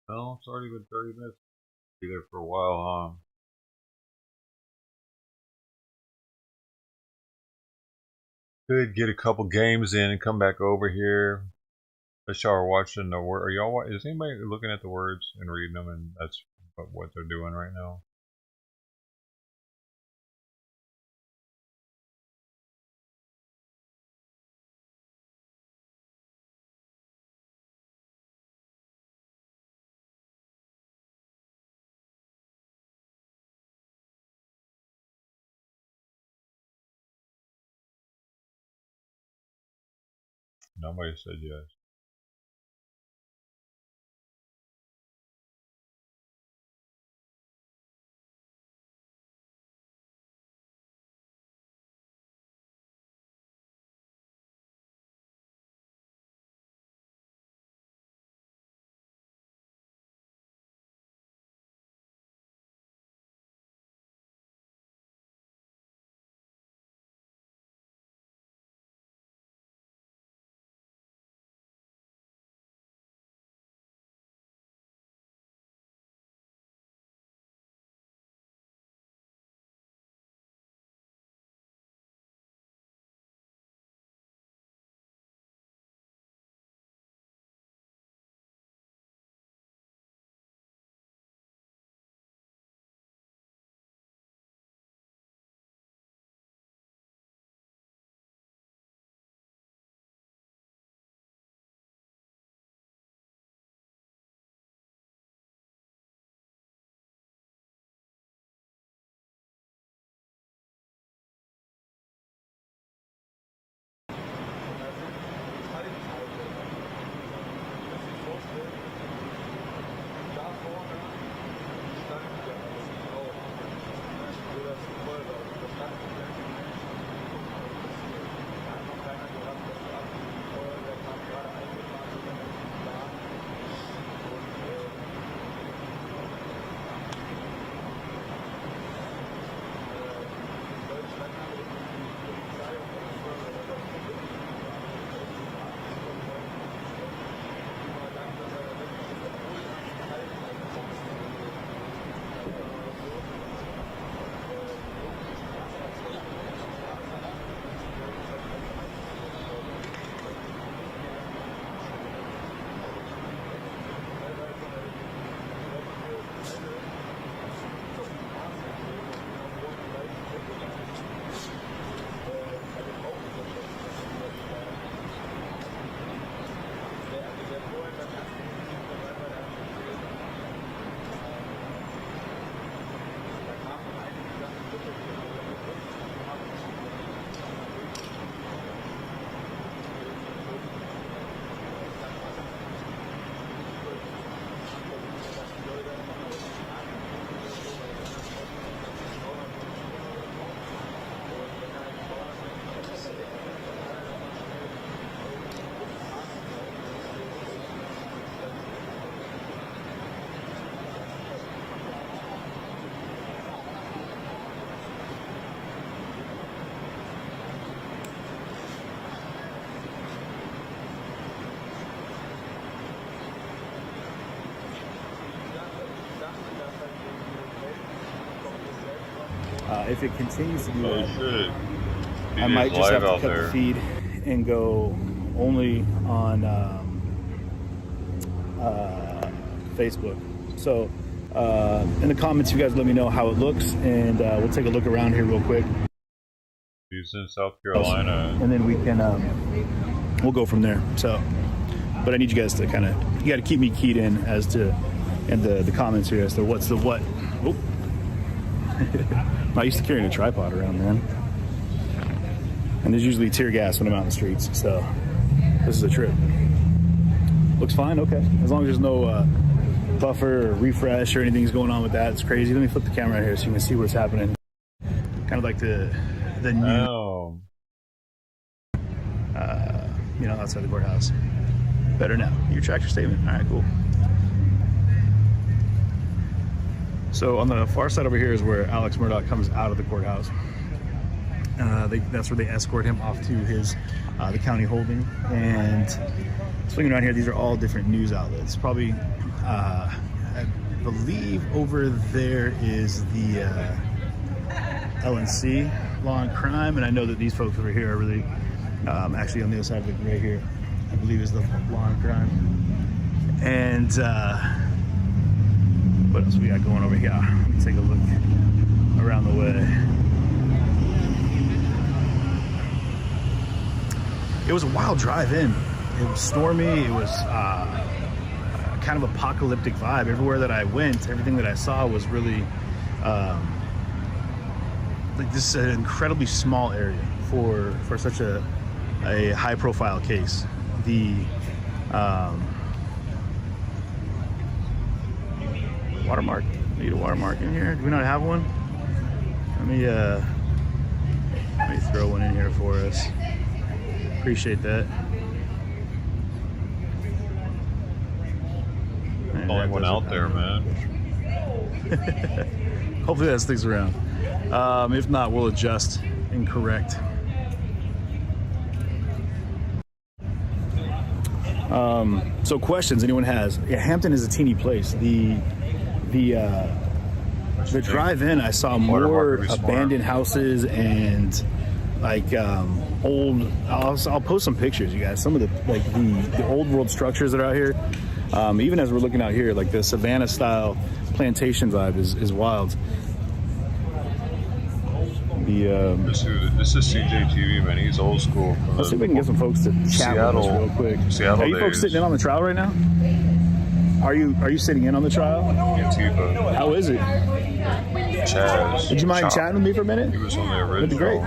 Well, it's already been 30 minutes. Be there for a while, huh? Could get a couple games in and come back over here. Unless y'all are watching the word. Are y'all? Is anybody looking at the words and reading them? And that's what they're doing right now. Nobody said yes. If it continues to do that, I might just have to cut the feed and go only on Facebook. So in the comments, you guys let me know how it looks, and we'll take a look around here real quick. He's in South Carolina. And then we can, we'll go from there. So, but I need you guys to kind of, you got to keep me keyed in as to, and the comments here as to what's the what. Oh. I'm not used to carrying a tripod around, man. And there's usually tear gas when I'm out in the streets, so this is a trip. Looks fine, okay. As long as there's no buffer or refresh or anything's going on with that, it's crazy. Let me flip the camera out here so you can see what's happening. Kind of like the new, you know, outside the courthouse. Better now. You retract your statement. All right, cool. So on the far side over here is where Alex Murdaugh comes out of the courthouse. That's where they escort him off to his the county holding. And swinging around here, these are all different news outlets. Probably, I believe over there is the LNC, Law and Crime, and I know that these folks over here are really actually on the other side of it right here, I believe is the Law and Crime. And what else we got going over here? Let me take a look around the way. It was a wild drive in. It was stormy. It was kind of apocalyptic vibe. Everywhere that I went, everything that I saw was really like this is an incredibly small area for such a high-profile case. The watermark. Need a watermark in here? Do we not have one? Let me throw one in here for us. Appreciate that. Only one out there, man. Hopefully that sticks around. If not, we'll adjust and correct. So questions anyone has? Yeah, Hampton is a teeny place. The drive-in, I saw more abandoned houses and like old. I'll post some pictures, you guys. Some of the old world structures that are out here. Even as we're looking out here, like the Savannah style plantation vibe is wild. This is CJTV, man. He's old school. Let's see if we can get some folks to chat with us real quick. Seattle are you folks sitting in on the trial right now? Are you sitting in on the trial? Antifa. How is it? Chaz. Would you mind chatting with me for a minute? He was on the original. That'd be great.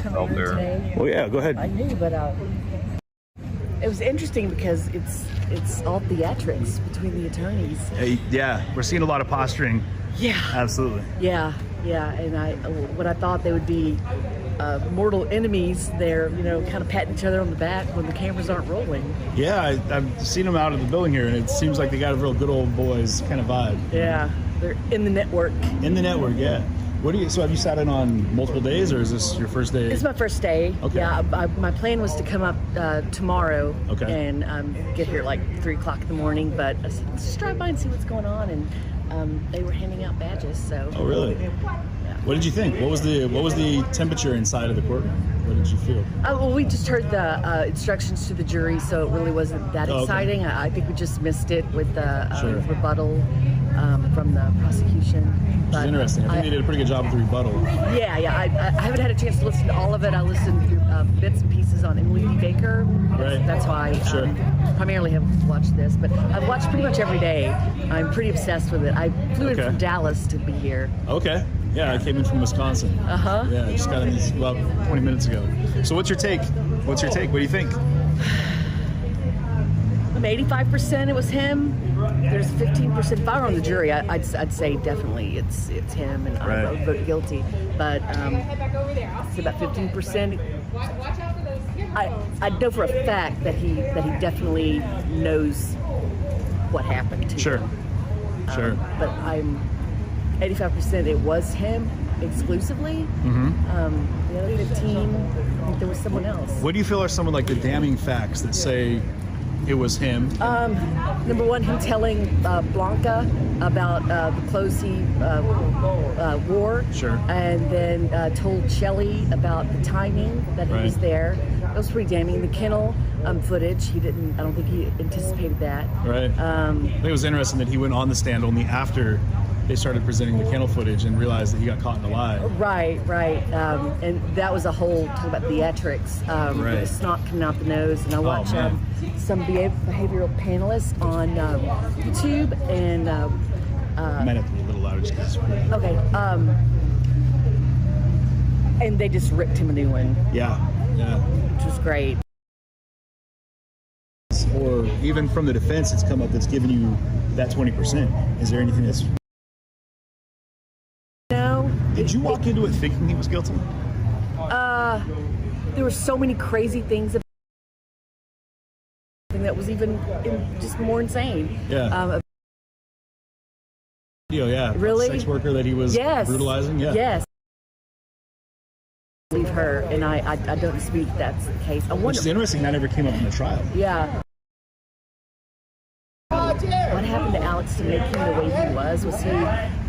People out there. Well, yeah, go ahead. I knew, but it was interesting because it's all theatrics between the attorneys. Hey, yeah, we're seeing a lot of posturing. Yeah. Absolutely. Yeah, and when I thought they would be mortal enemies, they're kind of patting each other on the back when the cameras aren't rolling. Yeah, I've seen them out of the building here, and it seems like they got a real good old boys kind of vibe. Yeah, they're in the network. In the network, yeah. So have you sat in on multiple days, or is this your first day? It's my first day. Okay. Yeah, my plan was to come up tomorrow. Okay. And get here like 3 o'clock in the morning, but I said, let's just drive by and see what's going on, and they were handing out badges. So. Oh, really? Yeah. What did you think? What was the temperature inside of the courtroom? What did you feel? Well, we just heard the instructions to the jury, so it really wasn't that exciting. Okay. I think we just missed it with the rebuttal from the prosecution. Which is interesting. I think they did a pretty good job with the rebuttal. Yeah. I haven't had a chance to listen to all of it. I listened to bits and pieces on Emily D. Baker. That's why I primarily have watched this, but I've watched pretty much every day. I'm pretty obsessed with it. I flew in from Dallas to be here. Okay. Yeah, I came in from Wisconsin. Uh-huh. Yeah, I just got in about 20 minutes ago. So what's your take? What do you think? 85% it was him. There's 15%. If I were on the jury, I'd say definitely it's him, and I would vote guilty. But it's about 15%. I know for a fact that he definitely knows what happened to him. Sure. But I'm 85% it was him exclusively. Mm-hmm. The other 15, I think there was someone else. What do you feel are some of like the damning facts that say it was him? Number one, him telling Blanca about the clothes he wore. Sure. And then told Shelley about the timing that he was there. That was pretty damning. The kennel footage, I don't think he anticipated that. Right. I think it was interesting that he went on the stand only after they started presenting the kennel footage and realized that he got caught in a lie. Right. And that was a whole talk about theatrics. The snot coming out the nose. And I watched some behavioral panelists on YouTube and. You might have to be a little louder just because. Okay. And they just ripped him a new one. Yeah. Which was great. Or even from the defense, it's come up that's given you that 20%. Is there anything that's... No. Did you walk into it thinking he was guilty? There were so many crazy things that was even just more insane. Yeah. Really? Sex worker that he was brutalizing? Yeah. Yes. Leave her, and I don't dispute that's the case. Which is interesting, that never came up in the trial. Yeah. What happened to Alex to make him the way he was? Was he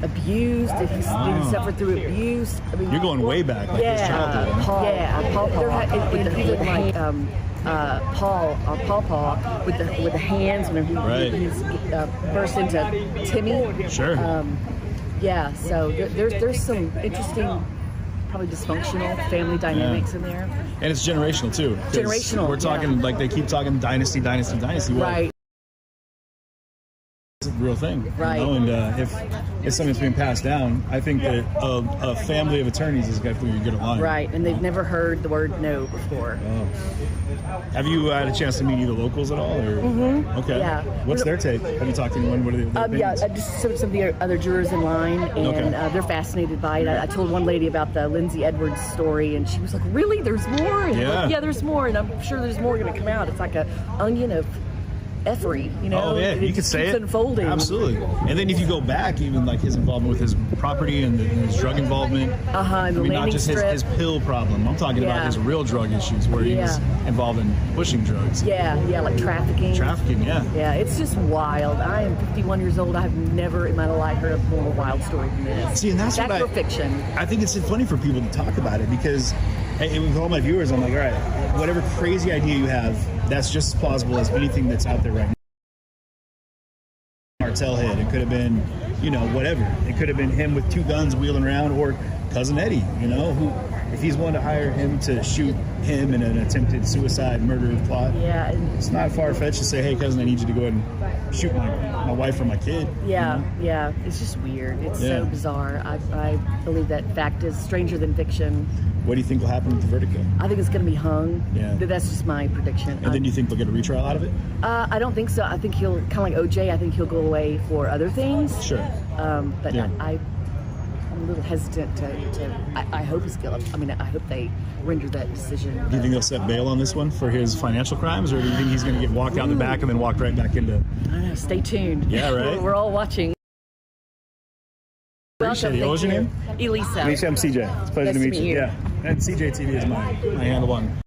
abused? Did he suffer through abuse? I mean, you're going way back, like his childhood. Paul. And even like Paul with the hands when he's burst into Timmy. Sure. So there's some interesting, probably dysfunctional family dynamics in there. And it's generational too. Generational. We're talking like they keep talking dynasty. Well, right. It's a real thing. Right. You know? And if it's something that's being passed down, I think that a family of attorneys is definitely a good line. Right. And they've never heard the word no before. Oh. Have you had a chance to meet either locals at all? Or? Mm-hmm. Okay. Yeah. What's their take? Have you talked to anyone? What are their opinions? Just some of the other jurors in line, and they're fascinated by it. I told one lady about the Lindsay Edwards story, and she was like, "Really? There's more?" And I'm like, there's more, and I'm sure there's more going to come out. It's like an onion of effery, you know? Oh, yeah, you could say it. Unfolding. Absolutely. And then if you go back, even like his involvement with his property and his drug involvement. And the landing not just his pill problem. I'm talking about his real drug issues where he was involved in pushing drugs. Yeah, like trafficking. Yeah, it's just wild. I am 51 years old. I have never in my life heard a more wild story than this. See, and that's what for fiction. I think it's funny for people to talk about it because with all my viewers, I'm like, all right, whatever crazy idea you have, that's just as plausible as anything that's out there right now. Cartel hit. It could have been, whatever. It could have been him with two guns wheeling around, or Cousin Eddie, who, if he's willing to hire him to shoot him in an attempted suicide murder plot, it's not far-fetched to say, hey, cousin, I need you to go ahead and shoot my wife or my kid. Yeah. It's just weird. It's so bizarre. I believe that fact is stranger than fiction. What do you think will happen with the verdict? I think it's going to be hung. Yeah. That's just my prediction. And then you think they'll get a retrial out of it? I don't think so. I think he'll, kind of like OJ, I think he'll go away for other things. Sure. But I'm a little hesitant to I hope he's guilty. I mean, I hope they render that decision. Do you think they'll set bail on this one for his financial crimes, or do you think he's going to get walked out the back and then walked right back into... I don't know. Stay tuned. Yeah, right? We're all watching. Appreciate it. What was your name? Elisa. Elisa, I'm CJ. It's a pleasure to meet you. Yeah. And CJ TV is my handle on.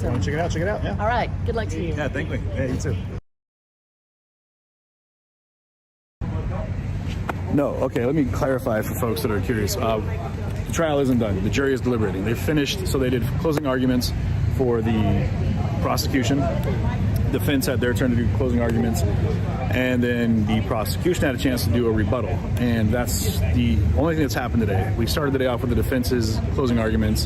Want to check it out? Check it out. Yeah. All right. Good luck to you. Yeah, thank you. Yeah, you too. No, okay, let me clarify for folks that are curious. The trial isn't done. The jury is deliberating. They've finished, so they did closing arguments for the prosecution. Defense had their turn to do closing arguments, and then the prosecution had a chance to do a rebuttal, and that's the only thing that's happened today. We started the day off with the defense's closing arguments,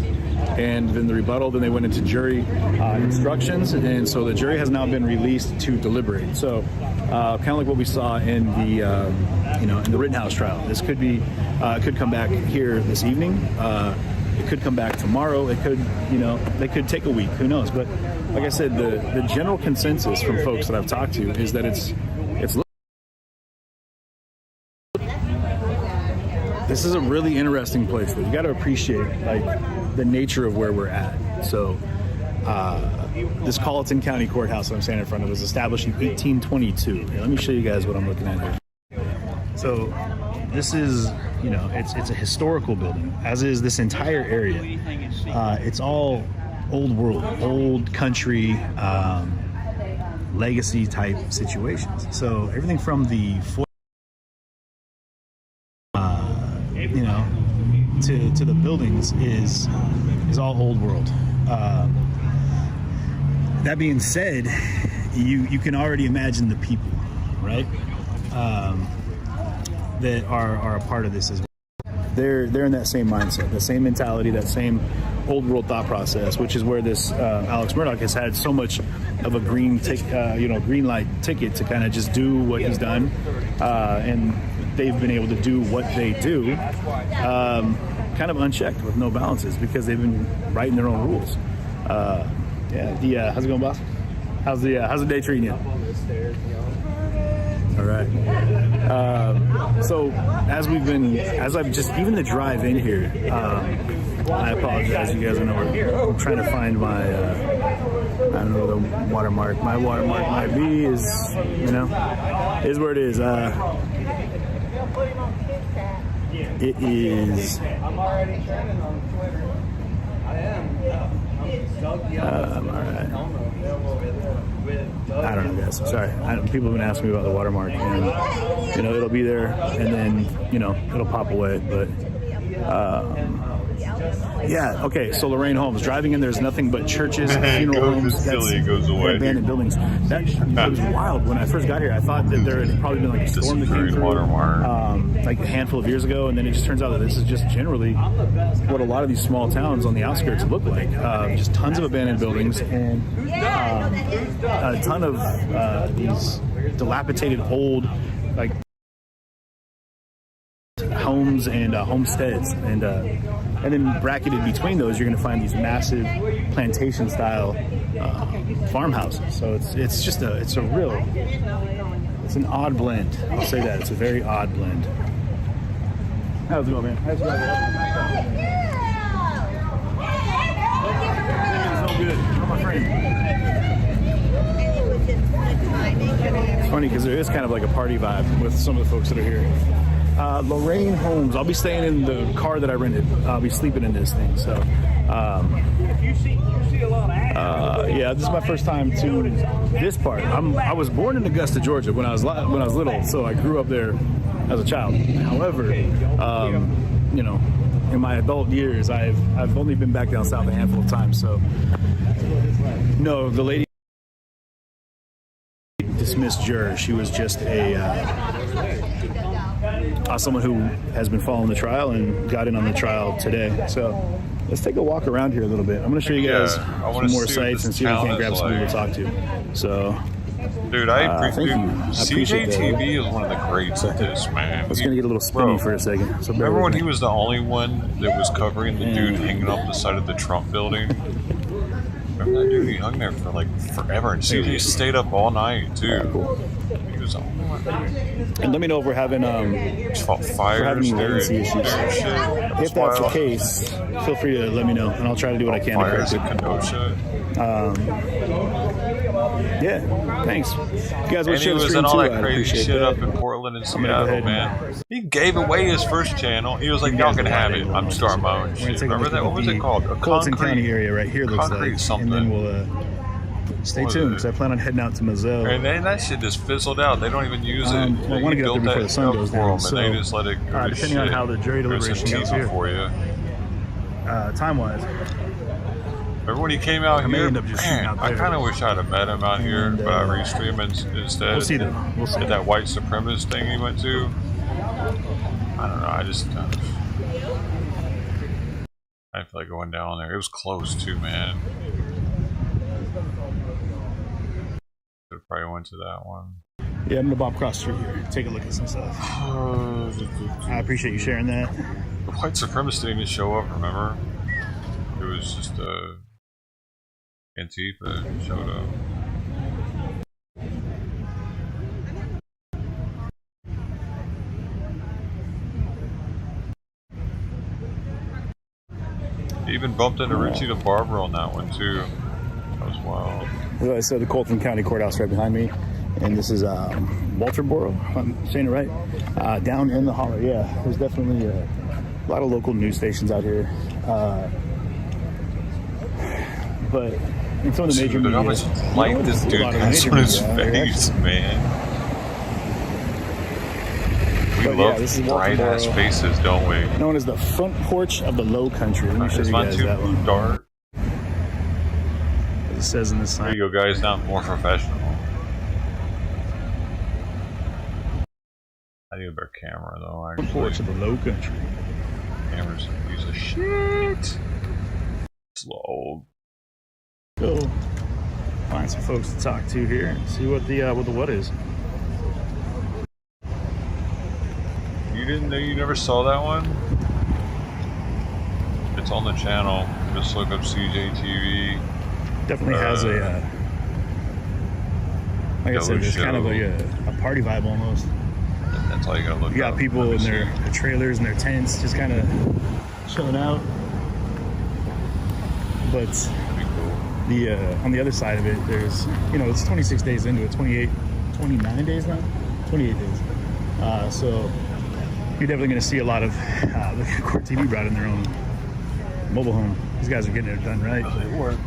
and then the rebuttal. Then they went into jury instructions, and so the jury has now been released to deliberate. So, kind of like what we saw in the in the Rittenhouse trial. This could be could come back here this evening. It could come back tomorrow. It could, they could take a week. Who knows? But like I said, the general consensus from folks that I've talked to is that it's. This is a really interesting place. You got to appreciate the nature of where we're at. So, this Colleton County Courthouse that I'm standing in front of was established in 1822. Here, let me show you guys what I'm looking at here. So, this is, it's a historical building, as is this entire area. It's all old world, old country, legacy type situations. So everything from the you know, to the buildings is all old world. That being said, you can already imagine the people, right? That are a part of this as well. They're in that same mindset, that same mentality, that same old world thought process, which is where this Alex Murdaugh has had so much of a green light ticket to kind of just do what he's done, and they've been able to do what they do, kind of unchecked with no balances because they've been writing their own rules. How's it going, boss? How's the day treating you? All right. So as I've just, even the drive in here, I apologize, you guys. I know I'm trying to find my, I don't know, the watermark. My watermark might be is where it is. It is. I'm already trending on Twitter. I am. All right. I don't know, guys. Sorry. People have been asking me about the watermark, and it'll be there, and then it'll pop away. But yeah, okay. So Lorraine Holmes, driving in, there's nothing but churches, funeral homes, goes away. Abandoned buildings. That was wild. When I first got here, I thought that there had probably been like a storm that came through, like a handful of years ago, and then it just turns out that this is just generally what a lot of these small towns on the outskirts look like. Just tons of abandoned buildings and a ton of these dilapidated old homes and homesteads, and then bracketed between those, you're going to find these massive plantation-style farmhouses. So it's just it's an odd blend. I'll say that it's a very odd blend. How's it going, man? How's it going? It's all good. How my friend? It's funny because there is kind of like a party vibe with some of the folks that are here. Lorraine Holmes. I'll be staying in the car that I rented. I'll be sleeping in this thing. So, yeah, this is my first time to this part. I was born in Augusta, Georgia, when I was little, so I grew up there as a child. However, in my adult years, I've only been back down south a handful of times. So, no, the lady dismissed juror. She was just someone who has been following the trial and got in on the trial today. So let's take a walk around here a little bit. I'm going to show you guys some more sites and see if we can grab some people to talk to. So, dude, I appreciate CJTV is one of the greats at this, man. I was going to get a little spinny for a second. So remember when he was the only one that was covering the dude hanging off the side of the Trump building? Remember that dude? He hung there for like forever, and CJ stayed up all night too. Cool. He was the only one. And let me know if we're having any latency issues. If that's the case, feel free to let me know, and I'll try to do what I can to correct it. Yeah, thanks. You guys and he was in all that crazy shit up in Portland and Seattle, man. He gave away his first channel. He was like, y'all can have it. I'm starting my own shit. Remember that? What was it called? Colton County area right here looks like. Something. And then we'll stay tuned because I plan on heading out to Moselle. And then that shit just fizzled out. They don't even use it. I want to get up there before the sun goes down. So, and they just let it go depending on how the jury deliberation goes here. For you. Time-wise. Remember when he came out here? I kind of wish I'd have met him out here, but I restream him instead. We'll see though. We'll see. At that white supremacist thing he went to. I don't know. I just I feel like going down there. It was close too, man. Could have probably went to that one. Yeah, I'm gonna bob across the street here. Take a look at some stuff. I appreciate you sharing that. The white supremacist didn't show up. Remember? It was just Antifa showed up. He even bumped into Richie the Barber on that one too. That was wild. Well, so the Colton County Courthouse right behind me, and this is Walterboro, if I'm saying it right, down in the holler. Yeah, there's definitely a lot of local news stations out here. but in some of the major media, like this dude has on his face, man. We love bright-ass faces, don't we? Known as the front porch of the Low Country. Let me show you guys that one. Dark. As it says in this sign. There you go, guys. Not more professional. I need a better camera, though. Actually. Front porch of the Low Country. Camera's a piece of shit. Slow. Go find some folks to talk to here and see what the what is. You didn't know? You never saw that one? It's on the channel. Just look up CJTV. Definitely has a like I said, it's kind of like a party vibe almost. That's all you gotta look. You got people in their trailers and their tents, just kind of chilling out. But the on the other side of it, there's, you know, it's 26 days into it, 29 days now, 28 days. So you're definitely going to see a lot of the Court TV brought in their own mobile home. These guys are getting it done right.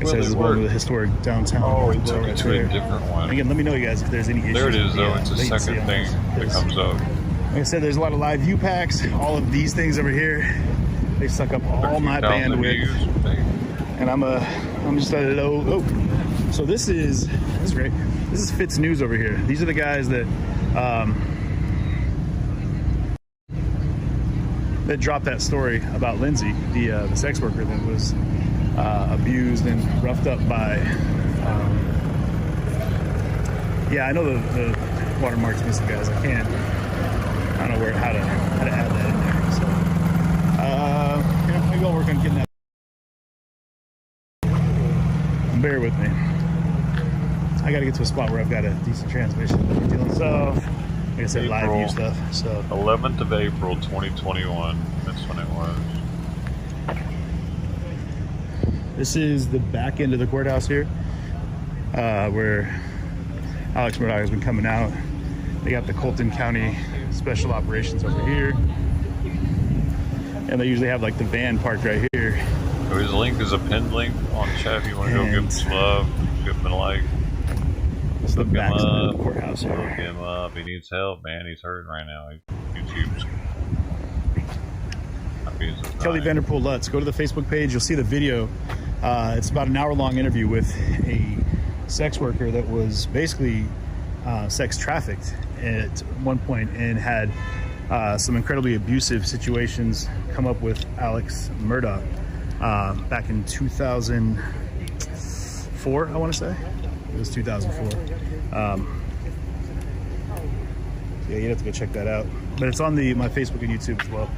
It says it's one with a historic downtown. Oh, it took it to a different one. And again, let me know, you guys, if there's any issues. There it is, though. It's the second thing that comes up. Like I said, there's a lot of live view packs. All of these things over here, they suck up all my bandwidth. And I'm just at a low. Oh, so this is great. This is Fitz News over here. These are the guys that that dropped that story about Lindsay, the sex worker that was abused and roughed up by. Yeah, I know the watermark's missing, guys. I don't know how to add that in there. So, you know, maybe I'll work on getting that. Bear with me. I got to get to a spot where I've got a decent transmission. Dealing stuff. Like I said, live view stuff. So 11th of April, 2021. That's when it was. This is the back end of the courthouse here, where Alex Murdaugh has been coming out. They got the Colton County Special Operations over here, and they usually have like the van parked right here. His link is a pinned link on chat if you want to go give him some love, give him a like. Look him up. Courthouse here. Look him up. He needs help, man. He's hurting right now. YouTube's Kelly Vanderpool Lutz. Go to the Facebook page. You'll see the video. It's about an hour-long interview with a sex worker that was basically sex trafficked at one point and had some incredibly abusive situations come up with Alex Murdaugh. Back in 2004, I want to say. It was 2004. Yeah, you'd have to go check that out. But it's on my Facebook and YouTube as well.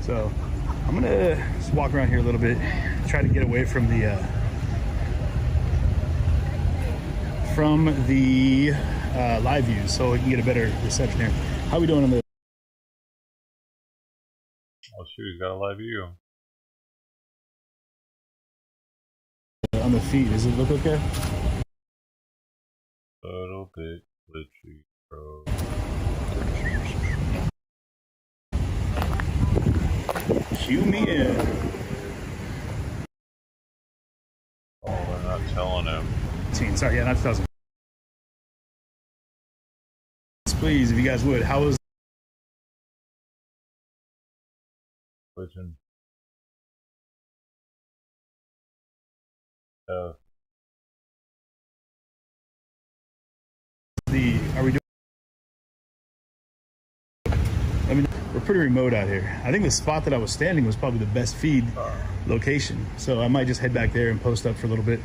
So I'm going to just walk around here a little bit, try to get away from the live views so we can get a better reception here. How are we doing on the... Oh, shoot, he's got a live view. On the feed, does it look okay? A little bit glitchy, bro. Cue me in. Oh, they're not telling him. Sorry, yeah, not 2000. Please, if you guys would, how was glitching? Are we doing? I mean, we're pretty remote out here. I think the spot that I was standing was probably the best feed location, so I might just head back there and post up for a little bit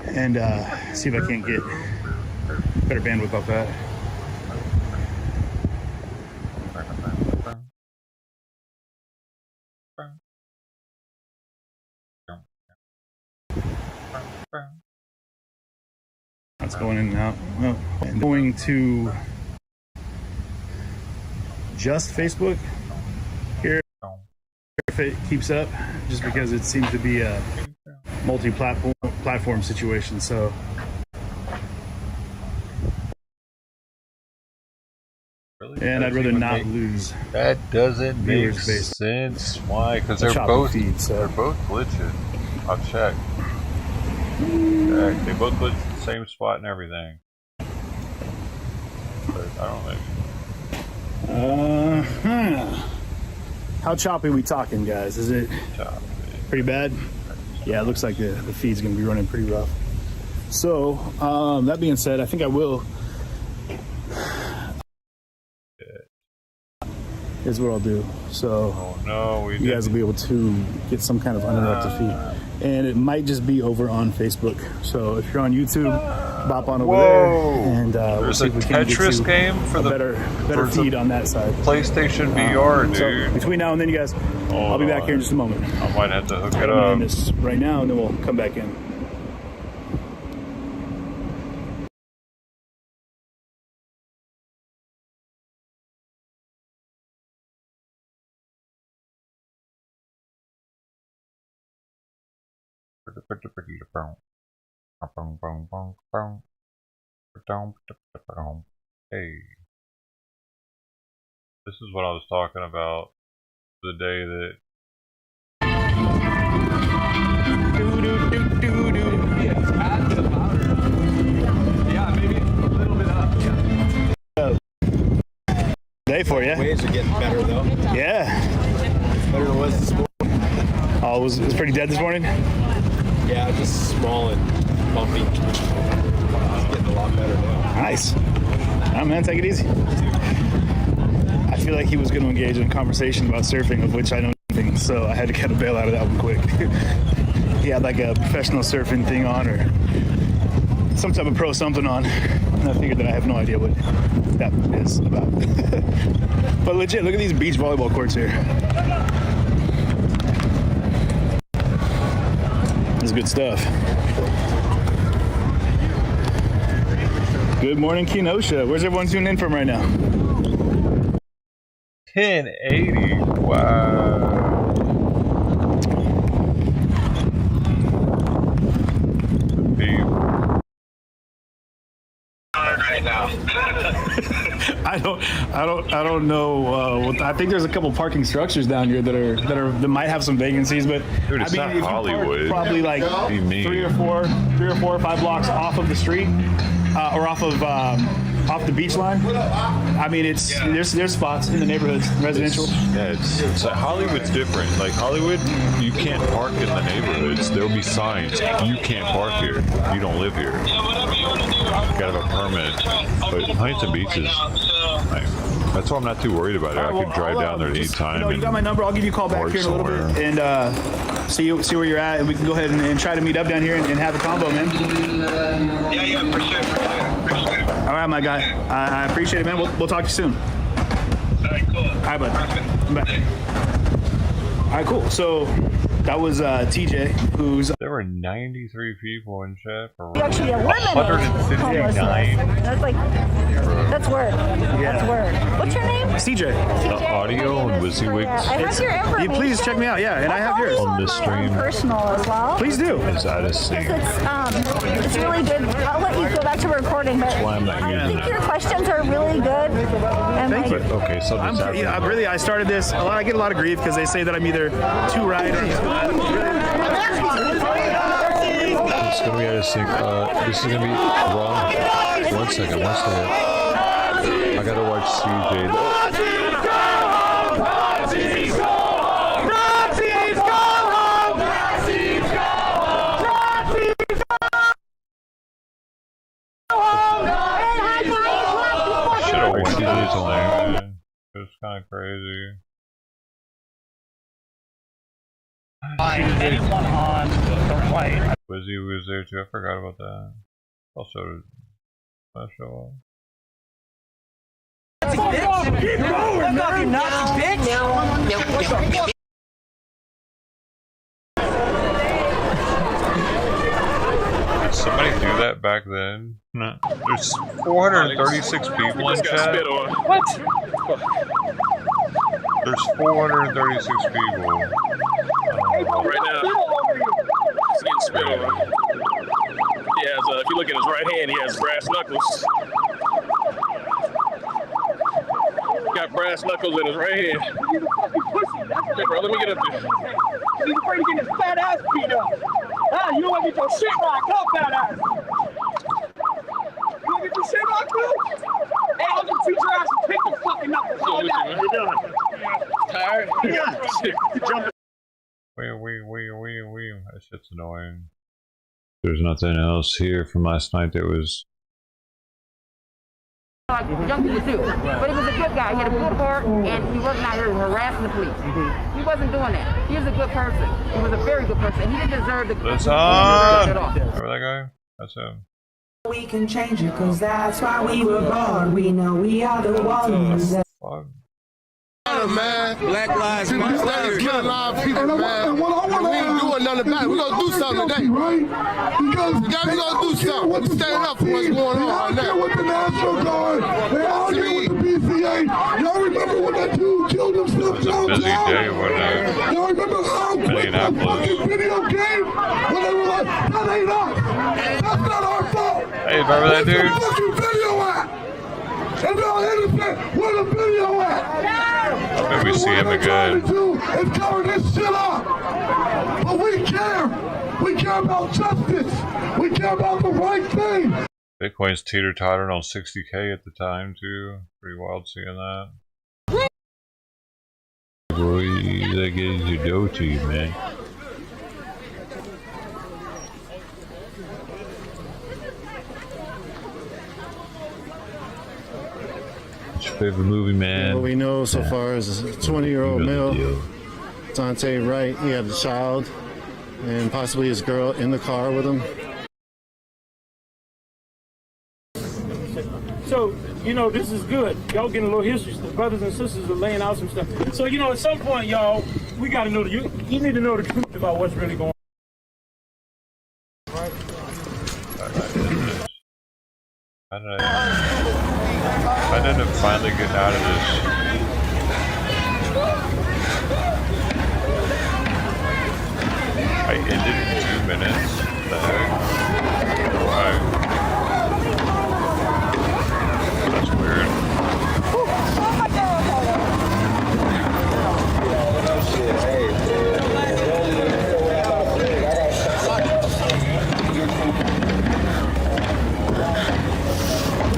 and see if I can't get better bandwidth off that. That's going in and out. No, I'm going to just Facebook here if it keeps up, just because it seems to be a multi-platform situation. So and I'd rather not lose. That doesn't make sense. Why? Because they're both glitching. I'll check. Heck, they both put the same spot and everything. But I don't think. How choppy we talking, guys? Is it pretty bad? Yeah, it looks like the feed's gonna be running pretty rough. So, that being said, I think I will. Here's what I'll do. So, you guys will be able to get some kind of uninterrupted feed. And it might just be over on Facebook. So if you're on YouTube, bop on over there, and we'll see if we can get you game for the better feed on that side. PlayStation VR, dude. So between now and then, you guys, I'll be back here in just a moment. I might have to hook it I'm up. gonna end this right now, and then we'll come back in. Hey, this is what I was talking about the day that. Yeah, maybe a little bit up. Day for you. Waves are getting better though. Yeah. Better than it was this morning. Oh, it was pretty dead this morning? Yeah, just small and bumpy. It's getting a lot better now. Nice. Oh man, take it easy. I feel like he was going to engage in a conversation about surfing, of which I know nothing, so I had to kind of bail out of that one quick. He had like a professional surfing thing on, or some type of pro something on, and I figured that I have no idea what that is about. But legit, look at these beach volleyball courts here. This is good stuff. Good morning, Kenosha. Where's everyone tuning in from right now? 1080. Wow. Right now. I don't know. I think there's a couple parking structures down here that might have some vacancies, but dude, it's not if Hollywood. You park probably like 3 or 4 or 5 blocks off of the street, or off the beach line. I mean, there's spots in the neighborhoods, residential. It's like Hollywood's different. Like Hollywood, you can't park in the neighborhoods. There'll be signs. You can't park here. You don't live here. You gotta have a permit. But Huntington Beach is, that's why I'm not too worried about it. I could drive down there at any time. You got my number. I'll give you a call back here in a little bit and see where you're at, and we can go ahead and try to meet up down here and have a combo, man. Yeah, for sure. All right, my guy. I appreciate it, man. We'll talk to you soon. All right, cool. All right, bud. I'm back. All right, cool. So that was TJ, who's... There were 93 people in chat for actually eliminated 159. That's word. That's word. What's your name? CJ. The audio and WYSIWYGs. I have your information. Please check me out. Yeah, and I have yours. On this stream. Personal as well. Please do. Is that a scene? It's really good. I'll let you go back to recording, but why I'm not I using think it. your questions are really good. And Thank you. Okay, so I started this. I get a lot of grief because they say that I'm either too right or too left. It's gonna be out of sync. This is gonna be wrong. One second. I gotta watch CJ. Should've watched CJ's on there. It's kind of crazy. Anyone on the right. Wizzy was there too. I forgot about that. Also, show off. Keep going, fuck off, you Nazi bitch! Did somebody do that back then? No. There's 436 people in chat. What? There's 436 people. Right now, he's getting spit on. He has, if you look at his right hand, he has brass knuckles. Got brass knuckles in his right hand. Hey, bro, let me get up there. He's afraid to get his fat ass beat up. Hey, you want to get your shit rocked up, that ass. You want to get your shit rocked up? Hey, I'll just teach your ass to pick the fucking knuckles. How about that? You doing? Tired? Yeah. That shit's annoying. There's nothing else here from last night that was. Like young people do, but he was a good guy. He had a good heart, and he wasn't out here harassing the police. He wasn't doing that. He was a good person. He was a very good person. He didn't deserve the. That's on. Remember that guy? That's him. We can change it, cause that's why we were born. We know we are the ones that. Man, Black Lives Matter, killing a lot of people, man. We ain't doing nothing about it. We gonna do something today. We gonna do something. We standing up for what's going on right now. With the National Guard, they out here with the BCA. Y'all remember when that dude killed himself downtown? Y'all remember how quick that fucking video came? When they were like, that ain't us. That's not our fault. Hey, remember that dude? Where's the fucking video at? And y'all innocent, where the video at? Maybe we see him again. Is cover this shit up. But we care. We care about justice. We care about the right thing. Bitcoin's teeter-tottering on 60K at the time, too. Pretty wild seeing that. Boy, that gets your dough to you, man. What's your favorite movie, man? What we know so far is a 20-year-old male, Dante Wright. He had a child and possibly his girl in the car with him. So, you know, this is good. Y'all getting a little history. The brothers and sisters are laying out some stuff. So, you know, at some point, y'all, we got to know, you need to know the truth about what's really going on. I didn't finally get out of this. I ended in 2 minutes. What the heck? Why? That's weird.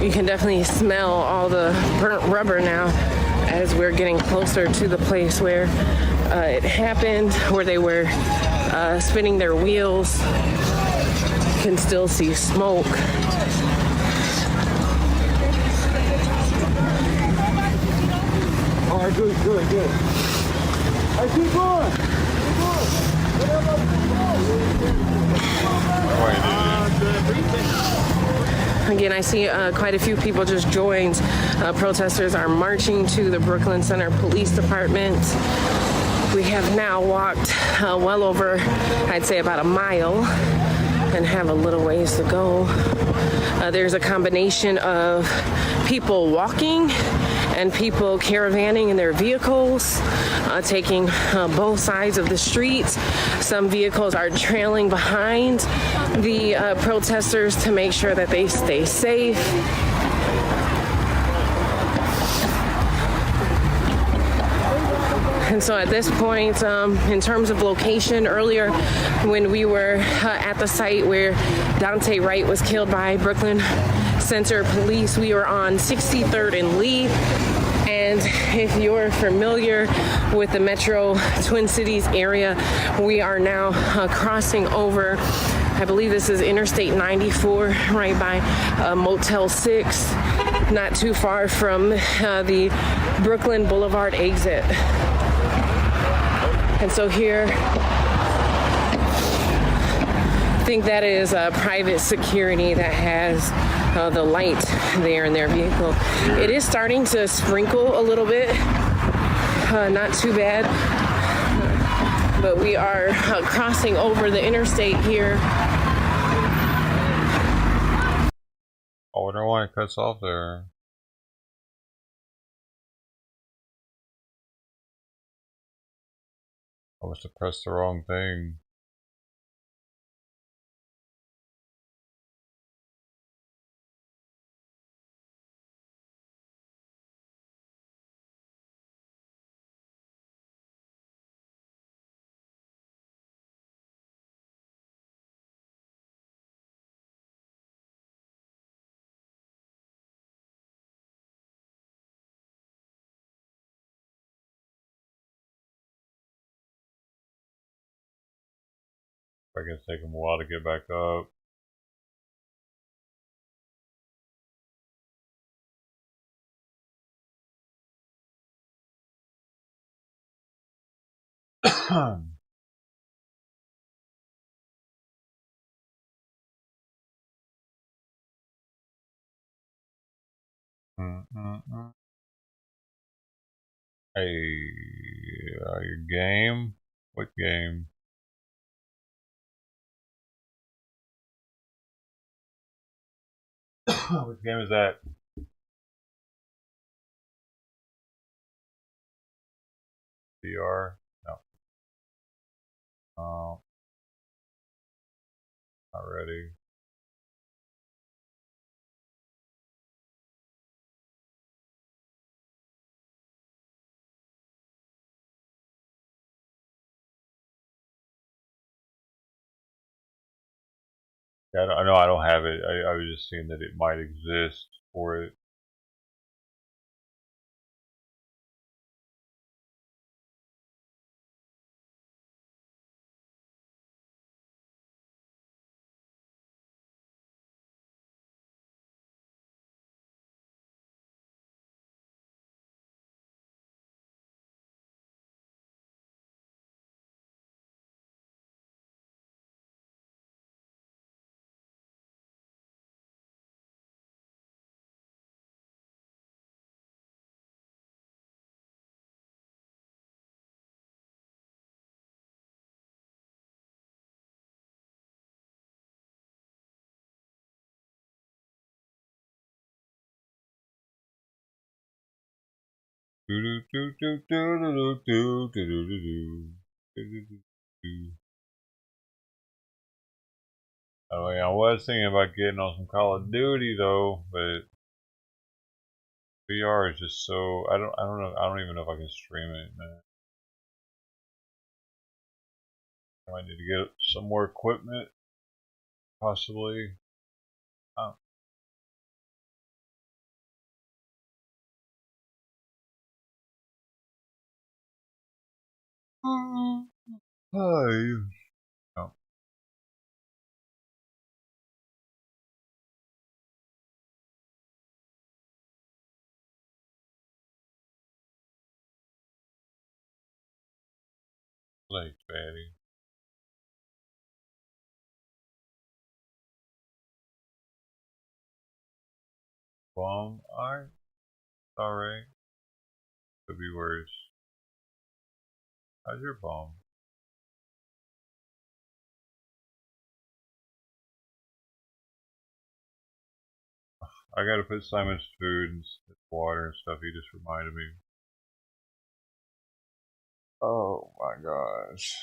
You can definitely smell all the burnt rubber now as we're getting closer to the place where it happened, where they were spinning their wheels. You can still see smoke. All right, good. Hey, keep going. Again, I see quite a few people just joined. Protesters are marching to the Brooklyn Center Police Department. We have now walked well over, I'd say about a mile, and have a little ways to go. There's a combination of people walking and people caravanning in their vehicles, taking both sides of the streets. Some vehicles are trailing behind the protesters to make sure that they stay safe. And so at this point, in terms of location, earlier when we were at the site where Dante Wright was killed by Brooklyn Center Police, we were on 63rd and Lee. And if you're familiar with the Metro Twin Cities area, we are now crossing over, I believe this is Interstate 94, right by Motel 6, not too far from the Brooklyn Boulevard exit. And so here, I think that is private security that has the light there in their vehicle. It is starting to sprinkle a little bit, not too bad, but we are crossing over the interstate here. I wonder why it cuts off there. I must have pressed the wrong thing. I guess take them a while to get back up. Hey, your game? What game? What game is that? VR? No. Oh. Not ready. Yeah, I know I don't have it. I was just seeing that it might exist for it. I mean, I was thinking about getting on some Call of Duty though, but VR is just so I don't know, I don't even know if I can stream it, man. I might need to get some more equipment, possibly. Hi. Oh. Late, Betty. Bomb? Alright. Could be worse. How's your bomb? I gotta put Simon's food and water and stuff. He just reminded me. Oh my gosh.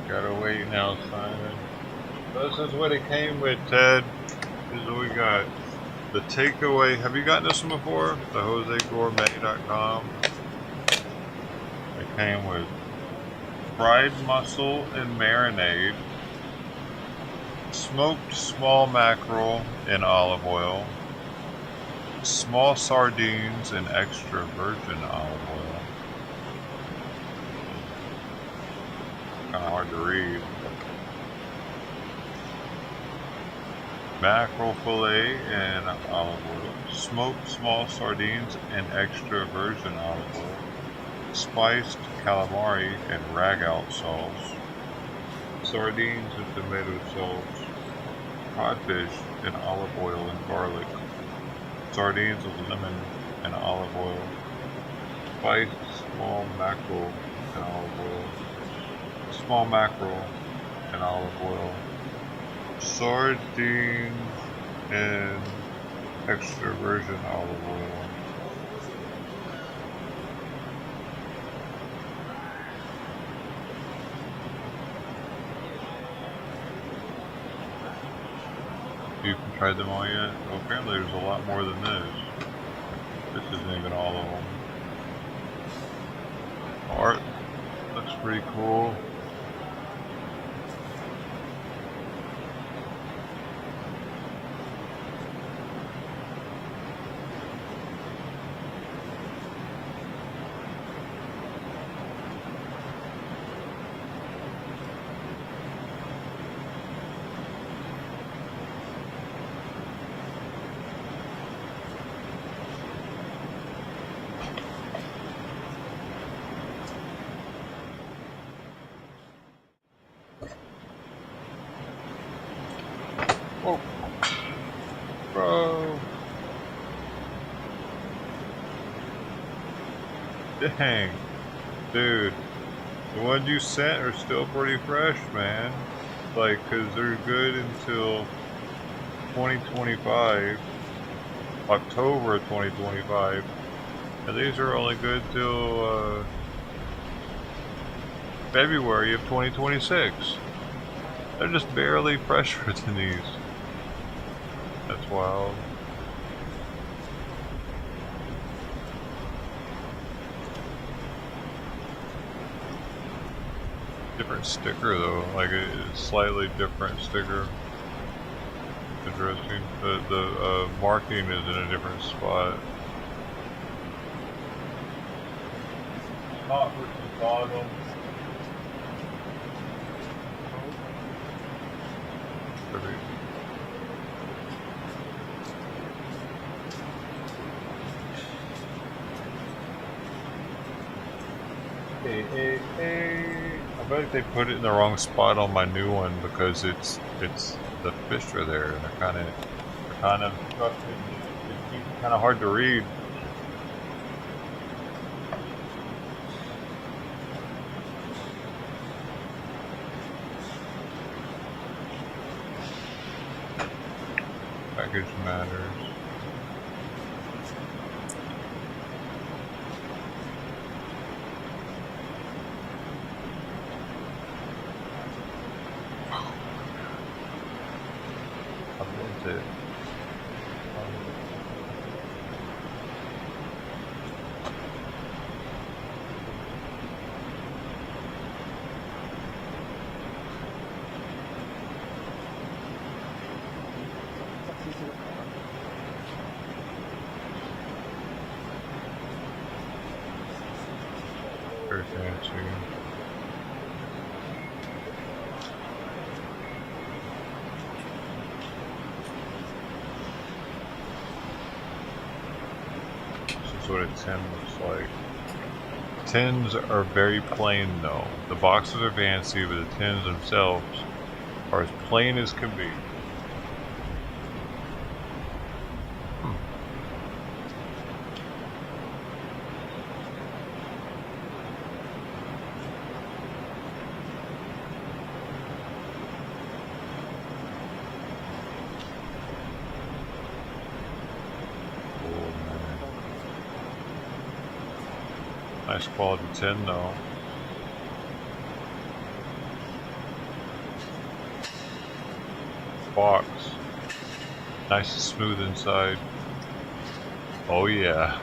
Gotta wait now, Simon. This is what it came with, Ted. This is what we got. The takeaway. Have you gotten this one before? The JoseGourmet.com. It came with fried mussel and marinade, smoked small mackerel in olive oil, small sardines in extra virgin olive oil. Kind of hard to read. Mackerel fillet and olive oil, smoked small sardines and extra virgin olive oil, spiced calamari and ragout sauce, sardines and tomato sauce, codfish in olive oil and garlic, sardines with lemon and olive oil, spiced small mackerel and olive oil, small mackerel and olive oil, sardines and extra virgin olive oil. You can try them all yet? Well, apparently there's a lot more than this. This isn't even all of them. Art looks pretty cool. Oh, bro. Dang. Dude. The ones you sent are still pretty fresh, man. Like, cause they're good until 2025. October of 2025. And these are only good till, February of 2026. They're just barely fresher than these. That's wild. Different sticker though, like a slightly different sticker. Interesting. The marking is in a different spot. Top versus bottom. I bet they put it in the wrong spot on my new one because it's the fish are there and they're kind of it's kind of hard to read. Package matters. It. Very fancy. This is what a 10 looks like. 10s are very plain though. The boxes are fancy, but the 10s themselves are as plain as can be. Nice quality 10 though. Box. Nice and smooth inside. Oh yeah.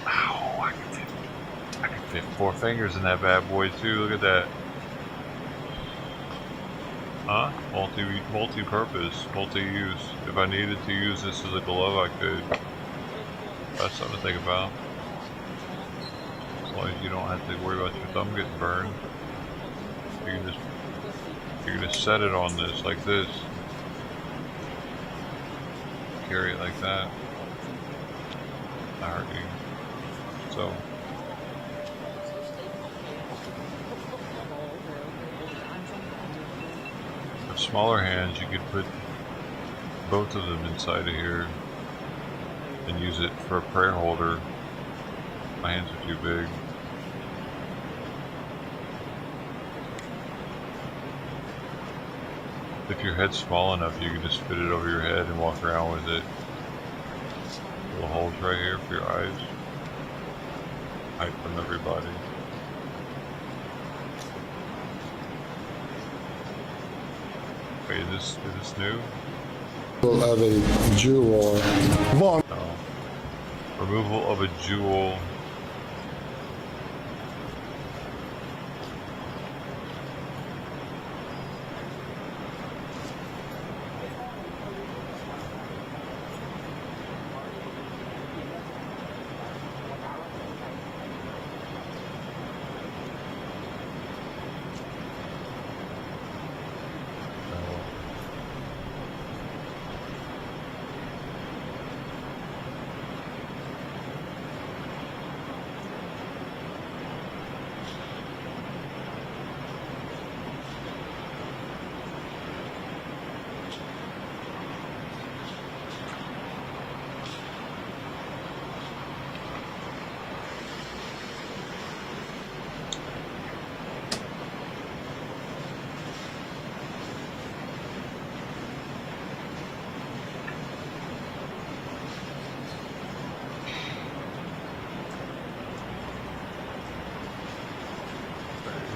Ow, I can fit 4 fingers in that bad boy too. Look at that. Huh? Multi-purpose, multi-use. If I needed to use this as a glove, I could. That's something to think about. As long as you don't have to worry about your thumb getting burned. You can just set it on this like this. Carry it like that. Not hurt you. So. With smaller hands, you could put both of them inside of here and use it for a prayer holder. My hands are too big. If your head's small enough, you can just fit it over your head and walk around with it. Little holes right here for your eyes. Hide from everybody. Wait, is this new? Of a jewel. No. Removal of a jewel.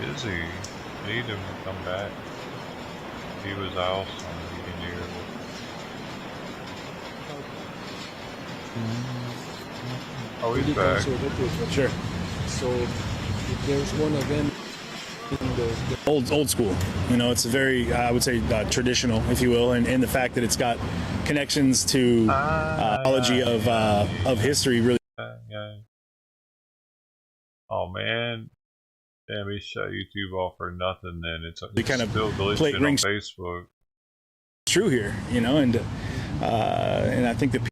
Is he? Need him to come back. He was awesome. He can hear it. Oh, he's back. Sure. So if there's one of them in the old school, you know, it's a very I would say traditional, if you will, and the fact that it's got connections to mythology of history really. Yeah. Oh man. Damn, he shut YouTube off for nothing then. It's kind of still glitching on Facebook. True here, you know, and I think that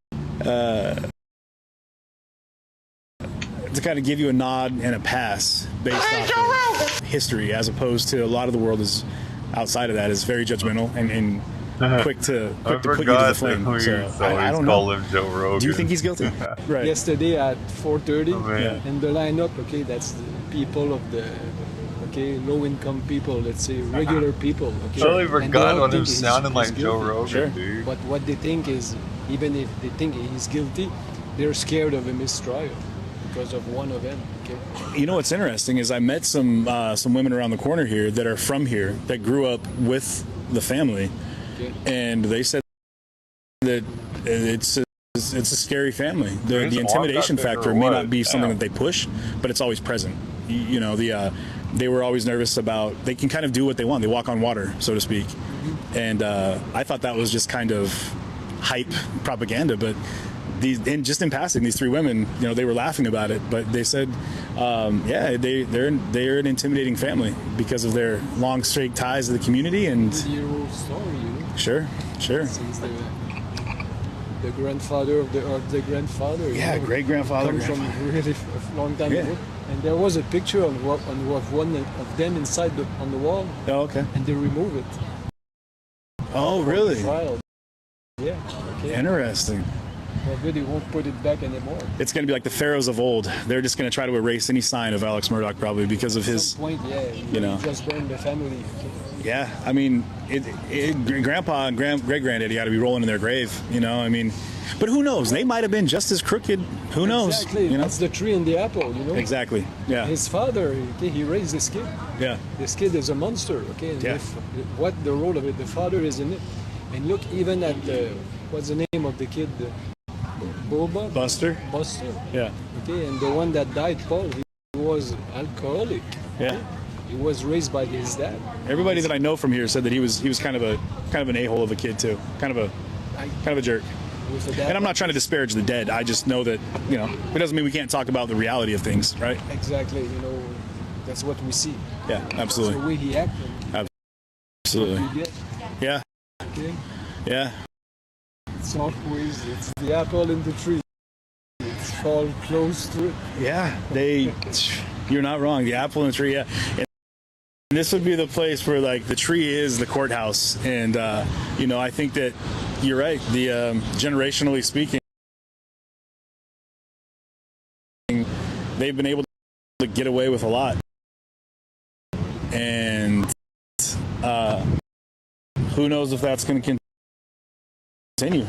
to kind of give you a nod and a pass based off of history, as opposed to a lot of the world is outside of that is very judgmental and quick to put you to the flame. So I don't know. Him Joe Rogan. Do you think he's guilty? Right. Yesterday at 4:30, and the lineup, okay, that's the people of the low-income people, let's say regular people. Okay? I totally forgot on him sounding like Joe Rogan, dude. But what they think is, even if they think he's guilty, they're scared of a mistrial because of one of them. Okay. You know what's interesting is I met some women around the corner here that are from here that grew up with the family, and they said that it's a scary family. The intimidation factor may not be something that they push, but it's always present. You know, they were always nervous about, they can kind of do what they want. They walk on water, so to speak. And I thought that was just kind of hype propaganda, but just in passing, these three women, they were laughing about it, but they said, they're an intimidating family because of their long, straight ties to the community. And Sure. Since the grandfather of the grandfather. Great grandfather. Come from really a long time ago. And there was a picture of one of them inside on the wall. Oh, okay. And they remove it. Oh, really? Yeah. Okay. Interesting. Maybe they won't put it back anymore. It's going to be like the pharaohs of old. They're just going to try to erase any sign of Alex Murdaugh, probably because of his. At some point, just burn the family. Yeah, I mean, Grandpa and great-granddaddy got to be rolling in their grave, I mean, but who knows? They might have been just as crooked. Who knows? Exactly. That's the tree and the apple, Exactly. Yeah. His father, he raised this kid. Yeah. This kid is a monster. Okay. And what the role of it? The father is in it. And look, even at what's the name of the kid? Boba? Buster. Yeah. Okay. And the one that died, Paul, he was alcoholic. Yeah. He was raised by his dad. Everybody that I know from here said that he was kind of an a-hole of a kid too, kind of a jerk. And I'm not trying to disparage the dead. I just know that it doesn't mean we can't talk about the reality of things, right? Exactly. That's what we see. Yeah, absolutely. That's the way he acted. Absolutely. Yeah. Okay. Yeah. It's the apple in the tree. It's fall close to it. Yeah. You're not wrong. The apple in the tree. Yeah. And this would be the place where the tree is the courthouse, and I think that you're right. The generationally speaking, they've been able to get away with a lot, and who knows if that's going to continue?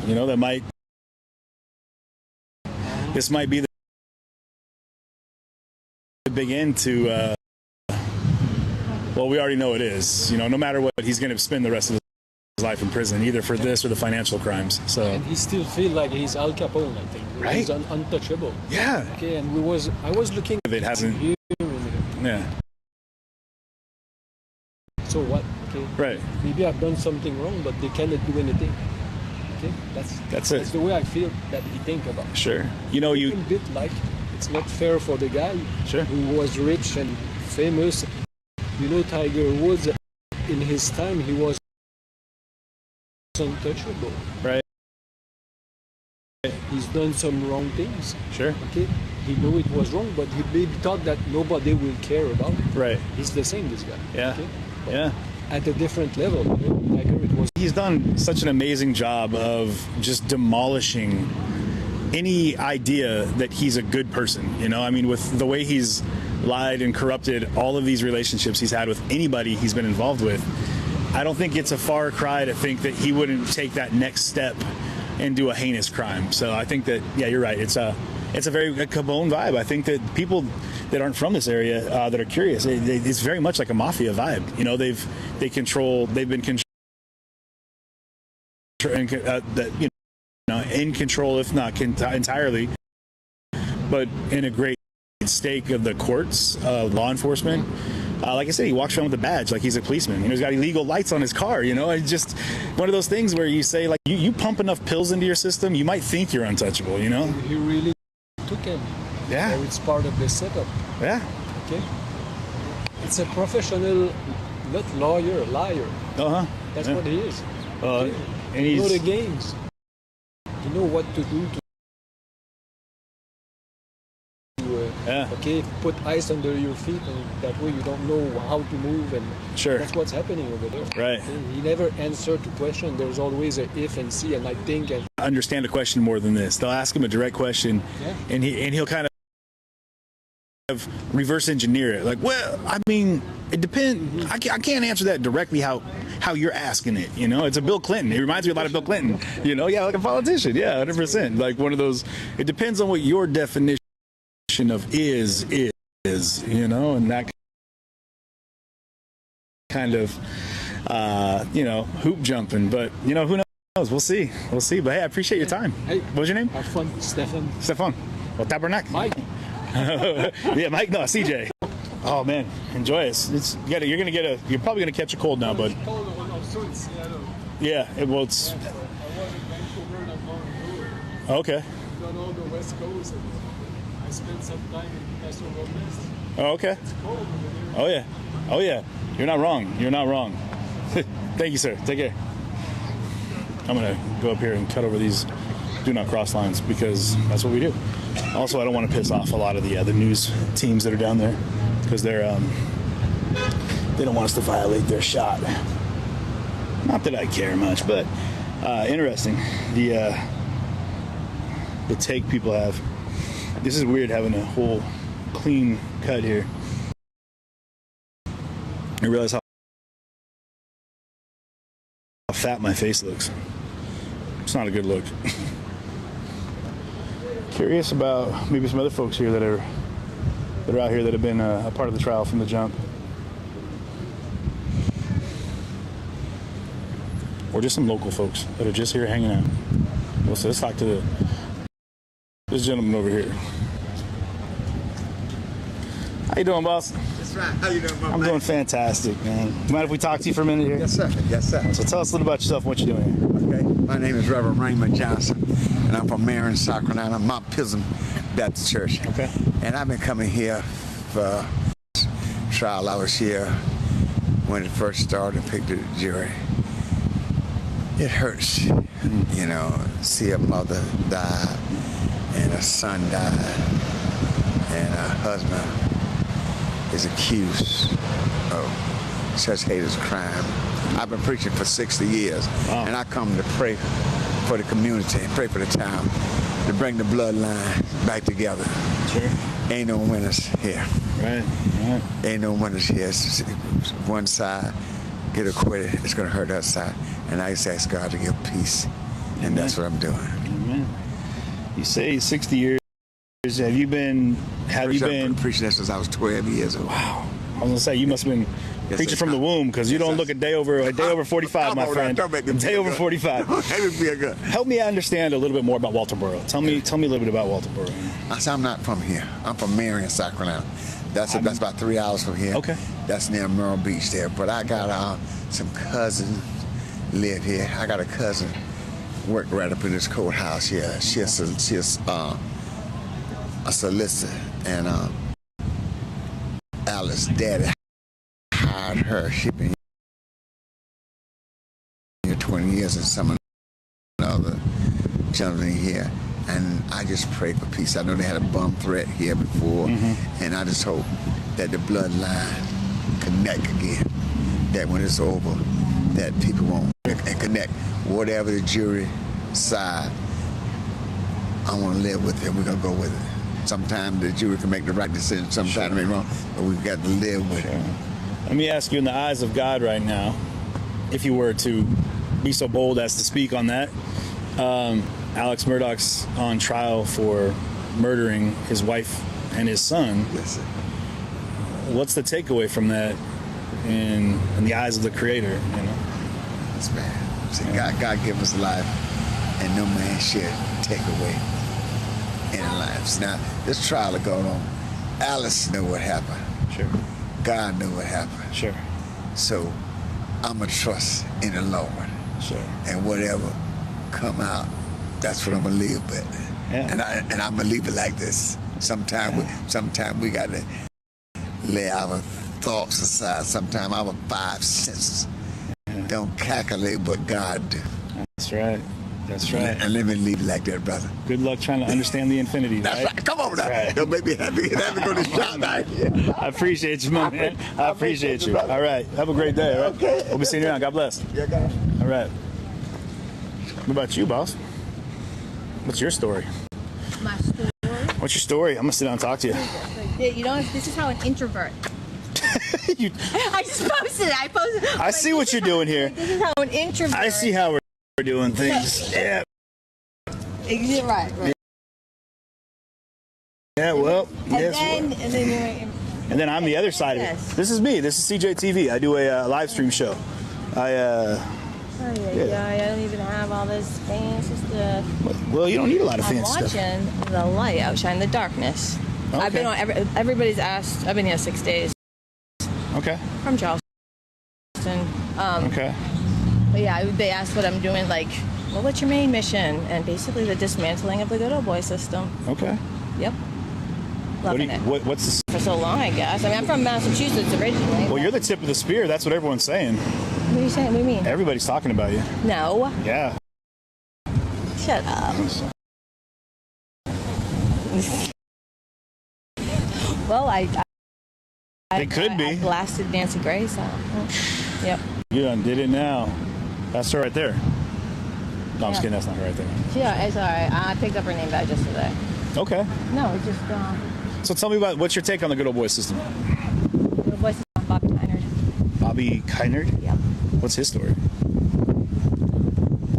This might be the big end to. Well, we already know it is. No matter what, he's going to spend the rest of his life in prison, either for this or the financial crimes. So. And he still feels like he's Al Capone, I think. Right. He's untouchable. Yeah. Okay, and I was looking. It hasn't. Yeah. So what? Okay. Right. Maybe I've done something wrong, but they cannot do anything. Okay. That's it. That's the way I feel that he think about. Sure. A bit like it's not fair for the guy. Sure. Who was rich and famous. Tiger Woods, in his time, he was untouchable. Right. He's done some wrong things. Sure. Okay. He knew it was wrong, but he maybe thought that nobody will care about it. Right. He's the same, this guy. Yeah. Okay? Yeah. At a different level. Tiger, it was. He's done such an amazing job of just demolishing any idea that he's a good person. With the way he's lied and corrupted all of these relationships he's had with anybody he's been involved with, I don't think it's a far cry to think that he wouldn't take that next step and do a heinous crime. So I think that, yeah, you're right. It's a very Capone vibe. I think that people that aren't from this area that are curious, it's very much like a mafia vibe. They've been in control, if not entirely, but in a great stake of the courts, law enforcement. Like I said, he walks around with a badge like he's a policeman. He's got illegal lights on his car. It's just one of those things where you say, you pump enough pills into your system, you might think you're untouchable. He really took him. Yeah. So it's part of the setup. Yeah. Okay. It's a professional, not lawyer, liar. That's what he is. And he knows the games. You know what to do put ice under your feet, and that way you don't know how to move, and sure, that's what's happening over there. Right. Okay? He never answered to question. There's always a if and see, and I think and understand a question more than this. They'll ask him a direct question, and he'll kind of reverse engineer it. It depends. I can't answer that directly how you're asking it. It's a Bill Clinton. It reminds me a lot of Bill Clinton. Like a politician. Yeah, 100%. Like one of those. It depends on what your definition of is, and that kind of hoop jumping. But who knows? We'll see. But hey, I appreciate your time. Hey, what was your name? Have fun, Stefan. Well, tabernacle. Mike. Yeah, Mike. No, CJ. Oh man, enjoy it. You're probably gonna catch a cold now, bud. Yeah. It's okay. done all the West Coast. And I spent some time in Paso Robles. Oh, okay. It's cold over there. Oh yeah. Oh yeah. You're not wrong. You're not wrong. Thank you, sir. Take care. I'm gonna go up here and cut over these do not cross lines because that's what we do. Also, I don't want to piss off a lot of the news teams that are down there because they don't want us to violate their shot. Not that I care much, but interesting the take people have. This is weird having a whole clean cut here. I realize how fat my face looks. It's not a good look. Curious about maybe some other folks here that are out here that have been a part of the trial from the jump. Or just some local folks that are just here hanging out. Well, so let's talk to this gentleman over here. How you doing, boss? That's right. How you doing, I'm doing fantastic, man. Mind if we talk to you for a minute here? Yes, sir. Yes, sir. So tell us a little about yourself and what you're doing here. Okay. My name is Reverend Raymond Johnson, and I'm from Marion, South Carolina, Mount Pisgah Baptist Church. Okay. And I've been coming here for trial. I was here when it first started, picked the jury. It hurts, you know, see a mother die, and a son die, and a husband is accused of such heinous crime. I've been preaching for 60 years, and I come to pray for the community and pray for the town to bring the bloodline back together. Sure. Ain't no winners here. Right, right. Ain't no winners here. It's one side get acquitted, it's going to hurt the other side. And I just ask God to give peace, and that's what I'm doing. Amen. You say 60 years. Have you been preaching that since I was 12 years old? Wow. I was gonna say you must have been preaching from the womb because you don't look a day over 45, my friend. A day over 45. Help me understand a little bit more about Walterboro. Tell me a little bit about Walterboro. I'm not from here. I'm from Marion, South Carolina. That's about 3 hours from here. Okay. That's near Murdaugh Beach there. But I got some cousins live here. I got a cousin work right up in this courthouse here. She's a solicitor, and Alice's daddy hired her. She's been here 20 years, and some of the other gentlemen here. And I just pray for peace. I know they had a bomb threat here before, and I just hope that the bloodline connect again. That when it's over, that people won't connect. Whatever the jury side, I want to live with it. We're gonna go with it. Sometimes the jury can make the right decision, sometimes make wrong, but we've got to live with it. Let me ask you, in the eyes of God right now, if you were to be so bold as to speak on that, Alex Murdaugh's on trial for murdering his wife and his son. Yes, sir. What's the takeaway from that in the eyes of the Creator? You know, it's bad. See, God gave us life, and no man should take away any lives. Now, this trial is going on. Alice knew what happened. Sure. God knew what happened. Sure. So, I'm going to trust in the Lord. Sure. And whatever come out, that's what I'm going to live with. Yeah. And I'm going to leave it like this. Sometimes we got to lay our thoughts aside. Sometimes our 5 senses don't calculate what God do. That's right. That's right. And let me leave it like that, brother. Good luck trying to understand the infinity. That's right. Come on now. Right. Don't make me happy. Have to go to shop out here. I appreciate you, my man. I appreciate you. All right. Have a great day. All right. Okay. We'll be seeing you around. God bless. Yeah, God. All right. What about you, boss? What's your story? My story? What's your story? I'm going to sit down and talk to you. You know, this is how an introvert. I just posted it. I see what you're doing here. This is how an introvert. I see how we're doing things. Yeah. You're right. Yeah, well, and then I'm the other side of it. This is me. This is CJ TV. I do a live stream show. I don't even have all this fancy stuff. Well, you don't need a lot of fancy stuff. I'm watching the light outshine the darkness. Okay. I've been on. Everybody's asked. I've been here 6 days. Okay. From Charleston. Okay. But yeah, they asked what I'm doing. Like, well, what's your main mission? And basically the dismantling of the good old boy system. Okay. Yep. Loving it. What's for so long, I guess. I mean, I'm from Massachusetts originally. Well, you're the tip of the spear. That's what everyone's saying. What are you saying? What do you mean? Everybody's talking about you. No. Yeah. Shut up. Well, it could be. I blasted Nancy Grace. So. Yep. You done did it now. That's her right there. No, I'm just kidding. That's not her right there. Yeah, it's all right. I picked up her name back just today. Okay. No, it's just. So tell me what's your take on the good old boy system? Good old boy system. Bobby Kynard. Bobby Kynard? Yep. What's his story?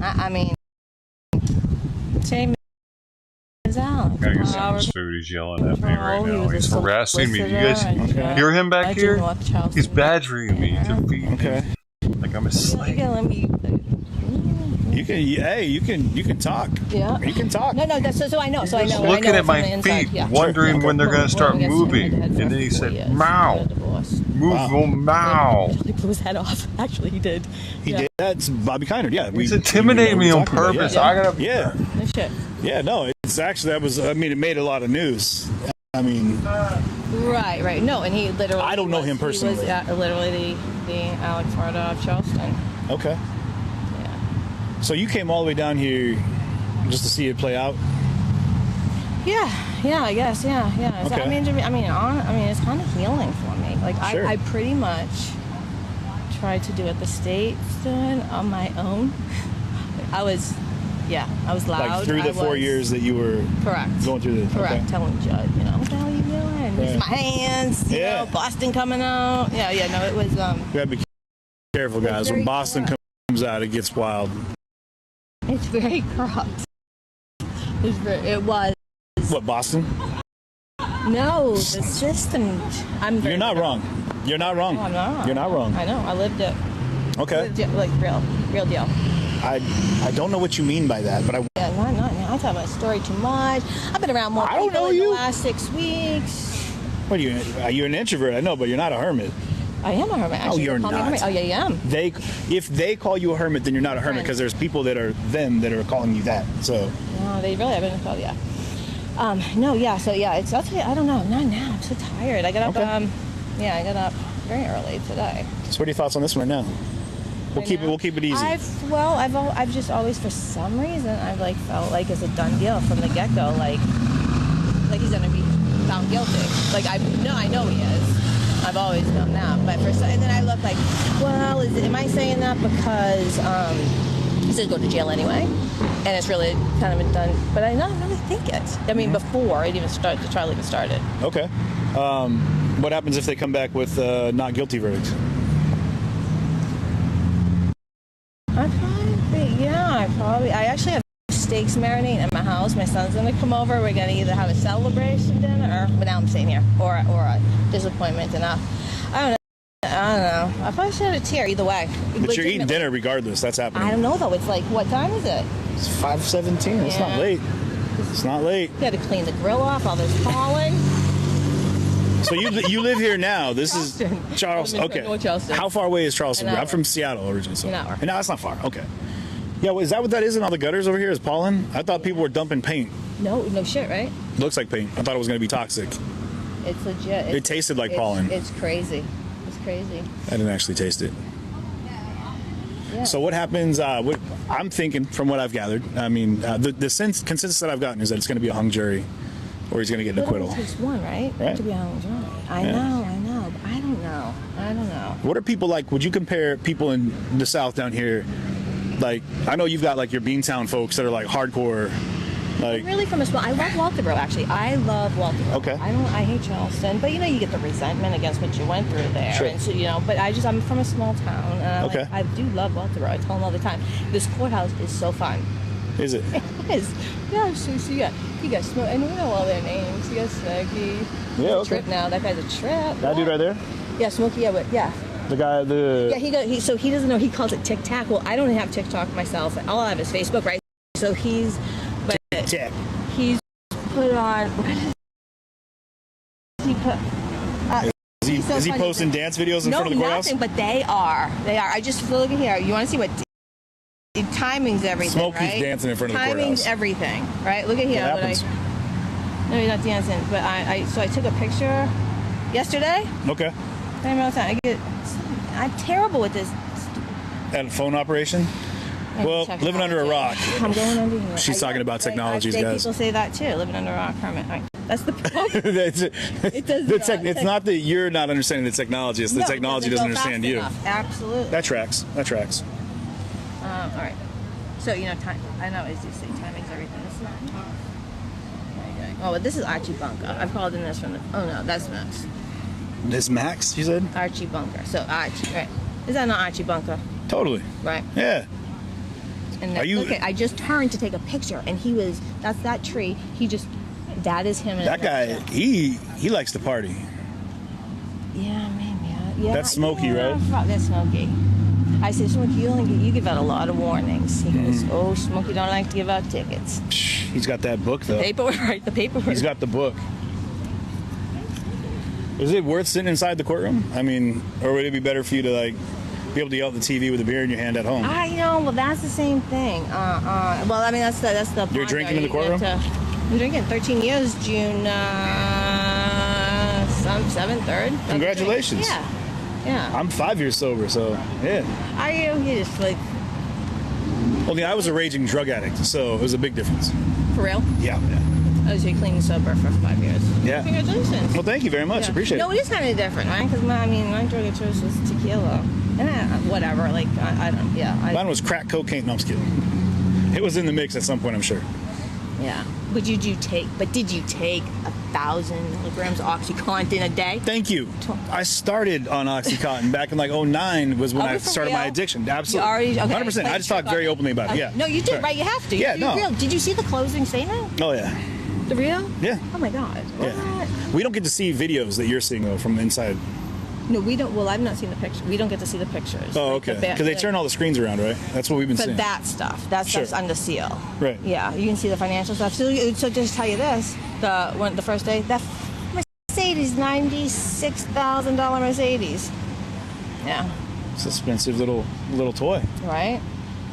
I mean, same as Alex. Gotta get some of his food. He's yelling at me right now. He's harassing me. You guys hear him back here? He's badgering me to feed me. Like I'm a slave. You can talk. Yeah. You can talk. No, that's so I know. So I know. Looking at my feet, Yeah. wondering when they're going to start moving. And then he said, "Meow, move, meow." He blew his head off. Actually, he did. He did. That's Bobby Kynard. Yeah. He's intimidating me on purpose. I gotta. Yeah. No shit. Yeah. No. It's actually it made a lot of news. I mean. Right. No, and he literally. I don't know him personally. He was literally the Alex Murdaugh of Charleston. Okay. So you came all the way down here just to see it play out? Yeah, I guess, yeah. So, Okay. I mean, it's kind of healing for me. Like, Sure. I pretty much tried to do what the state's doing on my own. I was loud. Like through the 4 years that you were going through this? Correct. Okay. Telling the judge, what the hell are you doing? Using my hands, you know, Boston coming out. Yeah, no, it was. You gotta be careful, guys. When Boston comes out, it gets wild. It's very corrupt. It was. What, Boston? No, the system. You're not wrong. You're not wrong. No, I'm not. You're not wrong. I know. I lived it. Okay. Like real deal. I don't know what you mean by that, but I I tell my story too much. I've been around more people in the last 6 weeks. What are you're an introvert, I know, but you're not a hermit. I am a hermit. Actually. Oh, you're Call me a not. hermit. Oh, yeah, I am. If they call you a hermit, then you're not a hermit because there's people that are calling you that. So. No, they really haven't called you. No, yeah. So yeah, it's actually I don't know. Not now. I'm so tired. I got up. I got up very early today. So what are your thoughts on this one right now? We'll keep it easy. I've just always for some reason I've felt like it's a done deal from the get go. Like he's gonna be found guilty. Like I know he is. I've always known that, but and then I look like, well, am I saying that because he's gonna go to jail anyway, and it's really kind of been done? But I don't really think it. I mean, before it even started, the trial even started. Okay. What happens if they come back with not guilty verdict? I actually have steaks marinating at my house. My son's gonna come over. We're gonna either have a celebration dinner, but now I'm staying here, or a disappointment. And I don't know. I probably should have a tear either way. But you're eating dinner regardless. That's happening. I don't know though. It's like, what time is it? It's 5:17. It's not late. It's not late. You had to clean the grill off. All this falling. So you live here now. This is Charleston. Okay. Charleston. How far away is Charleston? I'm from Seattle originally. So. An hour. No, that's not far. Okay. Yeah, is that what that is in all the gutters over here? Is pollen? I thought people were dumping paint. No shit, right? Looks like paint. I thought it was going to be toxic. It's legit. It tasted like pollen. It's crazy. It's crazy. I didn't actually taste it. Yeah. So what happens? I'm thinking, from what I've gathered, I mean, the consensus that I've gotten is that it's going to be a hung jury, or he's going to get an acquittal. It only takes one, right? To be a hung jury. I know, but I don't know. What are people like? Would you compare people in the South down here? Like, I know you've got your Beantown folks that are hardcore. I'm really from a small. I love Walterboro, actually. I love Walterboro. Okay. I hate Charleston, but you get the resentment against what you went through there. Sure. And so, but I'm from a small town. And I do love Walterboro. I tell them all the time. This courthouse is so fun. Is it? It is. Yeah, so you got Smoke, and we know all their names. You got Smokey. Yeah, okay. Trip now. That guy's a trip. That dude right there? Yeah, Smokey, yeah. The guy, Yeah, so he doesn't know. He calls it TikTok. Well, I don't have TikTok myself. All I have is Facebook, right? So he's put on. Is he posting dance videos in front of the courthouse? No, nothing. But they are. I just look at here. You want to see what Timing's everything, Smokey's right? dancing in front of the Timing's courthouse. everything, right? Look at here. What happens? No, he's not dancing. But so I took a picture yesterday. Okay. I'm terrible with this. At a phone operation? Well, living under a rock. I'm going under here. She's talking about technologies, guys. People say that too. Living under a rock, Hermit. Right. That's the problem. It's not that you're not understanding the technology. It's the technology doesn't understand you. Absolutely. That tracks. That tracks. All right. So time. I know as you say, timing's everything. This is not. Oh, but this is Archie Bunker. I've called in this from the. Oh no, that's Max. This Max, you said? Archie Bunker. So Archie, right? Is that not Archie Bunker? Totally. Right. Yeah. And look at, I just turned to take a picture, and that's that tree. That is him. That guy, he likes to party. Yeah, maybe. Yeah. That's Smokey, right? That's Smokey. I said, Smokey, you give out a lot of warnings. He goes, oh, Smokey don't like to give out tickets. He's got that book, though. The paperwork, right? The paperwork. He's got the book. Is it worth sitting inside the courtroom? I mean, or would it be better for you to be able to yell at the TV with a beer in your hand at home? I know. Well, that's the same thing. Well, I mean, that's the. You're drinking in the courtroom? I'm drinking 13 years, June 7th, 3rd. Congratulations. Yeah. I'm 5 years sober, so yeah. Are you? You just Only I was a raging drug addict, so it was a big difference. For real? Yeah. Oh, so you're clean and sober for 5 years. Yeah. Congratulations. Well, thank you very much. Appreciate it. No, it is kind of different, right? Because my drug of choice was tequila. And whatever, I don't, Mine was crack cocaine. No, I'm just kidding. It was in the mix at some point, I'm sure. Yeah. But did you take 1,000 milligrams of OxyContin a day? Thank you. I started on OxyContin back in 2009 was when I started my addiction. Absolutely. 100%. I just talked very openly about it. Yeah. No, you did, right? You have to. Yeah, no. Did you see the closing statement? Oh, yeah. The real? Yeah. Oh, my God. What? Yeah. We don't get to see videos that you're seeing, though, from inside. No, we don't. Well, I've not seen the picture. We don't get to see the pictures. Oh, okay. Because they turn all the screens around, right? That's what we've been seeing. But that stuff's under seal. Right. Yeah, you can see the financial stuff. So just tell you this: the first day, that Mercedes, $96,000 Mercedes. Yeah. It's an expensive little toy. Right.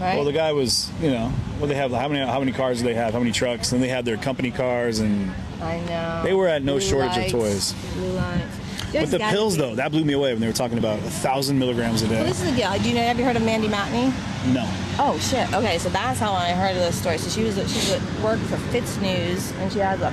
Well, the guy was, they have how many cars do they have? How many trucks? Then they had their company cars, and I know they were at no shortage of toys. Blue lights. But the pills, though, that blew me away when they were talking about 1,000 milligrams a day. Well, this is the deal. Have you heard of Mandy Matney? No. Oh, shit. Okay, so that's how I heard of this story. So she's at work for Fitz News, and she has a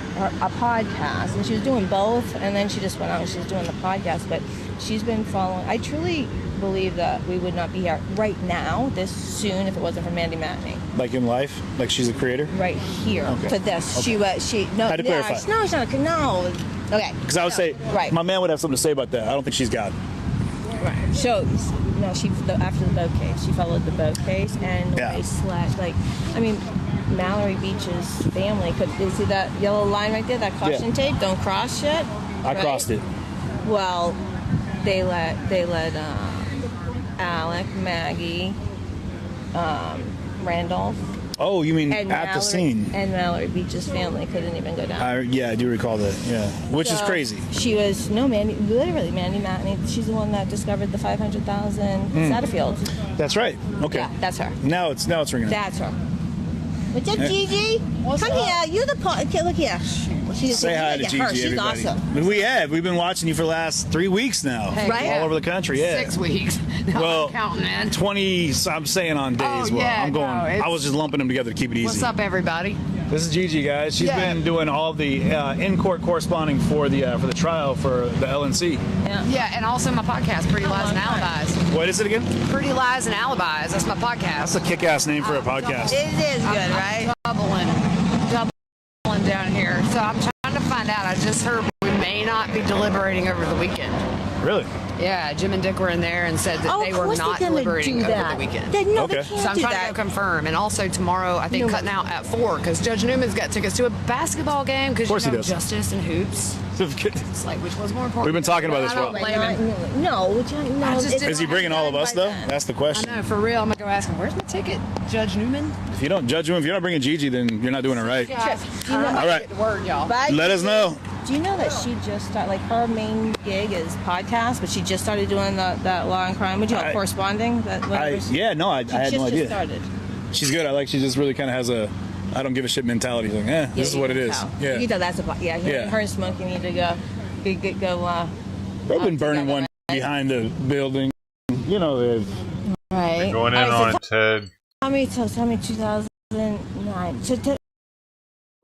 podcast, and she was doing both, and then she just went out and she's doing the podcast. But she's been following. I truly believe that we would not be here right now, this soon, if it wasn't for Mandy Matney. Like in life? Like she's a creator? Right here for this. Okay. She no. Had to clarify. No, she's not. No. Okay. Because I would say, my man would have something to say about that. I don't think she's got it. Right. So, no, after the boat case, she followed the boat case, and Mallory Beach's family you see that yellow line right there, that caution tape, don't cross shit? I crossed it. Well, they let Alec, Maggie, Randolph. Oh, you mean at the scene? And Mallory Beach's family couldn't even go down. I do recall that. Yeah, which is crazy. She was Mandy Matney. She's the one that discovered the 500,000 Satterfield. That's right. Okay. Yeah, that's her. Now it's ringing. That's her. What's up, Gigi? Come here. You're the okay. Look here. Say hi to Gigi, She's everybody. awesome. We've been watching you for the last 3 weeks now, all over the country. Yeah, 6 weeks. No, well, I'm counting, man. 20. I'm saying on days. I'm going. I was just lumping them together to keep it easy. What's up, everybody? This is Gigi, guys. She's been doing all the in-court corresponding for the trial for the LNC. Yeah, and also my podcast, Pretty Lies and Alibis. What is it again? Pretty Lies and Alibis. That's my podcast. That's a kick-ass name for a podcast. It is good, right? Doubling down here. So I'm trying to find out. I just heard we may not be deliberating over the weekend. Really? Yeah, Jim and Dick were in there and said that they were not deliberating over the weekend. Okay. So I'm trying to go confirm. And also tomorrow, I think cutting out at 4 because Judge Newman's got tickets to a basketball game because he does. justice and hoops. It's like which was more important. We've been talking about this for a while. No. Is he bringing all of us though? That's the question. I know, for real. I'm gonna go ask him. Where's my ticket, Judge Newman? If you don't judge him, if you're not bringing Gigi, then you're not doing it right. All right. Word, y'all. Let us know. Do you know that she just started, her main gig is podcast, but she just started doing that law and crime? Would you call corresponding? I had no idea. Just started. She's good. She just really kind of has a I don't give a shit mentality. Like, this is what it is. Yeah. You can tell that's her and Smokey need to go. They've been burning one behind the building. You know, right. They're going in on Ted. Tell me 2009. So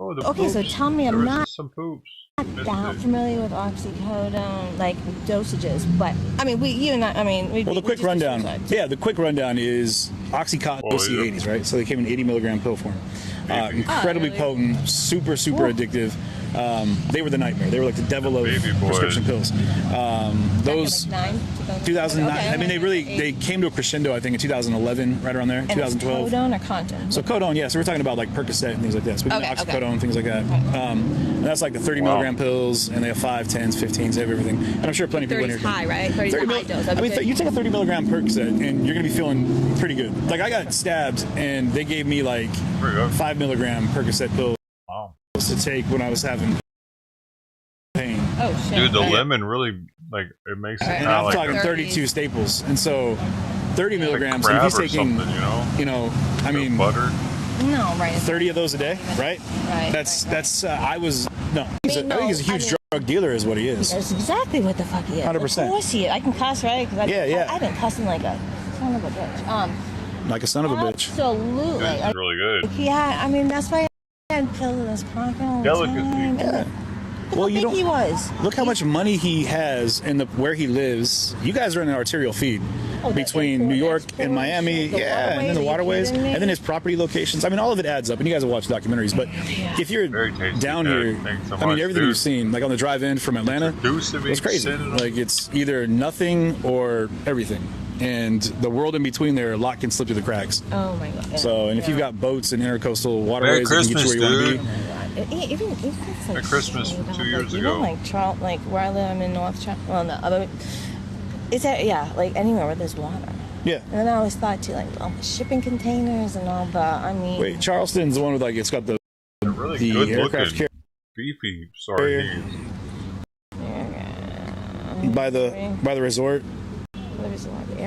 okay, poops. so tell me, I'm not some poops. that familiar with oxycodone dosages, but I mean, the quick rundown. Yeah, the quick rundown is Oxycontin OC80s, right? So they came in 80 milligram pill form. Incredibly potent, super addictive. They were the nightmare. They were like the devil of prescription pills. Those 2009. I mean, they came to a crescendo. I think in 2011, right around there. 2012. Codone or Contin? So codone, yeah. So we're talking about like Percocet and things like that. So we do oxycodone, things like that. And that's like the 30 milligram pills, and they have 5, 10s, 15s, they have everything. And I'm sure plenty of people in here. 30's high, right? 30's a high dose. I mean, you take a 30 milligram Percocet, and you're gonna be feeling pretty good. Like I got stabbed, and they gave me like 5 milligram Percocet pills to take when I was having pain. Oh shit! Dude, the lemon really it makes it. And I'm talking 32 staples, and so 30 milligrams. Like and if he's taking, I mean, butter. No, right. 30 of those a day, right? Right. That's. I think he's a huge drug dealer, is what he is. That's exactly what the fuck he is. 100%. Of course he is. I can cuss, right? Because I've been cussing like a son of a bitch. Like a son of a bitch. Absolutely. It's really good. Yeah, I mean that's why I had pills in his pocket all the time. Yeah. Well, he was. Look how much money he has and where he lives. You guys are in an arterial feed between New York and Miami, and then the waterways, and then his property locations. I mean, all of it adds up, and you guys will watch documentaries. But if you're down here, I mean, everything you've seen, like on the drive-in from Atlanta, it's crazy. Like it's either nothing or everything. And the world in between there, a lot can slip through the cracks. Oh my god! So, and if you've got boats and intercoastal waterways, that can get you where you want to be. Even it's like at Christmas 2 years ago. Like where I live, I'm in North Charleston. Well, the other, is that like anywhere where there's water. Yeah. And then I always thought too, all the shipping containers and all that. I mean, wait, Charleston's the one with it's got the really the good aircraft looking, beefy sardines. By the resort.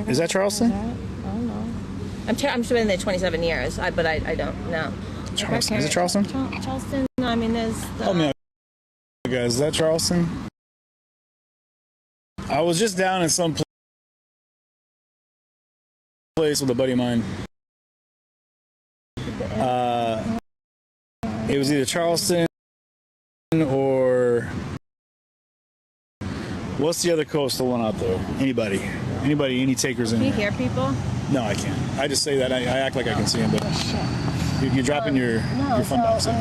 Is that Charleston? I don't know. I'm been there 27 years, but I don't know. Charleston. Is it Charleston? Charleston. No, I mean, there's. Guys, is that Charleston? I was just down in some place with a buddy of mine. It was either Charleston or what's the other coastal one out there? Anybody? Any takers in Can you here? hear people? No, I can't. I just say that. I act like I can see them, but you're dropping your fun box in.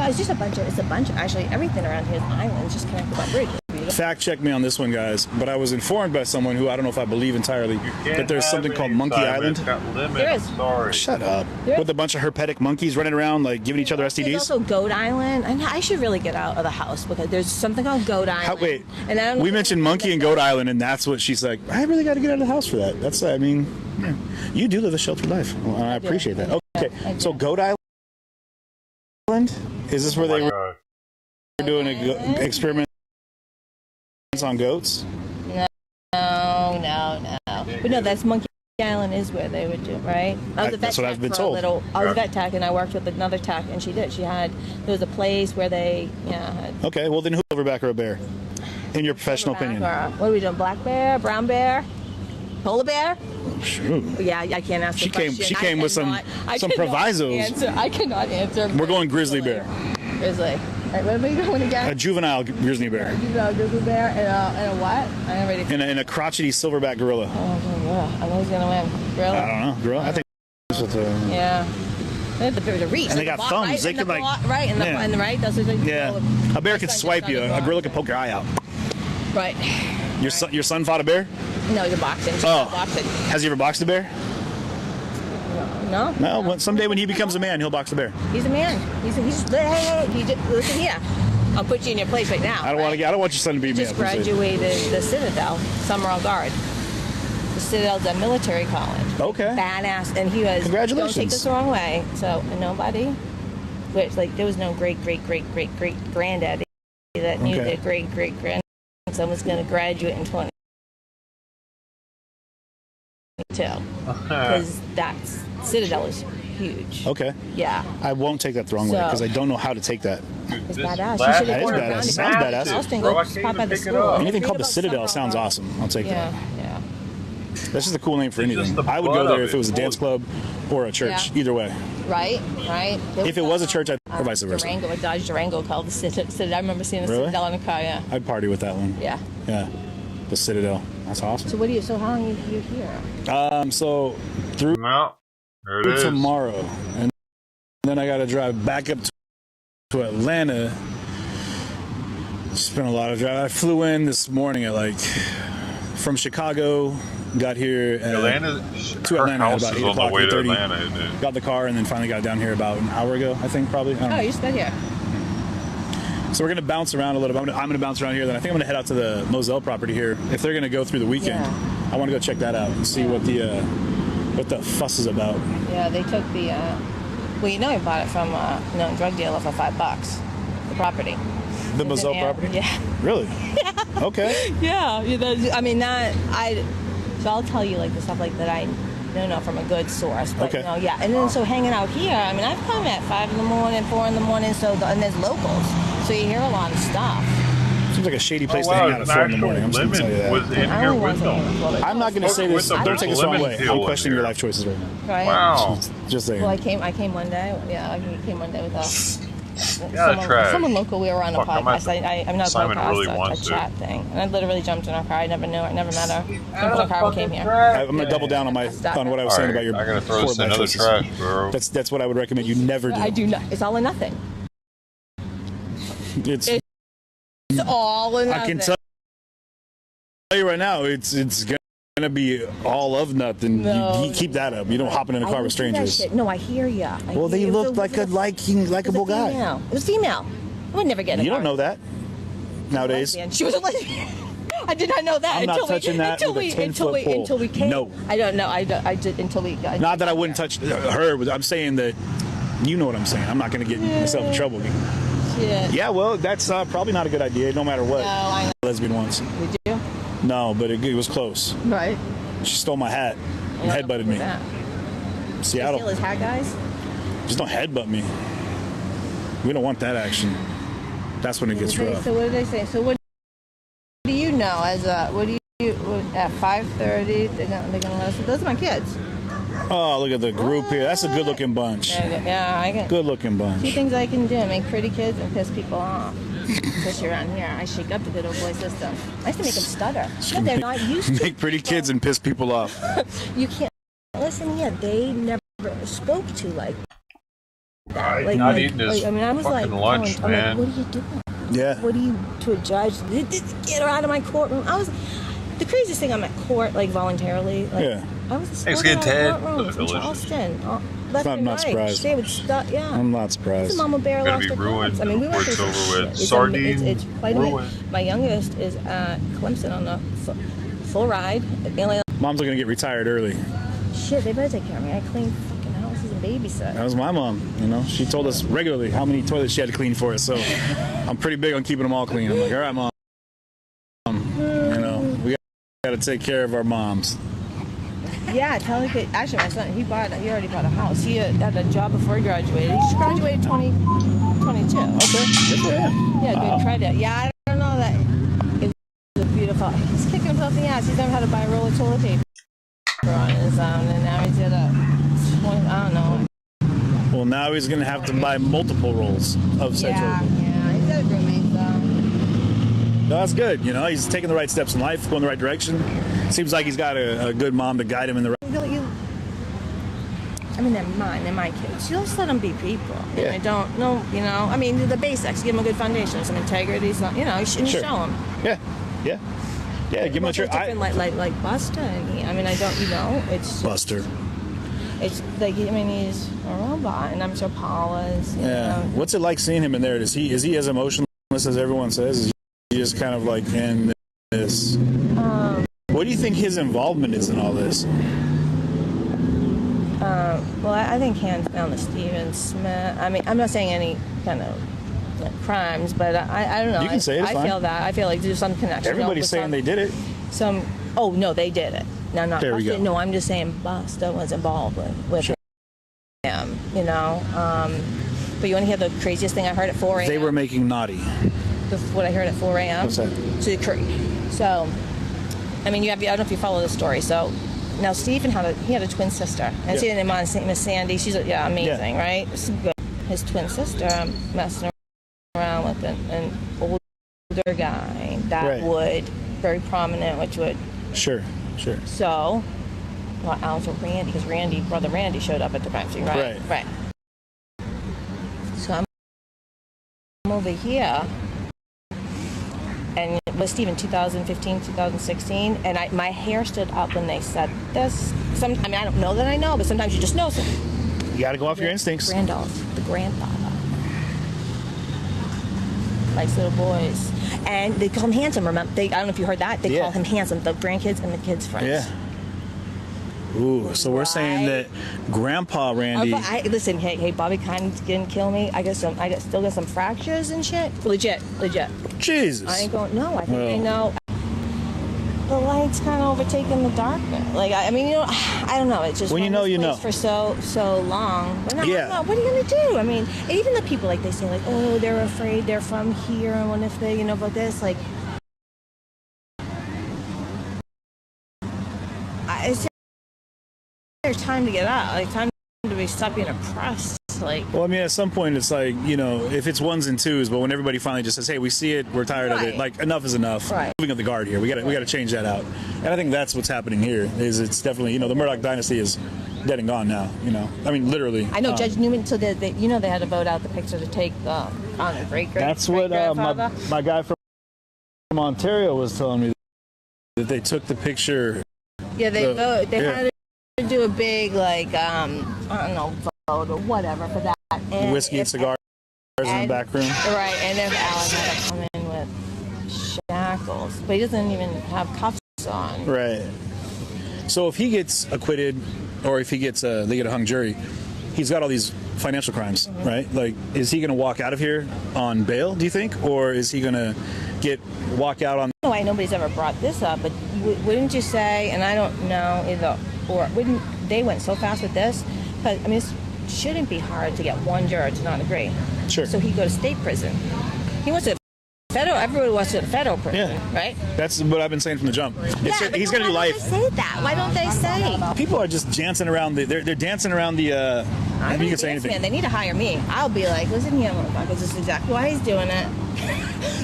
It's just a bunch of actually everything around here is islands just connected by bridges. Fact check me on this one, guys. But I was informed by someone who I don't know if I believe entirely that there's something called Monkey Island. There is. Sorry. Shut up. With a bunch of herpetic monkeys running around giving each other STDs. There's also Goat Island. And I should really get out of the house because there's something called Goat Island. Wait. We mentioned Monkey and Goat Island, and that's what she's like. I really got to get out of the house for that. That's. I mean, you do live a sheltered life. Well, I appreciate that. Okay. So Goat Island. Is this where they were doing experiments on goats? No. But no, that's Monkey Island is where they would do it, right? That's what I've been told. I was a vet tech, and I worked with another tech, and she did. There was a place where they, had. Okay, well then who's silverback or a bear? In your professional opinion. What are we doing? Black bear, brown bear, polar bear? Sure. Yeah, I can't answer. She came with some provisos. I cannot answer. We're going grizzly bear. Grizzly. All right, what are we going again? A juvenile grizzly bear. A juvenile grizzly bear and a what? I'm ready. And a crotchety silverback gorilla. Oh, yeah. I know who's gonna win. Gorilla. I don't know. Gorilla. I think that's what the. Yeah. There's a reach. And they got thumbs. Right? They could right in the right. That's what they. Yeah. A bear could swipe you. A gorilla could poke your eye out. Right. Your son fought a bear? No, he's a boxing. Boxing. Has he ever boxed a bear? No. Well, someday when he becomes a man, he'll box a bear. He's a man. Hey, listen here. I'll put you in your place right now. I don't want your son to be a man. Just graduated the Citadel, Summerall Guard. The Citadel's a military college. Okay. Badass, and he was. Congratulations. Don't take this the wrong way. So nobody, which there was no great granddaddy that knew that great grandson was going to graduate in 20. too, because that's Citadel is huge. Okay. Yeah. I won't take that the wrong way because I don't know how to take that. It's badass. You should have ordered around. Sounds badass. Austin, go stop by the school. Anything called the Citadel sounds awesome. I'll take that. Yeah. That's just a cool name for anything. I would go there if it was a dance club or a church. Either way. Right. If it was a church, or vice versa. Durango, a Dodge Durango called the Citadel. I remember seeing the Citadel in the car. Yeah. I'd party with that one. Yeah. Yeah. The Citadel. That's awesome. So how long are you here? So through tomorrow, and then I got to drive back up to Atlanta. Spent a lot of drive. I flew in this morning at from Chicago. Got here to Atlanta at about 8 o'clock, 8:30. Got the car and then finally got down here about an hour ago, I think, probably. Oh, you spent here. So we're going to bounce around a little bit. I'm going to bounce around here. Then I think I'm going to head out to the Moselle property here. If they're going to go through the weekend, I want to go check that out and see what the fuss is about. Yeah, they took the. Well, you know, he bought it from a known drug dealer for $5. The property. The Moselle property? Yeah. Really? Yeah. Okay. Yeah. I mean, So I'll tell you the stuff that I know from a good source. But, okay. Yeah. And then so hanging out here, I mean, I've come at 5 in the morning, 4 in the morning. And there's locals, so you hear a lot of stuff. Seems like a shady place to hang out at 4 in the morning. I'm just going to tell you that. Was in here with them. I'm not going to say this. Don't take this the wrong way. I'm questioning your life choices right now. Right. Wow. Just saying. Well, I came one day. Yeah, I came one day with us. Someone local. We were on a podcast. I'm not a Simon podcast, really a wants chat thing. And I literally jumped in our car. I never knew her. I never met her. Jumped in our car. We came here. I'm going to double down on what I was saying about your. I gotta throw this in another trash, bro. That's what I would recommend you never do. I do not. It's all or nothing. It's all or nothing. I can tell you right now, it's gonna be all of nothing. No. You keep that up. You don't hop in a car with strangers. No, I hear you. Well, they look like a likable guy. It was female. I would never get it. You don't know that nowadays. She was a lesbian. I did not know that. I'm not touching that with a 10-foot pole. Until we came. No. I don't know. I did until we got. Not that I wouldn't touch her. I'm saying that you know what I'm saying. I'm not going to get myself in trouble. Shit. Yeah, well, that's probably not a good idea, no matter what. No, I know. Lesbian once. Did you? No, but it was close. Right. She stole my hat and headbutted me. Seattle. Steal his hat, guys? Just don't headbutt me. We don't want that action. That's when it gets rough. So what did they say? So what do you know as at 5:30 they're gonna let us? Those are my kids. Oh, look at the group here. That's a good-looking bunch. Yeah, I can. Good-looking bunch. 2 things I can do: make pretty kids and piss people off. Especially around here, I shake up the good old boy system. I used to make them stutter. No, they're not used to. Make pretty kids and piss people off. You can't listen. Yeah, they never spoke to like. Not eating his I mean, I was fucking lunch, man. What are you doing? Yeah. What are you to a judge? Get her out of my courtroom. I was the craziest thing. I'm at court I voluntarily. was Thanks again, Ted. In Charleston. I'm not surprised. They would stop. Yeah. I'm not surprised. Mama Bear Gonna lost be her ruined. clothes. I mean, we went through some over with. shit. Sardine. It's quite ruined. My youngest is at Clemson on a full ride. Mom's looking to get retired early. Shit, they better take care of me. I clean fucking houses and babysit. That was my mom. She told us regularly how many toilets she had to clean for us. So I'm pretty big on keeping them all clean. I'm like, all right, mom. We got to take care of our moms. Yeah, tell the kid. Actually, my son, he already bought a house. He had a job before he graduated. He just graduated 2022. Okay, good for him. Yeah, good credit. Yeah, I don't know that. It's beautiful. He's kicking himself in the ass. He's never had to buy a roll of toilet paper on his own, and now he's at I don't know. Well, now he's going to have to buy multiple rolls of said toilet paper. Yeah, he's got a roommate though. No, that's good. He's taking the right steps in life, going the right direction. Seems like he's got a good mom to guide him in the right. I mean, they're mine. They're my kids. You just let them be people. Yeah. I don't know. I mean, the basics. Give them a good foundation, some integrity. Some, and show them. Yeah. Give him a try. Like Buster. I mean, I don't. It's just, Buster. It's like he's a robot, and I'm sure Paula is. Yeah. What's it like seeing him in there? Is he as emotionless as everyone says? Is he just kind of like in this? What do you think his involvement is in all this? Well, I think hands down the Steven Smith. I mean, I'm not saying any kind of crimes, but I don't know. You can say it. It's fine. I feel like there's some connection. Everybody's saying they did it. Oh no, they did it. No, not there we Buster. go. No, I'm just saying Buster was involved with him, you know. But you want to hear the craziest thing I heard at 4 a.m.? They were making naughty. What I heard at 4 a.m.? What's that? So, I mean, I don't know if you follow this story. So, now Stephen had a twin sister. And Stephen and Miss Sandy, she's amazing, right? This is good. His twin sister messing around with an older guy that would, very prominent, which would... Sure. So, well, Alan told Randy, because brother Randy showed up at the crime scene, right? Right. So I'm over here, and it was Stephen 2015, 2016, and my hair stood up when they said this. I don't know that I know, but sometimes you just know something. You got to go off your instincts. The grandfather. Likes little boys. And they call him handsome, remember? I don't know if you heard that. They call him handsome, the grandkids and the kids' friends. Yeah. Ooh, so we're saying that Grandpa Randy... Listen, hey, Bobby kind of didn't kill me. I still got some fractures and shit. Legit. Jesus. I ain't going... No, I think I know. The light's kind of overtaking the darkness. Like, I mean, I don't know. It's just when you know, you know. For so long. But no, what are you gonna do? I mean, and even the people they say oh, they're afraid they're from here, and what if they about this it's there's time to get out. Time to stop being oppressed. Well, I mean, at some point, it's if it's ones and twos, but when everybody finally just says, "Hey, we see it, we're tired of it," enough is enough. Right. Moving up the guard here, we got to change that out, and I think that's what's happening here. It's definitely the Murdaugh dynasty is dead and gone now. I mean, literally. I know Judge Newman. So they had to vote out the picture to take on the great. That's what my guy from Ontario was telling me, that they took the picture. Yeah, they had to do a big I don't know, vote or whatever for that. And whiskey and cigars in the back room. Right, and if Alan had to come in with shackles, but he doesn't even have cuffs on. Right. So if he gets acquitted, or if he gets they get a hung jury, he's got all these financial crimes, right? Is he going to walk out of here on bail, do you think? Or is he going to walk out on... No, nobody's ever brought this up, but wouldn't you say, and I don't know either, or wouldn't they went so fast with this? Because, I mean, it shouldn't be hard to get one juror to not agree. Sure. So he'd go to state prison. He wants to federal, everybody wants to go to federal prison, right? That's what I've been saying from the jump. He's going to do life. Why don't they say that? Why don't they say? People are just dancing around they're dancing around the... I mean, you can say anything. Man, they need to hire me. I'll be like, listen here, motherfuckers, this is exactly why he's doing it.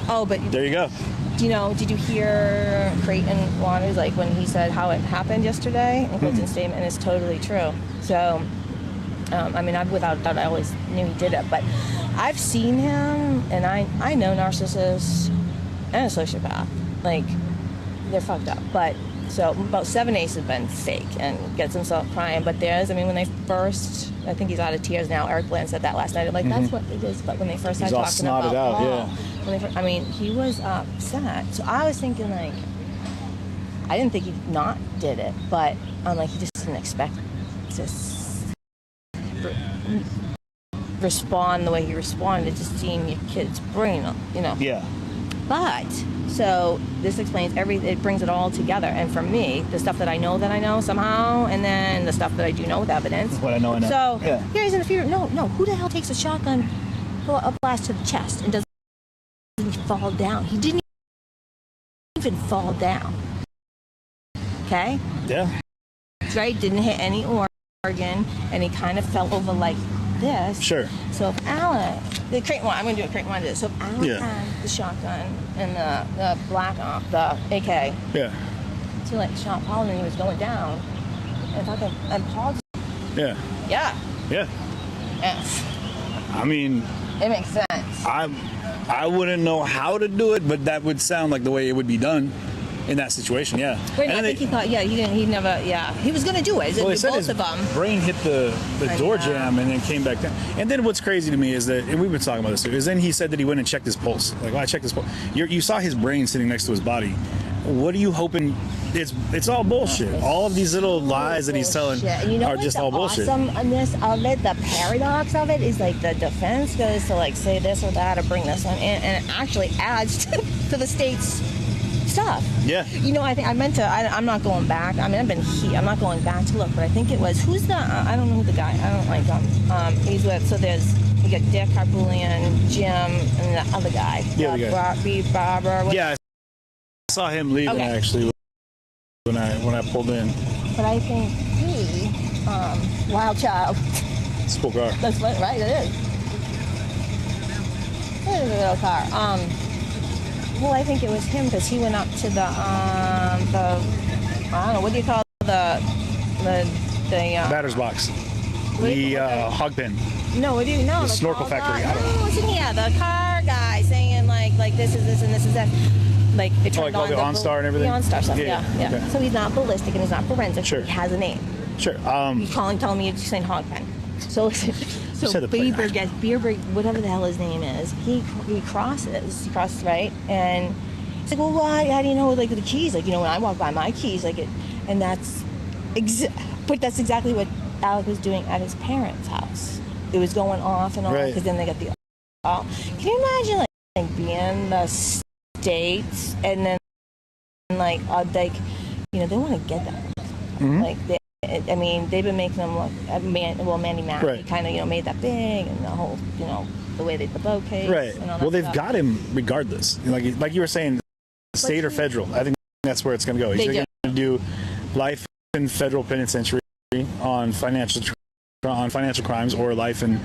Oh, but... There you go. Did you hear Creighton Waters, when he said how it happened yesterday? In Clinton's statement, and it's totally true. So, I mean, without a doubt, I always knew he did it, but I've seen him, and I know narcissists and a sociopath. They're fucked up. But, so, about 7/8 have been fake and gets himself crying, but when they first, I think he's out of tears now, Eric Bland said that last night, that's what it is, but when they first started talking about Paul, I mean, he was upset. So I was thinking, I didn't think he not did it, but I'm he just didn't expect to respond the way he responded, just seeing your kid's brain, Yeah. But, so this explains everything, it brings it all together. And for me, the stuff that I know somehow, and then the stuff that I do know with evidence. What I know. So, he's in the future. No, who the hell takes a shotgun, a blast to the chest, and doesn't fall down? He didn't even fall down. Okay? Yeah. Right? Didn't hit any organ, and he kind of fell over like this. Sure. So if Alan, I'm going to do a Creighton one. So if Alan had the shotgun and the black, the AK. Yeah. To shot Paul and he was going down, and Paul. Yeah. Yeah. Yeah. Yes. I mean. It makes sense. I wouldn't know how to do it, but that would sound like the way it would be done in that situation. Yeah. Wait, I think he thought. Yeah, he never. Yeah, he was going to do it. Well, they said both his of them. brain hit the door jam and then came back down. And then what's crazy to me is that, and we've been talking about this too, is then he said that he went and checked his pulse. I checked his pulse. You saw his brain sitting next to his body. What are you hoping? It's all bullshit. All of these little lies that he's telling are just all bullshit. The awesomeness of it, the paradox of it, is the defense goes to say this or that or bring this one in, and it actually adds to the state's stuff. Yeah. You know, I think I meant to. I'm not going back. I mean, I'm not going back to look, but I think it was who's the? I don't know who the guy. I don't like him. He's with. So you got Dick Harpoolian, Jim, and the other guy. Yeah, the guy. Barbara. Yeah, I saw him leaving actually when I pulled in. But I think he, Wild Child. It's a cool car. That's right. It is. It is a little car. Well, I think it was him because he went up to the I don't know, what do you call the batter's box, the hog pen. No, what do you know? The snorkel factory. I don't know. The car guy saying like this is this and this is that. Like it turned on the OnStar and everything. The OnStar stuff. Yeah. Okay. So he's not ballistic and he's not forensic. Sure. He has a name. Sure. He's telling me you're saying hog pen. So Bieber, whatever the hell his name is, he crosses right, and he's like, well, how do you know like the keys? Like, you know, when I walk by my keys, like it, and that's exactly what Alec was doing at his parents' house. It was going off and on because then they got the. Can you imagine like being in the States and then like you know, they want to get that like they. I mean, they've been making them look. Mandy Mack kind of, you know, made that big, and the whole, you know, the way they did the bouquets. Right. And all that well, they've stuff. got him regardless. Like you were saying, state or federal. I think that's where it's going to go. He's going to do life in federal penitentiary on financial crimes, or life in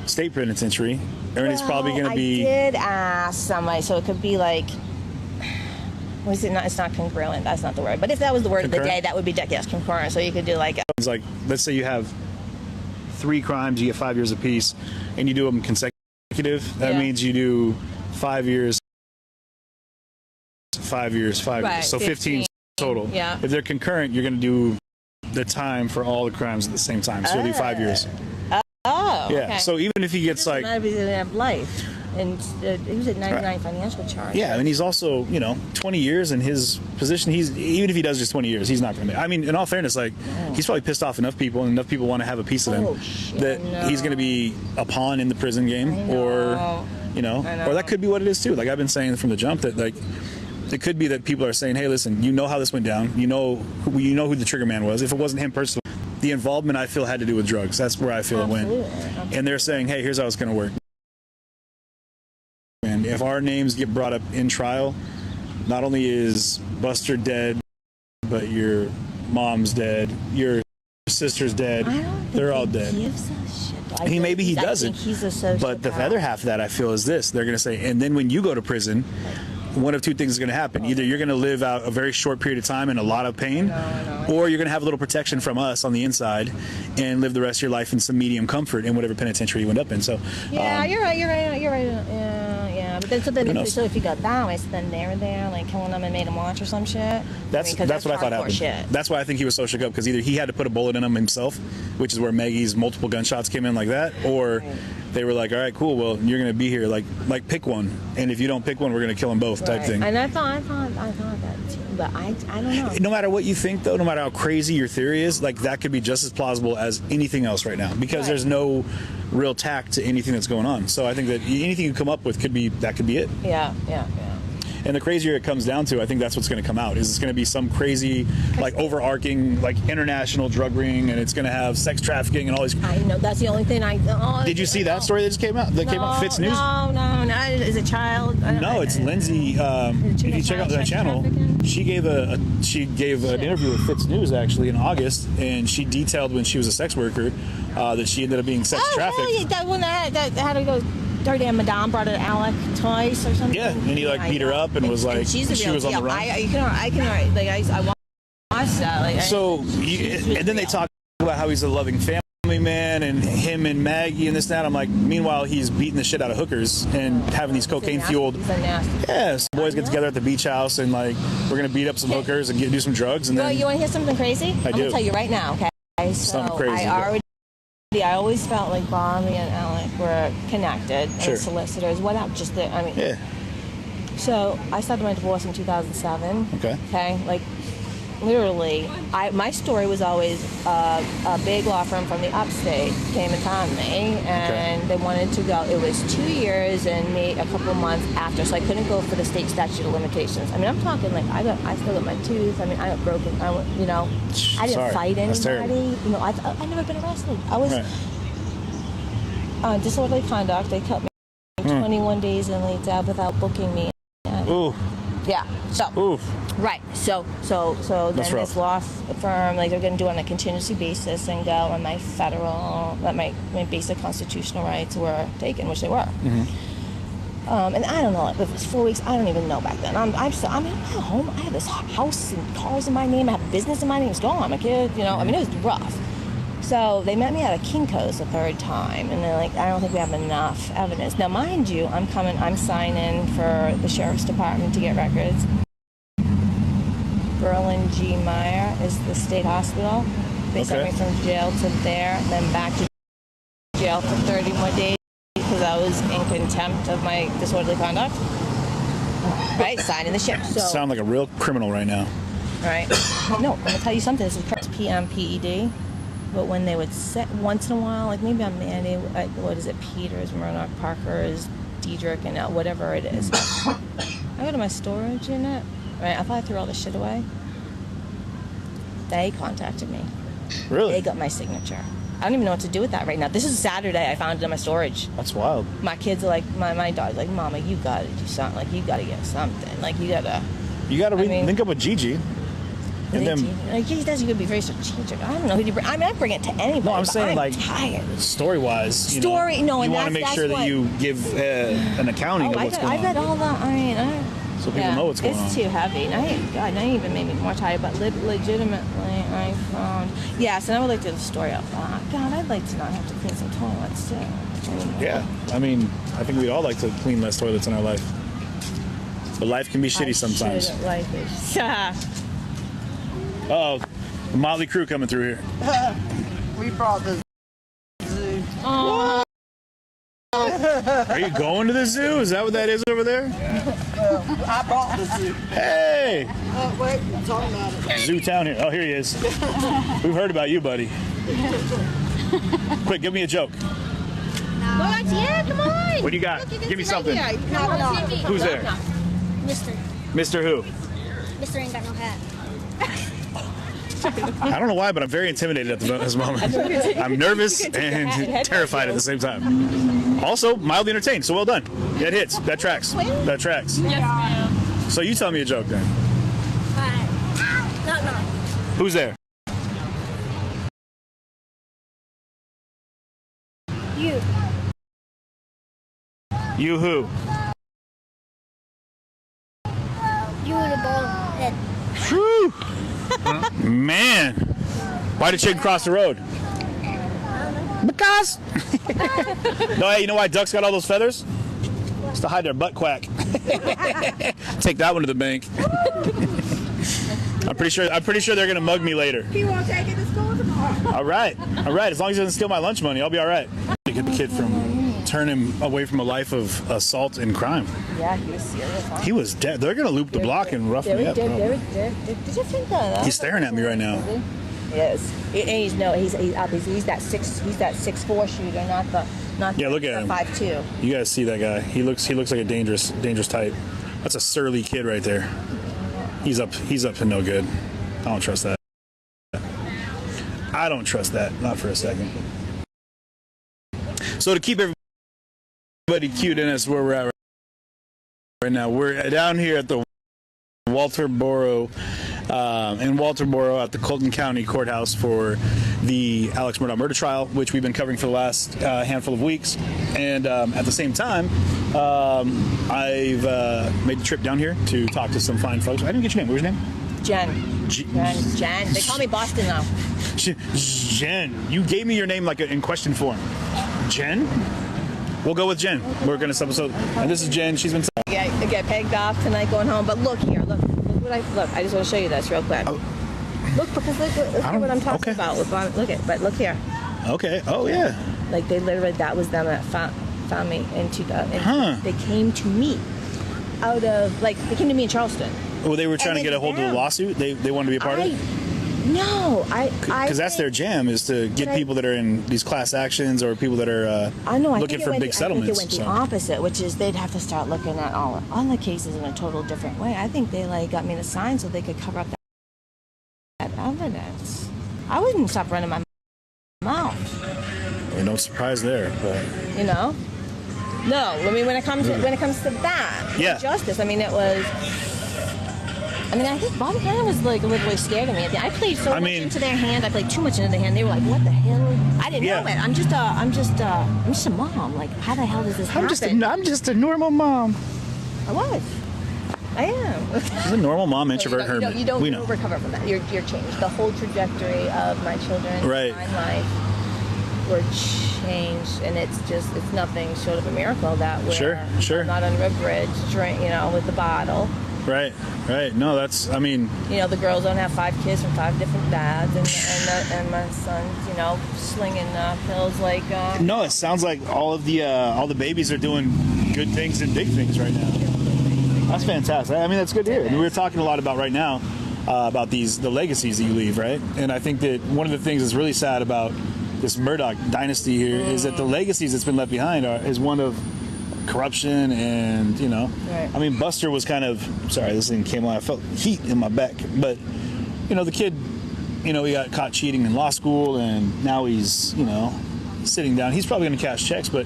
state penitentiary. And he's probably going to be. I did ask somebody, so it could be like. Well, it's not congruent. That's not the word. But if that was the word concurrent? of the day, that would be concurrent. So you could do like. It's like, let's say you have 3 crimes, you get 5 years apiece, and you do them consecutive. That means you do 5 years, 5 years, 5 years. Right, So 15 total. Yeah. If they're concurrent, you're going to do the time for all the crimes at the same time. So you'll do 5 years. Oh. Yeah. Okay. So even if he gets like. Maybe they have life. And he was at 99 financial charge. Yeah, and he's also, 20 years in his position. Even if he does just 20 years, he's not going to. I mean, in all fairness, he's probably pissed off enough people, and enough people want to have a piece of him he's going to be a pawn in the prison game, or that could be what it is too. Like I've been saying from the jump that it could be that people are saying, hey, listen, you know how this went down. You know who the trigger man was. If it wasn't him personally, the involvement I feel had to do with drugs. That's where I feel it went. And they're saying, hey, here's how it's going to work. And if our names get brought up in trial, not only is Buster dead, but your mom's dead, your sister's dead. They're all dead. Maybe he doesn't. But the other half of that, I feel, is this. They're going to say, and then when you go to prison, one of two things is going to happen. Either you're going to live out a very short period of time in a lot of pain, or you're going to have a little protection from us on the inside and live the rest of your life in some medium comfort in whatever penitentiary you end up in. So yeah, you're right. Yeah. But so if you got that way, so then they were there like killing them and made them watch or some shit. That's what I thought happened. Shit. That's why I think he was so shook up, because either he had to put a bullet in him himself, which is where Maggie's multiple gunshots came in like that, or they were like, all right, cool, well, you're going to be here, like pick one, and if you don't pick one, we're going to kill them both type thing. And I thought that too, but I don't know. No matter what you think, though, no matter how crazy your theory is, like that could be just as plausible as anything else right now, because there's no real tact to anything that's going on. So I think that anything you come up with could be it. Yeah. And the crazier it comes down to, I think that's what's going to come out. Is it's going to be some crazy, like overarching, like international drug ring, and it's going to have sex trafficking and all these. I know, that's the only thing Did you see that story that just came out? Came out Fitz News. No. Is it child? No, it's Lindsay. If you check out that channel, she gave an interview with Fitz News actually in August, and she detailed when she was a sex worker that she ended up being sex trafficked. Oh, yeah, that one that had to go. Her damn madame brought it Alec twice or something. Yeah, and he beat her up and was like, she was on the run. I watched that. And then they talk about how he's a loving family man, and him and Maggie and this and that. I'm like, meanwhile he's beating the shit out of hookers and having these cocaine fueled. Yes, boys get together at the beach house and like we're gonna beat up some hookers and do some drugs. And then you want to hear something crazy? I'm gonna tell you right now. Okay, something crazy. I always felt like Bobby and Alec were connected, and solicitors, whatever. So I started my divorce in 2007. Okay. Like literally, my story was always a big law firm from the upstate came and found me, and they wanted to go. It was 2 years and me a couple of months after, so I couldn't go for the state statute of limitations. I mean, I'm talking like I still got my tooth. I mean, I got broken. I didn't fight anybody. You know, I've never been arrested. I was disorderly conduct. They cut me 21 days in leads out without booking me. Ooh. Yeah. So. Oof. Right. So then this law firm, like, they're going to do it on a contingency basis and go, and my my basic constitutional rights were taken, which they were. And I don't know if it was 4 weeks. I don't even know back then. I'm at home. I have this house and cars in my name. I have business in my name. It's gone. I'm a kid. You know. I mean, it was rough. So they met me at a Kinko's the third time, and they're like, I don't think we have enough evidence. Now, mind you, I'm signing for the sheriff's department to get records. Berlin G. Meyer is the state hospital. They sent me from jail to there, and then back to jail for 30 more days because I was in contempt of my disorderly conduct. Right, signing the ship. So, sound like a real criminal right now. Right. No, I'm gonna tell you something. This is PMPED. But when they would set once in a while, like maybe I'm Mandy, what is it, Peters, Murdaugh, Parker's, Diedrich, and whatever it is. I go to my storage unit, right? I thought I threw all this shit away. They contacted me. Really? They got my signature. I don't even know what to do with that right now. This is Saturday. I found it in my storage. That's wild. My kids are like, my daughter's like, Mama, you gotta do something. Like, you gotta get something. Like, you gotta link up with Gigi. And then, like, he does. You could be very strategic. I don't know who you bring. I mean, I bring it to anybody. No, I'm saying, like, tired. Story-wise, you want to make sure that you give an accounting of what's going on. I bet all that. So people know what's going on. It's too heavy. Now you even made me more tired. But legitimately, I found. Yes, and I would like to do the story out loud. God, I'd like to not have to clean some toilets too. Yeah, I mean, I think we'd all like to clean less toilets in our life. But life can be shitty sometimes. Life is. Uh-oh, the Motley Crew coming through here. We brought the zoo. Oh. Are you going to the zoo? Is that what that is over there? I brought the zoo. Hey! Wait, I'm talking about it. Zoo town here. Oh, here he is. We've heard about you, buddy. Quick, give me a joke. What? Yeah, come on. What do you got? Give me something. Who's there? Mr. Mr. Who? Mr. Ain't got no hat. I don't know why, but I'm very intimidated at this moment. I'm nervous and terrified at the same time. Also, mildly entertained, so well done. That hits. That tracks. That tracks. Yes, ma'am. So you tell me a joke then. No. Who's there? You. You who? You with a bald head. Whew. Man, why did chicken cross the road? Because. No, hey, you know why ducks got all those feathers? It's to hide their butt quack. Take that one to the bank. I'm pretty sure they're gonna mug me later. He won't take it to school tomorrow. All right. As long as he doesn't steal my lunch money, I'll be all right. Get the kid from turn him away from a life of assault and crime. Yeah, he was serious. Huh? He was dead. They're gonna loop the block and rough me up. Did you think that? He's staring at me right now. Yes. He's up. He's that 6'4" shooter, not the look at him. 5'2". You guys see that guy? He looks like a dangerous type. That's a surly kid right there. He's up to no good. I don't trust that. I don't trust that. Not for a second. So to keep everybody cued in as where we're at right now, we're down here at the Walterboro at the Colton County Courthouse for the Alex Murdaugh murder trial, which we've been covering for the last handful of weeks. And at the same time, I've made the trip down here to talk to some fine folks. I didn't get your name. What was your name? Jen. Jen. They call me Boston now. Jen. You gave me your name like in question form. Jen? We'll go with Jen. We're going to this episode. And this is Jen. She's been... I get pegged off tonight going home. But look here. Look. I just want to show you this real quick. Oh. Look, because look what I'm talking about. But look here. Okay. Oh, yeah. Like, they literally, that was them that found me in 2000. They came to me out of, like, they came to me in Charleston. Well, they were trying to get a hold of the lawsuit. They wanted to be a part of it. No, Because that's their jam, is to get people that are in these class actions or people that are looking for big settlements. I think it went the opposite, which is they'd have to start looking at all the cases in a total different way. I think they got me to sign so they could cover up that evidence. I wouldn't stop running my mouth. No surprise there, but No, I mean when it comes to that, justice. I mean it was. I think Bobby kind of was literally scared of me. I played so much into their hand. I played too much into their hand. They were like, "What the hell?" I didn't know it. I'm just a mom. Like, how the hell does this happen? I'm just a normal mom. I am. She's a normal mom, introvert hermit. You don't recover from that. You're changed. The whole trajectory of my children's life were changed, and it's nothing short of a miracle that we're not on a bridge, with the bottle. Right. No, that's. The girls don't have 5 kids from 5 different dads, and my son's, slinging pills like. No, it sounds like all the babies are doing good things and big things right now. That's fantastic. That's good to hear. We were talking a lot about right now about the legacies that you leave, right? And I think that one of the things that's really sad about this Murdaugh dynasty here is that the legacies that's been left behind is one of corruption and Right. Buster was kind of this thing came on. I felt heat in my back, but the kid, he got caught cheating in law school, and now he's sitting down. He's probably going to cash checks, but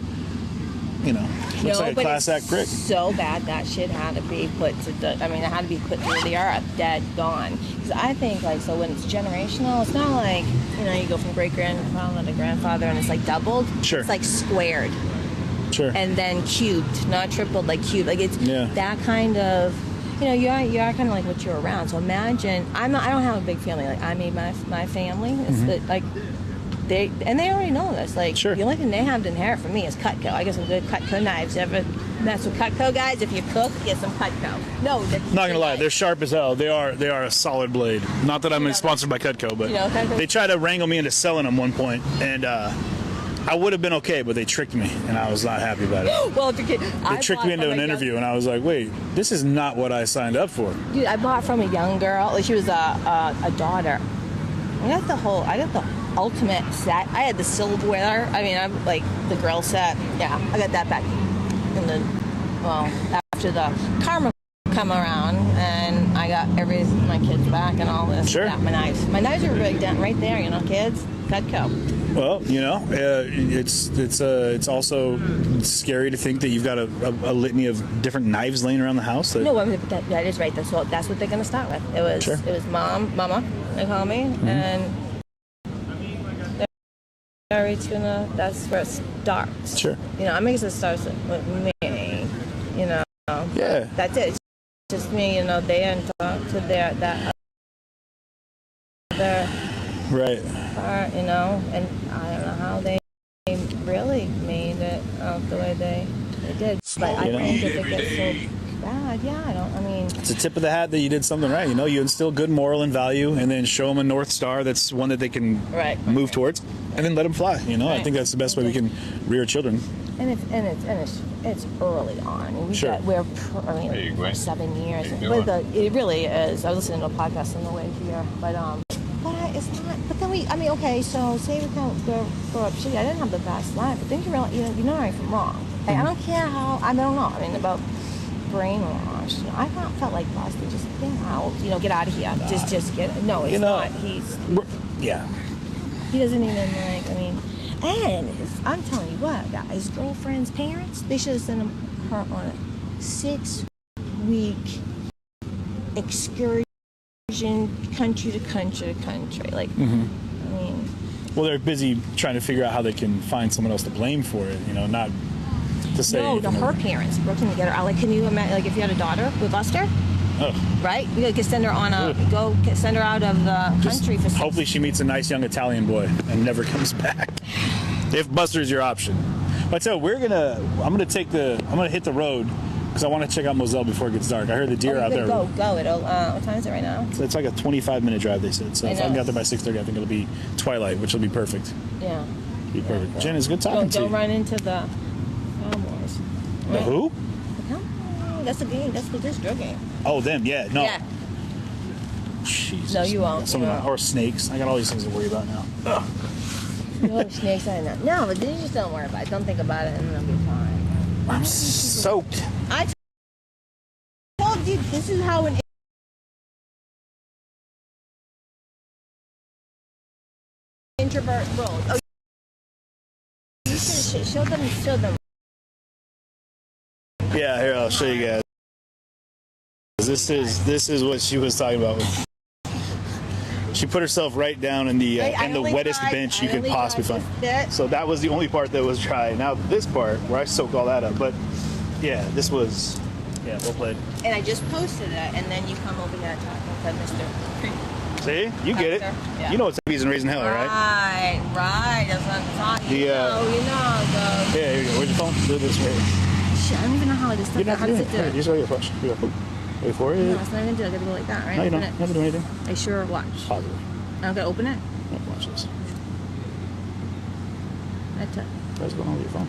looks like a class act prick. So bad that shit had to be put to it had to be put through the earth, dead, gone. Because I think so when it's generational, it's not like you go from great grandfather to grandfather and it's doubled. Sure. It's squared. Sure. And then cubed, not tripled, cubed. It's that kind of, you are kind of like what you're around. So imagine, I don't have a big family. I made my family. It's they already know this. The only thing they have to inherit from me is Cutco. I get some good Cutco knives. Ever mess with Cutco, guys? If you cook, get some Cutco. No, not gonna lie, they're sharp as hell. They are a solid blade. Not that I'm sponsored by Cutco, but Cutco? They tried to wrangle me into selling them one point, and I would have been okay, but they tricked me, and I was not happy about it. Well, they tricked me into an interview, and I was like, wait, this is not what I signed up for. Dude, I bought from a young girl. She was a daughter. I got the ultimate set. I had the silverware. I'm the girl set. Yeah, I got that back. After the karma come around, and I got my kids back and all this. Sure. Yeah, my knives. My knives are right there, kids. Cutco. Well, it's also scary to think that you've got a litany of different knives laying around the house. No, that is right. That's what they're going to start with. It was mama. They call me, and that's where it starts. Sure. I make it starts with me. Yeah. That's it. It's just me. They didn't talk to their right. Part, and I don't know how they really made it out the way they did. But I think that it gets so bad. Yeah, it's a tip of the hat that you did something right. You instill good moral and value, and then show them a North Star that's one that they can move towards, and then let them fly. I think that's the best way we can rear children. And it's early on. We're 7 years. But it really is. I was listening to a podcast on the way here, but it's not. But then okay. So say we can't grow up shitty. I didn't have the best life, but then you realize, you know right from wrong. I don't care how. I don't know. About brainwashed. I felt like Boston, just get out. Get out of here. Just get. No, it's not. He's. Yeah. He doesn't even And I'm telling you what, his girlfriend's parents, they should have sent her on a 6-week excursion, country to country to country. Well, they're busy trying to figure out how they can find someone else to blame for it. Not to say. No, her parents working together. Can you imagine? If you had a daughter with Buster. Oh. Right? You could send her on send her out of the country for 6 hopefully she meets a nice young Italian boy and never comes back. If Buster's your option. But so I'm gonna hit the road because I want to check out Moselle before it gets dark. I heard the deer out there. Go. What time is it right now? So it's like a 25-minute drive, they said. So if I can get there by 6:30, I think it'll be twilight, which will be perfect. Yeah. Be perfect. Yeah. Jen, it's good talking to you. Don't run into the cowboys. The who? The That's a game. That's the drug game. Oh, them, yeah, no. Yeah. Jesus. No, you won't. Some of that, or snakes. I got all these things to worry about now. Ugh. No, snakes, I know. No, but then you just don't worry about it. Don't think about it, and it'll be fine. I'm soaked. I told you this is how an introvert rolls. Oh, you should show them. Yeah, here, I'll show you guys. This is what she was talking about. She put herself right down in the wettest bench you could possibly find. So that was the only part that was dry. Now this part where I soaked all that up, but yeah, this was well played. And I just posted it, and then you come over here and talk to Mr. See, you get it. Yeah. You know it's Bees and Raising Hell, right? Right. That's what I'm talking. The, you know. Yeah, here you go. Where's your phone? Do this right. Shit, I don't even know how it is. How does it do it? Just right here, push. Here you go. Wait for it. No, it's not even do it. I gotta go like that, right? No, you don't. You have to do anything. I sure watch. Positive. I'm gonna open it. Yeah, watch this. That's it. What's going on with your phone?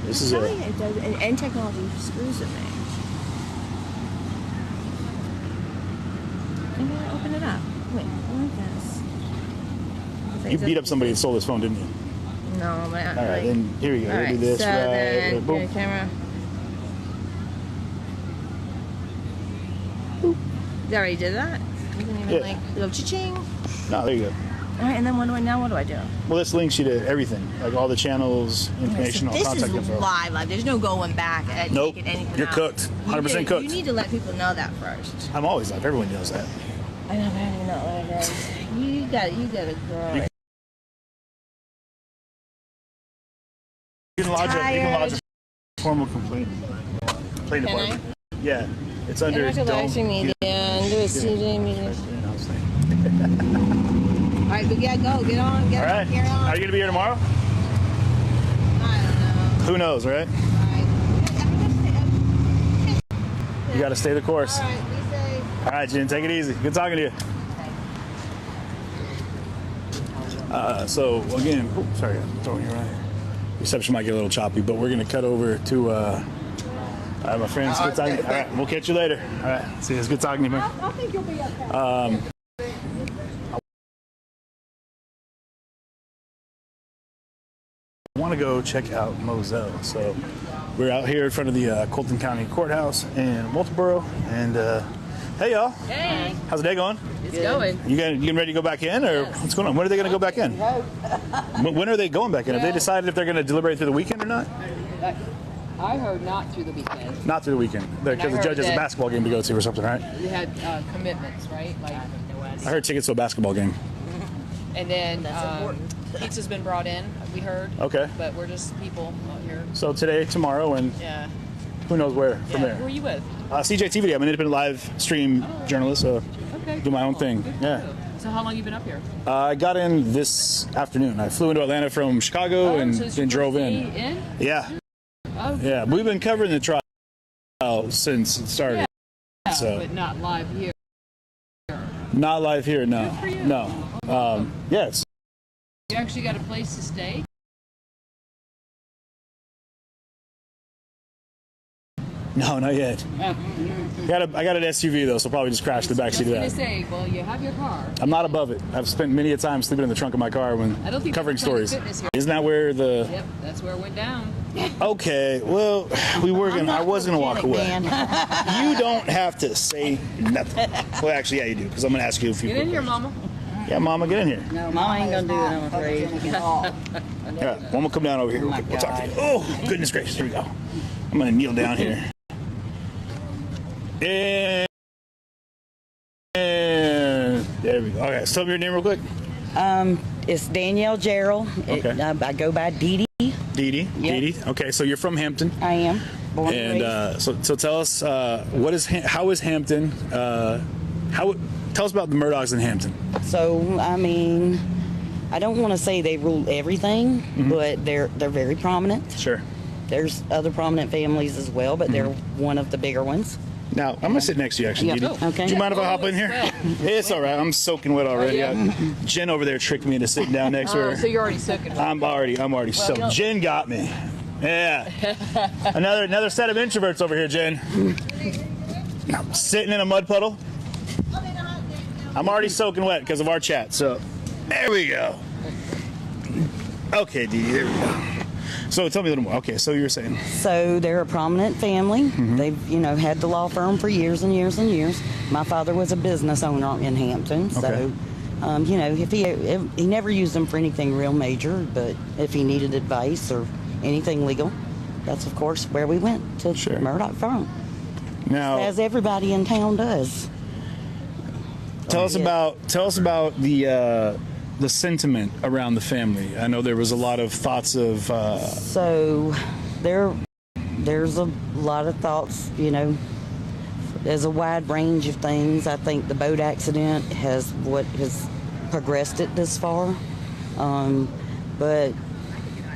This is it does, and technology screws with me. I'm gonna open it up. Wait, like this. You beat up somebody that stole this phone, didn't you? No, but all right, then here we go. We'll do this so right. Then, boom. Your camera. Boop. You already did that? You didn't even like go cha-ching. No, there you go. All right, and then what do I do? Well, this links you to everything, like all the channels, information, all contact info. This is live. There's no going back and nope. taking anything You're out. cooked. 100% cooked. You need to let people know that first. I'm always live. Everyone knows that. I know, but I don't even know what it is. You got to grow it. You can lodge a formal complaint. Complaint department. Yeah, it's under. Intellectual media and do a CJ media. All right, but yeah, go. Get on. Get on. Get on. Are you gonna be here tomorrow? I don't know. Who knows, right? You got to stay the course. All right, be safe. All right, Jen, take it easy. Good talking to you. So again, sorry, I'm throwing you right. Reception might get a little choppy, but we're gonna cut over to my friends. Good talking. All right, we'll catch you later. All right, see you. It's good talking to you, man. I think you'll be okay. I want to go check out Moselle. So we're out here in front of the Colton County Courthouse in Walterboro, and hey y'all. Hey. How's the day going? It's going. You getting ready to go back in, or what's going on? When are they going to go back in? When are they going back in? Have they decided if they're going to deliberate through the weekend or not? I heard not through the weekend. Not through the weekend, because the judge has a basketball game to go to or something, right? We had commitments, right? Like, I heard tickets to a basketball game. and then pizza's been brought in. We heard. Okay. But we're just people out here. So today, tomorrow, and Yeah. who knows where from there. Who are you with? CJTV. I'm an independent live stream journalist, so Okay. do my own thing. Yeah. So how long you been up here? I got in this afternoon. I flew into Atlanta from Chicago and so it's then your drove first in. day in? Yeah. Oh. Yeah, we've been covering the trial since it started. Yeah, So but not live here. not live here, no. Good for you. No. Yes. You actually got a place to stay? No, not yet. I got an SUV though, so I'll probably just crash the backseat of I was that. gonna say, well, you have your car. I'm not above it. I've spent many a time sleeping in the trunk of my car when I don't think covering there's Planet stories. Fitness here. Isn't that where the? Yep, that's where it went down. Okay, well, I was gonna walk away. You don't have to say nothing. Well, actually, yeah, you do, because I'm gonna ask you a few. Get in quick here, questions. Mama. Yeah, Mama, get in here. No, Mama ain't gonna do it, I'm afraid. All right, well, I'm gonna come down over here. Real quick. We'll talk to you. Oh, goodness gracious! Here we go. I'm gonna kneel down here. And there we go. Okay, so tell me your name real quick. It's Danielle Gerald. Okay. I go by Dee Dee. Dee Dee. Yep. Dee Dee. Okay, so you're from Hampton. I am. Born and And so tell us how is Hampton? Tell us about the Murdaughs in Hampton. So I mean, I don't want to say they rule everything, but they're very prominent. Sure. There's other prominent families as well, but they're one of the bigger ones. Now, I'm going to sit next to you, actually, Yeah. Dee Dee. Oh, okay. Do you mind if I hop in here? It's all right. I'm soaking wet already. Jen over there tricked me into sitting down next to her. So you're already soaking. I'm already soaked. Jen got me. Yeah. Another set of introverts over here, Jen. Sitting in a mud puddle. I'm already soaking wet because of our chat, so there we go. Okay, Dee, there we go. So tell me a little more. Okay, so you were saying. So they're a prominent family. They've, had the law firm for years and years and years. My father was a business owner in Hampton, so if he never used them for anything real major, but if he needed advice or anything legal, that's of course where we went to Murdaugh firm. Now, as everybody in town does. Tell us about the sentiment around the family. I know there was a lot of thoughts of. So there's a lot of thoughts. There's a wide range of things. I think the boat accident has progressed it this far. But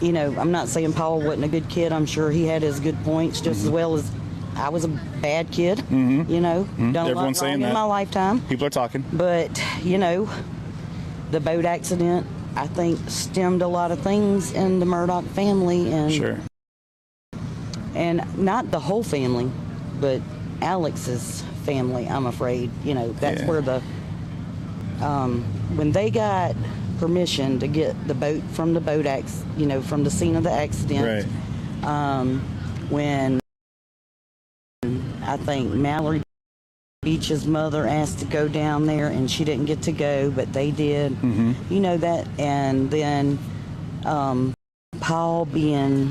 I'm not saying Paul wasn't a good kid. I'm sure he had his good points just as well as I was a bad kid. Done a lot wrong in my lifetime. People are talking. But the boat accident, I think, stemmed a lot of things in the Murdaugh family, and not the whole family, but Alex's family. I'm afraid, that's where the when they got permission to get the boat from the from the scene of the accident, when I think Mallory Beach's mother asked to go down there and she didn't get to go, but they did. That, and then Paul being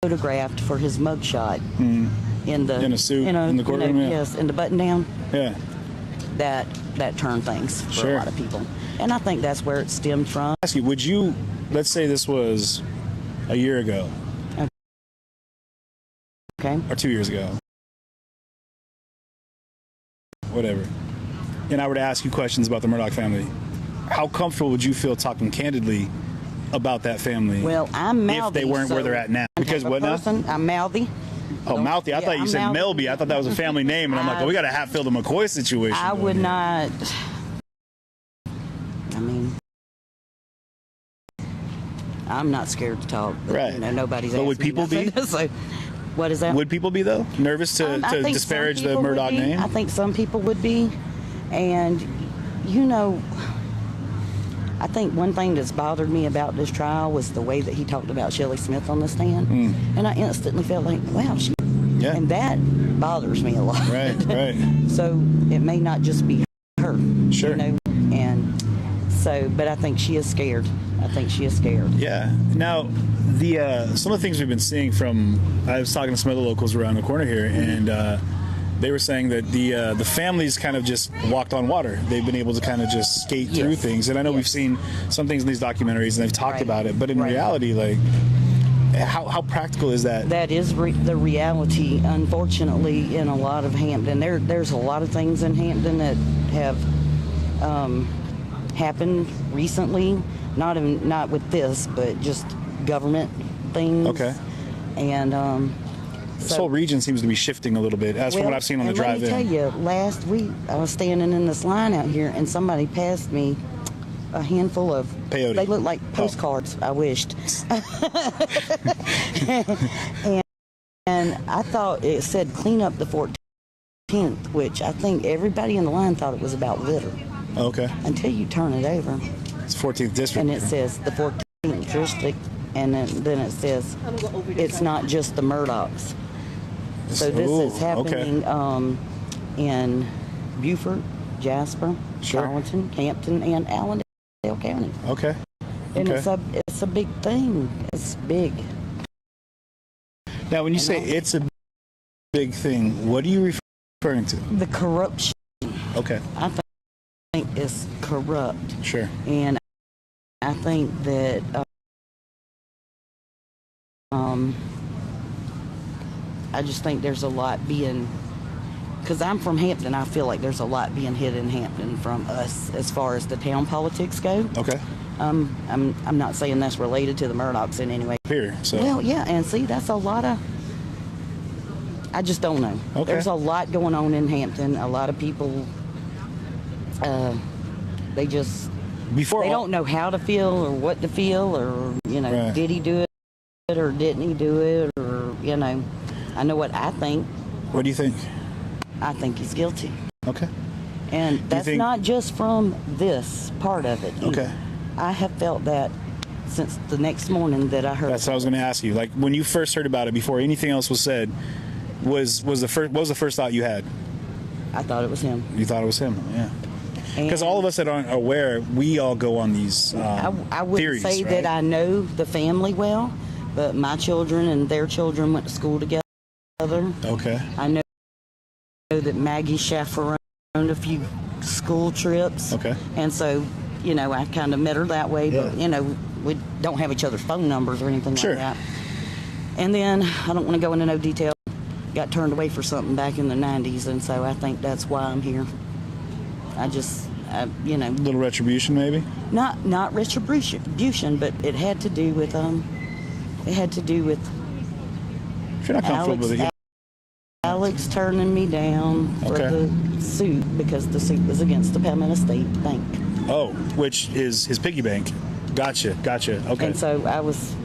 photographed for his mugshot in a suit in the courtroom, yes, in the button down. Yeah, that turned things for a lot of people, and I think that's where it stemmed from. Ask you, would you? Let's say this was a year ago. Okay. Or 2 years ago. Whatever. And I were to ask you questions about the Murdaugh family, how comfortable would you feel talking candidly about that family? Well, I'm mouthy. If they weren't where they're at now. Because what now? I'm mouthy. Oh, mouthy. I thought you said Melby. I thought that was a family name. And I'm like, we got to Hatfield and McCoy situation. I would not. I mean, I'm not scared to talk. But, nobody's. But would people be? So, what is that? Would people be, though? Nervous to disparage the Murdaugh name? I think some people would be. And, I think one thing that's bothered me about this trial was the way that he talked about Shelley Smith on the stand. And I instantly felt like, wow, and that bothers me a lot. Right. So it may not just be her. Sure. And so, but I think she is scared. Yeah. Now, some of the things we've been seeing I was talking to some other locals around the corner here, and they were saying that the families kind of just walked on water. They've been able to kind of just skate through things. And I know we've seen some things in these documentaries, and they've talked about it. But in reality, like, how practical is that? That is the reality, unfortunately, in a lot of Hampton. There's a lot of things in Hampton that have happened recently. Not with this, but just government things. Okay. And this whole region seems to be shifting a little bit, from what I've seen on the drive-in. Let me tell you, last week I was standing in this line out here, and somebody passed me a handful of peyote. They look like postcards. I wished. and I thought it said clean up the 14th, which I think everybody in the line thought it was about litter. Okay. Until you turn it over. It's 14th district. And it says the 14th district, and then it says it's not just the Murdaughs. So this is happening in Beaufort, Jasper, Darlington, Hampton, and Allendale County. Okay. And it's a big thing. It's big. Now, when you say it's a big thing, what are you referring to? The corruption. Okay. I think it's corrupt. Sure. And I think that I just think there's a lot being, because I'm from Hampton, I feel like there's a lot being hid in Hampton from us as far as the town politics go. Okay. I'm not saying that's related to the Murdaughs in any way. Here, so. Well, yeah, and see, that's a lot of. I just don't know. Okay. There's a lot going on in Hampton. A lot of people. They just. They don't know how to feel or what to feel or did he do it or didn't he do it, or, you know, I know what I think. What do you think? I think he's guilty. Okay. And that's not just from this part of it either. Okay. I have felt that since the next morning that I heard. That's what I was going to ask you. Like, when you first heard about it, before anything else was said, what was the first thought you had? I thought it was him. You thought it was him, yeah. Because all of us that aren't aware, we all go on these I wouldn't theories, say right? that I know the family well, but my children and their children went to school together. Okay. I know that Maggie chaperoned a few school trips. Okay. And so, you know, I kind of met her that way, but, you know, we don't have each other's phone numbers or anything like that. And then, I don't want to go into no detail, got turned away for something back in the 90s, and so I think that's why I'm here. You know. A little retribution, maybe? Not retribution, but it had to do with, if you're not comfortable with it. Alex turning me down for the suit because the suit was against the Palmetto State Bank. Oh, which is his piggy bank. Gotcha. Okay. And so I was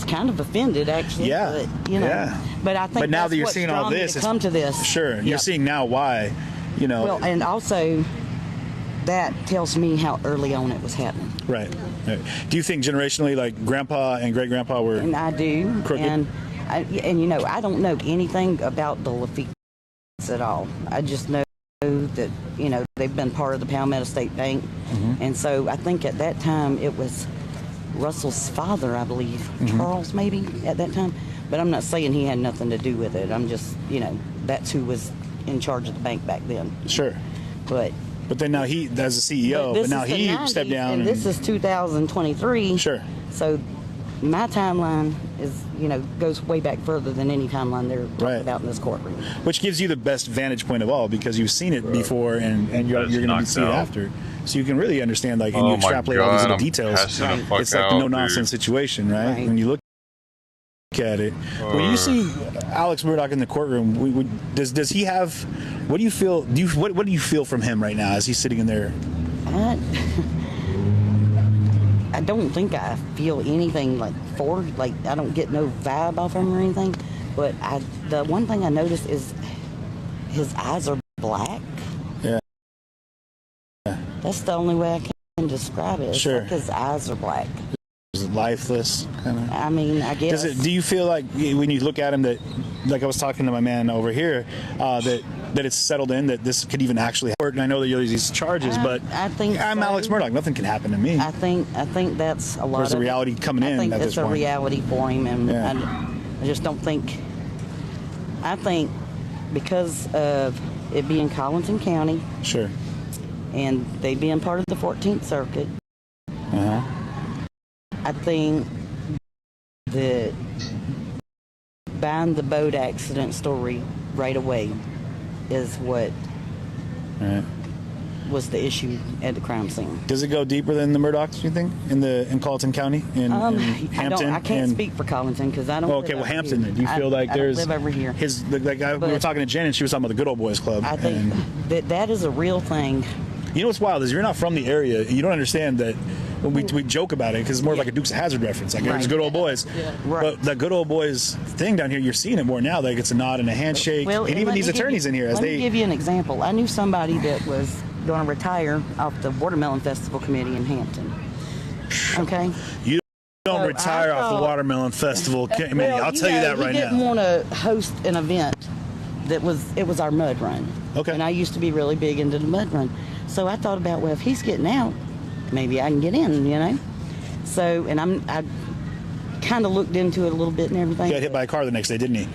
kind of offended, actually. Yeah. But, you know. Yeah. But I think but now that's that you're what's seeing all drawn me this, to come to this. Sure. You're seeing now why, you know. Well, and also that tells me how early on it was happening. Right. Do you think generationally, like Grandpa and great grandpa were? And I do. Crooked? And you know, I don't know anything about the Lafitte at all. I just know that, you know, they've been part of the Palmetto State Bank. And so I think at that time it was Russell's father, I believe, Charles maybe at that time. But I'm not saying he had nothing to do with it. I'm just, you know, that's who was in charge of the bank back then. Sure. But then now he, as a CEO, but now he stepped down. And this is 2023. Sure. So my timeline is, you know, goes way back further than any timeline they're talking about in this courtroom. Which gives you the best vantage point of all, because you've seen it before and you're going to see it after. So you can really understand, like, and you extrapolate all these little details. It's like the no-nonsense situation, right? When you look at it. When you see Alex Murdaugh in the courtroom, does he have, what do you feel, what do you feel from him right now as he's sitting in there? I don't think I feel anything like I don't get no vibe off him or anything, but the one thing I noticed is his eyes are black. Yeah. That's the only way I can describe it. It's like his eyes are black. Is it lifeless, kind of? I mean, I guess. Do you feel like when you look at him that, like I was talking to my man over here, that it's settled in that this could even actually work? And I know that there's these charges, but I think I'm Alex Murdaugh. Nothing can happen to me. I think that's a lot. There's a reality coming in. I think at it's this a point. reality for him, and I just don't think. I think because of it being Colleton County, and they being part of the 14th Circuit. I think that buying the boat accident story right away is what was the issue at the crime scene. Does it go deeper than the Murdaughs, you think, in Colleton County, in Hampton? I can't speak for Colleton because I don't. Okay, well, Hampton. Then. Do you feel like there's live over here? We were talking to Jen, and she was talking about the Good Old Boys Club. I think that is a real thing. You know what's wild is you're not from the area. You don't understand that. We joke about it because it's more like a Dukes of Hazzard reference. Like there's Good Old Boys, but the Good Old Boys thing down here, you're seeing it more now. Like it's a nod and a handshake, and even these attorneys in here, let me give you an example. I knew somebody that was going to retire off the Watermelon Festival Committee in Hampton. Okay. You don't retire off the Watermelon Festival Committee. I'll tell you that right now. He didn't want to host an event that was our mud run. Okay. And I used to be really big into the mud run, so I thought about, well, if he's getting out, maybe I can get in, you know. So, and I kind of looked into it a little bit and everything. He got hit by a car the next day, didn't he?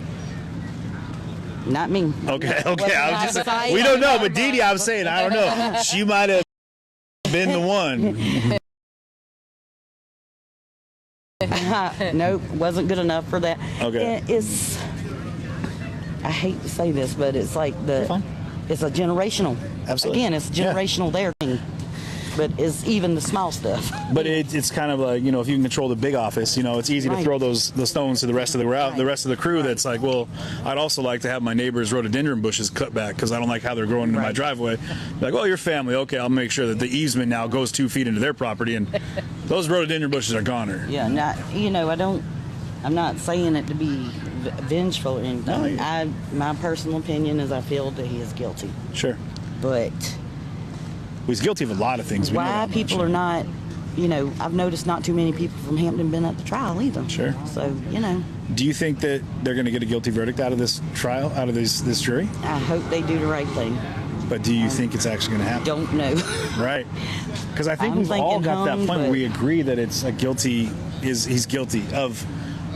Not me. Okay. I was just, we don't know, but Dee Dee, I was saying, I don't know. She might have been the one. Nope, wasn't good enough for that. Okay. I hate to say this, but it's like it's a generational. Absolutely. Again, it's generational there thing. But it's even the small stuff. But it's kind of like, you know, if you can control the big office, you know, it's easy to throw the stones to the rest of the crew. That's like, well, I'd also like to have my neighbor's rhododendron bushes cut back because I don't like how they're growing into my driveway. Like, well, your family, okay, I'll make sure that the easement now goes 2 feet into their property and those rhododendron bushes are goner. Yeah, you know, I don't I'm not saying it to be vengeful or anything. My personal opinion is I feel that he is guilty. Sure. But he's guilty of a lot of things. Why people are not, I've noticed not too many people from Hampton been at the trial either. Sure. So, Do you think that they're going to get a guilty verdict out of this trial, out of this jury? I hope they do the right thing. But do you think it's actually going to happen? Don't know. Right. Because I think we've all got that point where we agree that it's a guilty, he's guilty of,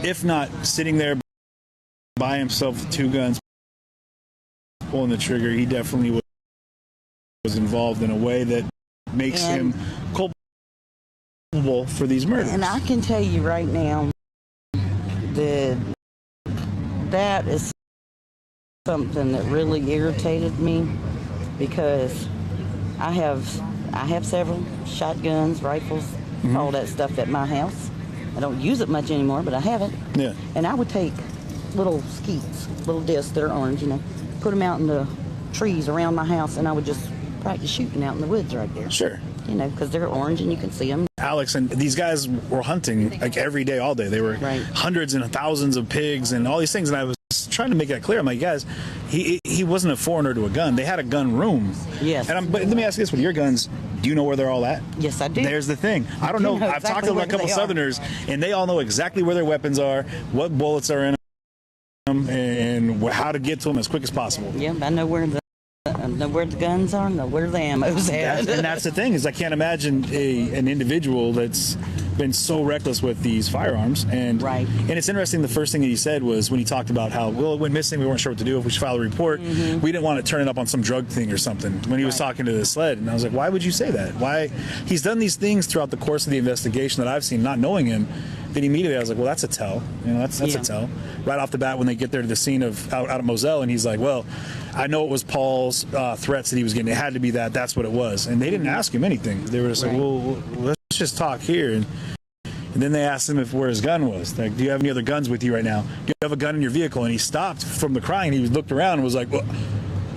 if not sitting there by himself with 2 guns, pulling the trigger, he definitely was involved in a way that makes him culpable for these murders. And I can tell you right now that is something that really irritated me, because I have several shotguns, rifles, all that stuff at my house. I don't use it much anymore, but I have it. Yeah. And I would take little skeets, little discs that are orange, put them out in the trees around my house, and I would just practice shooting out in the woods right there. Sure. Because they're orange and you can see them. Alex and these guys were hunting like every day, all day. They were hundreds and thousands of pigs and all these things. And I was trying to make that clear. I'm like, guys, he wasn't a foreigner to a gun. They had a gun room. Yes. But let me ask you this: with your guns, do you know where they're all at? Yes, I do. There's the thing. I don't know. I've talked to a couple Southerners, and they all know exactly where their weapons are, what bullets are in them, and how to get to them as quick as possible. Yeah, I know where the guns are, know where the ammo's at. And that's the thing, is I can't imagine an individual that's been so reckless with these firearms. And it's interesting, the first thing that he said was when he talked about how, well, it went missing, we weren't sure what to do, if we should file a report. We didn't want to turn it up on some drug thing or something when he was talking to the sled. And I was like, why would you say that? Why? He's done these things throughout the course of the investigation that I've seen, not knowing him. Then immediately I was like, well, that's a tell. That's a tell. Right off the bat, when they get there to the scene of out at Moselle, and he's like, well, I know it was Paul's threats that he was getting. It had to be that. That's what it was. And they didn't ask him anything. They were just like, well, let's just talk here. And then they asked him where his gun was. Like, do you have any other guns with you right now? Do you have a gun in your vehicle? And he stopped from the crying. He looked around and was like, well,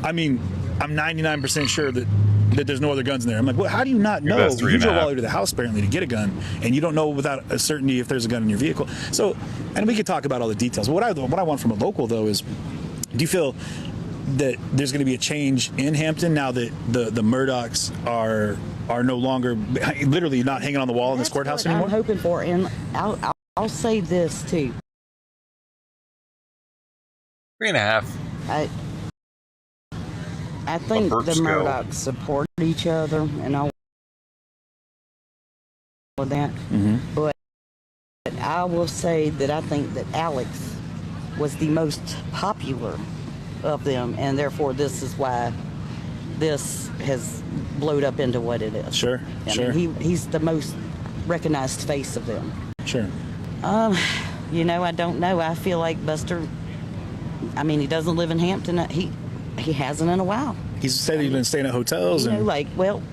I mean, I'm 99% sure that there's no other guns in there. I'm like, well, how do you not know? You drove all the way to the house apparently to get a gun, and you don't know without a certainty if there's a gun in your vehicle. So, and we could talk about all the details. But what I want from a local, though, is, do you feel that there's going to be a change in Hampton now that the Murdaughs are no longer literally not hanging on the wall in this courthouse anymore? I'm hoping for, and I'll say this too. 3.5. I think the Murdaughs support each other and all of that. But I will say that I think that Alex was the most popular of them, and therefore this is why this has blowed up into what it is. Sure. I mean, he's the most recognized face of them. Sure. I don't know. I feel like Buster, I mean, he doesn't live in Hampton. He hasn't in a while. He's said he's been staying at hotels. But he went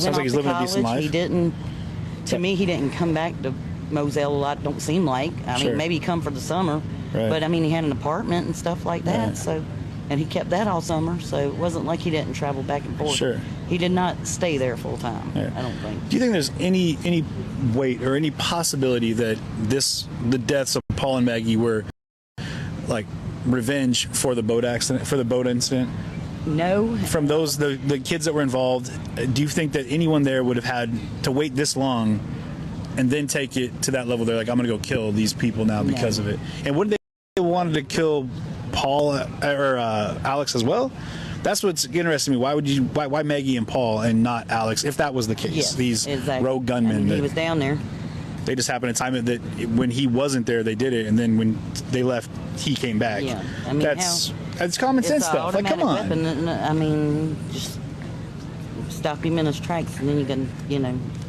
off to college. He didn't. To me, he didn't come back to Moselle a lot. Don't seem like. I mean, maybe he come for the summer, but I mean, he had an apartment and stuff like that. So, and he kept that all summer. So it wasn't like he didn't travel back and forth. Sure. He did not stay there full time. I don't think. Do you think there's any weight or any possibility that the deaths of Paul and Maggie were like revenge for the boat accident, for the boat incident? No. From those the kids that were involved, do you think that anyone there would have had to wait this long and then take it to that level? They're like, I'm going to go kill these people now because of it. And wouldn't they wanted to kill Paul or Alex as well? That's what's interesting to me. Why Maggie and Paul and not Alex, if that was the case? Yes, these exactly. rogue gunmen. I mean, he was down there. They just happened to time it that when he wasn't there, they did it, and then when they left, he came back. Yeah, I mean, that's common sense stuff. Like, come on. Weapon, I mean, just stop him in his tracks, and then you can,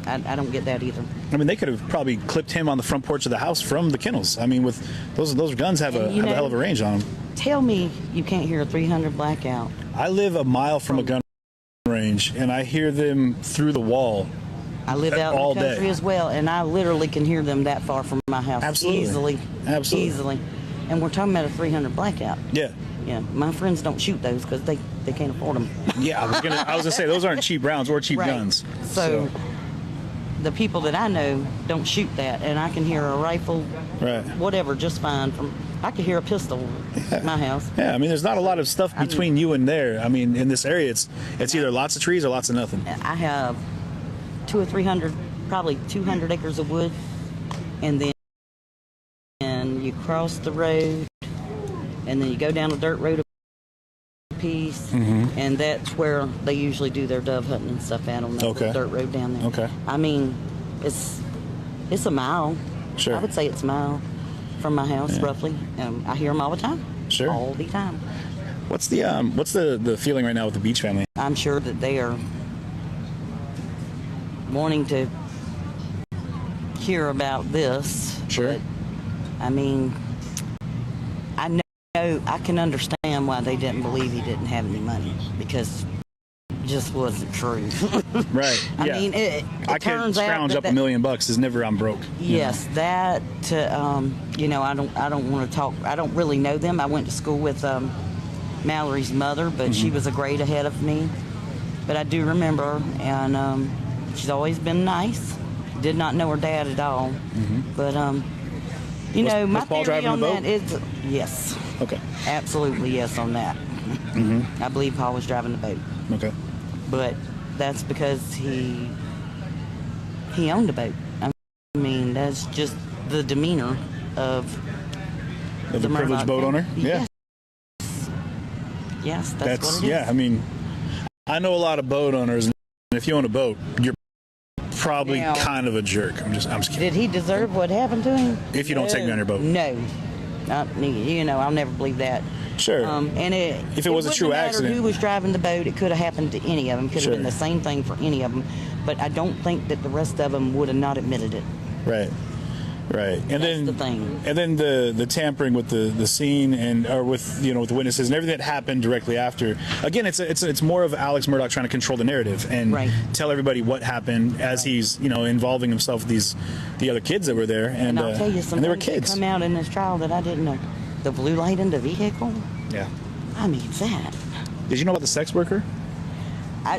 I don't get that either. I mean, they could have probably clipped him on the front porch of the house from the kennels. I mean, with those guns have a hell of a range on them. Tell me you can't hear a 300 blackout. I live a mile from a gun range, and I hear them through the wall. I live out in the country as well, and I literally can hear them that far from my house. Absolutely. Easily. And we're talking about a 300 blackout. Yeah. Yeah. My friends don't shoot those because they can't afford them. Yeah, I was gonna say those aren't cheap rounds or cheap guns. So the people that I know don't shoot that, and I can hear a rifle, whatever, just fine. I can hear a pistol at my house. Yeah, I mean, there's not a lot of stuff between you and there. I mean, in this area, it's either lots of trees or lots of nothing. I have 200 or 300, probably 200 acres of wood, and then you cross the road, and then you go down a dirt road a piece, and that's where they usually do their dove hunting and stuff out on that dirt road down there. Okay. I mean, it's a mile. Sure. I would say it's a mile from my house, roughly. I hear them all the time. Sure. All the time. What's the feeling right now with the Beach family? I'm sure that they are wanting to hear about this. Sure. But, I mean, I know I can understand why they didn't believe he didn't have any money, because it just wasn't true. Right. I mean, it I turns could out scrounge that up $1 million is never I'm broke. Yes, that. You know, I don't want to talk. I don't really know them. I went to school with Mallory's mother, but she was a grade ahead of me. But I do remember her, and she's always been nice. Did not know her dad at all. But you know, my theory on that is yes. Okay. Absolutely yes on that. I believe Paul was driving the boat. Okay. But that's because he owned a boat. I mean, that's just the demeanor of the privileged boat owner. Yes. Yes, that's what it is. Yeah, I mean, I know a lot of boat owners, and if you own a boat, you're probably kind of a jerk. I'm just kidding. Did he deserve what happened to him? If you don't take me on your boat. No. You know, I'll never believe that. Sure. And if it was a true accident, who was driving the boat, it could have happened to any of them. Could have been the same thing for any of them. But I don't think that the rest of them would have not admitted it. Right. Right. And That's the thing. And then the tampering with the scene or with with the witnesses and everything that happened directly after. Again, it's more of Alex Murdaugh trying to control the narrative and tell everybody what happened as he's involving himself with the other kids that were there, and I'll tell you some and they were things kids. that come out in this trial that I didn't know. The blue light in the vehicle. Yeah. I mean that. Did you know about the sex worker?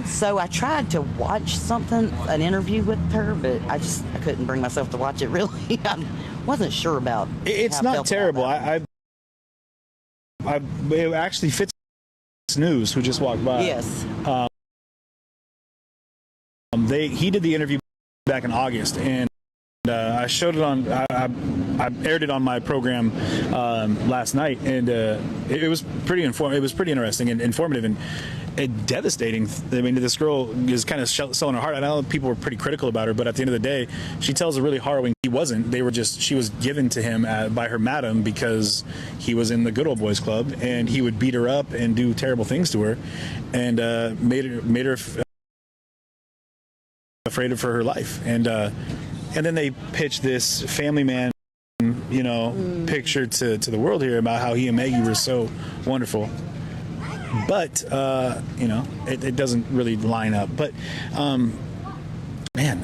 So I tried to watch an interview with her, but I couldn't bring myself to watch it. Really, I wasn't sure about. It's not terrible. It actually fits News, who just walked by. Yes. He did the interview back in August, and I showed it on. I aired it on my program last night, and it was pretty It was pretty interesting and informative and devastating. I mean, this girl is kind of selling her heart. I know people were pretty critical about her, but at the end of the day, she tells a really harrowing. He wasn't. She was given to him by her madam because he was in the good old boys club, and he would beat her up and do terrible things to her, and made her afraid for her life. And then they pitched this family man, picture to the world here about how he and Maggie were so wonderful. But, it doesn't really line up. But, man,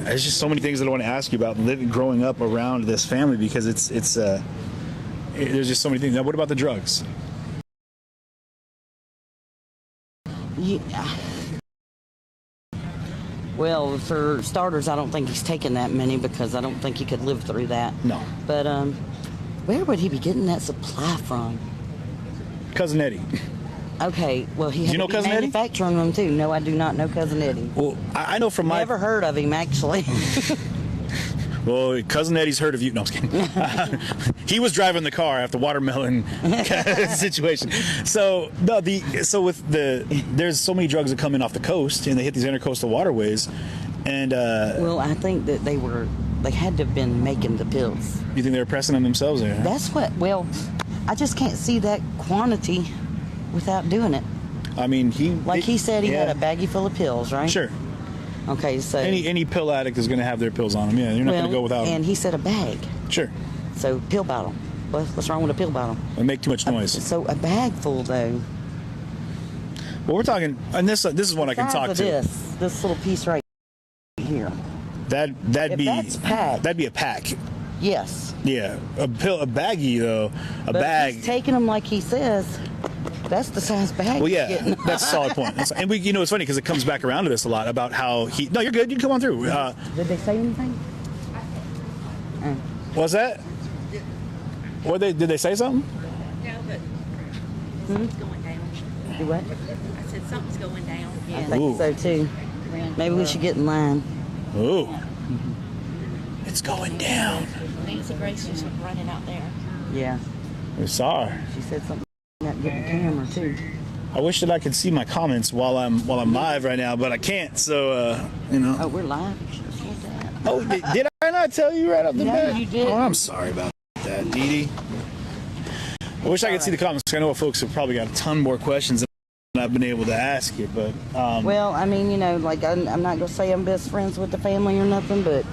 there's just so many things that I want to ask you about growing up around this family, because there's just so many things. Now, what about the drugs? Yeah. Well, for starters, I don't think he's taken that many, because I don't think he could live through that. No. But where would he be getting that supply from? Cousin Eddie. Okay, well, he had to be manufacturing them too. No, I do not know Cousin Eddie. Well, I know from Never heard of him, actually. Well, Cousin Eddie's heard of you. No, I'm just kidding. He was driving the car after watermelon situation. So there's so many drugs that come in off the coast, and they hit these intercoastal waterways, and well, I think that they had to have been making the pills. You think they were pressing them themselves there? That's what. Well, I just can't see that quantity without doing it. I mean, he said he had a baggie full of pills, right? Sure. Okay, so any pill addict is going to have their pills on them. Yeah, you're not going to go without them. And he said a bag. Sure. So pill bottle. What's wrong with a pill bottle? It make too much noise. So a bag full though. Well, we're talking, and this is one I can talk to. This little piece right here. That'd be a pack. Yes. Yeah, a baggie though. But bag. He's taking them like he says. That's the size bag. Well, yeah, that's a solid point. And we, it's funny because it comes back around to this a lot about how he. No, you're good. You can come on through. Did they say anything? What's that? Did they say something? Yeah, but something's going down. Do what? I said something's going down. I think so too. Maybe we should get in line. Ooh. It's going down. Nancy Grace just running out there. Yeah. We saw her. She said something about getting the camera too. I wish that I could see my comments while I'm live right now, but I can't. So Oh, we're live. Oh, did I not tell you right off the bat? No, you did. Oh, I'm sorry about that, Dee Dee. I wish I could see the comments. I know folks have probably got a ton more questions than I've been able to ask you, but well, I mean, like I'm not gonna say I'm best friends with the family or nothing, but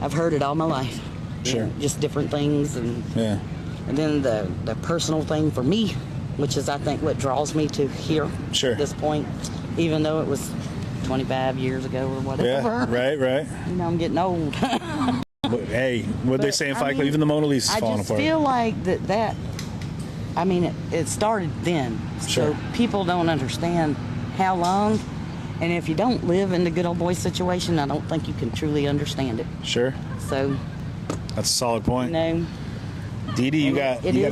I've heard it all my life. Sure. Just different things, and then the personal thing for me, which is I think what draws me to here. Sure. At this point, even though it was 25 years ago or whatever. Yeah, right. I'm getting old. But, hey, what they saying, Fight Club? Even the Mona Lisa's falling apart. I just feel like that. I mean, it started then. Sure. So people don't understand how long. And if you don't live in the good old boy situation, I don't think you can truly understand it. Sure. So. That's a solid point. Dee Dee, you got a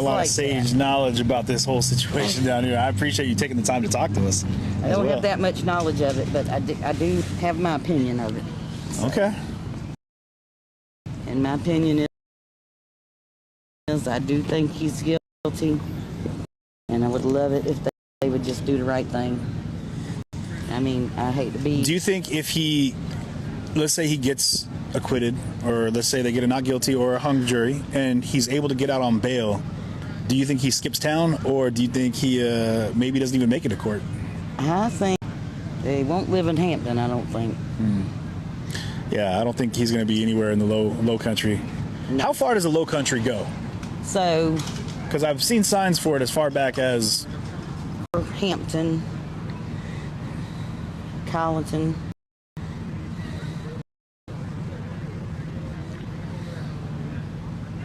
lot of sage knowledge about this whole situation down here. I appreciate you taking the time to talk to us. I don't have that much knowledge of it, but I do have my opinion of it. So. Okay. And my opinion is I do think he's guilty, and I would love it if they would just do the right thing. I mean, I hate to be... Do you think if he, let's say he gets acquitted, or let's say they get a not guilty or a hung jury, and he's able to get out on bail, do you think he skips town, or do you think he maybe doesn't even make it to court? I think they won't live in Hampton, I don't think. Yeah, I don't think he's going to be anywhere in the low country. No. How far does the low country go? So... Because I've seen signs for it as far back as... Hampton, Colleton,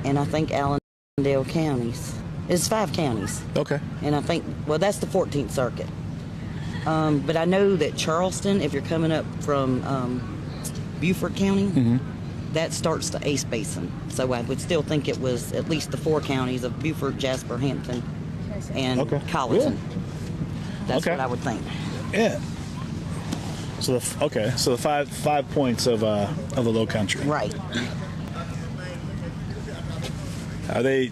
and I think Allendale counties. It's 5 counties. Okay. And I think, well, that's the 14th Circuit. But I know that Charleston, if you're coming up from Beaufort County, that starts the Ace Basin. So I would still think it was at least the 4 counties of Beaufort, Jasper, Hampton, and Colleton. Yeah. That's what I would think. Yeah. So the 5 points of the low country. Right. Are they?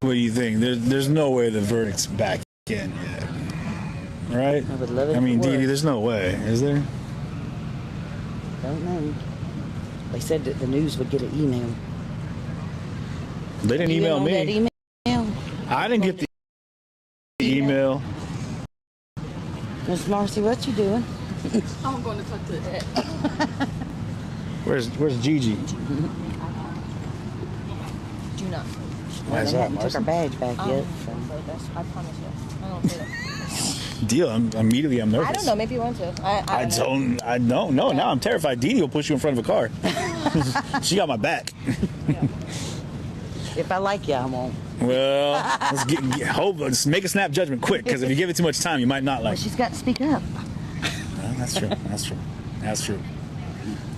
What do you think? There's no way the verdict's back in yet, right? I would love it. I mean, Dee Dee, there's no way, is there? Don't know. They said that the news would get an email. They didn't email me. That email? I didn't get the email. Miss Marcy, what you doing? I'm going to talk to Ed. Where's Gigi? Do not. Why is they that, haven't took Marcy? our badge back yet. So. I promise you. I don't do that. Deal. I'm nervous. I don't know. Maybe you want to. I don't. No. Now I'm terrified. Dee Dee will push you in front of a car. She got my back. If I like you, I won't. Well, let's make a snap judgment quick, because if you give it too much time, you might not like. Well, she's got to speak up. Well, that's true.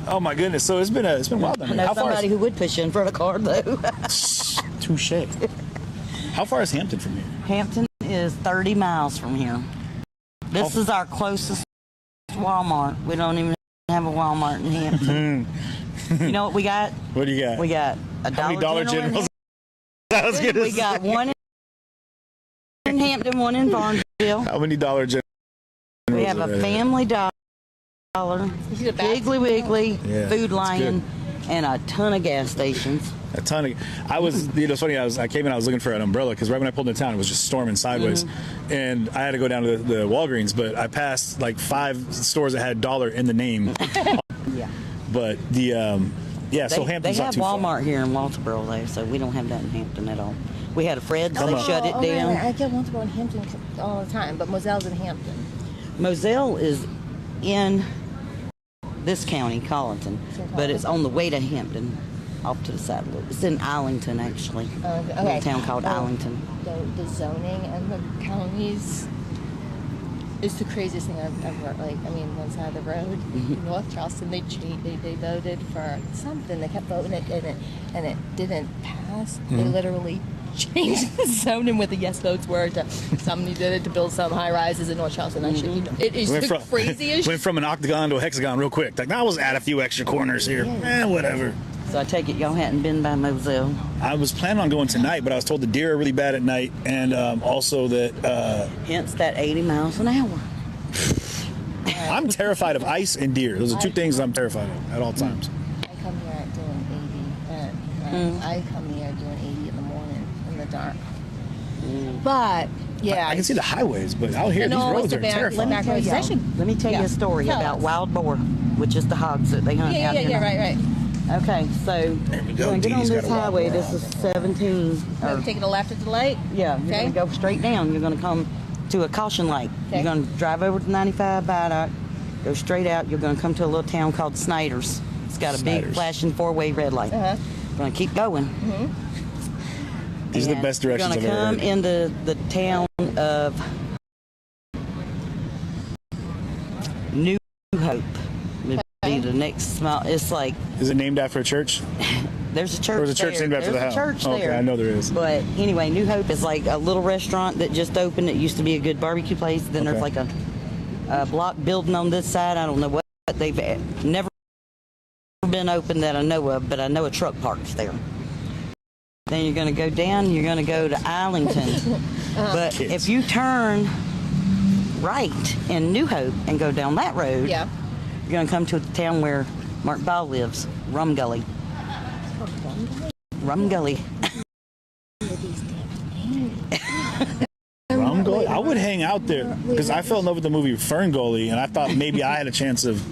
Oh my goodness! So it's been wild down I here. know How far somebody who would push you in front of a car, though. Touche. How far is Hampton from here? Hampton is 30 miles from here. This is our closest Walmart. We don't even have a Walmart in Hampton. You know what we got? What do you got? We got a How many Dollar Generals? We got one in Hampton, one in Barnesville. How many Dollar Generals? We have a Family Dollar, Piggly Wiggly, Food Lion, and a ton of gas stations. A ton of. It's funny. I came in. I was looking for an umbrella because right when I pulled into town, it was just storming sideways, and I had to go down to the Walgreens. But I passed like 5 stores that had dollar in the name. Yeah. But so Hampton's they not have too Walmart far. here in Walterboro, though, so we don't have that in Hampton at all. We had a Fred's, they shut it down. I get want to go in Hampton all the time, but Moselle's in Hampton. Moselle is in this county, Colleton, but it's on the way to Hampton. off to the side a little. It's in Islington, actually. Okay. A little town called Islington. The zoning and the counties is the craziest thing I've ever, like, I mean, one side of the road, North Charleston, they voted for something, they kept voting it, and it didn't pass. They literally changed the zoning with the yes votes word to somebody did it to build some high rises in North Charleston. Actually, it is the craziest. Went from an octagon to a hexagon real quick. Like, now let's add a few extra corners here. Whatever. So I take it y'all hadn't been by Moselle. I was planning on going tonight, but I was told the deer are really bad at night, and also that... hence that 80 miles an hour. I'm terrified of ice and deer. Those are two things I'm terrified of at all times. I come here at doing 80, and I come here doing 80 in the morning in the dark. But, yeah. I can see the highways, but out here, these roads are terrifying. Let me tell you a story about wild boar, which is the hogs that they hunt out here. Right. Okay, so you're going to get on this highway. This is 17. Taking a left at the light? Yeah, you're going to go straight down. You're going to come to a caution light. Okay. You're going to drive over to 95 Viaduct, go straight out. You're going to come to a little town called Snyder's. It's got a big flashing four-way red light. You're going to keep going. These are the best directions I've ever heard. You're going to come into the town of New Hope. Be the next small. It's like. Is it named after a church? There's a church. Or is a church named after the house? There's a church there. Okay, I know there is. But anyway, New Hope is like a little restaurant that just opened. It used to be a good barbecue place. Then there's like a block building on this side. I don't know what they've never been open that I know of, but I know a truck parks there. Then you're going to go down. You're going to go to Islington. But if you turn right in New Hope and go down that road, you're going to come to a town where Murdaugh lives, Rum Gully. Rum Gully. Rum Gully? I would hang out there because I fell in love with the movie Fern Gully, and I thought maybe I had a chance of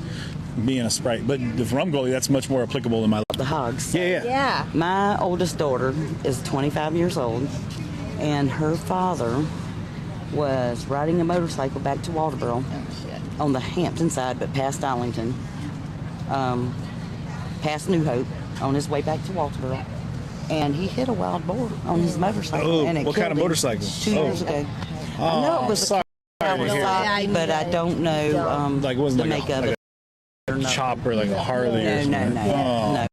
being a Sprite. But the Rum Gully, that's much more applicable in my life. The hogs. Yeah. My oldest daughter is 25 years old, and her father was riding a motorcycle back to Walterboro on the Hampton side, but past Arlington, past New Hope, on his way back to Walterboro. And he hit a wild boar on his motorcycle. And it what kind of motorcycle? 2 years ago. I know it was a Kawasaki, but I don't know like it wasn't the like makeup. a chopper, like a Harley or something. No.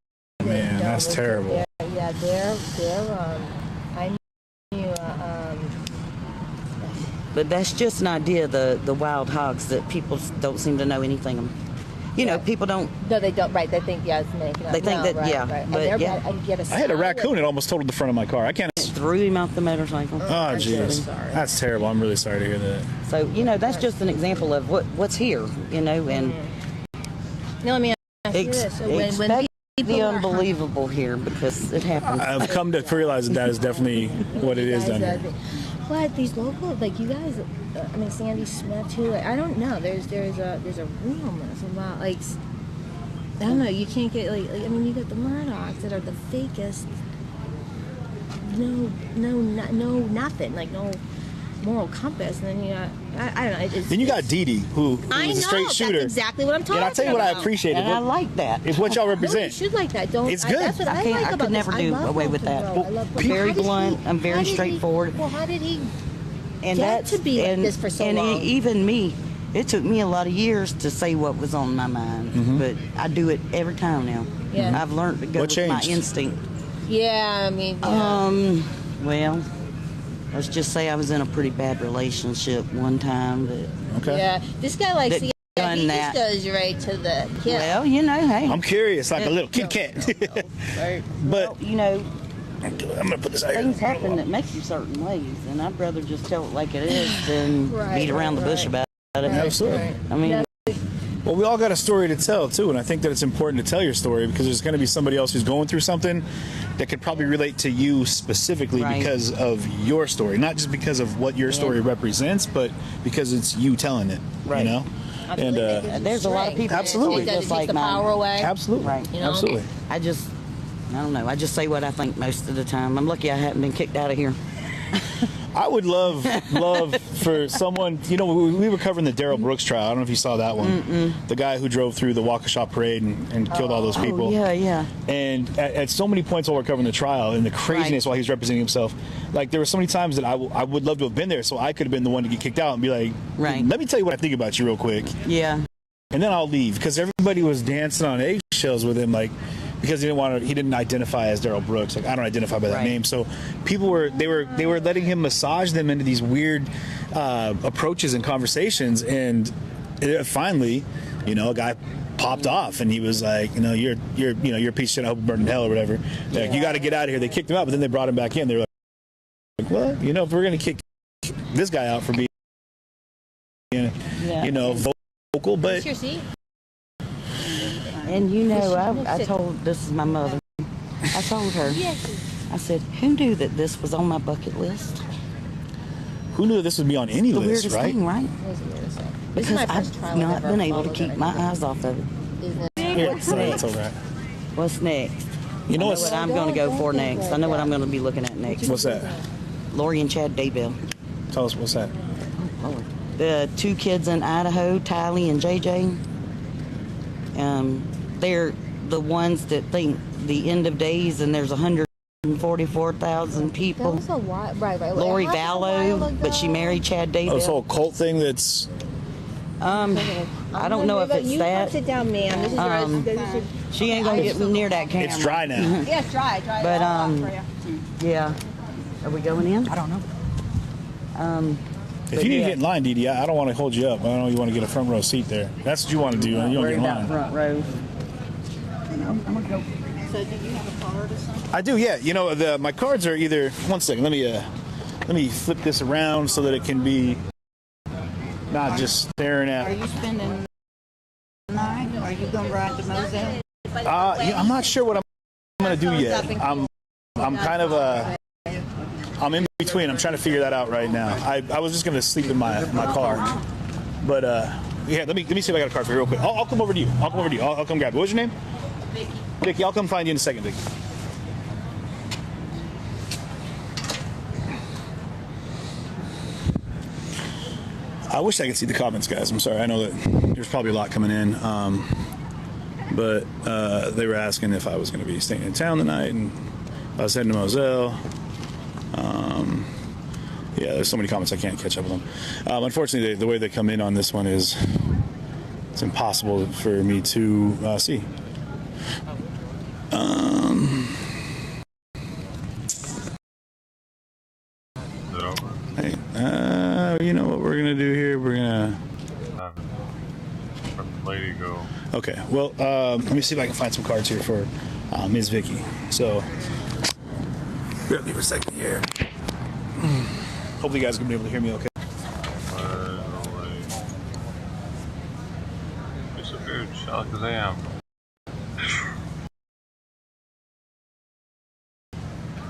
Man, that's terrible. Yeah, they're I knew But that's just an idea, the wild hogs that people don't seem to know anything of. You know, people don't. No, they don't. Right? They think it's making up. They think that Right. But I had a raccoon that almost totaled the front of my car. I can't. Threw him off the motorcycle. Oh, jeez. That's terrible. I'm really sorry to hear that. So that's just an example of what's here. And. No, let me ask you this. So when expect the unbelievable here because it happens. I've come to realize that is definitely what it is down here. But these local, like you guys, I mean Sandy Smith too. Like, I don't know. There's a realness about like I don't know. You can't get like I mean you got the Murdaughs that are the fakest. No, nothing. Like no moral compass. And then you got I don't know. Then you got Dee Dee, who was a straight shooter. That's exactly what I'm talking about. And I'll tell you what I appreciate. And I like that. It's what y'all represent. No, you should like that. Don't. It's good. That's what I like I about could never do away with that. I'm very blunt. I'm very straightforward. Well, how did he and get to be like this for so long? Even me, it took me a lot of years to say what was on my mind, but I do it every time now. Yeah. I've learned to go with my instinct. Yeah, I mean. Yeah. Well, let's just say I was in a pretty bad relationship one time. Yeah, this guy likes to. He just goes right to the. Well, hey. I'm curious, like a little Kit Kat. Right. But I'm gonna put this out here. Things happen that makes you certain ways, and I'd rather just tell it like it is than beat around the bush about it. Absolutely. I mean. Well, we all got a story to tell, too, and I think that it's important to tell your story because there's going to be somebody else who's going through something that could probably relate to you specifically because of your story. Not just because of what your story represents, but because it's you telling it, you know? And there's a lot of people absolutely just like the power away. Absolutely. Right. Absolutely. I don't know. I just say what I think most of the time. I'm lucky I haven't been kicked out of here. I would love for someone, you know, we were covering the Darrell Brooks trial. I don't know if you saw that one. The guy who drove through the Waukesha parade and killed all those people. Oh, yeah. And at so many points while we're covering the trial and the craziness while he's representing himself, like there were so many times that I would love to have been there, so I could have been the one to get kicked out and be like, let me tell you what I think about you real quick. Yeah. And then I'll leave, because everybody was dancing on eggshells with him, like, because he didn't identify as Darrell Brooks. Like, I don't identify by that name. So people were letting him massage them into these weird approaches and conversations, and finally, you know, a guy popped off and he was like, you know, you're a piece of shit, I hope you burn in hell or whatever. Like, you got to get out of here. They kicked him out, but then they brought him back in. They were like, well, you know, if we're gonna kick this guy out for being, you know, vocal, but. What's your seat? And you know, I told, this is my mother, I told her, I said, who knew that this was on my bucket list? Who knew this would be on any the list, weirdest right? thing, right? Because I've not been able to keep my eyes off of it. What's next? All right. What's next? You know what I'm going to go for next. I know what I'm going to be looking at next. What's that? Lori and Chad Daybell. Tell us, what's that? The two kids in Idaho, Tylee and JJ. They're the ones that think the end of days and there's 144,000 people. That was a while, right. Lori Vallow, but she married Chad Daybell. Oh, this whole cult thing that's... I don't know if it's you that. Sit down, ma'am. This is she ain't gonna get near that camera. It's dry now. Yeah, it's dry. But yeah. Are we going in? I don't know. If you need to get in line, Dee Dee, I don't want to hold you up. I don't know you want to get a front row seat there. That's what you want to do. You want to get in line. Front row. I'm gonna go. So, do you have a card or something? I do, yeah. You know, my cards are either. One second. Let me flip this around so that it can be not just staring at. Are you spending the night? Are you gonna ride to Moselle? Yeah, I'm not sure what I'm gonna do yet. I'm kind of I'm in between. I'm trying to figure that out right now. I was just gonna sleep in my car, but yeah. Let me see if I got a card for you real quick. I'll come over to you. I'll come grab it. What's your name? Vicky. Vicky, I'll come find you in a second, Vicky. I wish I could see the comments, guys. I'm sorry. I know that there's probably a lot coming in, but they were asking if I was going to be staying in town tonight and I was heading to Moselle. Yeah, there's so many comments I can't catch up with them. Unfortunately, the way they come in on this one is it's impossible for me to see. Hey, you know what we're gonna do here? We're gonna Let the lady go. Okay. Well, let me see if I can find some cards here for Ms. Vicky. So, bear with me for a second here. Hopefully, you guys are gonna be able to hear me okay. Disappeared, shocked as I am.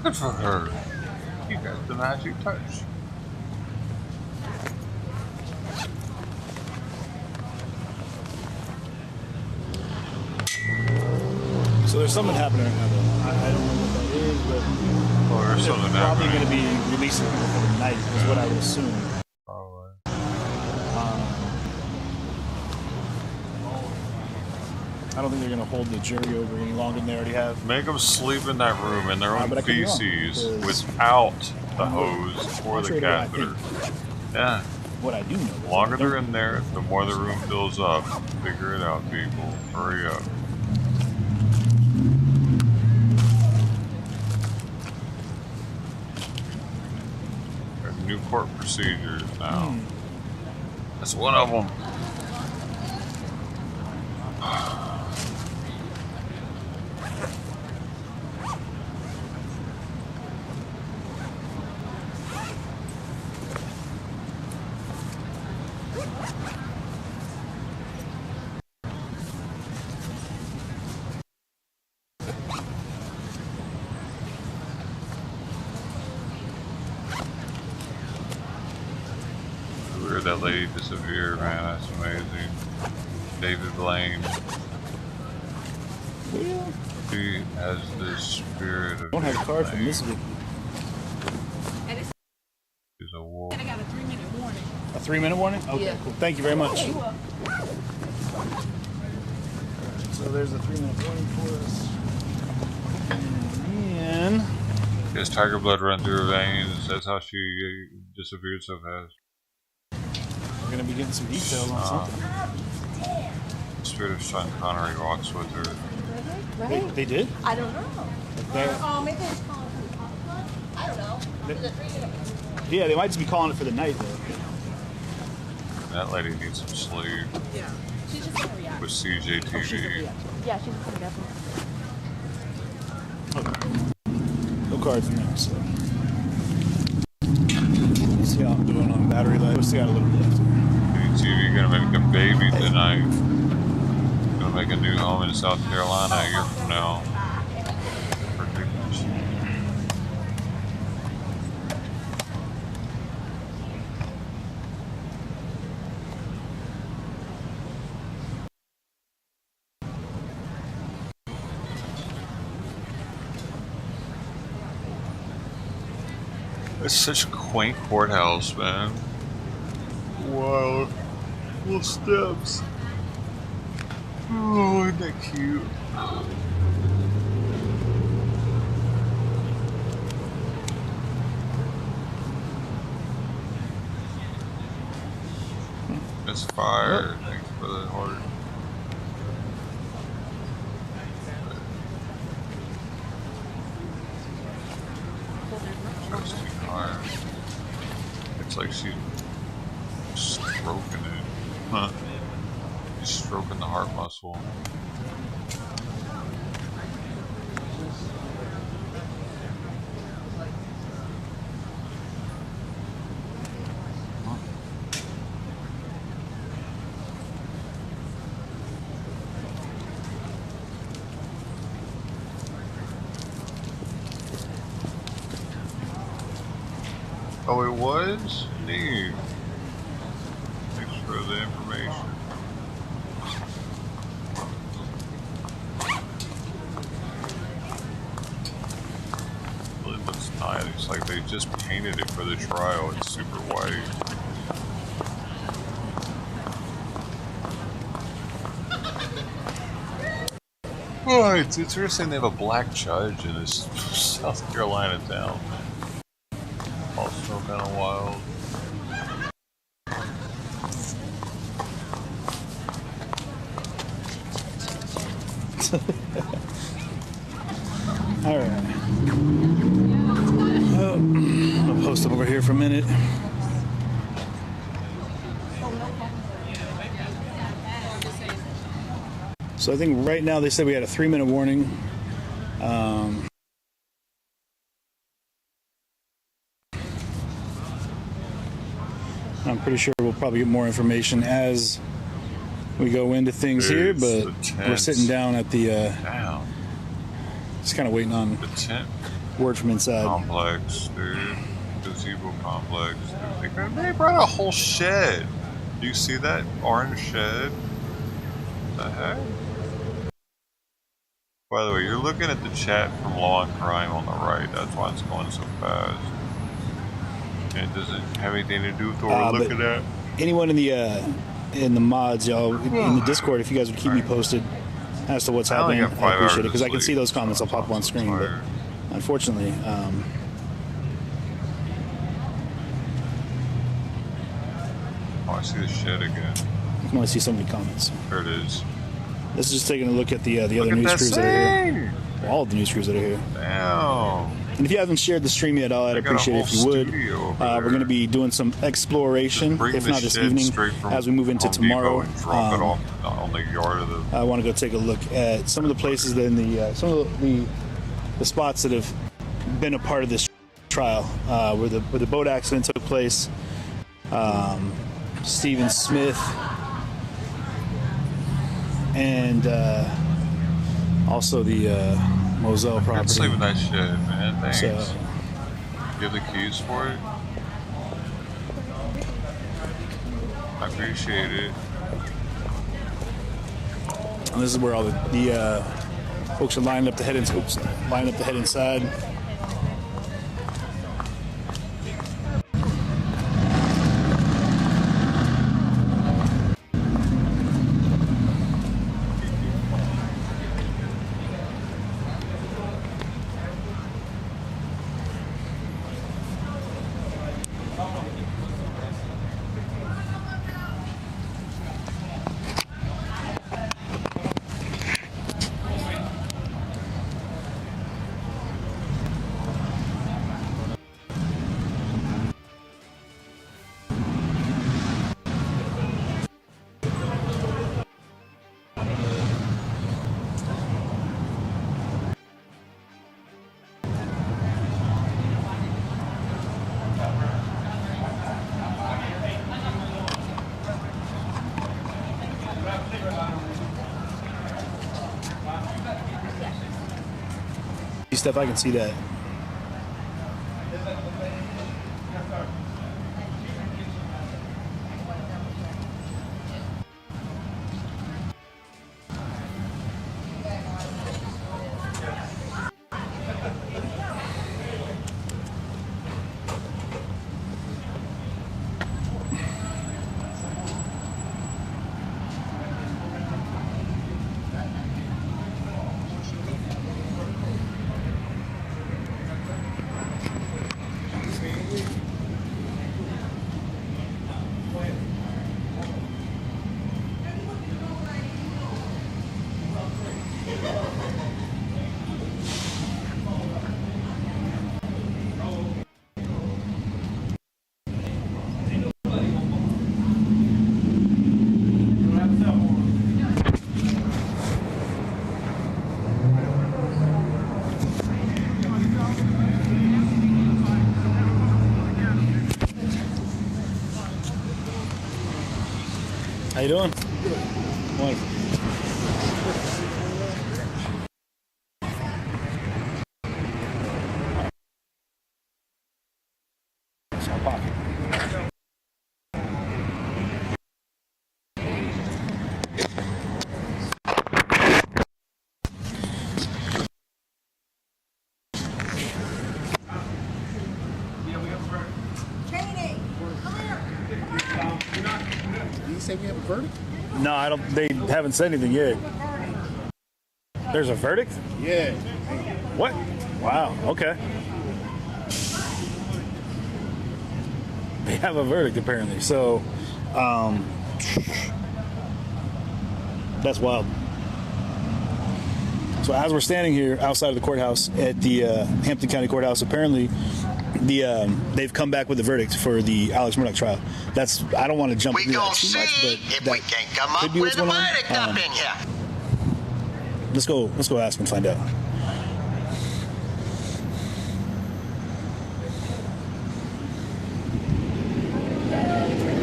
Good for her. You got the magic touch. So there's something happening right now, though. I don't know what that is, but there's something probably going to be releasing people for the night, is what I would assume. Probably. I don't think they're going to hold the jury over any longer than they already have. Make them sleep in that room in their own feces without the hose or the catheter. Yeah. What I do know. The longer they're in there, the more the room fills up. Figure it out, people. Hurry up. New court procedures now. That's one of them. That lady disappeared, man. That's amazing. David Blaine. He has this spirit of. I don't have a card from this week. His 3-minute warning? Okay, Yeah. cool. Thank you very much. So there's a 3-minute warning for us. And Has tiger blood run through her veins? That's how she disappeared so fast. we're gonna be getting some details on something. Spirit of Sean Connery walks with her. Right? They did? I don't know. They're- Oh, maybe it's calling from the pop club? I don't know. Yeah, they might just be calling it for the night though. That lady needs some sleep. Yeah. She's just gonna react. With CJTV. Yeah, she's just gonna No cards in there, so. Let's see how I'm doing on battery life. We still got a little bit left. TV gonna make a baby tonight. Gonna make a new home in South Carolina a year from now. Ridiculous. It's such a quaint courthouse, man. Wow. Little steps. Oh, isn't that cute? It's fire. Thanks for the heart. It's like she's stroking it. Huh. She's stroking the heart muscle. Oh, it was? Neat. Thanks for the information. Really looks nice. It's like they just painted it for the trial. It's super white. Oh, it's interesting they have a black judge in this South Carolina town. Also kind of wild. All right. I'll post them over here for a minute. So I think right now they said we had a 3-minute warning. I'm pretty sure we'll probably get more information as we go into things here, but we're sitting down at the just kind of waiting on the tent word from inside. Complex, dude. Gazebo complex. Dude. They brought a whole shed. Do you see that orange shed? What the heck? By the way, you're looking at the chat from Law and Crime on the right. That's why it's going so fast. And it doesn't have anything to do with what we're looking at. Anyone in the mods, y'all, in the Discord, if you guys would keep me posted as to what's happening, I appreciate it, because I can see those comments. I'll pop up on screen, but unfortunately, oh, I see the shed again. I can only see so many comments. There it is. This is just taking a look at the other news crews that are here. All of the news crews that are here. Damn. And if you haven't shared the stream yet, I'd appreciate it if you would. We're going to be doing some exploration, if not this evening, as we move into tomorrow. On the yard of the... I want to go take a look at some of the places that in the some of the spots that have been a part of this trial, where the boat accident took place. Stephen Smith, and also the Moselle property. Can't sleep with that shit, man. Thanks. So, you have the keys for it? I appreciate it. and this is where all the folks are lining up to head inside. stuff, I can see that. How you doing? Wonderful. It's my pocket. Did you say we have a verdict? No, I don't. They haven't said anything yet. There's a verdict? Yeah. What? Wow. Okay. They have a verdict apparently. So, that's wild. So as we're standing here outside of the courthouse at the Hampton County Courthouse, apparently they've come back with a verdict for the Alex Murdaugh trial. That's, I don't want to jump into that too much, but if we can come could up be with what's a going on. verdict up in here. Let's go ask and find out.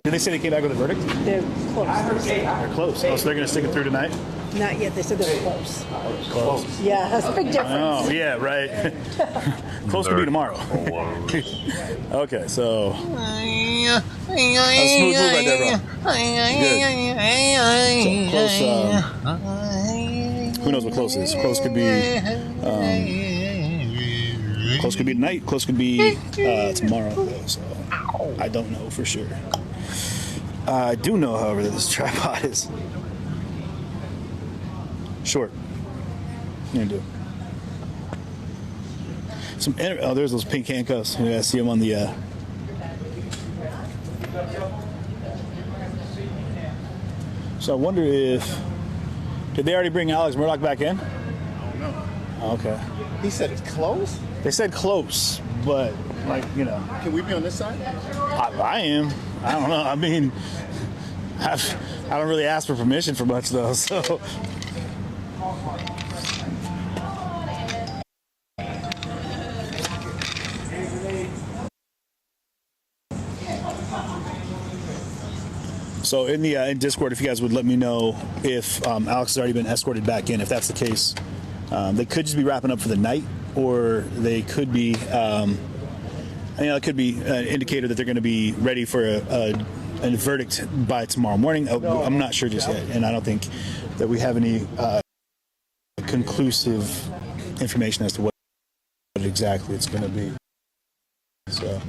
Did they say they came back with a verdict? They're close. They're close. Oh, so they're going to stick it through tonight? Not yet. They said they're close. Close. Yeah, that's a big difference. Oh, yeah, right. Close could be tomorrow. Okay, so that's a smooth move right there, bro. Good. So close. Who knows what close is? Close could be. Close could be tonight. Close could be tomorrow. Though, so I don't know for sure. I do know, however, that this tripod is short. Yeah, I do. Oh, there's those pink handcuffs. I see them on the. So I wonder if did they already bring Alex Murdaugh back in? No. Okay. He said it's close? They said close, but like, you know. Can we be on this side? I am. I don't know. I mean, I don't really ask for permission for much though, so. So in Discord, if you guys would let me know if Alex has already been escorted back in, if that's the case. They could just be wrapping up for the night, or they could be, it could be an indicator that they're going to be ready for a verdict by tomorrow morning. I'm not sure just yet, and I don't think that we have any conclusive information as to what exactly it's going to be. So.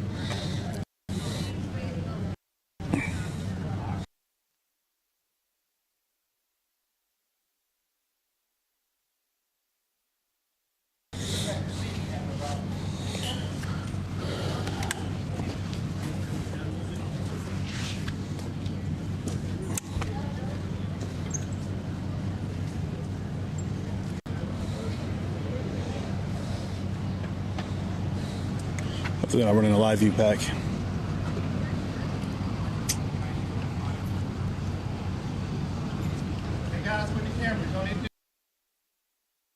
Hopefully I'm running a live view pack. Hey guys with the cameras, I need to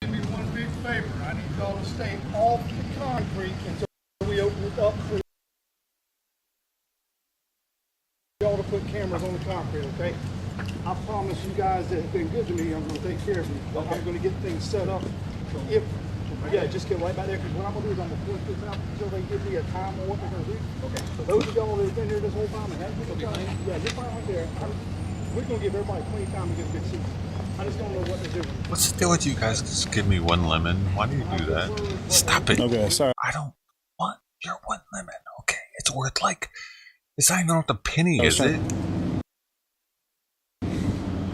do me one big favor. I need y'all to stay off the concrete until we open it up for y'all to put cameras on the concrete, okay? I promise you guys that have been good to me, I'm going to take care of you. I'm going to get things set up. If Yeah, just get right back there, because what I'm going to do is I'm going to push this out until they give me a time on what they're going to do. Okay. So those of y'all that have been here this whole time and haven't been time, yeah, just right there. We're going to give everybody plenty of time to get a good seat. I just don't know what they're doing. What's the deal with you guys? Just give me one lemon. Why do you do that? Stop it. Okay, sorry. I don't want your one lemon. Okay, it's worth like, it's not even worth a penny, is it?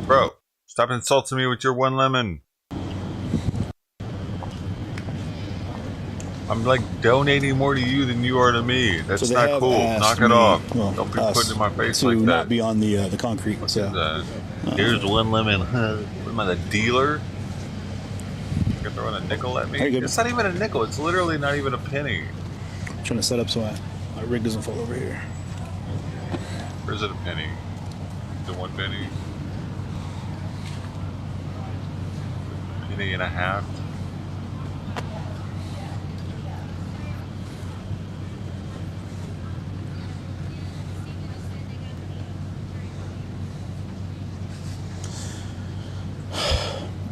Bro, stop insulting me with your one lemon. I'm like donating more to you than you are to me. That's So not cool. Knock it off. Well, Don't be putting it in my face like to that. not be on the concrete. So. Here's one lemon. What am I, the dealer? You're throwing a nickel at me? It's not even a nickel. It's literally not even a penny. I'm trying to set up so my rig doesn't fall over here. Or is it a penny? Is it 1 penny? Penny and a half?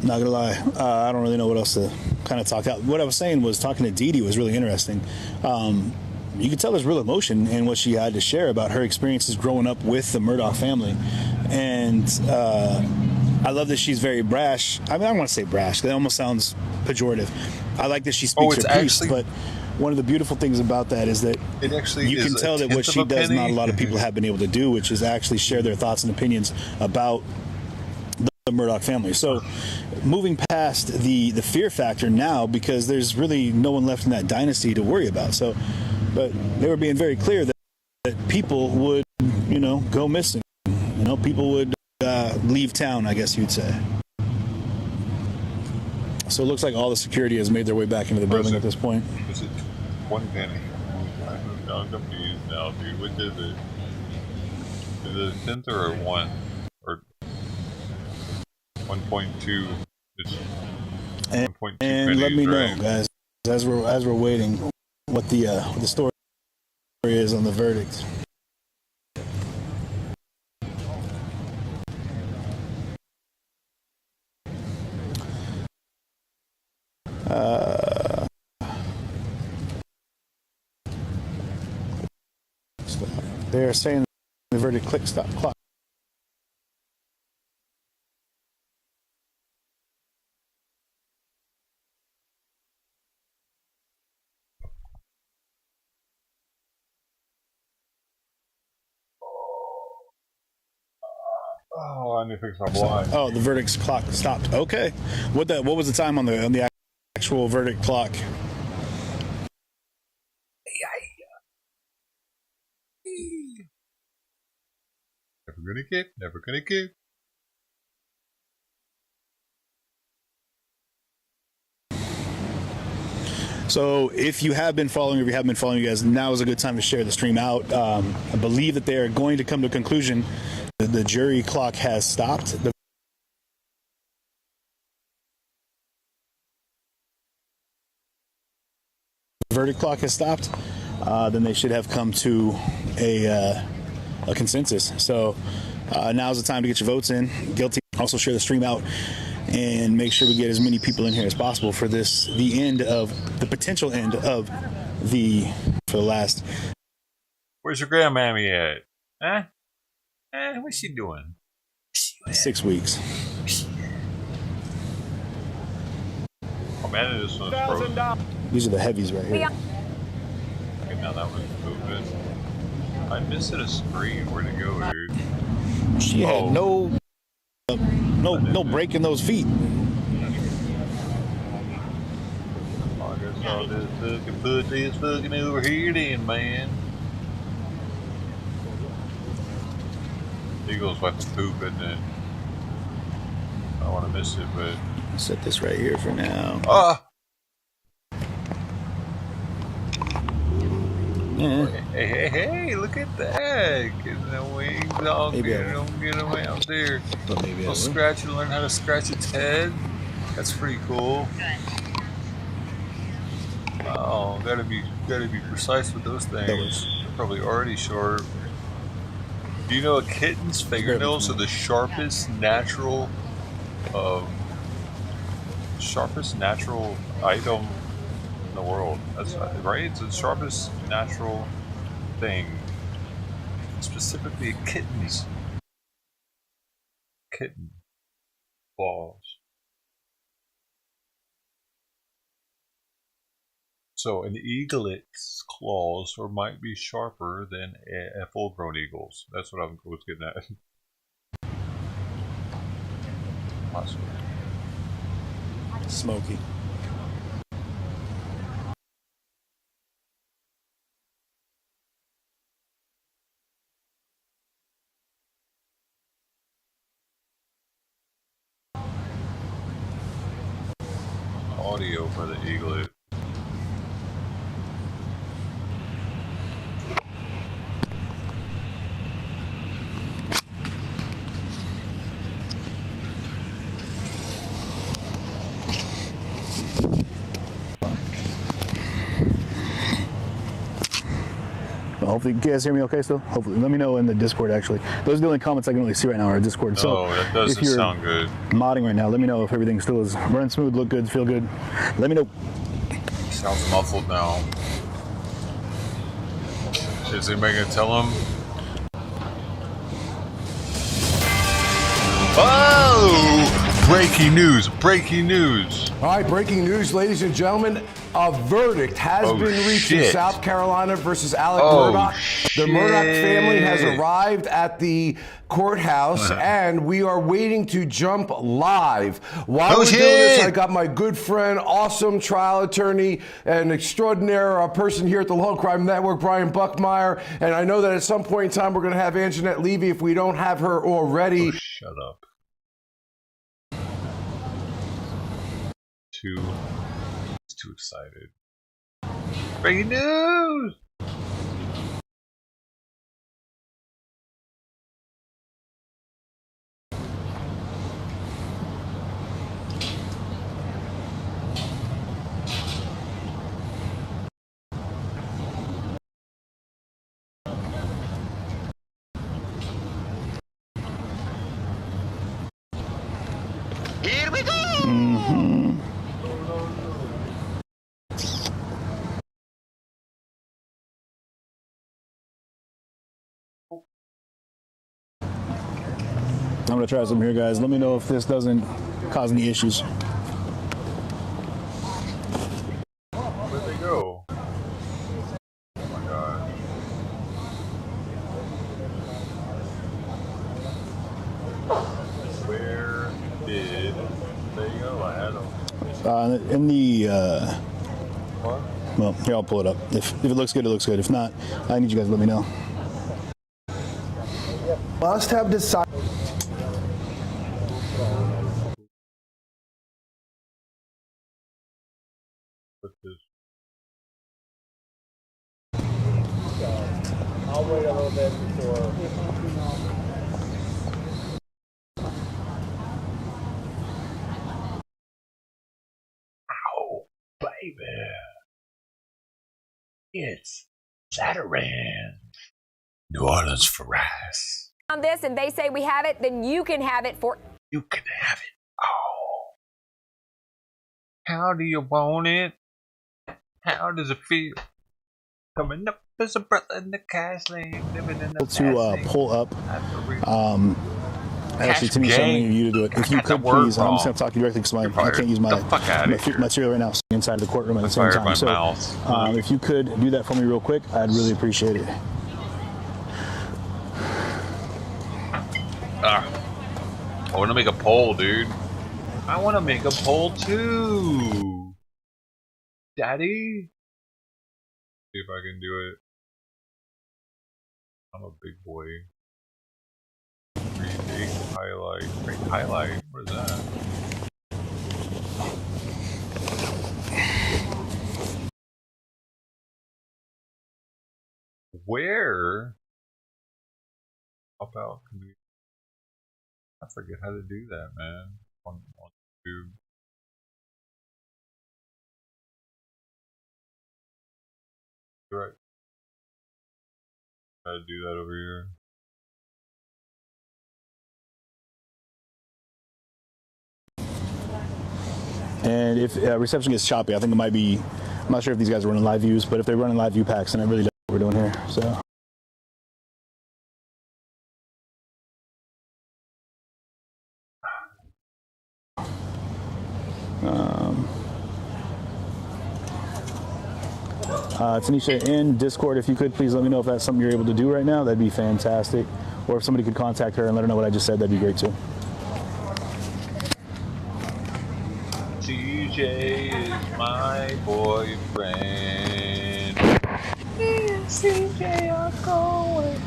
Not gonna lie, I don't really know what else to kind of talk out. What I was saying was talking to Dee Dee was really interesting. You could tell there's real emotion in what she had to share about her experiences growing up with the Murdaugh family. And I love that she's very brash. I mean, I don't want to say brash. That almost sounds pejorative. I like that she speaks her piece, but one of the beautiful things about that is that you can tell that what she does, not a lot of people have been able to do, which is actually share their thoughts and opinions about the Murdaugh family. So moving past the fear factor now, because there's really no one left in that dynasty to worry about. So, but they were being very clear that people would, go missing. People would leave town, I guess you'd say. So it looks like all the security has made their way back into the building at this point. Is it 1 penny? I'm confused now, dude. Which is it? Is it a tenth or a 1? Or 1.2? It's 1.2 and let me know, guys, as we're waiting, what the story is on the verdict. They're saying the verdict stop clock. Oh, I need to fix my blind. Oh, the verdict's clock stopped. Okay. What was the time on the actual verdict clock? Never gonna give. So if you have been following, you guys, now is a good time to share the stream out. I believe that they are going to come to a conclusion. The jury clock has stopped. The verdict clock has stopped. Then they should have come to a consensus. So now's the time to get your votes in. Guilty. Also share the stream out and make sure we get as many people in here as possible for the potential end of for the last. Where's your grandmammy at? Huh? What's she doing? 6 weeks. Oh man, this one's frozen. These are the heavies right here. Okay, now that one's moving. I missed a screen. Where'd it go, dude? She had no break in those feet. I guess I'll just fucking put this fucking over here then, man. Eagles like to poop, and then I don't want to miss it, but set this right here for now. Yeah. Hey, look at that. Getting the wings all good. Don't get them out there. I'll scratch and learn how to scratch its head. That's pretty cool. Oh, gotta be precise with those things. They're probably already sharp. Do you know a kitten's fingernails are the sharpest natural Sharpest natural item in the world. That's right. It's the sharpest natural thing. Specifically, kittens. Kitten claws. So an eaglet's claws might be sharper than a full-grown eagle's. That's what I was getting at. Possibly. Smoky. Audio for the eaglet. Hopefully, you guys hear me okay still? Hopefully, let me know in the Discord actually. Those are the only comments I can really see right now on our Discord. So that doesn't if you're sound good. Modding right now, let me know if everything still is running smooth, look good, feel good. Let me know. Sounds muffled now. Is anybody gonna tell him? Oh! Breaking news! Breaking news! All right, breaking news, ladies and gentlemen. A verdict has been reached in South Carolina versus Alec Murdaugh. The Murdaugh family has arrived at the courthouse, and we are waiting to jump live. While we're doing this, I got my good friend, awesome trial attorney, and extraordinary person here at the Law Crime Network, Brian Buckmeyer. And I know that at some point in time, we're going to have Anjanette Levy if we don't have her already. Shut up. Too excited. Breaking news! Here we go! I'm gonna try something here, guys. Let me know if this doesn't cause any issues. Where'd they go? Oh my god. Where did they go? I had them. In the What? well, here, I'll pull it up. If it looks good, it looks good. If not, I need you guys to let me know. Must have decided. I'll wait a little bit before. Ow, baby. It's Zatarain. New Orleans for us. On this, and they say we have it, then you can have it for. You can have it. Oh. How do you want it? How does it feel? Coming up as a brother in the cash lane, living in the To pull up. Actually, to me, something you to do it. If you could, please, I'm just going to talk to you directly because I can't use my material right now inside the courtroom at the same time. So, if you could do that for me real quick, I'd really appreciate it. I want to make a poll, dude. I want to make a poll too. Daddy? See if I can do it. I'm a big boy. Create highlight. Create highlight? What is that? Where? How about community? I forget how to do that, man. On YouTube. Right. How to do that over here. And if reception gets choppy, I think it might be, I'm not sure if these guys are running live views, but if they're running live view packs, then it really does what we're doing here. So. Tanisha, in Discord, if you could please let me know if that's something you're able to do right now, that'd be fantastic. Or if somebody could contact her and let her know what I just said, that'd be great too. CJ is my boyfriend. CJ are going.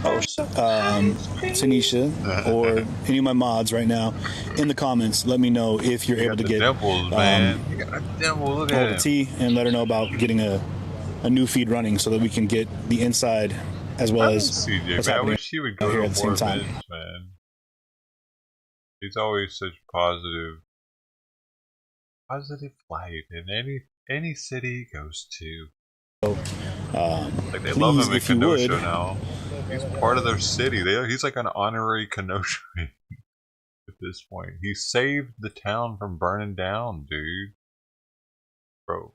Tanisha, or any of my mods right now, in the comments, let me know if you're able to get dimples, man. You got a dimple. Look at the T, and let her know about getting a new feed running so that we can get the inside as well as CJ, what's man. I happening wish he would go here to at the same more time. events, man. He's always such positive light in any city he goes to. Like they love him in Kenosha now. He's part of their city. He's like an honorary Kenosha at this point. He saved the town from burning down, dude. Bro.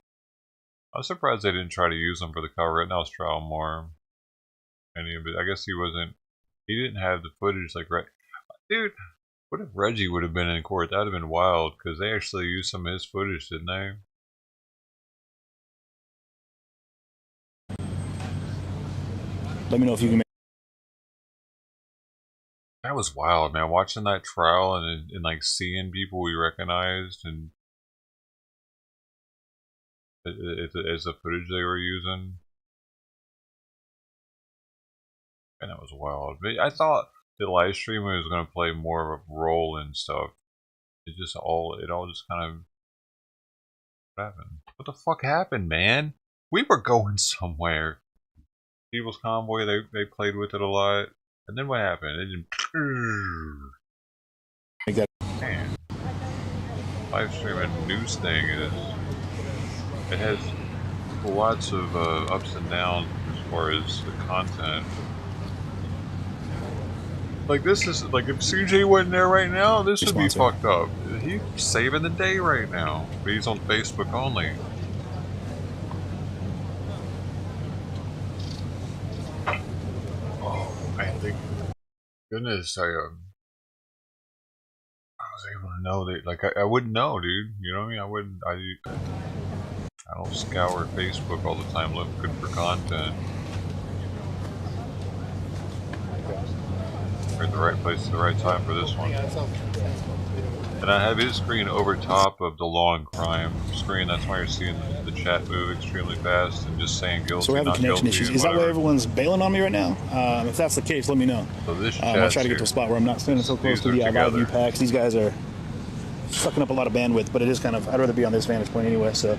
I'm surprised they didn't try to use him for the cover. Right now it's trial more. I guess he didn't have the footage like right. Dude, what if Reggie would have been in court? That would have been wild, because they actually used some of his footage, didn't they? Let me know if you can make. That was wild, man. Watching that trial and like seeing people we recognized and as the footage they were using. And that was wild. I thought the live stream was going to play more of a role in stuff. It all just kind of happened. What the fuck happened, man? We were going somewhere. People's Convoy, they played with it a lot. And then what happened? It just... Man. Live stream and news thing it has lots of ups and downs as far as the content. Like this is like if CJ wasn't there right now, this would be fucked up. He's saving the day right now. But he's on Facebook only. Oh, I think goodness I was able to know that, like I wouldn't know, dude. You know what I mean? I don't scour Facebook all the time looking for content. We're in the right place at the right time for this one. And I have his screen over top of the law and crime screen. That's why you're seeing the chat move extremely fast and just saying guilty, So we're having not connection guilty, issues. and Is that why whatever. everyone's bailing on me right now? If that's the case, let me know. So this I'll try to get to a spot where I'm not standing so close to the live view packs. These guys are sucking up a lot of bandwidth, but it is kind of, I'd rather be on this vantage point anyway, so.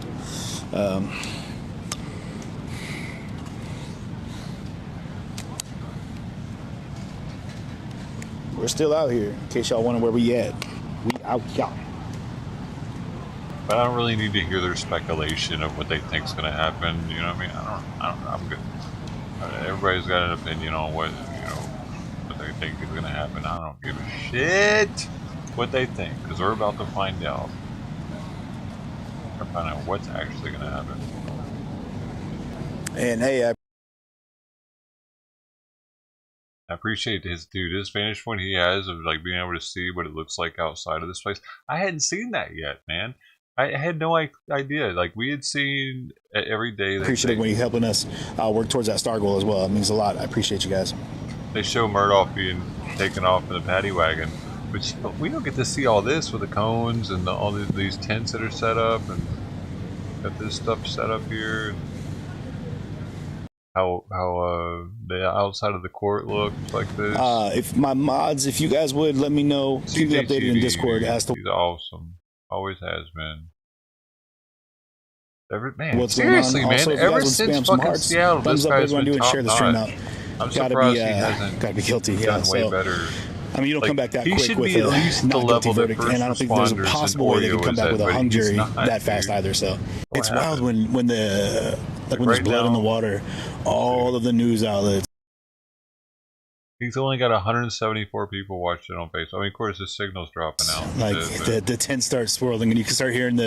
We're still out here, in case y'all wondering where we at. We out, y'all. But I don't really need to hear their speculation of what they think's going to happen. You know what I mean? I'm good. Everybody's got an opinion on what they think is going to happen. I don't give a shit what they think, because we're about to find out. We're find out what's actually going to happen. And hey, I appreciate his vantage point he has of like being able to see what it looks like outside of this place. I hadn't seen that yet, man. I had no idea. Like we had seen every day. Appreciate it when you're helping us work towards that star goal as well. It means a lot. I appreciate you guys. They show Murdaugh being taken off in the paddy wagon, but we don't get to see all this with the cones and all these tents that are set up and got this stuff set up here. How the outside of the court looks like this. If my mods, if you guys would let me know, keep me updated in Discord as to. He's awesome. Always has been. Man, What's seriously, going on? man. Also, ever since fucking Seattle, this guy's been top share the stream out. I'm gotta surprised be, he hasn't gotta be guilty. Yeah, done way better. I mean, you don't come back that he quick should with be at least the level that verdict, first and I don't think there's a responders possible way they and could come back Oreo with is a at, hung but he's jury not, that fast dude. either. So it's wild happened? when there's right blood in the now- water, all of the news outlets. He's only got 174 people watching on Facebook. I mean, of course, the signal's dropping out. Like the tent starts swirling, and you can start hearing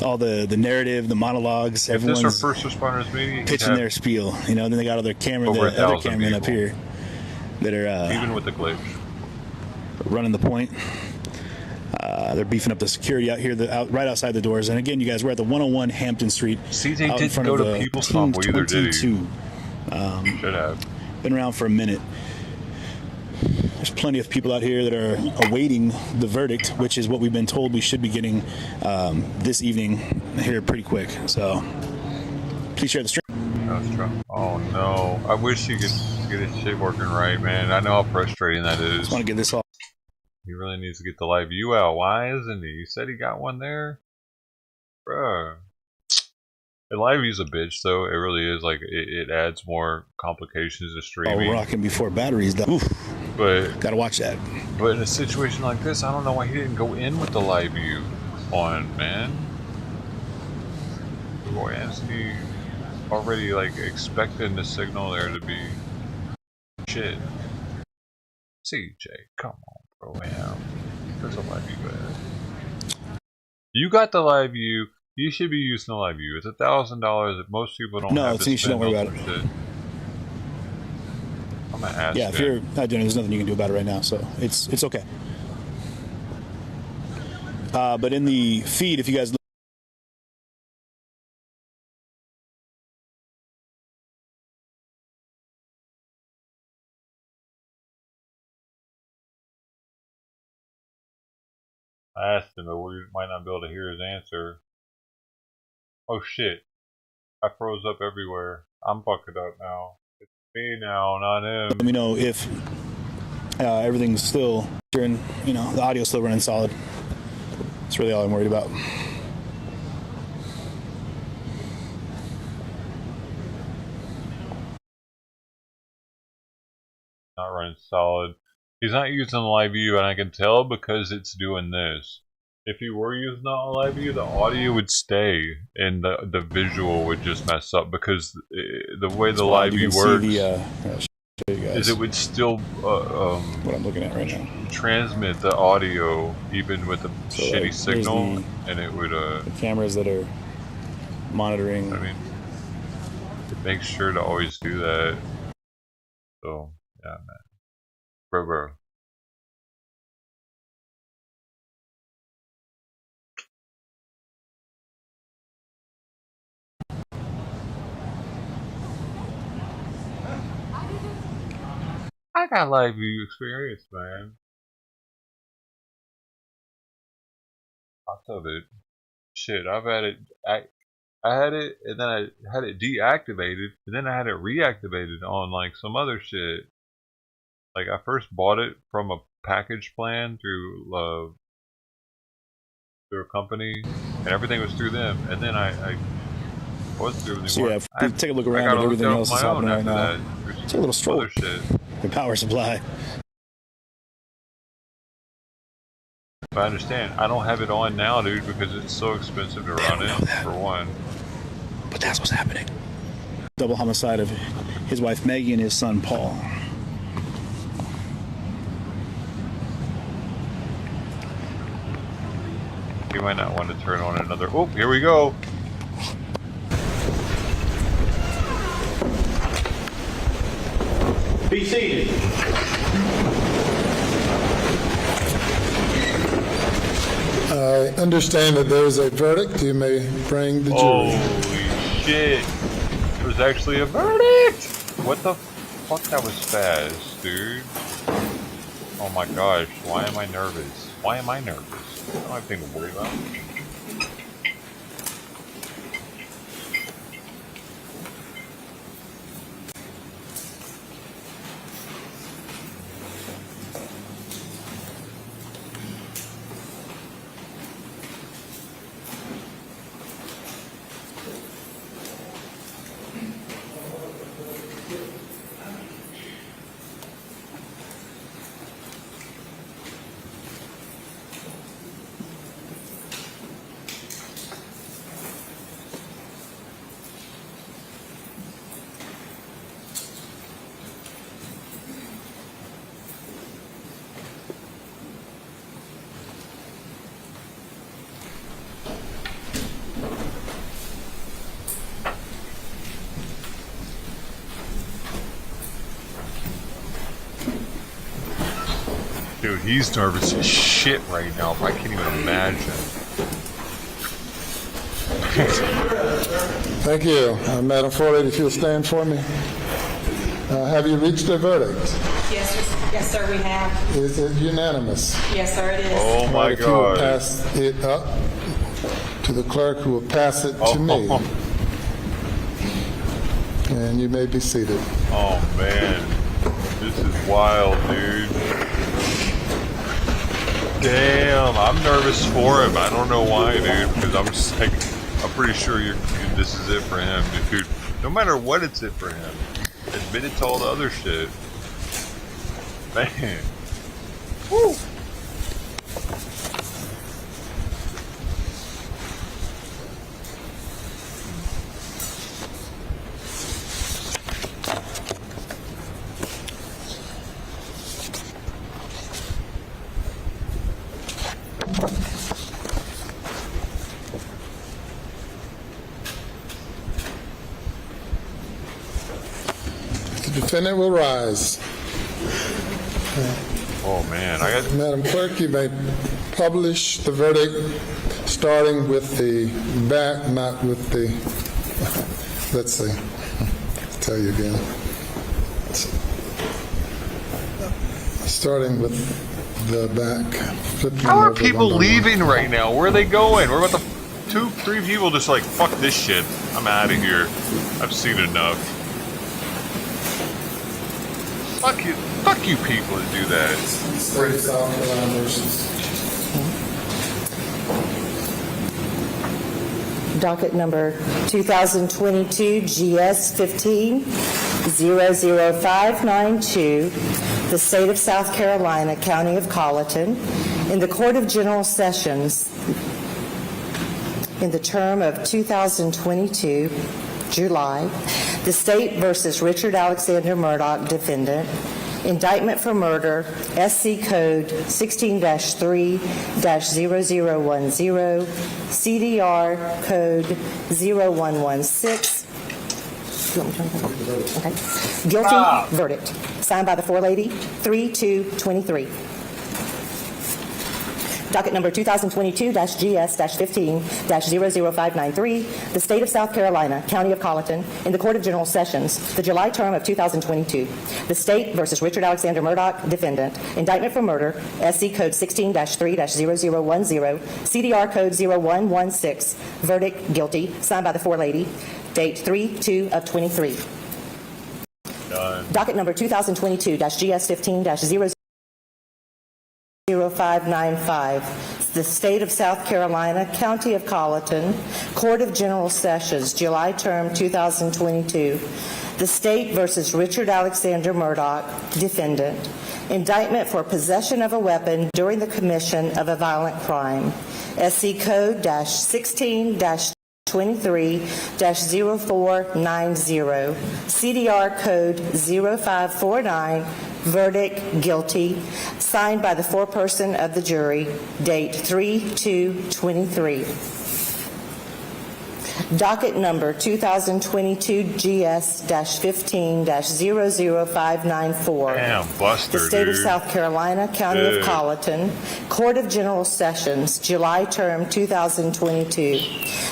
all the narrative, the monologues. If this Everyone's were first responders meeting, pitching their spiel. You know, then they got all their camera, the other cameramen up here that are even with the glitch running the point. They're beefing up the security out here, right outside the doors. And again, you guys, we're at the 101 Hampton Street. CJ out in didn't front go of to People's Temple either, did he? Should have. Been around for a minute. There's plenty of people out here that are awaiting the verdict, which is what we've been told we should be getting this evening here pretty quick. So please share the stream. That's true. Oh no! I wish he could get his shit working right, man. I know how frustrating that is. Just want to get this off. He really needs to get the live view out. Why isn't he? He said he got one there, bruh. The live view's a bitch, though. It really is. Like it adds more complications to streaming. Oh, rocking before batteries die. Oof. But gotta watch that. But in a situation like this, I don't know why he didn't go in with the live view on, man. Boy, is he already like expecting the signal there to be shit? CJ, come on, bro, man. There's a live view bad. You got the live view. You should be using the live view. It's $1,000 that most people don't have to spend. Don't worry about it. Shit. I'm gonna ask. Yeah, if you're not doing it, there's nothing you can do about it right now, so it's okay. But in the feed, if you guys I asked him, but we might not be able to hear his answer. Oh shit. I froze up everywhere. I'm fucking up now. It's me now, not him. let me know if everything's still during, the audio's still running solid. That's really all I'm worried about. Not running solid. He's not using the live view, and I can tell because it's doing this. If he were using the live view, the audio would stay, and the visual would just mess up because the way the live view works is it would still what I'm looking at right now transmit the audio even with a shitty signal, and it would the cameras that are monitoring. I mean, it makes sure to always do that. So yeah, man. Bro. I got live view experience, man. Lots of it. Shit, I've had it. I had it, and then I had it deactivated, and then I had it reactivated on like some other shit. Like I first bought it from a package plan through a company, and everything was through them. And then I was through them. So yeah, take a look around at everything else that's happening right now. Take a little stroll. The power supply. I understand. I don't have it on now, dude, because it's so expensive to run it. For one. But that's what's happening. Double homicide of his wife Maggie and his son Paul. You might not want to turn on another. Oh, here we go. Be seated. I understand that there is a verdict. You may bring the jury. Holy shit. There's actually a verdict! What the fuck? That was fast, dude. Oh my gosh. Why am I nervous? Why am I nervous? I don't have anything to worry about. Dude, he's nervous as shit right now. I can't even imagine. Thank you. Madam Forlady, if you'll stand for me. Have you reached a verdict? Yes, sir, we have. Is it unanimous? Yes, sir, it is. Oh my If you will God. pass it up to the clerk who will pass it to me. And you may be seated. Oh man, this is wild, dude. Damn, I'm nervous for him. I don't know why, dude, because I'm just like, I'm pretty sure this is it for him, dude. No matter what, it's it for him. Admitted to all the other shit. Man. Woo. The defendant will rise. Oh man, Madam Clerk, you may publish the verdict starting with the back, not with the, let's see, I'll tell you again. Starting with the back. How are people leaving right now? Where are they going? We're about to 2-3 people just like, fuck this shit. I'm out of here. I've seen enough. Fuck you people that do that. State of South Carolina versus. Docket number 2022 GS 15-00592, the State of South Carolina, County of Colleton, in the Court of General Sessions in the term of 2022, July, the State versus Richard Alexander Murdaugh, defendant. Indictment for murder, SC Code 16-3-0010, CDR Code 0116. Okay. Guilty verdict. Signed by the forelady, 3-2-23. Docket number 2022-GS-15-00593, the State of South Carolina, County of Colleton, in the Court of General Sessions, the July term of 2022. The State versus Richard Alexander Murdaugh, defendant. Indictment for murder, SC Code 16-3-0010, CDR Code 0116. Verdict, guilty. Signed by the forelady. Date 3-2-23. Docket number 2022-GS-15-00595, the State of South Carolina, County of Colleton, Court of General Sessions, July term 2022. The State versus Richard Alexander Murdaugh, defendant. Indictment for possession of a weapon during the commission of a violent crime. SC Code -16-23-0490, CDR Code 0549, verdict guilty, signed by the foreperson of the jury, date 3-2-23. Docket number 2022 GS-15-00594. Damn, Buster, the State dude. of South Carolina, County of Colleton, Court of General Sessions, July term 2022.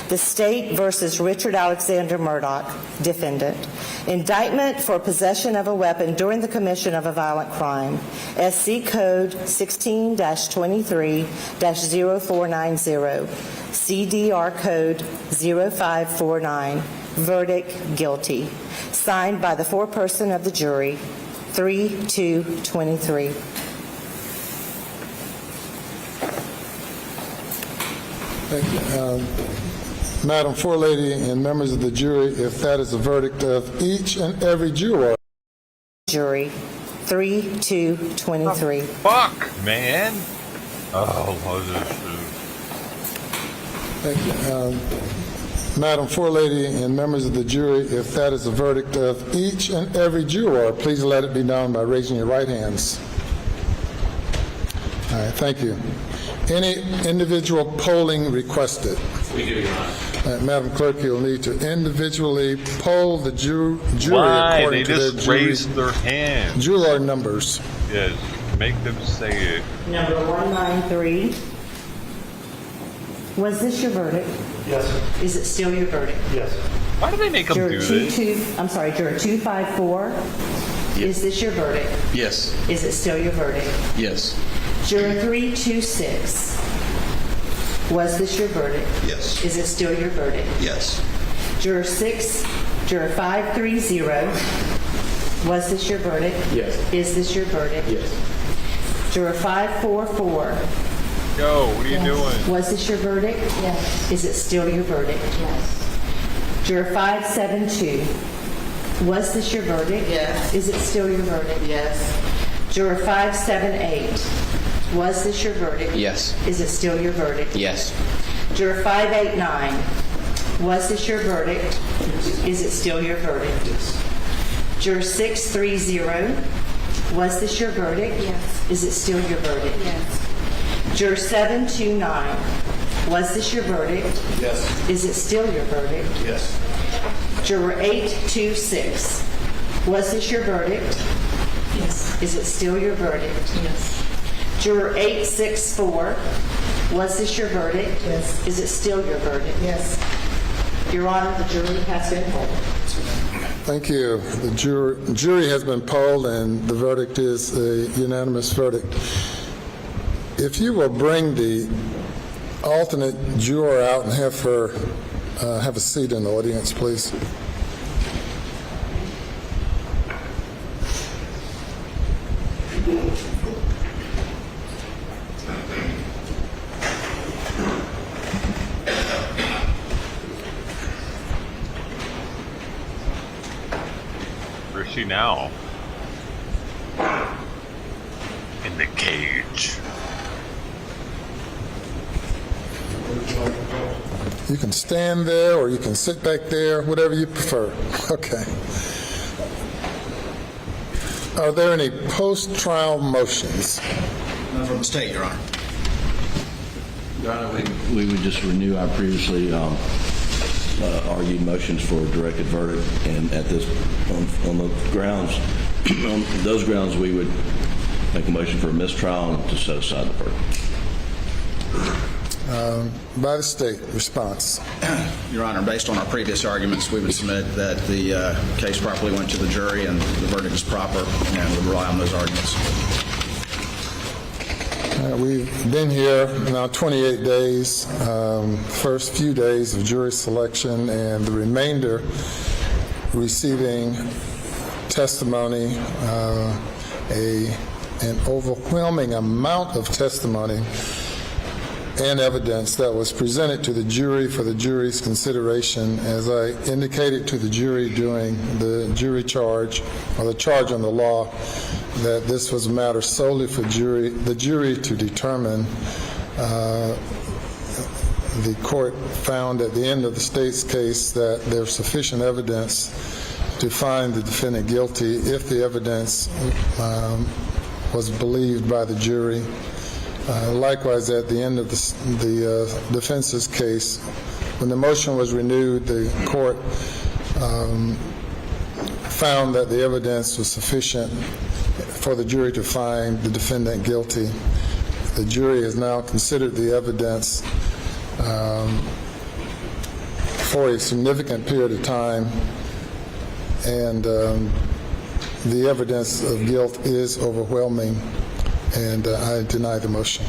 The State versus Richard Alexander Murdaugh, defendant. Indictment for possession of a weapon during the commission of a violent crime. SC Code 16-23-0490. CDR Code 0549. Verdict guilty. Signed by the foreperson of the jury, 3-2-23. Thank you. Madam Forelady and members of the jury, if that is the verdict of each and every juror. Jury, 3-2-23. Fuck, man. Oh, Thank you. Madam Forelady and members of the jury, if that is the verdict of each and every juror, please let it be known by raising your right hands. All right, thank you. Any individual polling requested? We do, Your Honor. Madam Clerk, you'll need to individually poll the jury Why? according They to just their jury raised their hand. juror numbers. Yes. Make them say it. Number 193. Was this your verdict? Yes. Is it still your verdict? Yes. Why do they make them Juror do this? Juror 254. Is this your verdict? Yes. Is it still your verdict? Yes. Juror 326. Was this your verdict? Yes. Is it still your verdict? Yes. Juror 530. Was this your verdict? Yes. Is this your verdict? Yes. Juror 544. Yo, what are you doing? Was this your verdict? Yes. Is it still your verdict? Yes. Juror 572. Was this your verdict? Yes. Is it still your verdict? Yes. Juror 578. Was this your verdict? Yes. Is it still your verdict? Yes. Juror 589. Was this your verdict? Is it still your verdict? Yes. Juror 630. Was this your verdict? Yes. Is it still your verdict? Yes. Juror 729. Was this your verdict? Yes. Is it still your verdict? Yes. Juror 826. Was this your verdict? Yes. Is it still your verdict? Yes. Juror 864. Was this your verdict? Yes. Is it still your verdict? Yes. Your Honor, the jury has been polled. Thank you. The jury has been polled, and the verdict is a unanimous verdict. If you will bring the alternate juror out and have her have a seat in the audience, please. Where is she now? In the cage. You can stand there or you can sit back there, whatever you prefer. Okay. Are there any post-trial motions? None from the state, Your Honor. Your Honor, we would just renew our previously argued motions for a directed verdict, and at this, on the grounds, on those grounds, we would make a motion for a mistrial and to set aside the verdict. By the state, response. Your Honor, based on our previous arguments, we would submit that the case properly went to the jury and the verdict is proper, and would rely on those arguments. We've been here now 28 days, first few days of jury selection, and the remainder receiving testimony, an overwhelming amount of testimony and evidence that was presented to the jury for the jury's consideration. As I indicated to the jury during the jury charge, or the charge on the law, that this was a matter solely for the jury to determine. The court found at the end of the state's case that there's sufficient evidence to find the defendant guilty if the evidence was believed by the jury. Likewise, at the end of the defense's case, when the motion was renewed, the court found that the evidence was sufficient for the jury to find the defendant guilty. The jury has now considered the evidence for a significant period of time, and the evidence of guilt is overwhelming, and I deny the motion.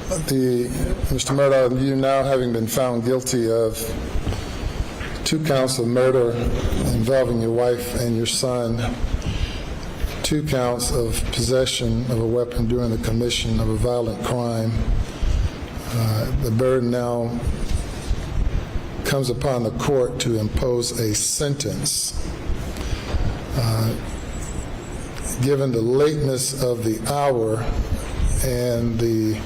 Mr. Murdaugh, you now having been found guilty of 2 counts of murder involving your wife and your son, 2 counts of possession of a weapon during the commission of a violent crime, the burden now comes upon the court to impose a sentence. Given the lateness of the hour and the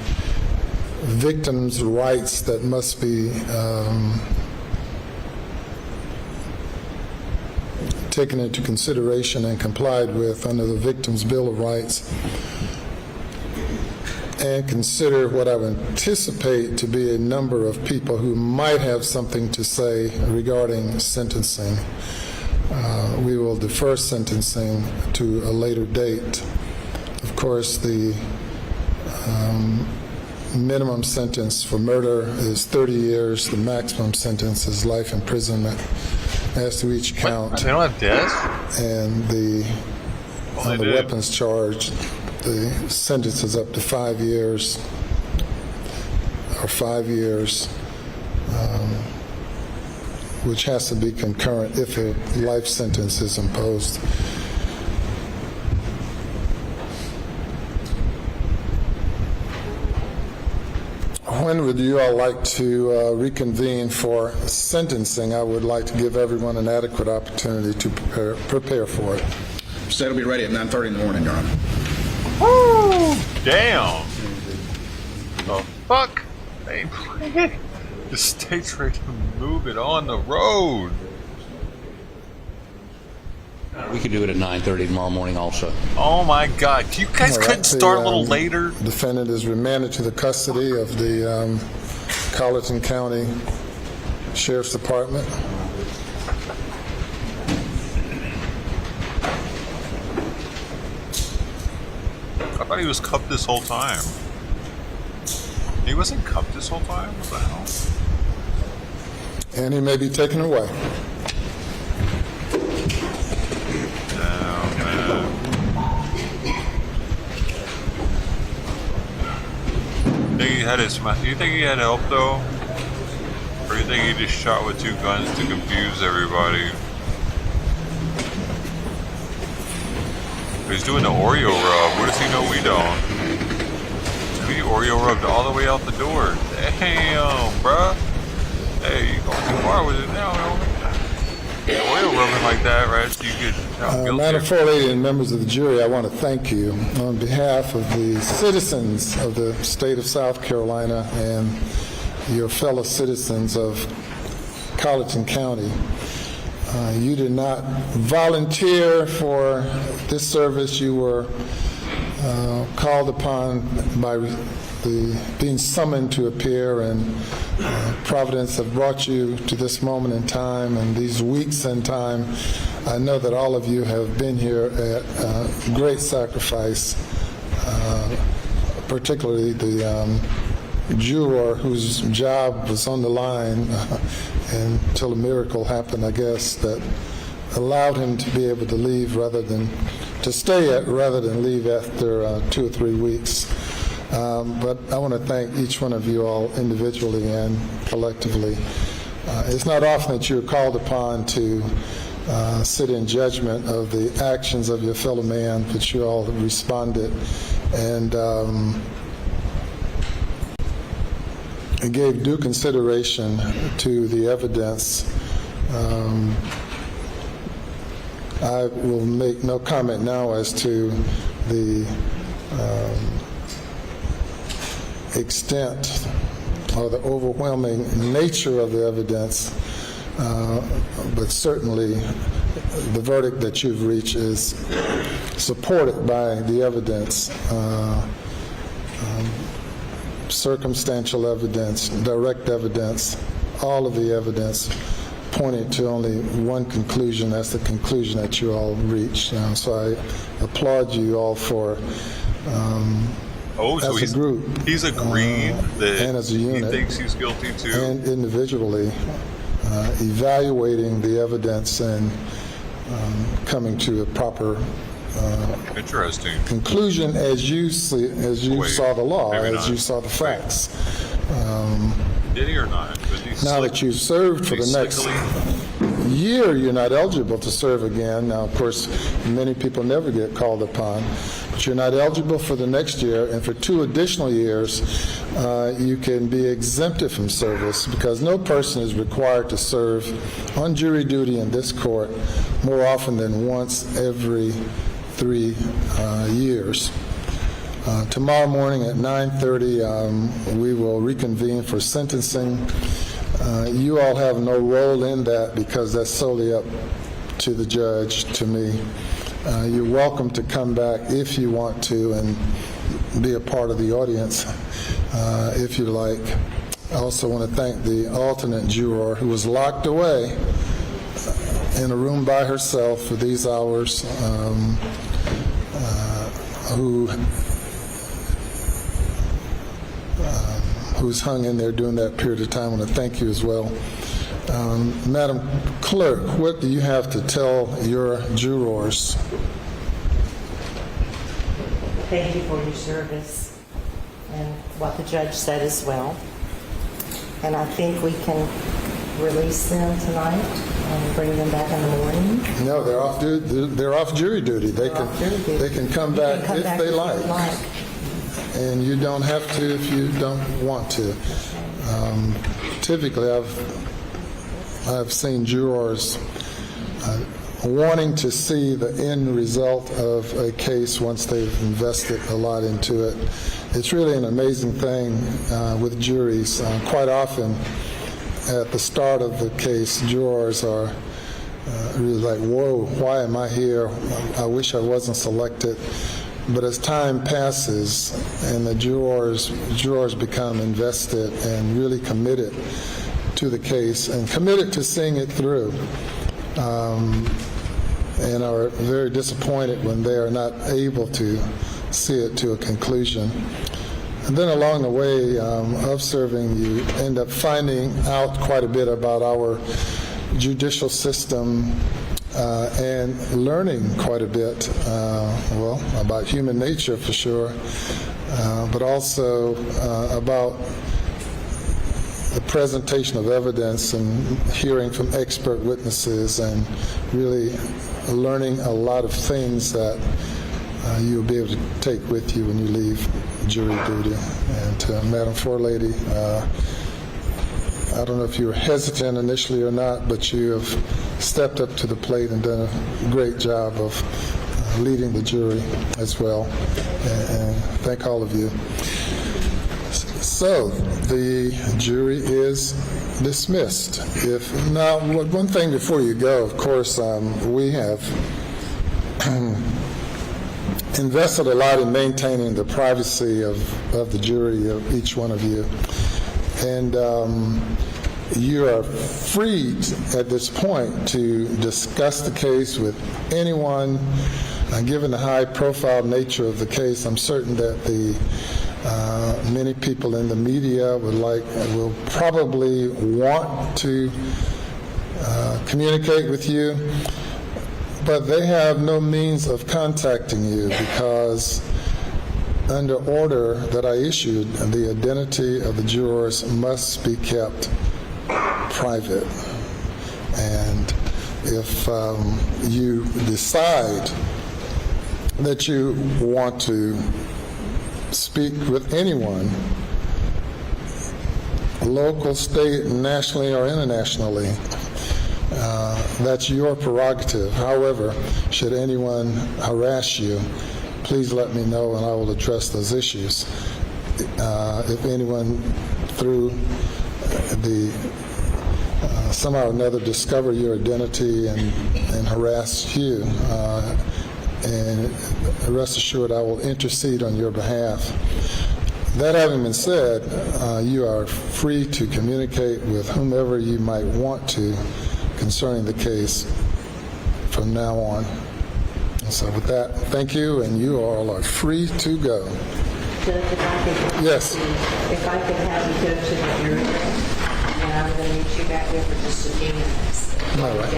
victim's rights that must be taken into consideration and complied with under the Victim's Bill of Rights, and consider what I would anticipate to be a number of people who might have something to say regarding sentencing, we will defer sentencing to a later date. Of course, the minimum sentence for murder is 30 years. The maximum sentence is life imprisonment as to each count. They don't have death? And on the weapons charge, the sentence is up to 5 years, which has to be concurrent if a life sentence is imposed. When would you all like to reconvene for sentencing? I would like to give everyone an adequate opportunity to prepare for it. So it'll be ready at 9:30 in the morning, Your Honor. Woo! Damn! The fuck? They the state's ready to move it on the road. We could do it at 9:30 tomorrow morning also. Oh my God. You guys couldn't start a little later? Defendant is remanded to the custody of the Colleton County Sheriff's Department. I thought he was cuffed this whole time. He wasn't cuffed this whole time? What the hell? And he may be taken away. Damn, man. You think he had help though? Or you think he just shot with 2 guns to confuse everybody? He's doing the Oreo rub. What does he know we don't? He Oreo rubbed all the way out the door. Damn, bruh. Hey, you going too far with it now, homie. Oreo rubbing like that, right? So you get Madam Forelady and members of the jury, I want to thank you on behalf of the citizens of the state of South Carolina and your fellow citizens of Colleton County. You did not volunteer for this service. You were called upon by being summoned to appear, and Providence have brought you to this moment in time and these weeks in time. I know that all of you have been here at great sacrifice, particularly the juror whose job was on the line until a miracle happened, I guess, that allowed him to be able to leave rather than leave after 2 or 3 weeks. But I want to thank each one of you all individually and collectively. It's not often that you're called upon to sit in judgment of the actions of your fellow man, but you all responded and gave due consideration to the evidence. I will make no comment now as to the extent or the overwhelming nature of the evidence, but certainly the verdict that you've reached is supported by the evidence, circumstantial evidence, direct evidence, all of the evidence pointing to only one conclusion. That's the conclusion that you all reached. So I applaud you all for so as a group, he's agreed that and as a unit, he thinks he's guilty too, and individually evaluating the evidence and coming to a proper interesting conclusion as you saw the law, as you saw the facts. Did he or not? Now that you've served for the next year, you're not eligible to serve again. Now, of course, many people never get called upon, but you're not eligible for the next year, and for 2 additional years, you can be exempted from service because no person is required to serve on jury duty in this court more often than once every 3 years. Tomorrow morning at 9:30, we will reconvene for sentencing. You all have no role in that because that's solely up to the judge, to me. You're welcome to come back if you want to and be a part of the audience if you like. I also want to thank the alternate juror who was locked away in a room by herself for these hours, who's hung in there during that period of time. I want to thank you as well. Madam Clerk, what do you have to tell your jurors? Thank you for your service and what the judge said as well. And I think we can release them tonight and bring them back in the morning. No, they're off jury duty. They can come back if they like. And you don't have to if you don't want to. Typically, I've seen jurors wanting to see the end result of a case once they've invested a lot into it. It's really an amazing thing with juries. Quite often, at the start of the case, jurors are really like, whoa, why am I here? I wish I wasn't selected. But as time passes and the jurors become invested and really committed to the case and committed to seeing it through, and are very disappointed when they are not able to see it to a conclusion. And then along the way of serving, you end up finding out quite a bit about our judicial system and learning quite a bit, about human nature for sure, but also about the presentation of evidence and hearing from expert witnesses and really learning a lot of things that you'll be able to take with you when you leave jury duty. And to Madam Forelady, I don't know if you were hesitant initially or not, but you have stepped up to the plate and done a great job of leading the jury as well. And thank all of you. So the jury is dismissed. Now, one thing before you go, of course, we have invested a lot in maintaining the privacy of the jury, of each one of you. And you are free at this point to discuss the case with anyone. Given the high-profile nature of the case, I'm certain that many people in the media will probably want to communicate with you, but they have no means of contacting you because under order that I issued, the identity of the jurors must be kept private. And if you decide that you want to speak with anyone, local, state, nationally, or internationally, that's your prerogative. However, should anyone harass you, please let me know and I will address those issues. If anyone through somehow or another discover your identity and harass you, and rest assured I will intercede on your behalf. That having been said, you are free to communicate with whomever you might want to concerning the case from now on. So with that, thank you, and you all are free to go. Judge, if I could, yes. If I could have you go to the jury, and I'm going to meet you back there for just a few minutes. All right.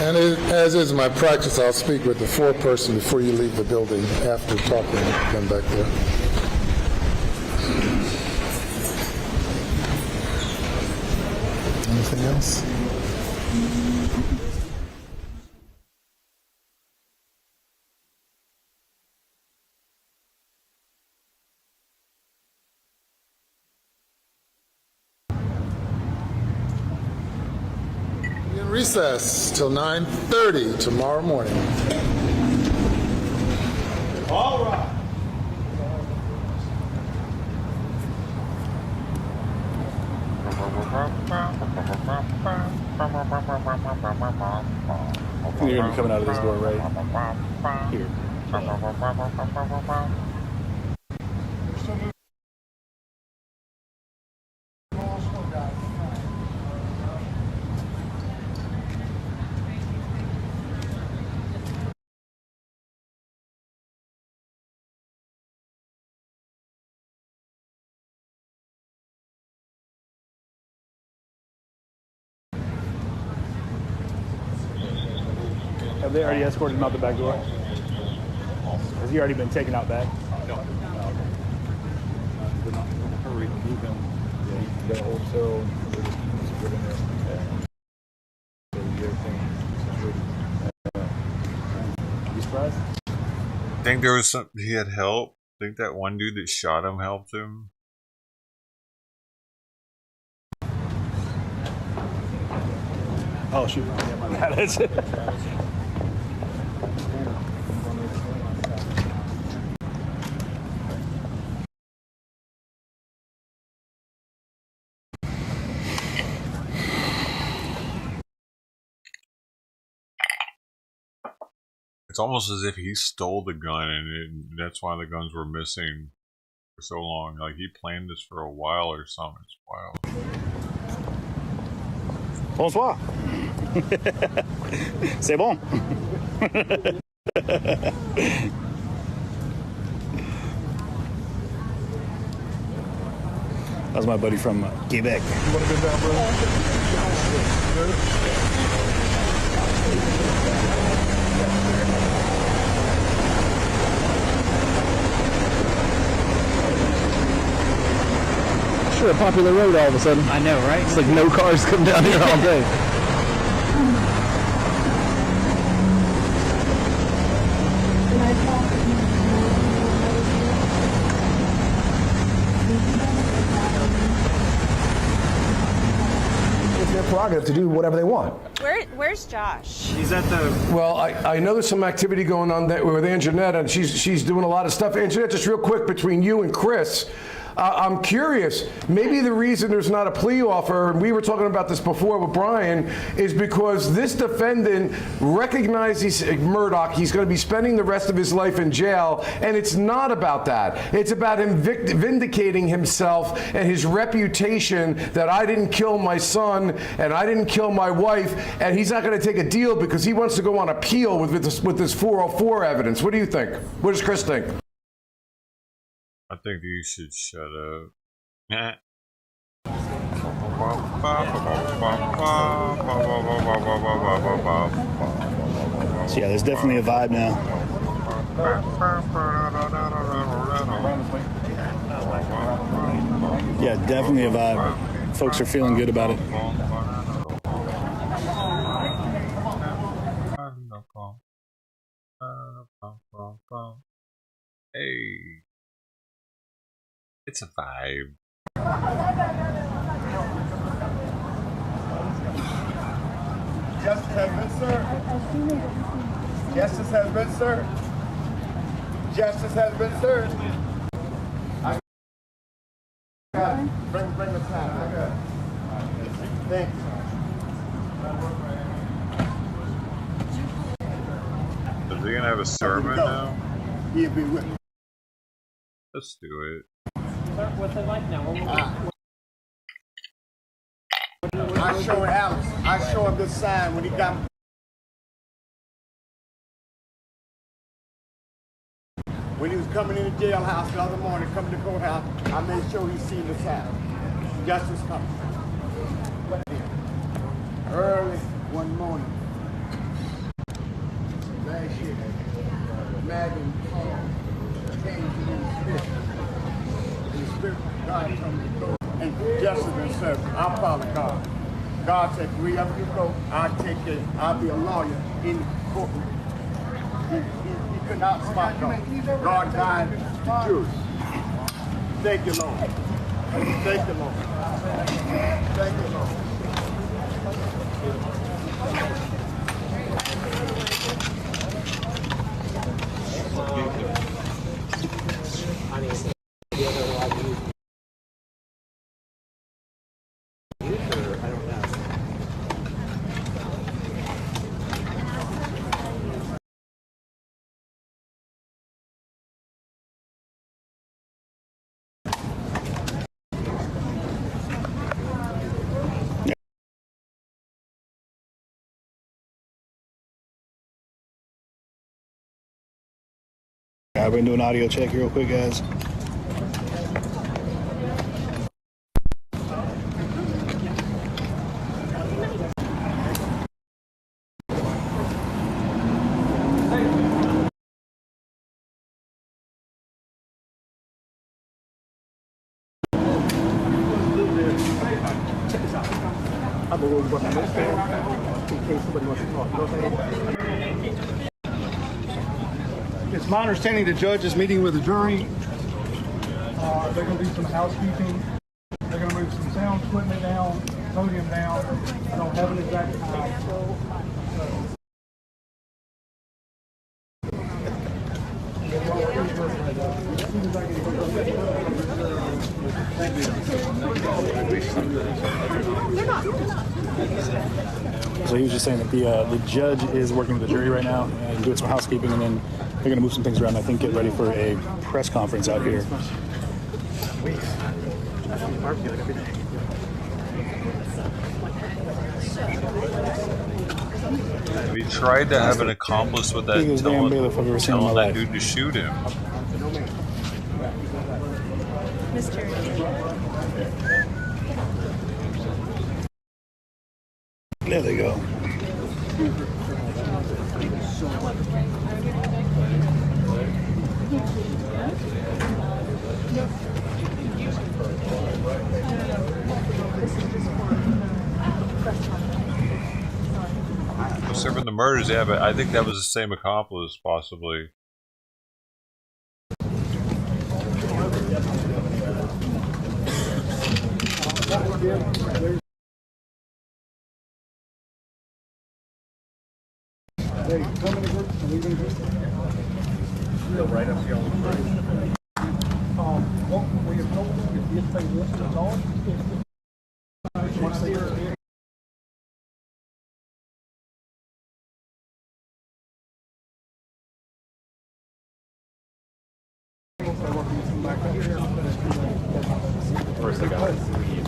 And as is my practice, I'll speak with the foreperson before you leave the building after talking to them back there. Anything else? Recess till 9:30 tomorrow morning. All right. You're going to be coming out of this door right here. Have they already escorted him out the back door? Has he already been taken out back? No. We're not in a hurry to move him. The hotel, you surprised? Think there was some. He had help. Think that one dude that shot him helped him. Oh shoot! Yeah, my bad. It's almost as if he stole the gun, and that's why the guns were missing for so long. Like he planned this for a while or something. It's wild. Bonsoir. C'est bon. That's my buddy from Quebec. You want to go down, bro? A popular road all of a sudden. I know, right? It's like no cars come down here all day. It's their prerogative to do whatever they want. Where's Josh? He's at the. Well, I know there's some activity going on there with Anjanette, and she's doing a lot of stuff. Anjanette, just real quick, between you and Chris, I'm curious, maybe the reason there's not a plea offer, and we were talking about this before with Brian, is because this defendant recognizes Murdaugh. He's going to be spending the rest of his life in jail, and it's not about that. It's about him vindicating himself and his reputation that I didn't kill my son and I didn't kill my wife, and he's not going to take a deal because he wants to go on appeal with this 404 evidence. What do you think? What does Chris think? I think you should shut up. So yeah, there's definitely a vibe now. Yeah, definitely a vibe. Folks are feeling good about it. Hey. It's a vibe. Justice has been served. Justice has been served. Justice has been served. I got it. Bring the time. I got it. Thank you. Is he gonna have a sermon now? He'll be with me. Let's do it. What's it like now? I showed Alex. I showed him this sign when he got. When he was coming in the jailhouse the other morning, coming to the courthouse, I made sure he seen the sign. Justice coming. Early one morning. Last year, Madden came to the Spirit. God told me to go. And justice been served. I'll follow God. God said, wherever you go, I'll take it. I'll be a lawyer in the courtroom. He could not spot God. God guided the jury. Thank you, Lord. Thank you, Lord. Thank you, Lord. I've been doing an audio check real quick, guys. It's my understanding the judge is meeting with the jury. They're going to do some housekeeping. They're going to move some sound equipment down, podium down. I don't have an exact time. So he was just saying that the judge is working with the jury right now and doing some housekeeping, and then they're going to move some things around. I think get ready for a press conference out here. We tried to have an accomplice with that, telling that dude to shoot him. There they go. Serving the murders, yeah, but I think that was the same accomplice, possibly. Right up here on the bridge. What we have told them is if they want to talk, once they are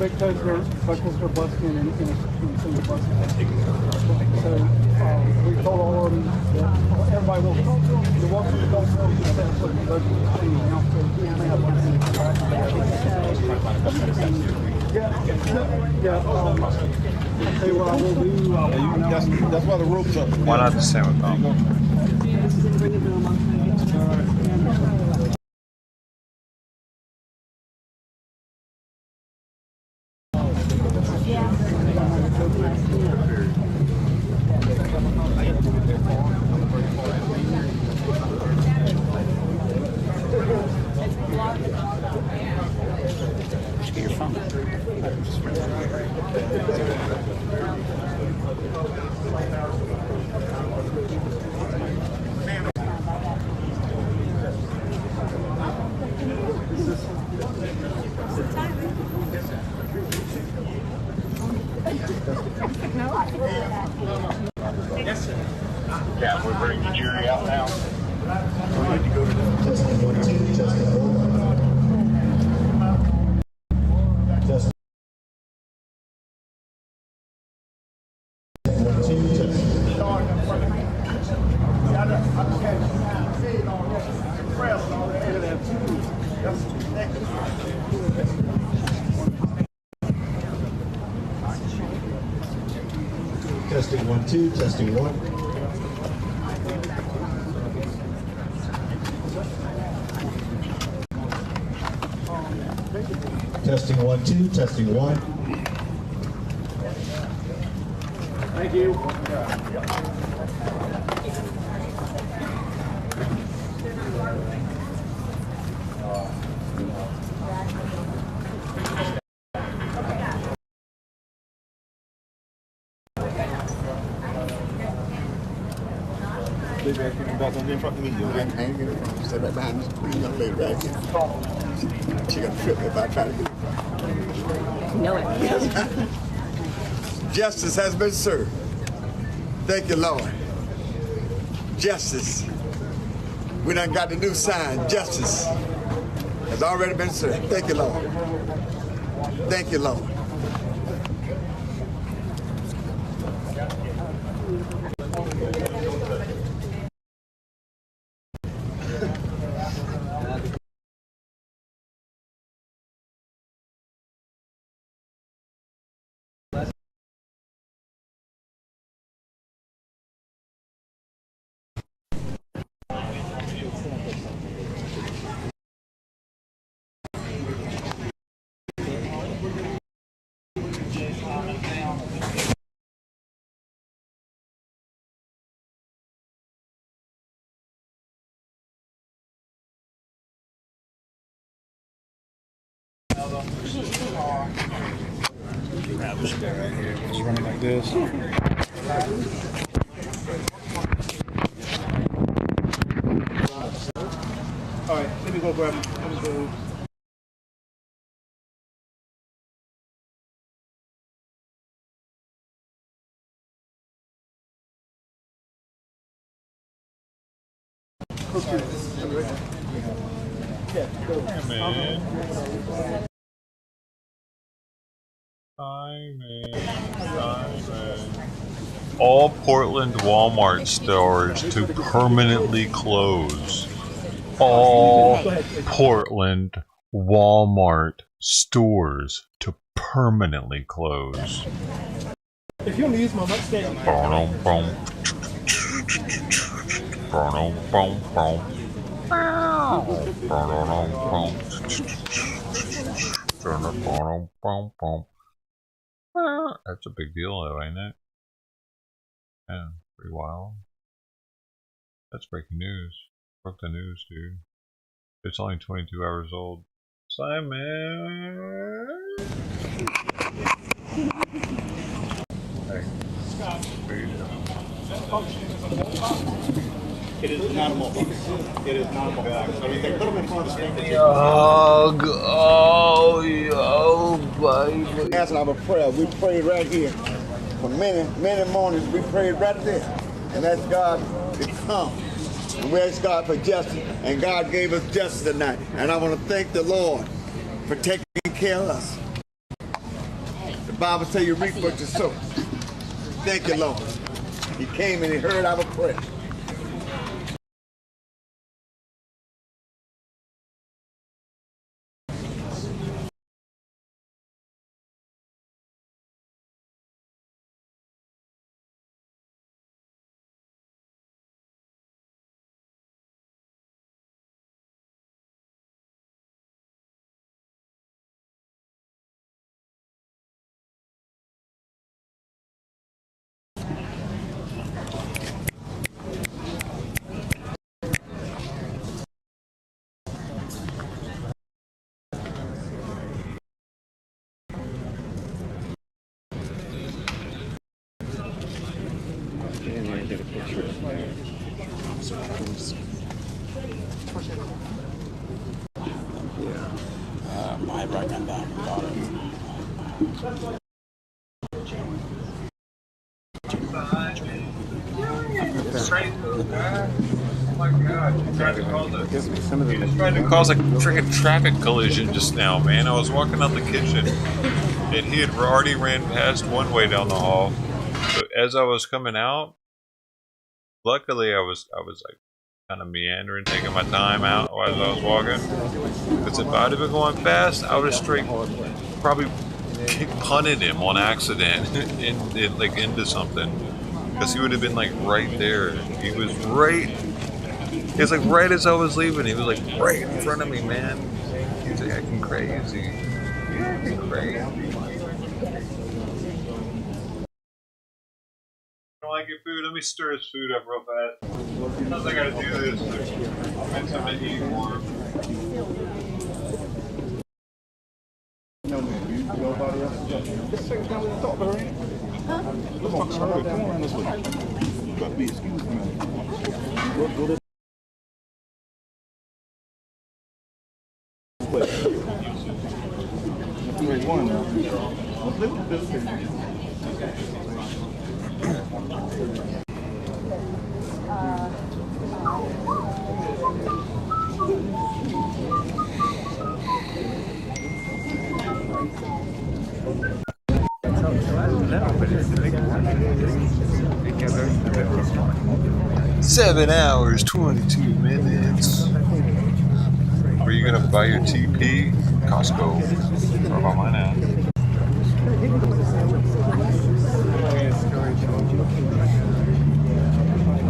because they're busking in a single bus. So we told all of them that everybody will talk to them. The walk to the dog show is that's what the budget is saying now. So we may have one thing to I'll tell you what I will do. That's why the rope's up. Why not the same accomplice? Yeah, we're bringing the jury out now. Testing 1, 2, testing 1. Testing 1, 2, testing. Testing 1, 2, testing 1. Testing 1, 2, testing 1. Thank you. Back in front of me, you ain't hanging in front. Stay right behind this pretty young lady right here. She gonna trip me if I try to get it. Know it. Justice has been served. Thank you, Lord. Justice. We done got the new sign. Justice has already been served. Thank you, Lord. Thank you, Lord. Grab this guy right here. It's running like this. All right, let me go grab him. Let me go. All Portland Walmart stores to permanently close. All Portland Walmart stores to permanently close. If you use my mustache. That's a big deal though, ain't it? Yeah, pretty wild. That's breaking news. Broke the news, dude. It's only 22 hours old. Simon! Hey. It is not a mobile. It is not a mobile. So you can put them in front of the screen. Baby. That's our prayer. We prayed right here. For many, many mornings, we prayed right there. And asked God to come. And we asked God for justice. And God gave us justice tonight. And I want to thank the Lord for taking care of us. The Bible says you reap what you sow. Thank you, Lord. He came and he heard our prayer. My right hand down. Oh my god, you tried to cause a freaking traffic collision just now, man. I was walking out the kitchen and he had already ran past one way down the hall. But as I was coming out, luckily I was like kind of meandering, taking my time out as I was walking. Because if I'd have been going fast, I would have straight probably punted him on accident like into something. Because he would have been like right there. He was right. He was like right as I was leaving. He was like right in front of me, man. He was like acting crazy. He's acting crazy. Don't like your food? Let me stir his food up real fast. Sometimes I gotta do this. Make something to eat more. Nobody else. Just take it down with the top there, ain't it? Huh? Come on this way. You got to be excused, man. Go this way. There's one now. Seven hours, 22 minutes. Were you gonna buy your TP? Costco. Or about mine at?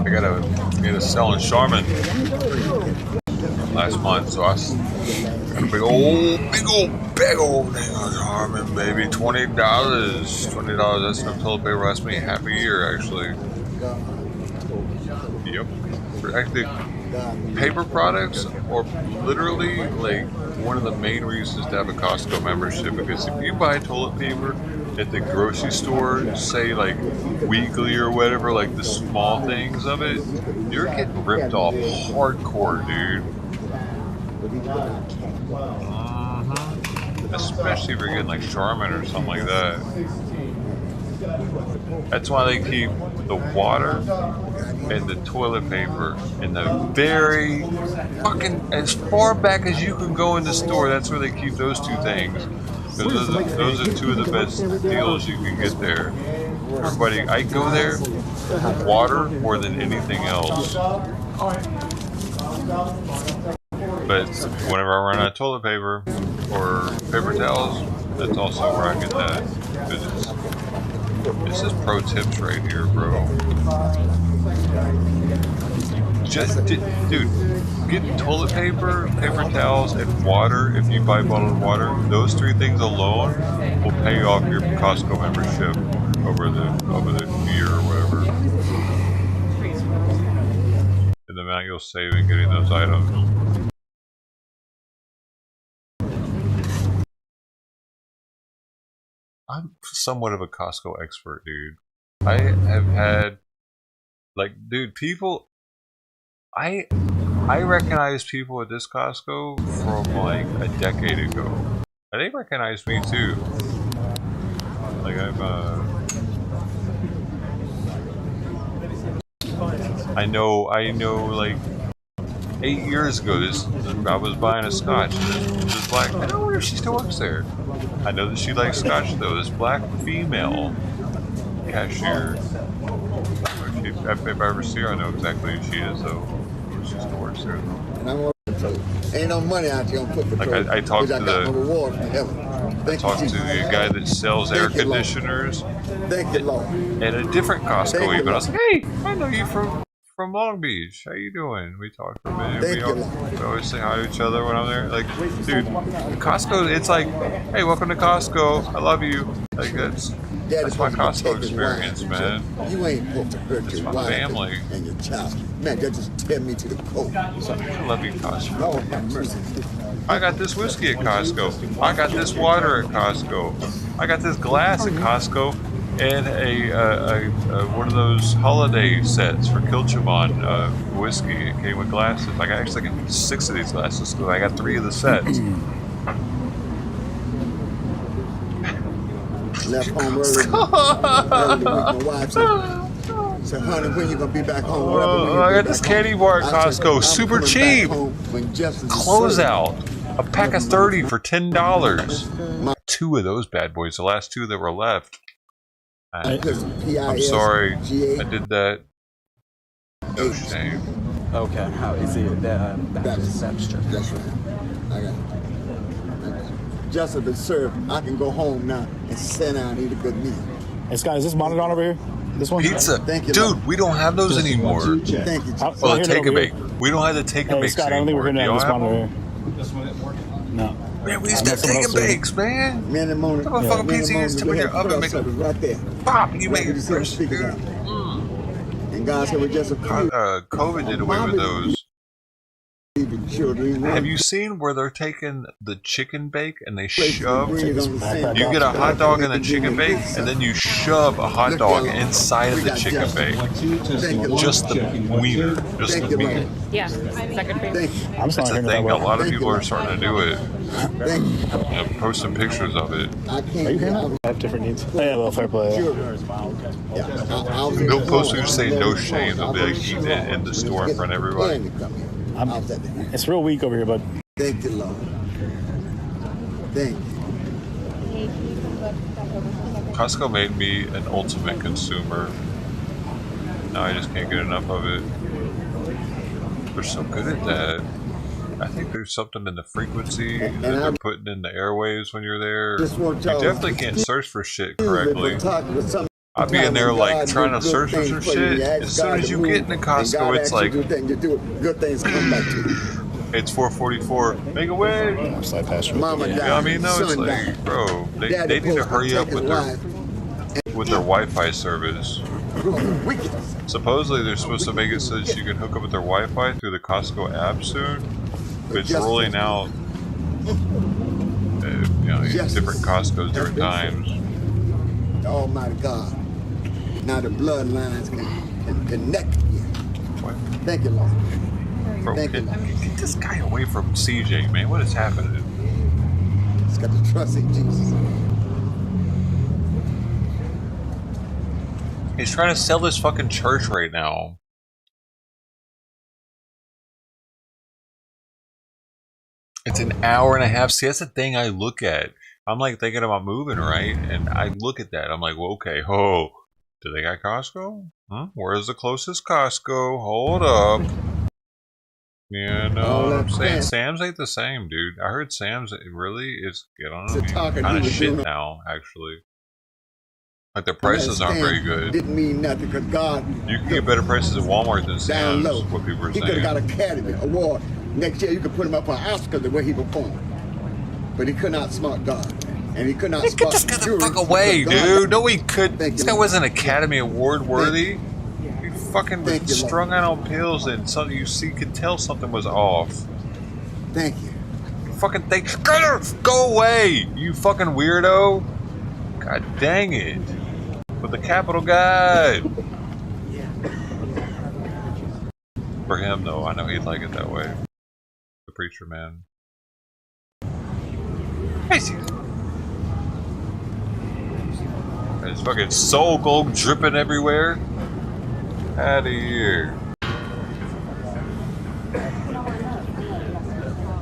I got a selling Charmin last month, so I got a big old thing on Charmin, baby. $20. $20. That's enough toilet paper lasts me half a year, actually. Yep. Actually, paper products are literally like one of the main reasons to have a Costco membership, because if you buy toilet paper at the grocery store, say like weekly or whatever, like the small things of it, you're getting ripped off hardcore, dude. Especially if you're getting like Charmin or something like that. That's why they keep the water and the toilet paper in the very fucking, as far back as you can go in the store. That's where they keep those two things. Because those are two of the best deals you can get there. Everybody, I go there for water more than anything else. But whenever I run out of toilet paper or paper towels, that's also where I get that. Because this is pro tips right here, bro. Just, dude, get toilet paper, paper towels, and water. If you buy bottled water, those three things alone will pay off your Costco membership over the year or whatever. And the amount you'll save in getting those items. I'm somewhat of a Costco expert, dude. I have had, like, dude, people. I recognize people at this Costco from like a decade ago. And they recognize me too. Like I know like 8 years ago I was buying a scotch and this black, I don't wonder if she still works there. I know that she likes scotch though. This black female cashier. If I ever see her, I know exactly who she is though. She still works there though. And I'm on patrol. Ain't no money out here on foot patrol. Like I talked to the the guy that sells air conditioners. Thank you, Lord. At a different Costco even. I was like, hey, I know you from Long Beach. How you doing? We talked for a minute. We always say hi to each other when I'm there. Like, dude, Costco, it's like, hey, welcome to Costco. I love you. Like, that's my Costco experience, man. You ain't supposed to hurt your wife family and your child. Man, that just tear me to the core. I love you, Costco. Lord have mercy. I got this whiskey at Costco. I got this water at Costco. I got this glass at Costco. And a one of those holiday sets for Kilchaman whiskey. It came with glasses. I got 6 of these glasses because I got 3 of the sets. Left home early. My wife said, honey, when you gonna be back home? I got this candy bar at Costco, super cheap. Closeout. A pack of 30 for $10. 2 of those bad boys. The last 2 that were left. I'm sorry, I did that. No shame. Okay, how is it Baptist Church? That's right. I got it. Just been served. I can go home now and sit down and eat a good meal. Hey Scott, is this monitor on over here? This one? Pizza. Thank you, dude, Lord. we don't have those anymore. Thank you. Well, the take a bake. We don't have the take a bake. Scott, I don't think we're going to have this monitor here. This one isn't working? No. Man, we used to have take and bakes, man. Man and morning. What fucking pizza you used to put in your oven, make it right there. pop. You make it fresh, dude. And God said, we're just a few. COVID did away with those. Children. Have you seen where they're taking the chicken bake and they shove? You get a hot dog and a chicken bake, and then you shove a hot dog inside of the chicken bake. Just the wiener, just the meat. Yeah, second favorite. That's the thing. A lot of people are starting to do it. Post some pictures of it. Are you hearing that? I have different needs. Yeah, well, fair play. They'll post it and say no shame. They'll be like eating it in the store in front of everybody. It's real weak over here, bud. Thank you, Lord. Thank you. Costco made me an ultimate consumer. Now I just can't get enough of it. They're so good at that. I think there's something in the frequency that they're putting in the airwaves when you're there. You definitely can't search for shit correctly. I'll be in there like trying to search for some shit. As soon as you get into Costco, it's like good things come back to you. it's 4:44. Make a wish. Mama died. You know what I mean? No, it's like, bro, they need to hurry up with their Wi-Fi service. Supposedly they're supposed to make it so that you can hook up with their Wi-Fi through the Costco app soon. But it's rolling out, different Costco's, different times. The Almighty God. Now the bloodlines can connect again. What? Thank you, Lord. Bro, get this guy away from CJ, man. What is happening? Just got to trust in Jesus. He's trying to sell this fucking church right now. It's an hour and a half. See, that's the thing I look at. I'm like thinking about moving, right? And I look at that. I'm like, well, okay, do they got Costco? Huh? Where's the closest Costco? Hold up. Yeah, no, I'm saying Sam's ain't the same, dude. I heard Sam's really is kind of shit now, actually. Like their prices aren't very good. Didn't mean nothing because God. You can get better prices at Walmart than Sam's. What people are saying. He could have got an Academy Award. Next year you could put him up for Oscar the way he performed. But he could not smart God. And he could not smart just get the fuck away, dude. No, he could. This guy wasn't Academy Award worthy. He fucking was strung out on pills and something you could tell something was off. Thank you. Fucking go away, you fucking weirdo. God dang it. With the capital God. For him, though, I know he'd like it that way. The preacher man. Crazy. His fucking soul gold dripping everywhere. Out of here.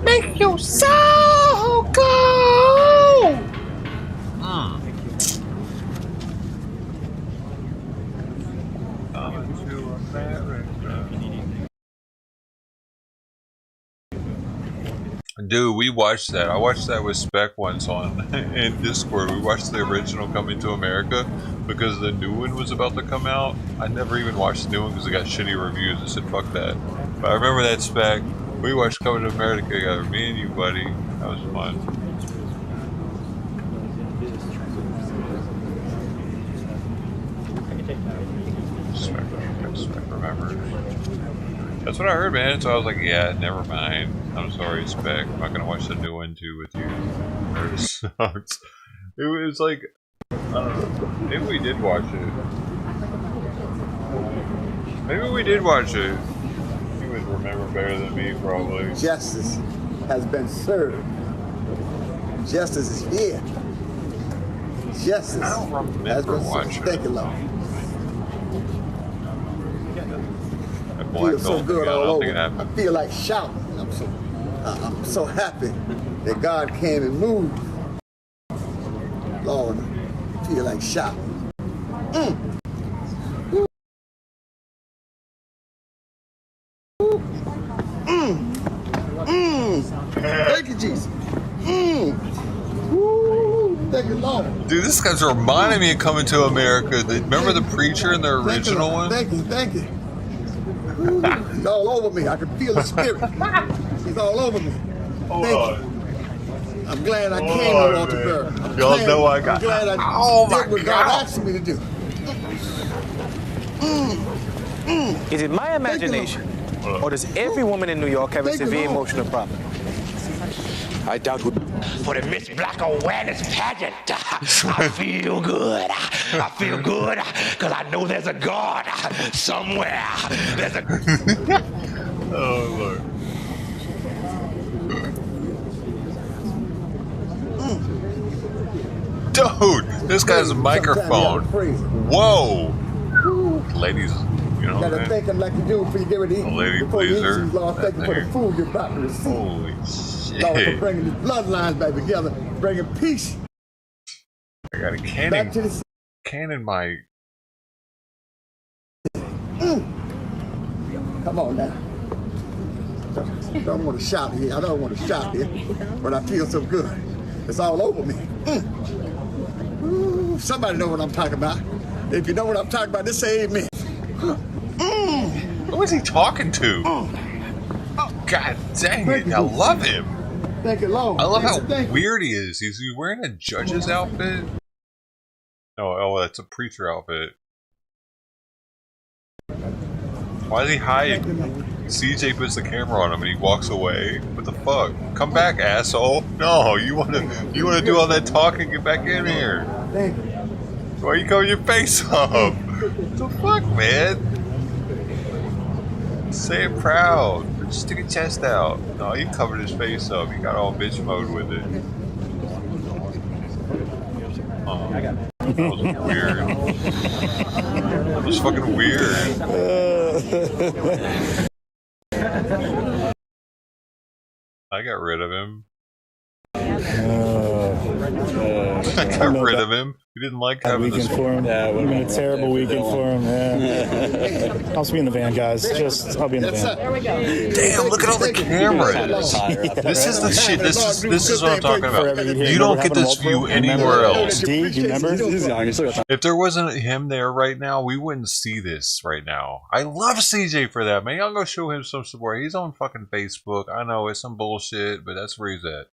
Make your soul go! Dude, we watched that. I watched that with Spec once on in Discord. We watched the original Coming to America because the new one was about to come out. I never even watched the new one because it got shitty reviews. I said, fuck that. But I remember that, Spec. We watched Coming to America together. Me and you, buddy. That was fun. Spec remembers. That's what I heard, man. So I was like, yeah, never mind. I'm sorry, Spec. I'm not gonna watch the new one too with you. It sucks. It was like, I don't know. Maybe we did watch it. Maybe we did watch it. You would remember better than me, probably. Justice has been served. Justice is here. Justice I don't remember has been served. Thank you, Lord. I feel so good all over. I feel like shouting. I'm so happy that God came and moved. Lord, I feel like shouting. Thank you, Jesus. Thank you, Lord. Dude, this guy's reminding me of Coming to America. Remember the preacher in the original one? Thank you, thank you. He's all over me. I can feel the spirit. He's all over me. Thank you. I'm glad I came to Walter. Y'all know I got. I'm glad I did what God asked me to do. Is it my imagination, or does every woman in New York have a severe emotional problem? I doubt for the Miss Black Awareness pageant. I feel good. I feel good because I know there's a God somewhere. There's a. Oh Lord. Dude, this guy's a microphone. Whoa. Ladies, you know. Gotta thank him like you do before you get ready to eat. Lady pleaser. Lord, thank you for the food you're about to receive. Holy shit. Lord, for bringing the bloodlines back together, bringing peace. I got a cannon mic. Come on now. I don't want to shout here. I don't want to shout here, but I feel so good. It's all over me. Ooh, somebody know what I'm talking about. If you know what I'm talking about, just say amen. Who is he talking to? Oh, God dang it. I love him. Thank you, Lord. I love how weird he is. Is he wearing a judge's outfit? Oh, that's a preacher outfit. Why is he hiding? CJ puts the camera on him and he walks away. What the fuck? Come back, asshole! No, you wanna do all that talking? Get back in here. Why are you covering your face up? What the fuck, man? Say it proud. Just stick your chest out. No, he covered his face up. He got all bitch mode with it. That was weird. That was fucking weird. I got rid of him. I got rid of him. He didn't like having this for him. Yeah, it would have been a terrible weekend for him. Yeah. I'll be in the van, guys. I'll be in the van. Damn! Look at all the cameras. This is the shit. This is what I'm talking about. You don't get this view anywhere else. Do you remember? If there wasn't him there right now, we wouldn't see this right now. I love CJ for that, man. Y'all go show him some support. He's on fucking Facebook. I know it's some bullshit, but that's where he's at.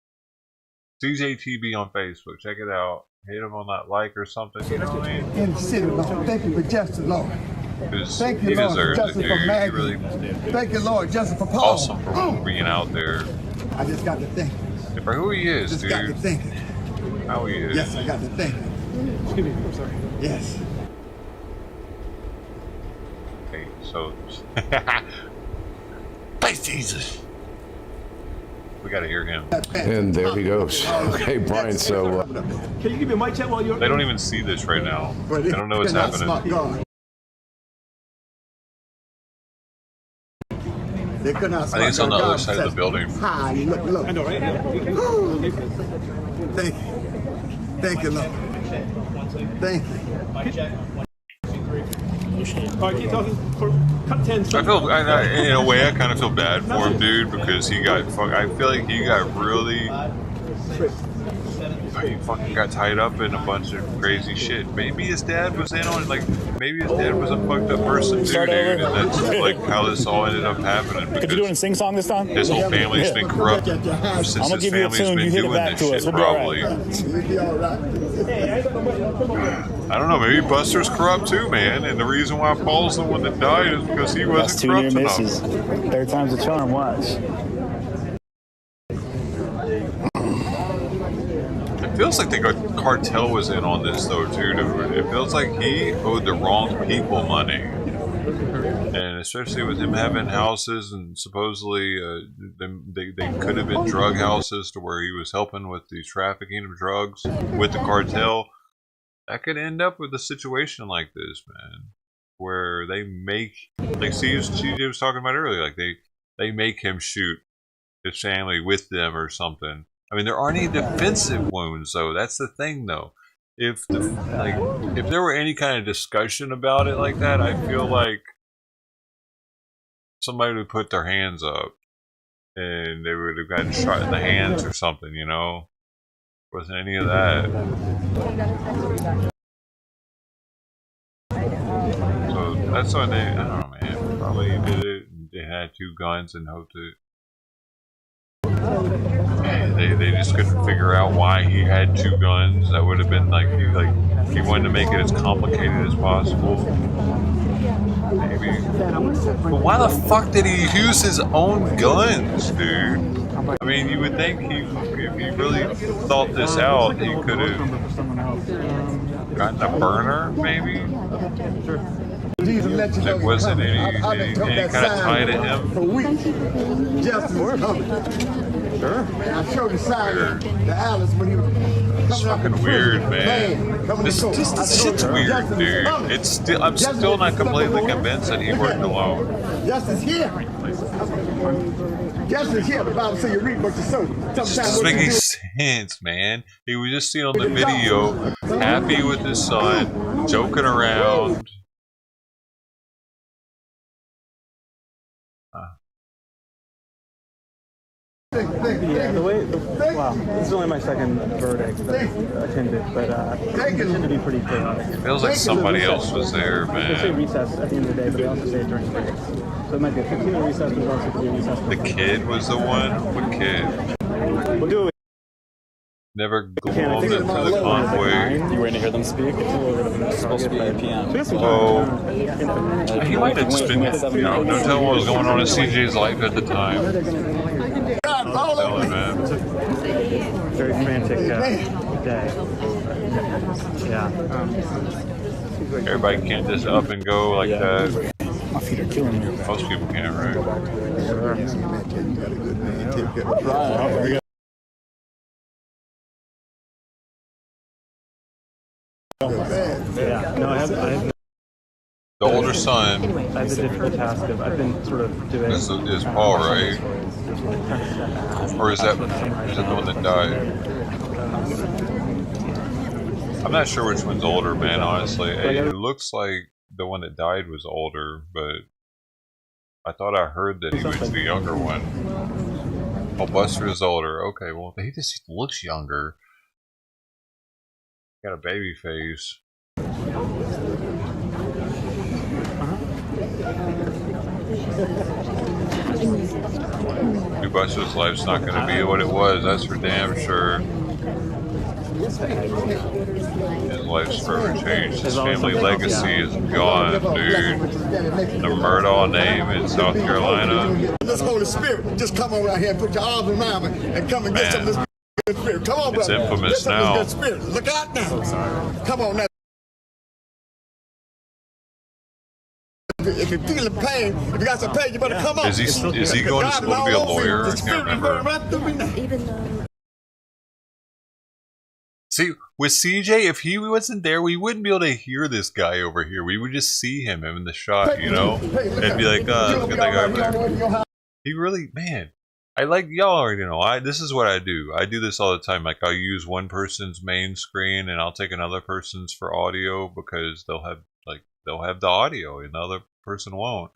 CJTB on Facebook. Check it out. Hit him on that like or something. You know what I mean? In the city, Lord. Thank you for justice, Lord. Thank He you, Lord, deserves for it, justice dude. for He Maggie. really Thank you, Lord, justice for Paul. awesome for being out there. I just got to think. For who he is, Just dude. got to think. How he is. Yes, I got to think. Excuse me, I'm sorry. Yes. Okay, so praise Jesus. We gotta hear him. And there he goes. Okay, Brian, so... Can you give me a mic check while you're... They don't even see this right now. They don't know what's happening. They could not I think it's on the other side of the building. Hi, look. I know, right? Thank you. Thank you, Lord. Thank you. All right, keep talking. Cut 10 seconds. I feel, in a way, I kind of feel bad for him, dude, because he got I feel like he got really... He fucking got tied up in a bunch of crazy shit. Maybe his dad was in on it, like, maybe his dad was a fucked up person too, dude, and that's like how this all ended up happening. Could you do it in sing-song this time? His whole family's been corrupt since I'm gonna his give you a family's tune. been You hit it doing back this to us. shit, We'll be all probably. right. We'll be all right. I don't know, maybe Buster's corrupt too, man, and the reason why Paul's the one that died is because he That's wasn't 2 corrupt near enough. misses. Third time's the charm. Watch. It feels like the cartel was in on this though, dude. It feels like he owed the wrong people money, and especially with him having houses and supposedly they could have been drug houses to where he was helping with the trafficking of drugs with the cartel. That could end up with a situation like this, man, where they make, like CJ was talking about earlier, like they make him shoot his family with them or something. I mean, there aren't any defensive wounds, though. That's the thing, though. If there were any kind of discussion about it like that, I feel like somebody would put their hands up and they would have gotten shot in the hands or something, you know? Wasn't any of that. So that's why they, I don't know, man. Probably did it and they had 2 guns and hoped it. They just couldn't figure out why he had 2 guns. That would have been like he wanted to make it as complicated as possible. Maybe. But why the fuck did he use his own guns, dude? I mean, you would think if he really thought this out, he could have gotten a burner, maybe? That wasn't any kind of tie to him. For weeks. Justice is coming. Sure. And I showed the sign to Alice when he was It's fucking weird, man. This shit's weird, dude. I'm still not completely convinced that he worked alone. Justice here. Justice here. The Bible says you read what you sow. It doesn't make any sense, man. He was just seen on the video, happy with his son, joking around. Yeah, wow, this is only my second verdict that I attended, but it tend to be pretty chaotic. It feels like somebody else was there, They say man. recess at the end of the day, but they also say it during breaks. So it might be a 15-minute recess, but also could be a recess. The kid was the one? What kid? We'll do it. Never glowed for the convoy. You were going to hear them speak? It's supposed to be 8 p.m. Oh, he might have just been, don't tell what was going on in CJ's life at the time. Don't tell him, man. Very frantic day. Yeah. Everybody can't just up and go like that. My feet are killing me. Most people can't, right? Yeah. No, I have the older son. I have the difficult task of I've been sort of doing. Is Paul, right? Or is that the one that died? I'm not sure which one's older, man, honestly. It looks like the one that died was older, but I thought I heard that he was the younger one. Oh, Buster is older. Okay, well, he just looks younger. Got a baby face. New Buster's life's not going to be what it was, that's for damn sure. His life's forever changed. His family legacy is gone, dude. The Murdaugh name in South Carolina. This Holy Spirit, just come on right here and put your arms around me and come and get some of this good spirit. Come on, brother. It's infamous get some now. Of this good spirit. Look out now. Come on now. If you're feeling pain, if you got some pain, you better come on. Is he going to school to be a lawyer? I can't remember. See, with CJ, if he wasn't there, we wouldn't be able to hear this guy over here. We would just see him in the shot, you know? And be like, oh, look at that guy over there. He really, man, I like, y'all already know, this is what I do. I do this all the time. Like, I'll use one person's main screen and I'll take another person's for audio because they'll have the audio and the other person won't.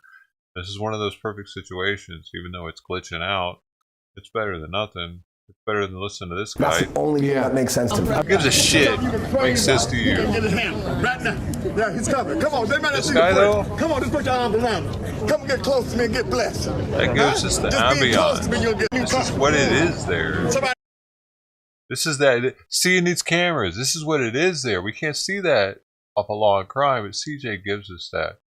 This is one of those perfect situations. Even though it's glitching out, it's better than nothing. It's better than listening to this guy. That's the only thing that makes sense to me. Who gives a shit? Makes sense to you. Get his hand right now. Yeah, he's coming. Come on, they might not This see guy you though? Come on, just put your arms around me. Come and get close to me and get blessed. That gives us the ambiance. This is what it is there. Somebody. This is that. Seeing these cameras. This is what it is there. We can't see that off a Law and Crime, but CJ gives us that.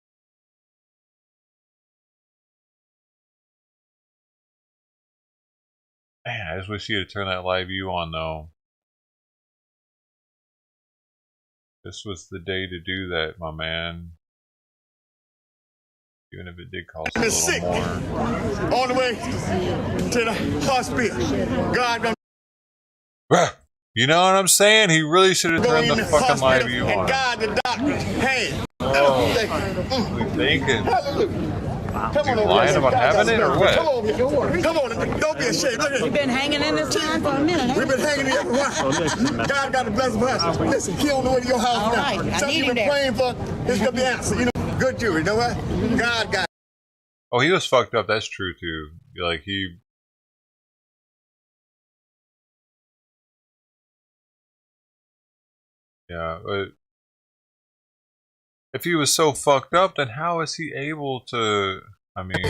Man, I just wish you had turned that live view on though. This was the day to do that, my man. Even if it did cost a little more. On the way to the hospital. God done. You know what I'm saying? He really should have turned the fucking live view on. And God, the doctor's hand. Oh, we thinking. Come on, lying about having it or what? Come on, come on, don't be ashamed. Look at You've been hanging in this line for a minute. We've been hanging here for a while. God got to bless us. Listen, he on the way to your house now. Right, Something you've been praying for, it's going to be answered. You know, good Jew, you know what? God got. Oh, he was fucked up. That's true, too. Like, he... Yeah, but... If he was so fucked up, then how is he able to... I mean...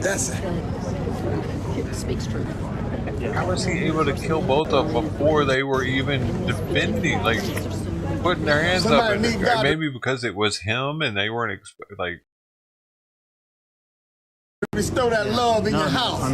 That's it. Speaks true. How is he able to kill both of them before they were even defending? Like, putting their hands up. And maybe because it was him and they weren't... like... Bestow that love in your house.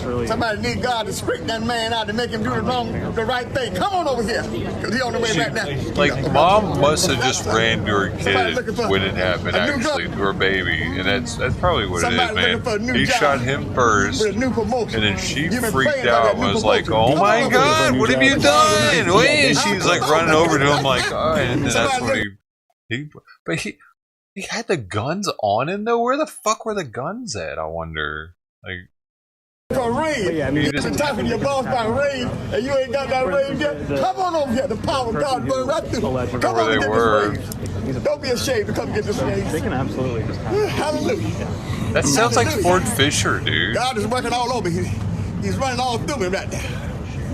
Really... Somebody need God to straighten that man out to make him do the right thing. Come on over here. Because he on the way right now. Like, mom must have just ran to her kid when it happened, actually, to her baby. And that's probably what it is, man. He shot him first, and then she freaked out and was like, oh my God, what have you done? Wait, she's like running over to him like, oh, and then that's when he had the guns on him, though? Where the fuck were the guns at, I wonder? Like... For rain, you've been talking to your boss about rain, and you ain't got that rain yet. Come on over here, the power of God burn right through. Come on and get this rain. Don't be ashamed to come get this rain. They can absolutely just hallelujah. That sounds like Ford Fisher, dude. God is working all over me. He's running all through me right now.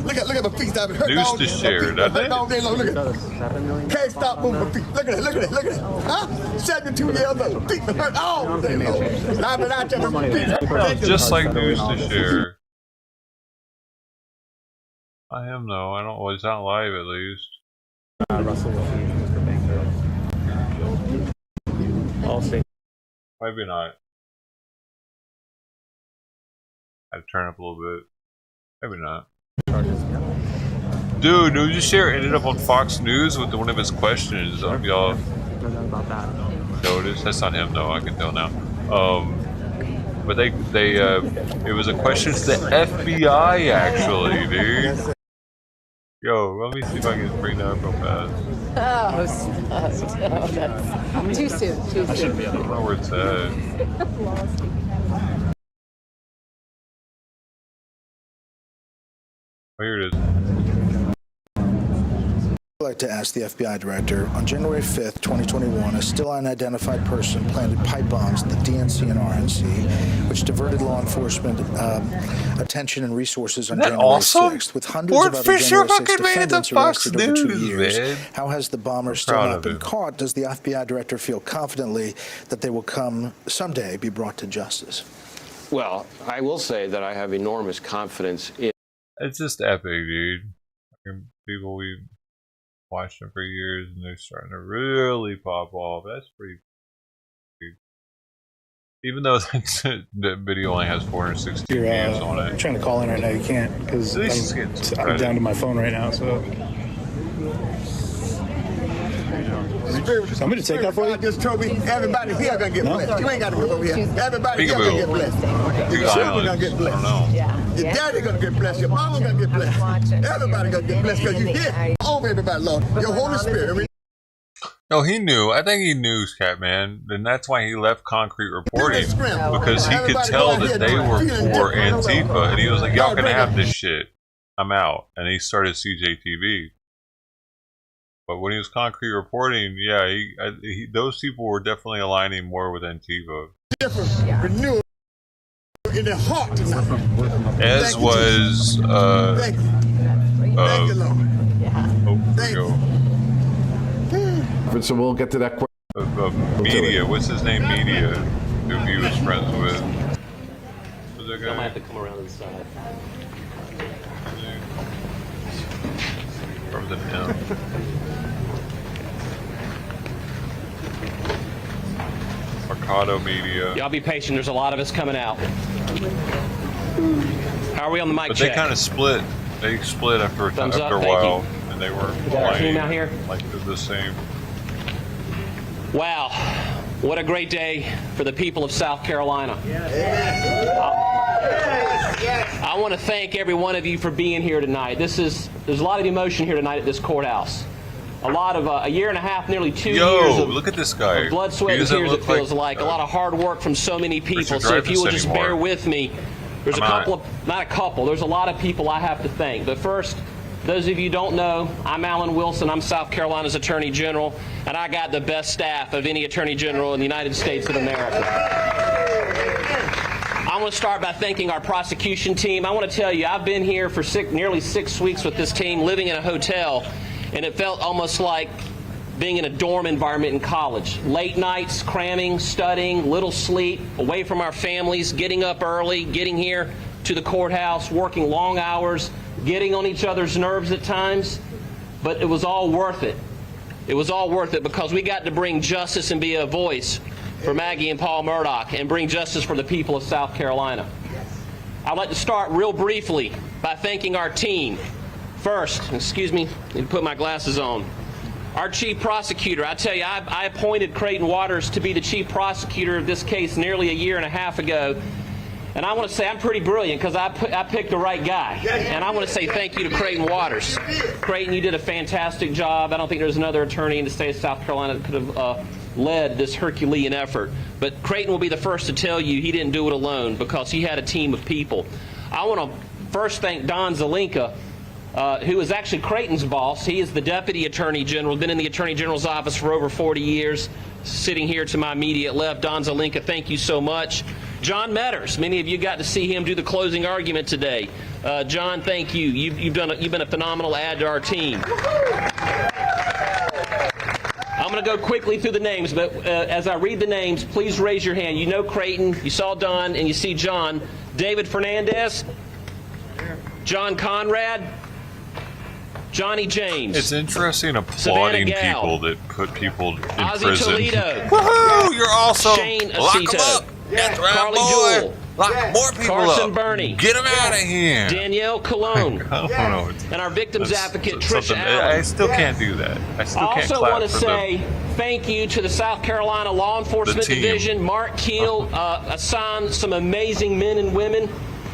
Look at my feet. I've been hurting all day. News to share, doesn't it? All day long. Look at it. Can't stop moving my feet. Look at it. Huh? 72 years old. Feet been hurt all day long. And I've been out there with my feet. Just like news to share. Not him though. I don't. Well, it's not live at least. Russell Wilson for banker. I'll see. Maybe not. I'd turn up a little bit. Maybe not. Dude, New Share ended up on Fox News with one of his questions. Y'all about that. notice? That's not him though. I can tell now. But it was a question to the FBI actually, dude. Yo, let me see if I can bring that up real fast. Oh, that's too soon. Too soon. I don't know where it's at. Oh, here it is. I'd like to ask the FBI director, on January 5th, 2021, a still unidentified person planted pipe bombs at the DNC and RNC, which diverted law enforcement attention and resources on January 6th, with hundreds of other January 6th defendants arrested over 2 years. How has the bomber still not been caught? Does the FBI director feel confidently that they will come someday be brought to justice? Well, I will say that I have enormous confidence in... It's just epic, dude. People we watched them for years and they're starting to really pop off. That's pretty good. Even though the video only has 460 views on it. I'm trying to call in right now. You can't because I'm down to my phone right now. So I'm going to take that for you. Just told me everybody here gonna get blessed. You ain't got to come over here. Everybody here gonna get blessed. Your children gonna get blessed. Your daddy gonna get blessed. Your mama gonna get blessed. Everybody gonna get blessed because you here over everybody, Lord. Your Holy Spirit. No, he knew. I think he knew, Catman, and that's why he left Concrete Reporting, because he could tell that they were for Antifa, and he was like, "Y'all gonna have this shit. I'm out." And he started CJTV. But when he was Concrete Reporting, yeah, those people were definitely aligning more with Antifa. Renewal in their heart tonight. As was Thank you, Lord. Thank you. So we'll get to that question. Media, what's his name? Media, who he was friends with. Who's that guy? I might have to come around to the side. From the M. Mercado Media. Y'all be patient. There's a lot of us coming out. How are we on the mic But check? they kind of split. They split after a while, and they weren't team out here? like the same. Wow, what a great day for the people of South Carolina. I want to thank every one of you for being here tonight. There's a lot of emotion here tonight at this courthouse. A lot of a year and a half, nearly 2 years of, look at this guy. Of blood, sweat, and tears, it feels like. A lot of hard work from so many people. So if you will just bear with me, there's a couple of, not a couple, there's a lot of people I have to thank. But first, those of you who don't know, I'm Alan Wilson. I'm South Carolina's Attorney General, and I got the best staff of any Attorney General in the United States of America. I want to start by thanking our prosecution team. I want to tell you, I've been here for nearly 6 weeks with this team, living in a hotel, and it felt almost like being in a dorm environment in college. Late nights, cramming, studying, little sleep, away from our families, getting up early, getting here to the courthouse, working long hours, getting on each other's nerves at times, but it was all worth it. It was all worth it because we got to bring justice and be a voice for Maggie and Paul Murdaugh and bring justice for the people of South Carolina. I'd like to start real briefly by thanking our team. First, excuse me, I need to put my glasses on. Our chief prosecutor, I tell you, I appointed Creighton Waters to be the chief prosecutor of this case nearly a year and a half ago. And I want to say I'm pretty brilliant because I picked the right guy. And I want to say thank you to Creighton Waters. Creighton, you did a fantastic job. I don't think there's another attorney in the state of South Carolina that could have led this Herculean effort. But Creighton will be the first to tell you he didn't do it alone because he had a team of people. I want to first thank Don Zelinka, who is actually Creighton's boss. He is the Deputy Attorney General, been in the Attorney General's office for over 40 years, sitting here to my immediate left. Don Zelinka, thank you so much. John Metters, many of you got to see him do the closing argument today. John, thank you. You've been a phenomenal add to our team. I'm going to go quickly through the names, but as I read the names, please raise your hand. You know Creighton, you saw Don, and you see John. David Fernandez, John Conrad, Johnny James. It's interesting applauding people that put people in Ozzy prison. Toledo. Woohoo! You're awesome. Shane Lock them Aceto. up. That's right, Carly boy. Jewell. Lock more people Carson up. Burney. Get them out of here. Danielle Cologne. I don't know. And our victims That's advocate, Trish something- Allen. I still can't do that. I still I can't also clap want to for say thank you to the South Carolina Law Enforcement The team. Division. Mark Keel assigned some amazing men and women.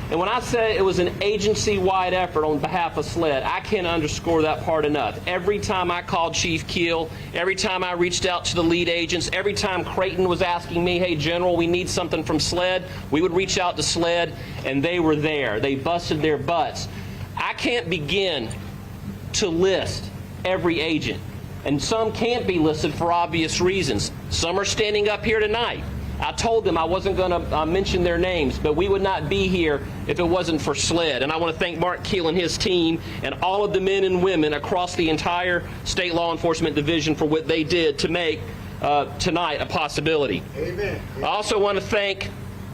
And when I say it was an agency-wide effort on behalf of SLED, I can't underscore that part enough. Every time I called Chief Keel, every time I reached out to the lead agents, every time Creighton was asking me, hey, General, we need something from SLED, we would reach out to SLED, and they were there. They busted their butts. I can't begin to list every agent, and some can't be listed for obvious reasons. Some are standing up here tonight. I told them I wasn't going to mention their names, but we would not be here if it wasn't for SLED. And I want to thank Mark Keel and his team and all of the men and women across the entire State Law Enforcement Division for what they did to make tonight a possibility. Amen. I also want to thank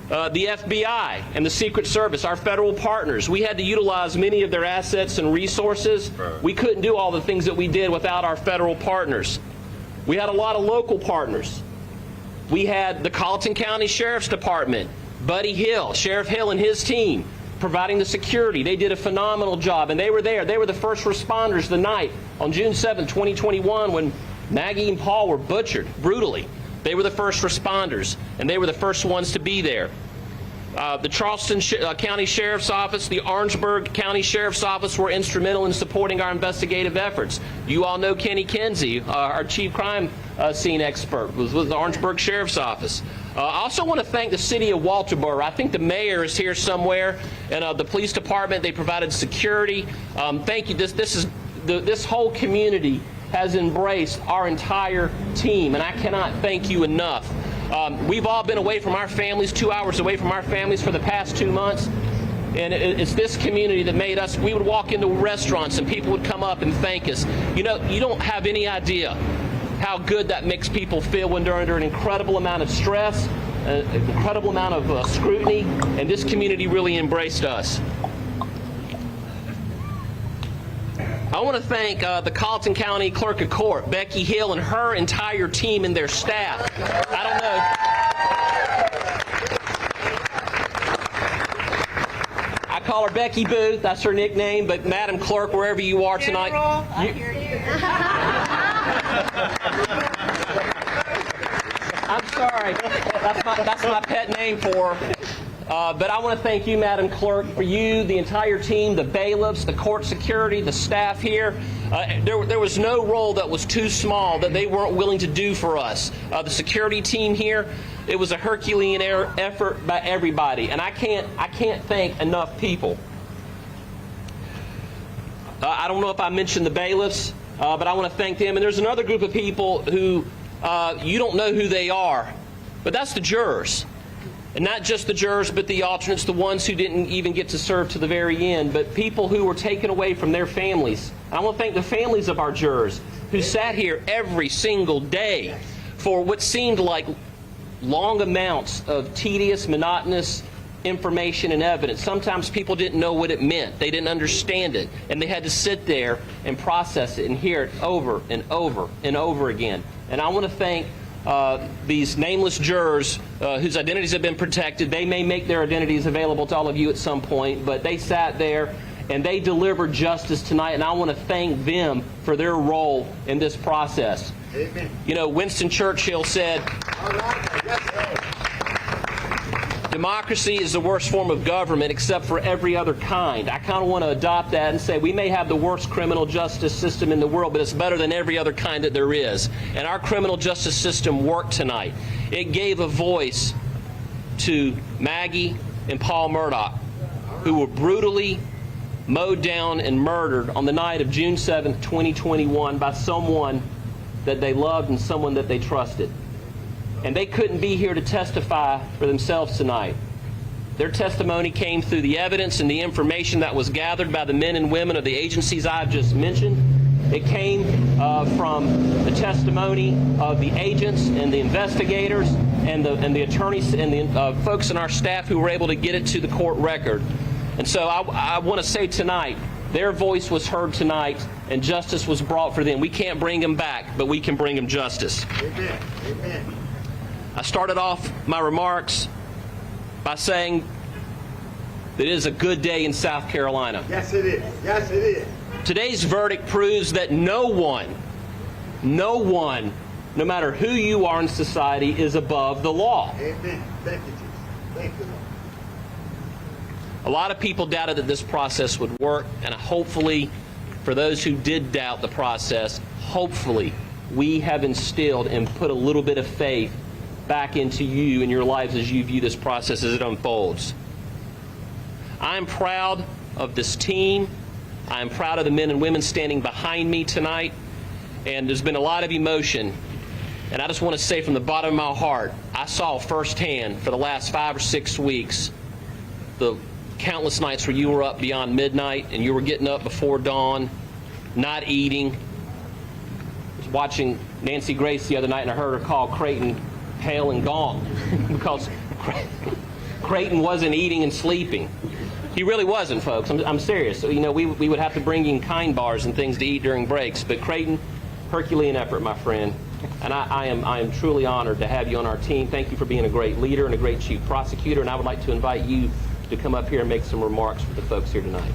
the FBI and the Secret Service, our federal partners. We had to utilize many of their assets and resources. We couldn't do all the things that we did without our federal partners. We had a lot of local partners. We had the Colleton County Sheriff's Department, Buddy Hill, Sheriff Hill and his team, providing the security. They did a phenomenal job, and they were there. They were the first responders the night on June 7, 2021, when Maggie and Paul were butchered brutally. They were the first responders, and they were the first ones to be there. The Charleston County Sheriff's Office, the Orangeburg County Sheriff's Office were instrumental in supporting our investigative efforts. You all know Kenny Kinsey, our chief crime scene expert, was with the Orangeburg Sheriff's Office. I also want to thank the city of Walterboro. I think the mayor is here somewhere, and the police department. They provided security. Thank you. This whole community has embraced our entire team, and I cannot thank you enough. We've all been away from our families, 2 hours away from our families for the past 2 months. And it's this community that made us, we would walk into restaurants and people would come up and thank us. You know, you don't have any idea how good that makes people feel when they're under an incredible amount of stress, an incredible amount of scrutiny, and this community really embraced us. I want to thank the Colleton County Clerk of Court, Becky Hill, and her entire team and their staff. I don't know. I call her Becky Booth. That's her nickname. But Madam Clerk, wherever you are tonight. General, I hear you. I'm sorry. That's my pet name for her. But I want to thank you, Madam Clerk, for you, the entire team, the bailiffs, the court security, the staff here. There was no role that was too small that they weren't willing to do for us. The security team here, it was a Herculean effort by everybody, and I can't thank enough people. I don't know if I mentioned the bailiffs, but I want to thank them. And there's another group of people who you don't know who they are, but that's the jurors. And not just the jurors, but the alternates, the ones who didn't even get to serve to the very end, but people who were taken away from their families. And I want to thank the families of our jurors who sat here every single day for what seemed like long amounts of tedious, monotonous information and evidence. Sometimes people didn't know what it meant. They didn't understand it. And they had to sit there and process it and hear it over and over and over again. And I want to thank these nameless jurors whose identities have been protected. They may make their identities available to all of you at some point, but they sat there and they delivered justice tonight, and I want to thank them for their role in this process. Amen. You know, Winston Churchill said, democracy is the worst form of government except for every other kind. I kind of want to adopt that and say we may have the worst criminal justice system in the world, but it's better than every other kind that there is. And our criminal justice system worked tonight. It gave a voice to Maggie and Paul Murdaugh, who were brutally mowed down and murdered on the night of June 7th, 2021 by someone that they loved and someone that they trusted. And they couldn't be here to testify for themselves tonight. Their testimony came through the evidence and the information that was gathered by the men and women of the agencies I've just mentioned. It came from the testimony of the agents and the investigators and the attorneys and the folks in our staff who were able to get it to the court record. And so I want to say tonight Their voice was heard tonight, and justice was brought for them. We can't bring them back, but we can bring them justice. Amen. Amen. I started off my remarks by saying that it is a good day in South Carolina. Yes, it is. Yes, it is. Today's verdict proves that no one, no matter who you are in society, is above the law. Amen. Thank you, Jesus. Thank you, Lord. A lot of people doubted that this process would work, and hopefully, for those who did doubt the process, hopefully we have instilled and put a little bit of faith back into you and your lives as you view this process as it unfolds. I'm proud of this team. I'm proud of the men and women standing behind me tonight, and there's been a lot of emotion. And I just want to say from the bottom of my heart, I saw firsthand for the last 5 or 6 weeks the countless nights where you were up beyond midnight and you were getting up before dawn, not eating. I was watching Nancy Grace the other night and I heard her call Creighton pale and gaunt because Creighton wasn't eating and sleeping. He really wasn't, folks. I'm serious. So, you know, we would have to bring in kind bars and things to eat during breaks. But Creighton, Herculean effort, my friend. And I am truly honored to have you on our team. Thank you for being a great leader and a great chief prosecutor. And I would like to invite you to come up here and make some remarks for the folks here tonight.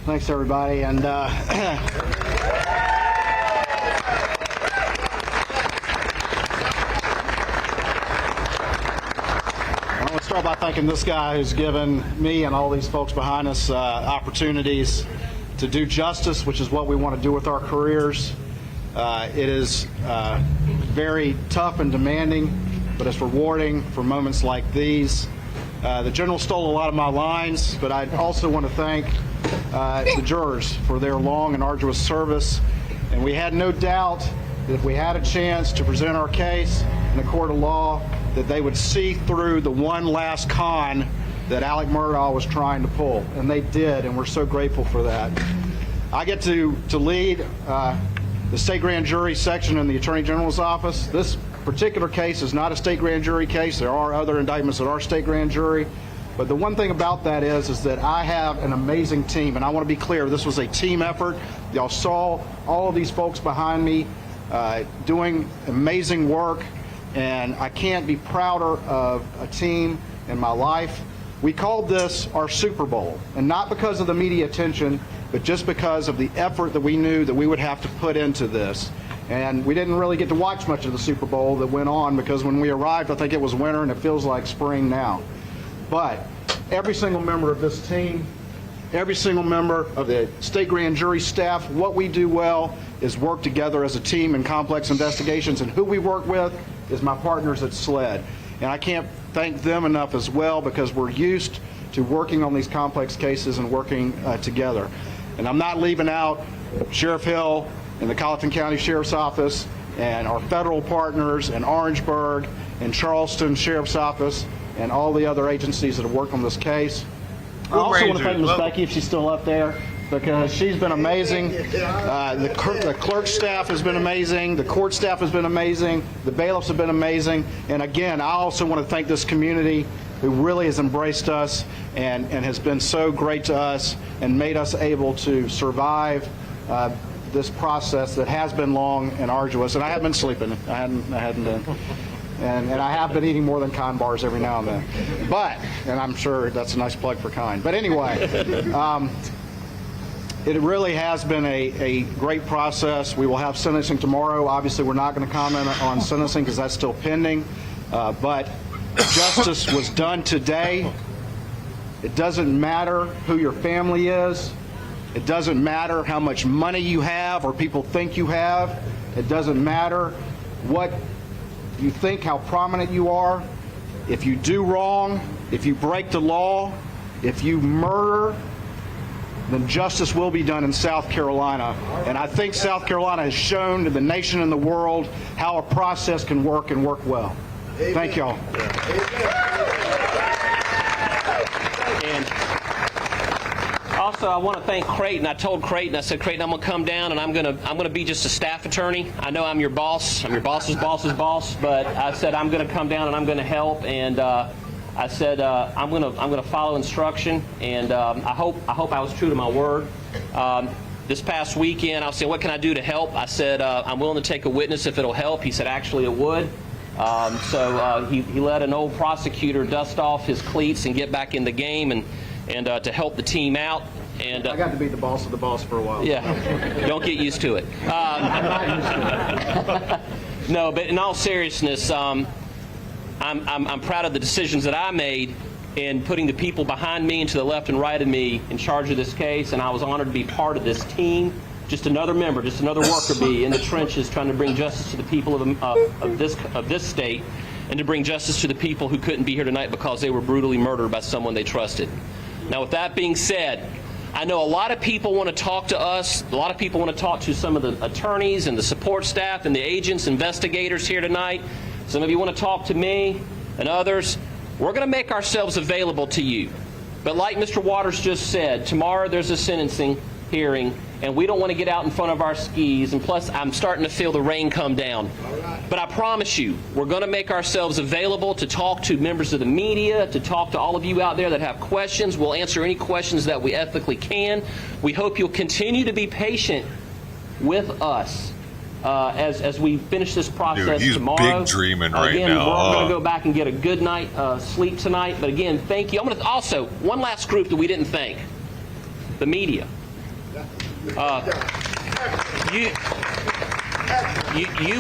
Thanks, everybody. And I want to start by thanking this guy who's given me and all these folks behind us opportunities to do justice, which is what we want to do with our careers. It is very tough and demanding, but it's rewarding for moments like these. The general stole a lot of my lines, but I also want to thank the jurors for their long and arduous service. And we had no doubt that if we had a chance to present our case in a court of law, that they would see through the one last con that Alec Murdaugh was trying to pull. And they did, and we're so grateful for that. I get to lead the state grand jury section in the Attorney General's office. This particular case is not a state grand jury case. There are other indictments that are state grand jury. But the one thing about that is that I have an amazing team. And I want to be clear, this was a team effort. Y'all saw all of these folks behind me doing amazing work. And I can't be prouder of a team in my life. We called this our Super Bowl. And not because of the media attention, but just because of the effort that we knew that we would have to put into this. And we didn't really get to watch much of the Super Bowl that went on because when we arrived, I think it was winter and it feels like spring now. But every single member of this team, every single member of the state grand jury staff, what we do well is work together as a team in complex investigations, and who we work with is my partners at SLED. And I can't thank them enough as well because we're used to working on these complex cases and working together. And I'm not leaving out Sheriff Hill and the Colleton County Sheriff's Office and our federal partners in Orangeburg and Charleston Sheriff's Office and all the other agencies that have worked on this case. I also want to thank Ms. Becky, if she's still up there, because she's been amazing. The clerk staff has been amazing. The court staff has been amazing. The bailiffs have been amazing. And again, I also want to thank this community who really has embraced us and has been so great to us and made us able to survive this process that has been long and arduous. And I have been sleeping. I hadn't been. And I have been eating more than kind bars every now and then. But, and I'm sure that's a nice plug for kind. But anyway, it really has been a great process. We will have sentencing tomorrow. Obviously, we're not going to comment on sentencing because that's still pending. But justice was done today. It doesn't matter who your family is. It doesn't matter how much money you have or people think you have. It doesn't matter what you think, how prominent you are. If you do wrong, if you break the law, if you murder, then justice will be done in South Carolina. And I think South Carolina has shown to the nation and the world how a process can work and work well. Amen. Thank y'all. And also, I want to thank Creighton. I told Creighton, I said, Creighton, I'm going to come down and I'm going to be just a staff attorney. I know I'm your boss. I'm your boss's boss's boss. But I said I'm going to come down and I'm going to help. And I said I'm gonna follow instruction, and I hope I was true to my word. This past weekend, I was saying, what can I do to help? I said, I'm willing to take a witness if it'll help. He said, actually, it would. So he let an old prosecutor dust off his cleats and get back in the game and to help the team out. And I got to be the boss of the boss for a while. Yeah, don't get used to it. No, but in all seriousness, I'm proud of the decisions that I made in putting the people behind me and to the left and right of me in charge of this case, and I was honored to be part of this team. Just another member, just another worker bee in the trenches trying to bring justice to the people of this state, and to bring justice to the people who couldn't be here tonight because they were brutally murdered by someone they trusted. Now, with that being said, I know a lot of people want to talk to us. A lot of people want to talk to some of the attorneys and the support staff and the agents, investigators here tonight. Some of you want to talk to me and others. We're going to make ourselves available to you. But like Mr. Waters just said, tomorrow there's a sentencing hearing, and we don't want to get out in front of our skis. And plus, I'm starting to feel the rain come down. But I promise you, we're going to make ourselves available to talk to members of the media, to talk to all of you out there that have questions. We'll answer any questions that we ethically can. We hope you'll continue to be patient with us as we finish this process. Dude, he's tomorrow. Big dreaming right again, now. We're going to go back and get a good night sleep tonight. But again, thank you. I'm going to also, one last group that we didn't thank, the media. You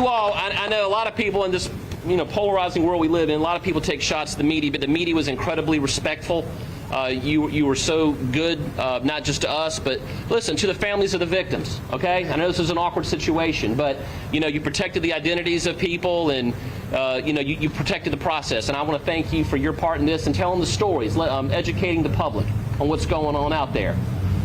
all, I know a lot of people in this polarizing world we live in, a lot of people take shots at the media, but the media was incredibly respectful. You were so good, not just to us, but listen, to the families of the victims, okay? I know this is an awkward situation, but you protected the identities of people, and you protected the process, and I want to thank you for your part in this and telling the stories, educating the public on what's going on out there.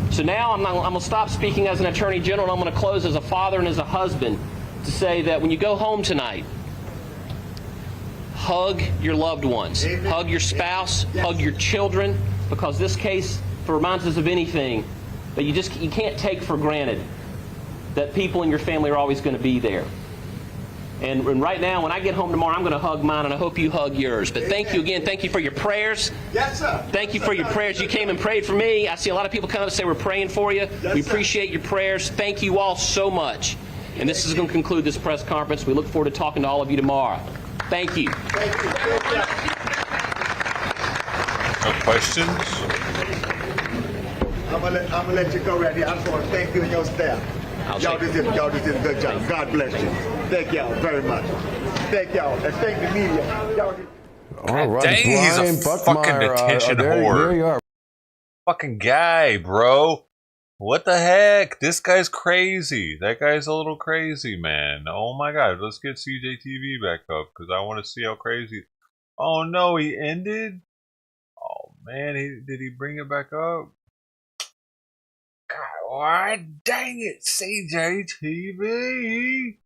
So now I'm going to stop speaking as an attorney general, and I'm going to close as a father and as a husband to say that when you go home tonight, hug your loved ones, hug your spouse, hug your children, because this case reminds us of anything that you can't take for granted that people in your family are always going to be there. And right now, when I get home tomorrow, I'm going to hug mine, and I hope you hug yours. But thank you again. Thank you for your prayers. Yes, sir. Thank you for your prayers. You came and prayed for me. I see a lot of people come up and say we're praying for you. Yes, we appreciate your prayers. Thank you all so much. And this is going to conclude this press conference. We look forward to talking to all of you tomorrow. Thank you. Thank you. No questions? I'm gonna let you go right here. I just want to thank you and your staff. Y'all just did a good job. God bless you. Thank y'all very much. Thank y'all. And thank the media. Y'all did. All right, Dang, he's Brian a fucking Buckmeyer, detention there whore. you are. Fucking guy, bro. What the heck? This guy's crazy. That guy's a little crazy, man. Oh my god. Let's get CJTV back up because I want to see how crazy. Oh no, he ended? Oh man, did he bring it back up? God, why dang it, CJTV.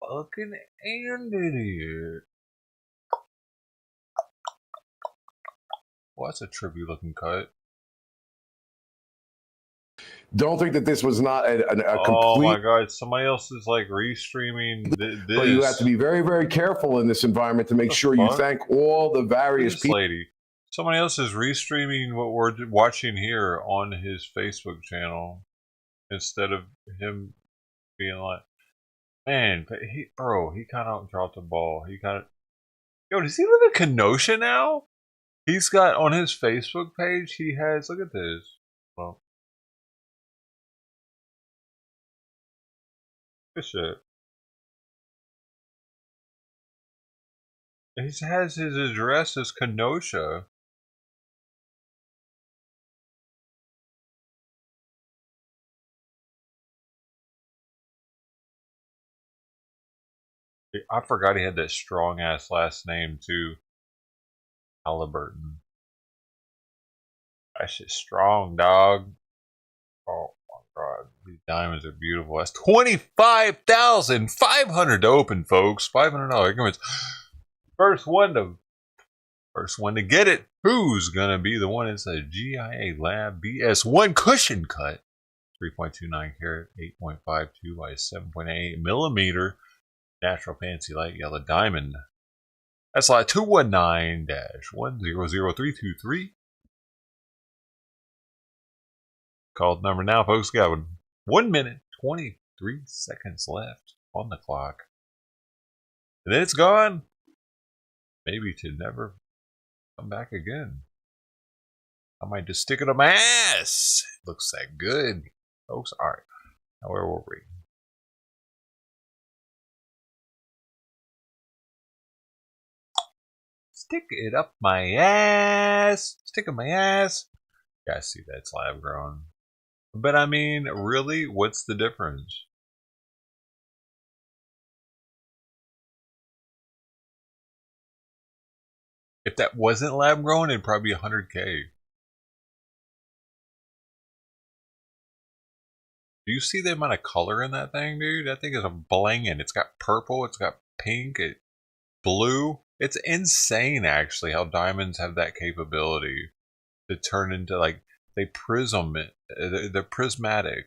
Fucking ended it. Well, that's a trippy looking cut. Don't think that this was not a complete. Oh my god, somebody else is like restreaming this. But you have to be very, very careful in this environment to make sure you thank all the various people. Lady. Somebody else is restreaming what we're watching here on his Facebook channel instead of him being like, man, he kind of dropped the ball. Yo, does he live in Kenosha now? He's got on his Facebook page, he has, look at this. Well, good shit. He has his address as Kenosha. I forgot he had that strong ass last name too. Halliburton. That shit's strong, dog. Oh my god, these diamonds are beautiful. That's $25,500 to open, folks. $500 increments. First one to get it. Who's gonna be the one? It's a GIA Lab BS1 cushion cut. 3.29 carat, 8.52 by 7.8 millimeter. Natural fancy light yellow diamond. That's like 219-100323. Call the number now, folks. Got 1 minute, 23 seconds left on the clock. And then it's gone. Maybe to never come back again. I might just stick it on my ass. It looks that good. Folks, alright. Now where were we? Stick it up my ass. Stick it up my ass. Yeah, I see that. It's lab grown. But I mean, really, what's the difference? If that wasn't lab grown, it'd probably be 100K. Do you see the amount of color in that thing, dude? That thing is a blingin'. It's got purple, it's got pink, blue. It's insane, actually, how diamonds have that capability to turn into, like, they're prismatic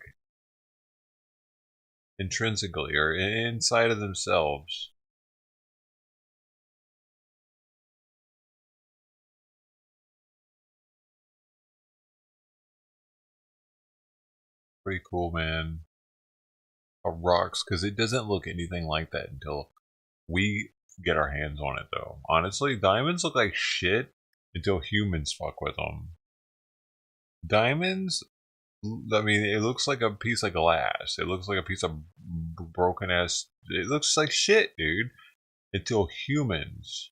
intrinsically or inside of themselves. Pretty cool, man. Rocks, because it doesn't look anything like that until we get our hands on it, though. Honestly, diamonds look like shit until humans fuck with them. Diamonds, I mean, it looks like a piece of glass. It looks like a piece of broken ass. It looks like shit, dude. Until humans.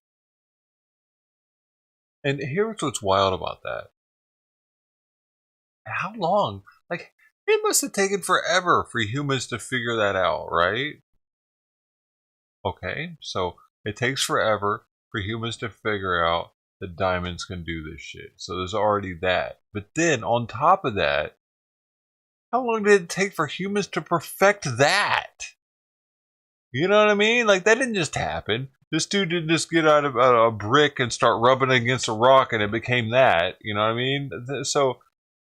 And here's what's wild about that. How long? Like, it must have taken forever for humans to figure that out, right? Okay, so it takes forever for humans to figure out that diamonds can do this shit. So there's already that. But then, on top of that, how long did it take for humans to perfect that? You know what I mean? Like, that didn't just happen. This dude didn't just get out of a brick and start rubbing it against a rock and it became that. You know what I mean? So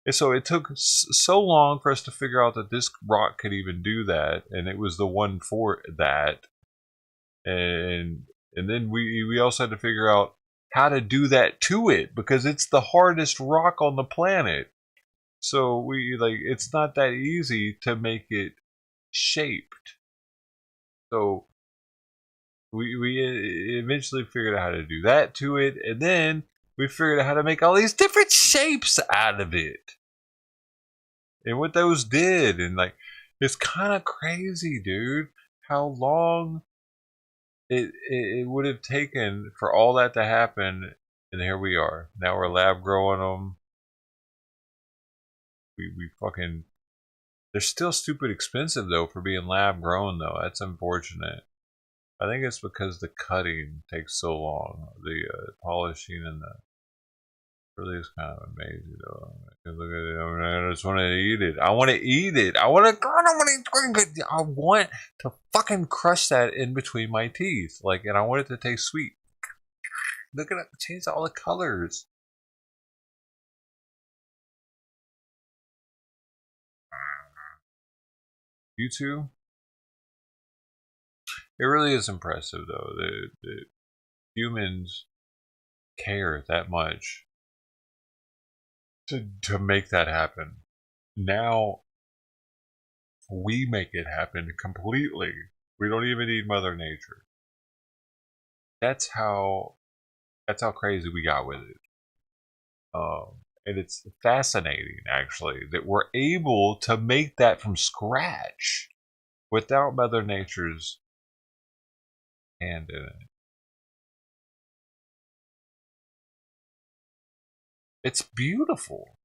it took so long for us to figure out that this rock could even do that, and it was the one for that. And then we also had to figure out how to do that to it, because it's the hardest rock on the planet. So it's not that easy to make it shaped. So we eventually figured out how to do that to it, and then we figured out how to make all these different shapes out of it. And what those did, and like, it's kind of crazy, dude, how long it would have taken for all that to happen. And here we are. Now we're lab growing them. We fucking, they're still stupid expensive though for being lab grown though. That's unfortunate. I think it's because the cutting takes so long. The polishing and the really is kind of amazing though. Look at it. I just want to eat it. I want to eat it. I want to fucking crush that in between my teeth. Like, and I want it to taste sweet. Look at it. Change all the colors. You too? It really is impressive though. The humans care that much to make that happen. Now we make it happen completely. We don't even need Mother Nature. That's how crazy we got with it. And it's fascinating, actually, that we're able to make that from scratch without Mother Nature's hand in it. It's beautiful.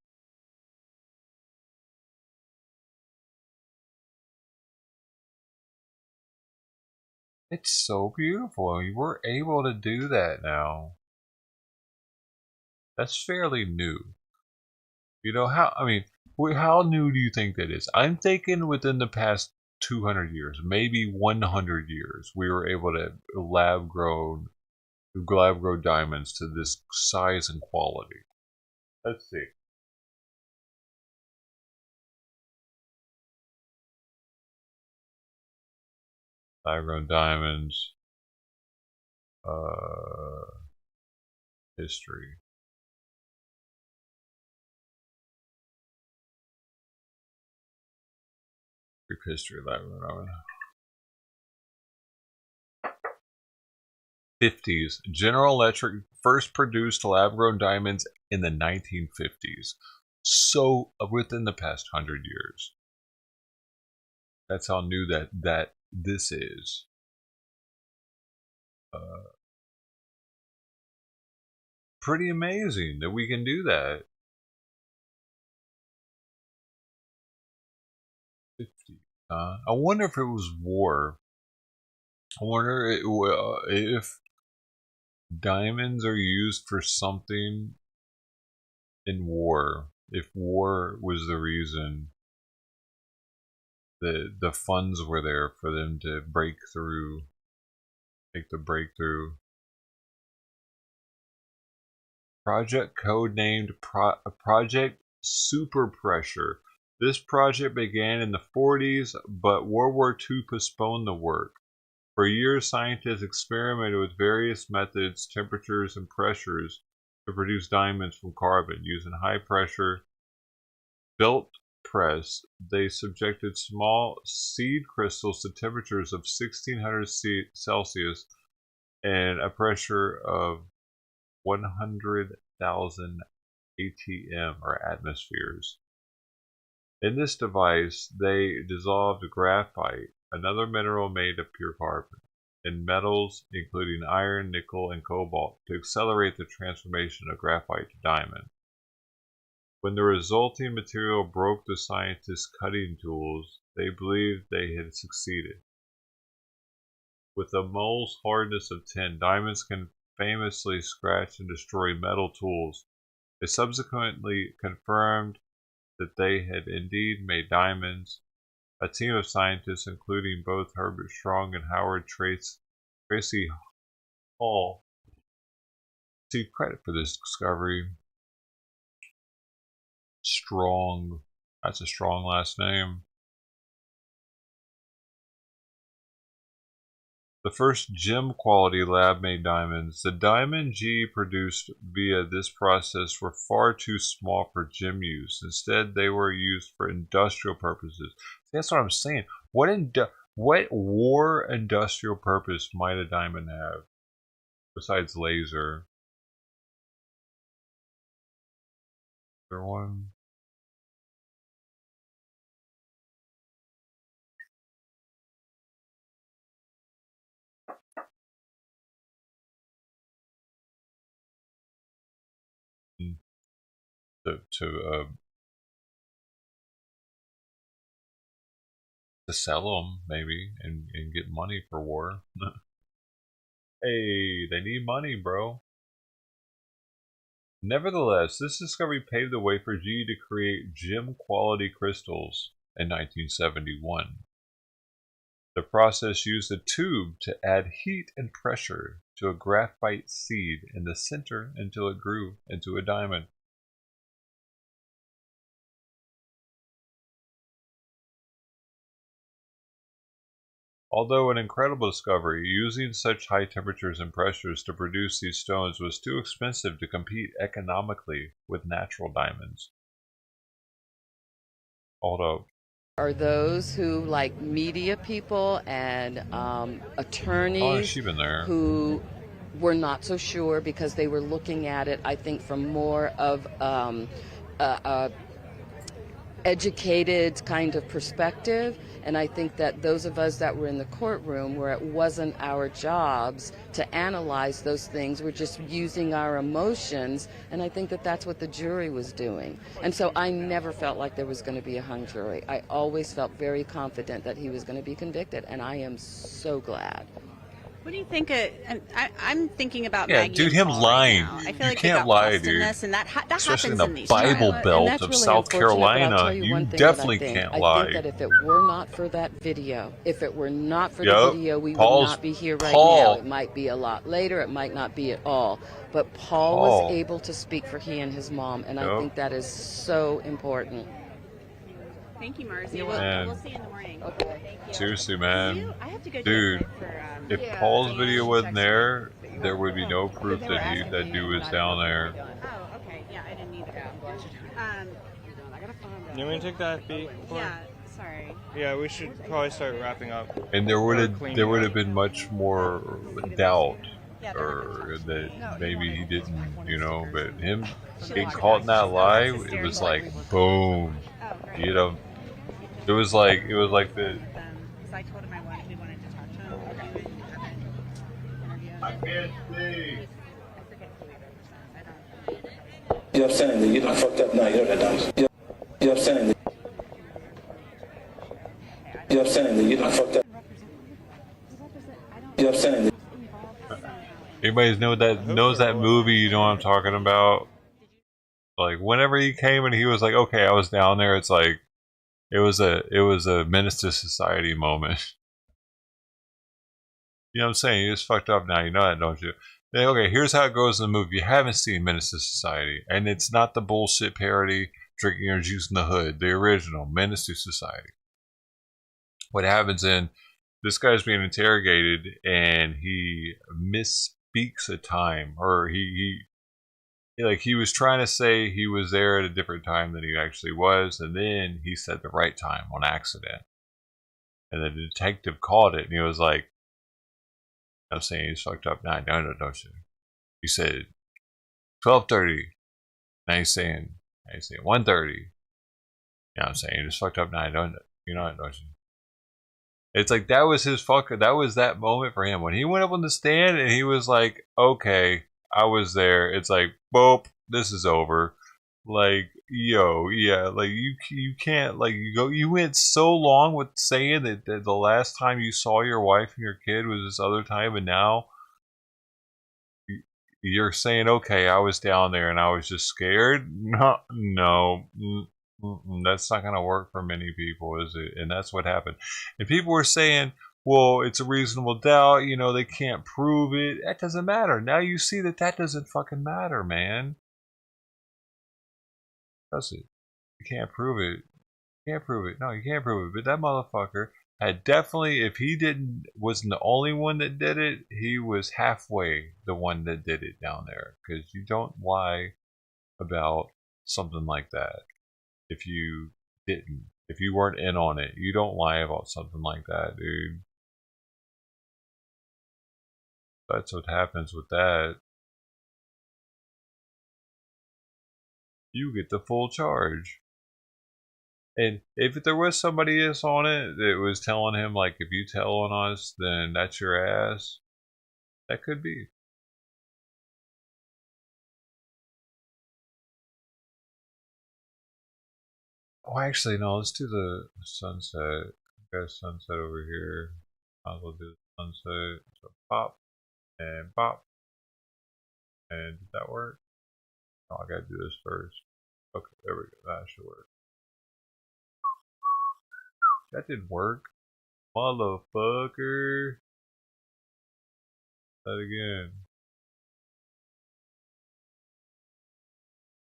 It's so beautiful. I mean, we're able to do that now. That's fairly new. You know, how new do you think that is? I'm thinking within the past 200 years, maybe 100 years, we were able to lab grow diamonds to this size and quality. Let's see. Lab grown diamonds. History. Group history lab. 50s. General Electric first produced lab-grown diamonds in the 1950s. So within the past 100 years. That's how new that this is. Pretty amazing that we can do that. 50. I wonder if it was war. I wonder if diamonds are used for something in war. If war was the reason the funds were there for them to break through, make the breakthrough. Project codenamed Project Super Pressure. This project began in the 40s, but World War II postponed the work. For years, scientists experimented with various methods, temperatures, and pressures to produce diamonds from carbon. Using high-pressure belt press, they subjected small seed crystals to temperatures of 1600 Celsius and a pressure of 100,000 ATM or atmospheres. In this device, they dissolved graphite, another mineral made of pure carbon, in metals including iron, nickel, and cobalt to accelerate the transformation of graphite to diamond. When the resulting material broke the scientists' cutting tools, they believed they had succeeded. With a mole's hardness of tin, diamonds can famously scratch and destroy metal tools. They subsequently confirmed that they had indeed made diamonds. A team of scientists, including both Herbert Strong and Howard Tracy Hall, received credit for this discovery. Strong. That's a strong last name. The first gem quality lab made diamonds. The diamond G produced via this process were far too small for gem use. Instead, they were used for industrial purposes. That's what I'm saying. What war industrial purpose might a diamond have besides laser? Is there one? To sell them, maybe, and get money for war. Hey, they need money, bro. Nevertheless, this discovery paved the way for G to create gem-quality crystals in 1971. The process used a tube to add heat and pressure to a graphite seed in the center until it grew into a diamond. Although an incredible discovery, using such high temperatures and pressures to produce these stones was too expensive to compete economically with natural diamonds. Although are those who, like media people and attorneys, who were not so sure because they were looking at it, I think, from more of educated kind of perspective. And I think that those of us that were in the courtroom, where it wasn't our jobs to analyze those things, we're just using our emotions, and I think that that's what the jury was doing. And so I never felt like there was going to be a hung jury. I always felt very confident that he was going to be convicted, and I am so glad. What do you think? I'm thinking about yeah, Maggie dude, him lying. Right, I feel you like can't lie, dude. And that especially in happens the these Bible trials. Belt of really South Carolina. You definitely can't lie. I think that if it were not for that video, the video, we would not be here right now. It might be a lot later. It might not be at all. But Paul was able to speak for he and his mom, and I think that is so important. Thank you, Marcy. Man. We'll see you in the morning. Okay. Thank you. Seriously, man. I have to go Dude, if yeah, Paul's video wasn't there, there would be no proof that that dude was down there. Oh, okay. Yeah, I didn't either. Yeah, I'm glad you're doing it. I gotta find out. You want me to take that beat? Yeah, sorry. Yeah, we should probably start wrapping up. And there would have been much more doubt, or that maybe he didn't, you know. But him getting caught in that lie, it was like boom, you know. It was like the. Because I told him we wanted to talk to him. I can't see. You upsetting that you done fucked up now. You know that, don't you? You upsetting that. You upsetting that you done fucked up. You upsetting that. Anybody knows that movie? You know what I'm talking about? Like whenever he came and he was like, "Okay, I was down there." It's like it was a menace to society moment. You know what I'm saying? You just fucked up now. You know that, don't you? Like, okay, here's how it goes in the movie. You haven't seen Menace to Society, and it's not the bullshit parody drinking your juice in the hood. The original Menace to Society. What happens in this guy's being interrogated, and he misspeaks a time, or he was trying to say he was there at a different time than he actually was, and then he said the right time on accident, and the detective caught it, and he was like, "I'm saying he's fucked up now, don't you?" He said 12:30. Now he's saying 1:30. You know what I'm saying? He's fucked up now, don't you? Know it, don't you? It's like that was that moment for him when he went up on the stand and he was like, "Okay, I was there." It's like, boop, this is over. Like, yo, yeah, like you can't, like, you went so long with saying that the last time you saw your wife and your kid was this other time, and now you're saying, "Okay, I was down there and I was just scared." No, that's not gonna work for many people, is it? And that's what happened. And people were saying, "Well, it's a reasonable doubt. You know, they can't prove it." That doesn't matter. Now you see that doesn't fucking matter, man. Does it? You can't prove it. You can't prove it. No, you can't prove it. But that motherfucker had definitely, if he wasn't the only one that did it, he was halfway the one that did it down there. Because you don't lie about something like that. If you weren't in on it, you don't lie about something like that, dude. That's what happens with that. You get the full charge. And if there was somebody else on it that was telling him, like, if you tell on us, then that's your ass, that could be. Oh, actually, no, let's do the sunset. Got a sunset over here. Might as well do the sunset. So pop and pop. And did that work? Oh, I gotta do this first. Okay, there we go. That should work. That didn't work. Motherfucker. That again.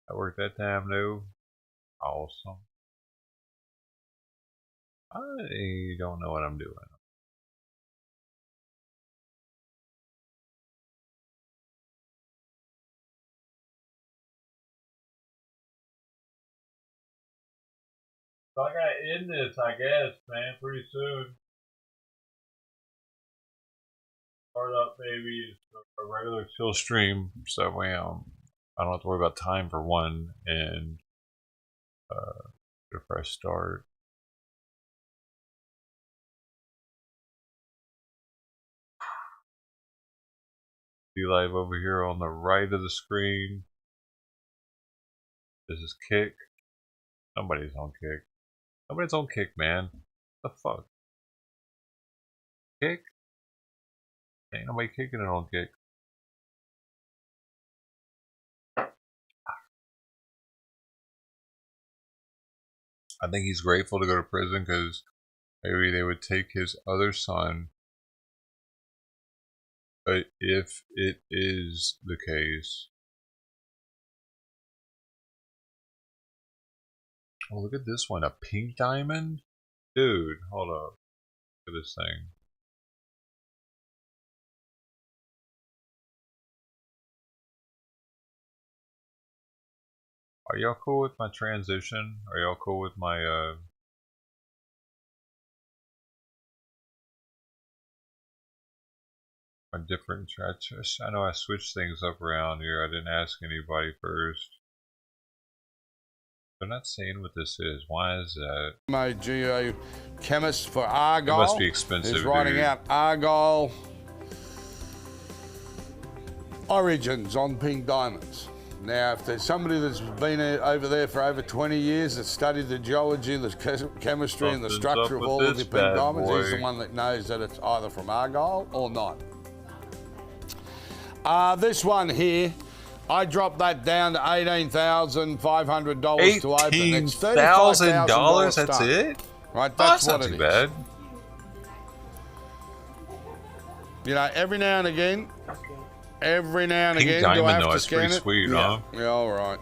That worked that time, no? Awesome. I don't know what I'm doing. So I gotta end this, I guess, man, pretty soon. Start up maybe a regular chill stream, so that way I don't have to worry about time for one, and get a fresh start. Be live over here on the right of the screen. This is Kick. Nobody's on Kick. Nobody's on Kick, man. What the fuck? Kick? Ain't nobody kicking it on Kick. I think he's grateful to go to prison because maybe they would take his other son. But if it is the case, Oh, look at this one. A pink diamond? Dude, hold up. Look at this thing. Are y'all cool with my transition? Are y'all cool with my my different I know I switched things up around here. I didn't ask anybody first. They're not saying what this is. Why is that? My geochemist for Argyle. It must be expensive. Is writing out Argyle origins on pink diamonds. Now, if there's somebody that's been over there for over 20 years that studied the geology, the chemistry, and the structure of all of the pink diamonds, he's the one that knows that it's either from Argyle or not. This one here, I dropped that down to $18,500 to open. It's $18,000. That's it? Right, that's what not it too is. bad. You know, every now and again, Pink do diamond, I have though, to it's scan pretty it? sweet, Yeah. huh? Yeah, all right.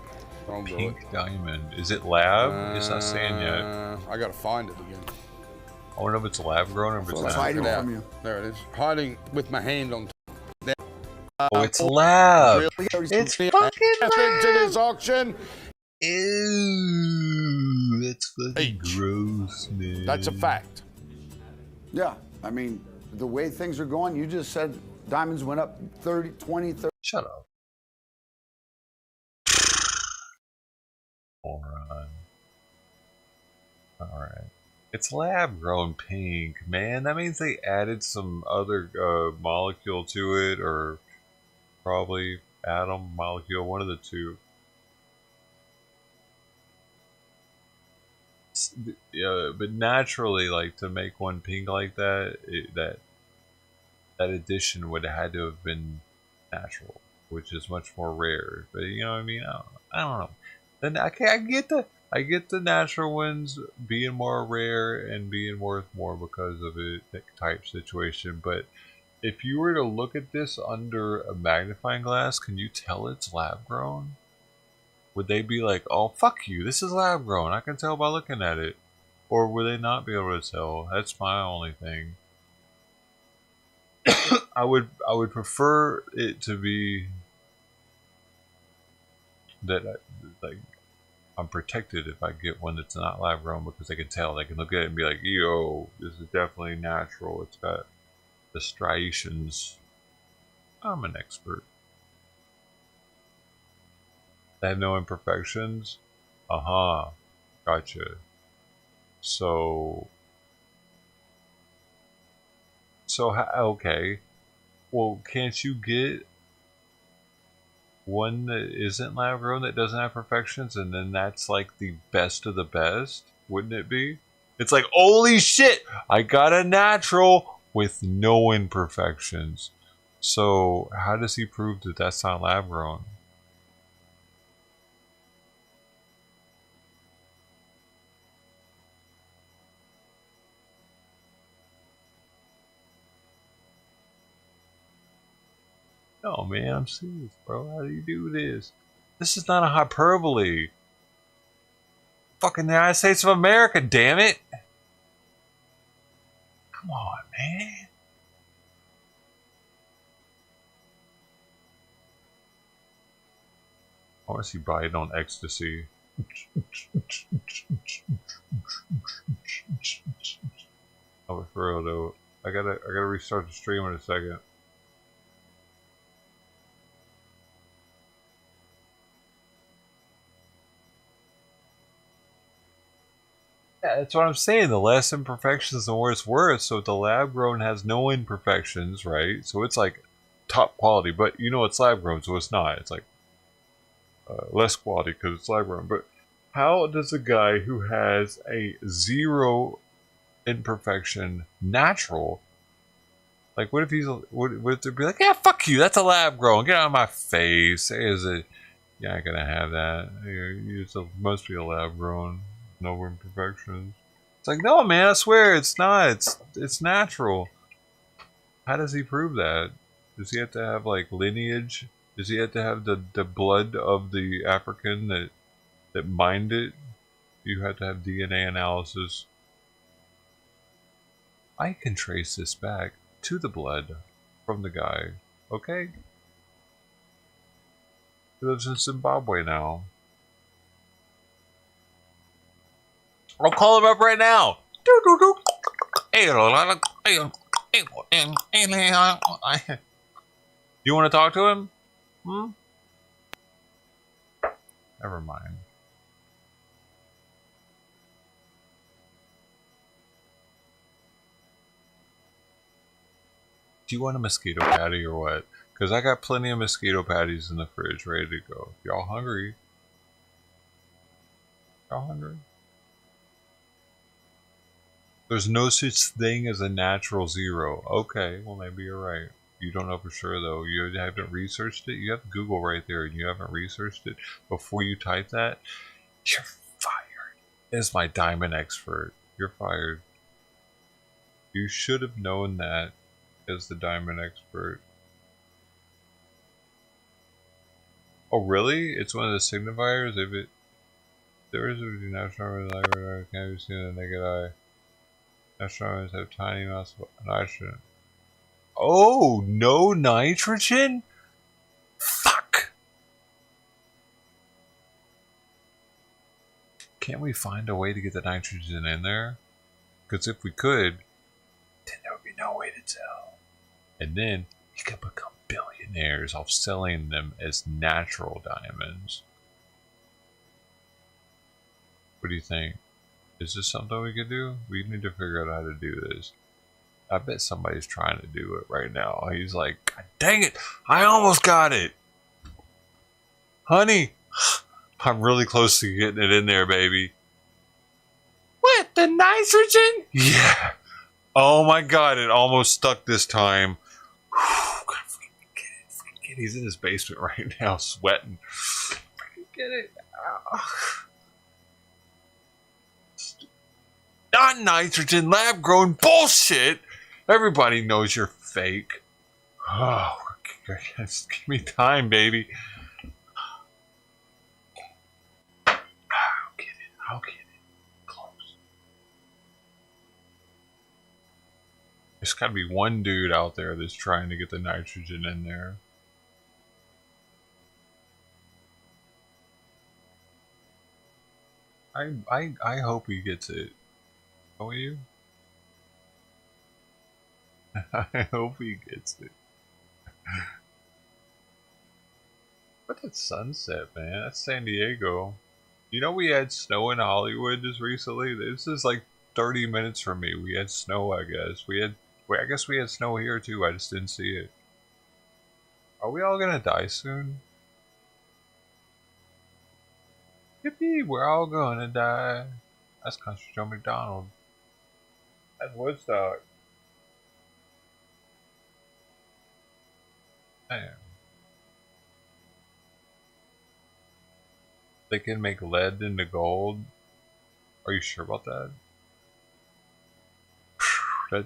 I'll do Pink it. diamond. Is it lab? It's not saying yet. I gotta find it again. I wonder if it's lab grown or if it's It's natural. hiding from you. There it is. Hiding with my hand on top. Oh, it's lab. It's fucking lab. To this auction. Ew, that's fucking gross, man. That's a fact. Yeah, I mean, the way things are going, you just said diamonds went up 30, 20, 30. Shut up. Alright. Alright. It's lab grown pink, man. That means they added some other molecule to it, or probably atom, molecule, one of the two. Yeah, but naturally, like, to make one pink like that, that addition would have had to have been natural, which is much more rare. But you know what I mean? I don't know. Then I get the natural ones being more rare and being worth more because of it, that type situation. But if you were to look at this under a magnifying glass, can you tell it's lab grown? Would they be like, "Oh, fuck you, this is lab grown, I can tell by looking at it"? Or would they not be able to tell? That's my only thing. I would prefer it to be that like I'm protected if I get one that's not lab grown, because they can tell. They can look at it and be like, "Yo, this is definitely natural. It's got the striations." I'm an expert. They have no imperfections. Gotcha. So okay. Well, can't you get one that isn't lab grown that doesn't have perfections, and then that's like the best of the best? Wouldn't it be? It's like, holy shit, I got a natural with no imperfections. So how does he prove that that's not lab grown? No, man, I'm serious, bro. How do you do this? This is not a hyperbole. Fucking the United States of America, damn it. Come on, man. I want to see Biden on ecstasy. Oh, for real though. I gotta restart the stream in a second. Yeah, that's what I'm saying. The less imperfections, the more it's worth. So the lab grown has no imperfections, right? So it's like top quality, but you know it's lab grown, so it's not. It's like less quality because it's lab grown. But how does a guy who has a 0 imperfection natural, like what if he's, what if they'd be like, yeah, fuck you, that's a lab grown, get out of my face? Is it? Yeah, I ain't gonna have that. It must be a lab grown. No imperfections. It's like, no, man, I swear it's not. It's natural. How does he prove that? Does he have to have like lineage? Does he have to have the blood of the African that mined it? You had to have DNA analysis. I can trace this back to the blood from the guy. Okay? He lives in Zimbabwe now. I'll call him up right now. You want to talk to him? Hmm? Never mind. Do you want a mosquito patty or what? Because I got plenty of mosquito patties in the fridge ready to go. If y'all hungry? Y'all hungry? There's no such thing as a natural zero. Okay, well maybe you're right. You don't know for sure though. You haven't researched it. You have Google right there and you haven't researched it before you type that. You're fired. As my diamond expert, you're fired. You should have known that as the diamond expert. Oh really? It's one of the signifiers? If it there is a national library can't be seen with the naked eye. Astronauts have tiny amounts of nitrogen. Oh, no nitrogen? Fuck! Can't we find a way to get the nitrogen in there? Because if we could, then there would be no way to tell. And then we could become billionaires off selling them as natural diamonds. What do you think? Is this something we could do? We need to figure out how to do this. I bet somebody's trying to do it right now. He's like, God dang it! I almost got it! Honey! I'm really close to getting it in there, baby. What? The nitrogen? Yeah. Oh my god, it almost stuck this time. God, freaking get it. Freaking get it. He's in his basement right now, sweating. Freaking get it. Not nitrogen, lab grown bullshit. Everybody knows you're fake. Oh, just give me time, baby. I'll get it. I'll get it. Close. There's gotta be one dude out there that's trying to get the nitrogen in there. I hope he gets it. Will you? I hope he gets it. What that sunset, man? That's San Diego. You know we had snow in Hollywood just recently? This is like 30 minutes from me. We had snow, I guess. I guess we had snow here too. I just didn't see it. Are we all gonna die soon? Yippee, we're all gonna die. That's Country Joe McDonald. That's Woodstock. Damn. They can make lead into gold. Are you sure about that?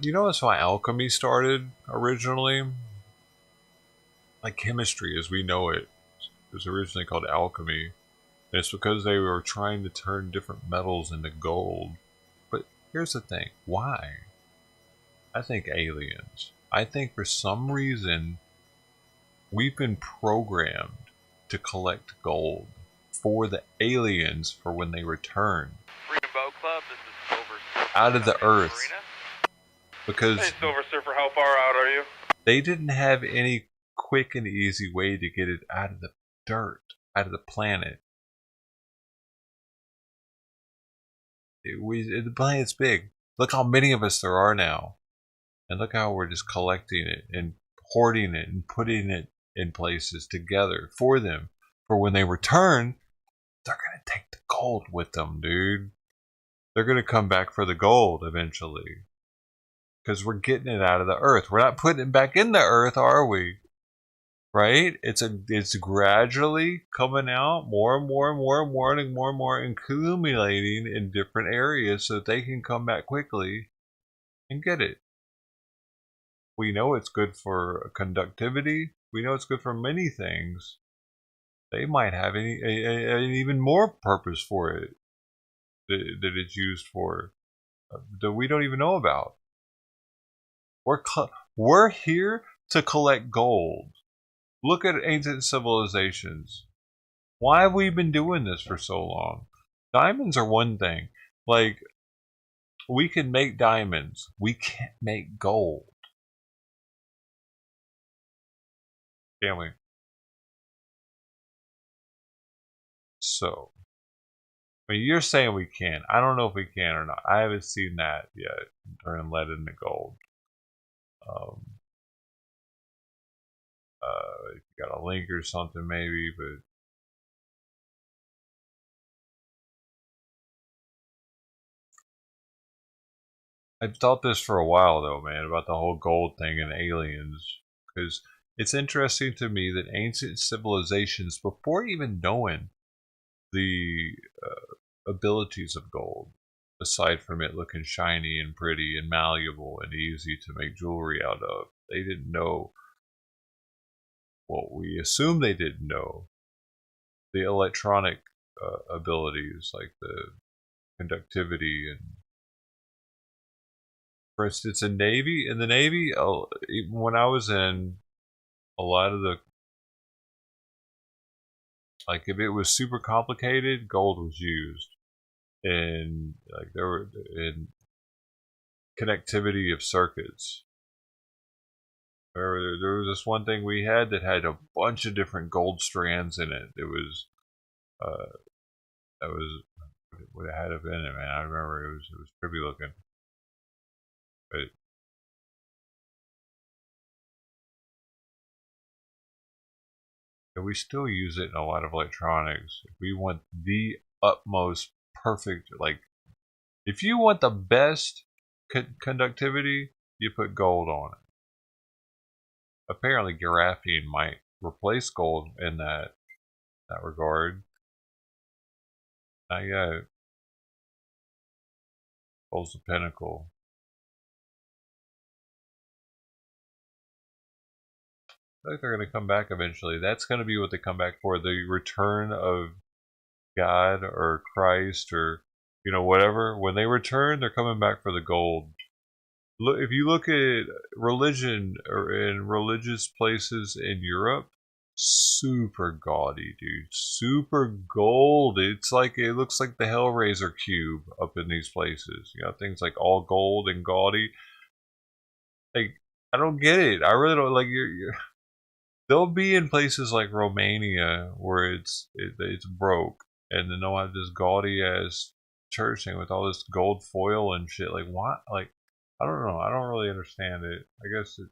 You know that's why alchemy started originally? Like chemistry as we know it. It was originally called alchemy. And it's because they were trying to turn different metals into gold. But here's the thing. Why? I think aliens. I think for some reason we've been programmed to collect gold for the aliens for when they return. Freedom Boat Club, this is Silver Surfer. Out of the earth. Because Hey, Silver Surfer, how far out are you? they didn't have any quick and easy way to get it out of the dirt, out of the planet. The planet's big. Look how many of us there are now. And look how we're just collecting it and hoarding it and putting it in places together for them. For when they return, they're going to take the gold with them, dude. They're going to come back for the gold eventually. Because we're getting it out of the earth. We're not putting it back in the earth, are we? Right? It's gradually coming out more and more and more and more and more and more, accumulating in different areas so that they can come back quickly and get it. We know it's good for conductivity. We know it's good for many things. They might have an even more purpose for it. that it's used for that we don't even know about. We're here to collect gold. Look at ancient civilizations. Why have we been doing this for so long? Diamonds are one thing. Like, we can make diamonds. We can't make gold. Can we? So, I mean, you're saying we can. I don't know if we can or not. I haven't seen that yet. Turn lead into gold. If you got a link or something, maybe, but I've thought this for a while, though, man, about the whole gold thing and aliens, because it's interesting to me that ancient civilizations, before even knowing the abilities of gold, aside from it looking shiny and pretty and malleable and easy to make jewelry out of, they didn't know what we assume they didn't know. The electronic abilities, like the conductivity, and for instance, in the Navy, when I was in, a lot of the, like, if it was super complicated, gold was used, and like there were in connectivity of circuits. There was this one thing we had that had a bunch of different gold strands in it. It was that was what it had in it, man. I remember it was pretty looking, but we still use it in a lot of electronics. If we want the utmost perfect, like, if you want the best conductivity, you put gold on it. Apparently, graphene might replace gold in that regard. Not yet. Gold's the pinnacle. I think they're going to come back eventually. That's going to be what they come back for. The return of God or Christ or, you know, whatever. When they return, they're coming back for the gold. Look, if you look at religion or in religious places in Europe, super gaudy, dude. Super gold. It's like, it looks like the Hellraiser cube up in these places. You know, things like all gold and gaudy. Like, I don't get it. I really don't, like, they'll be in places like Romania where it's broke, and then they'll have this gaudy ass church thing with all this gold foil and shit. Like, what? Like, I don't know. I don't really understand it. I guess it's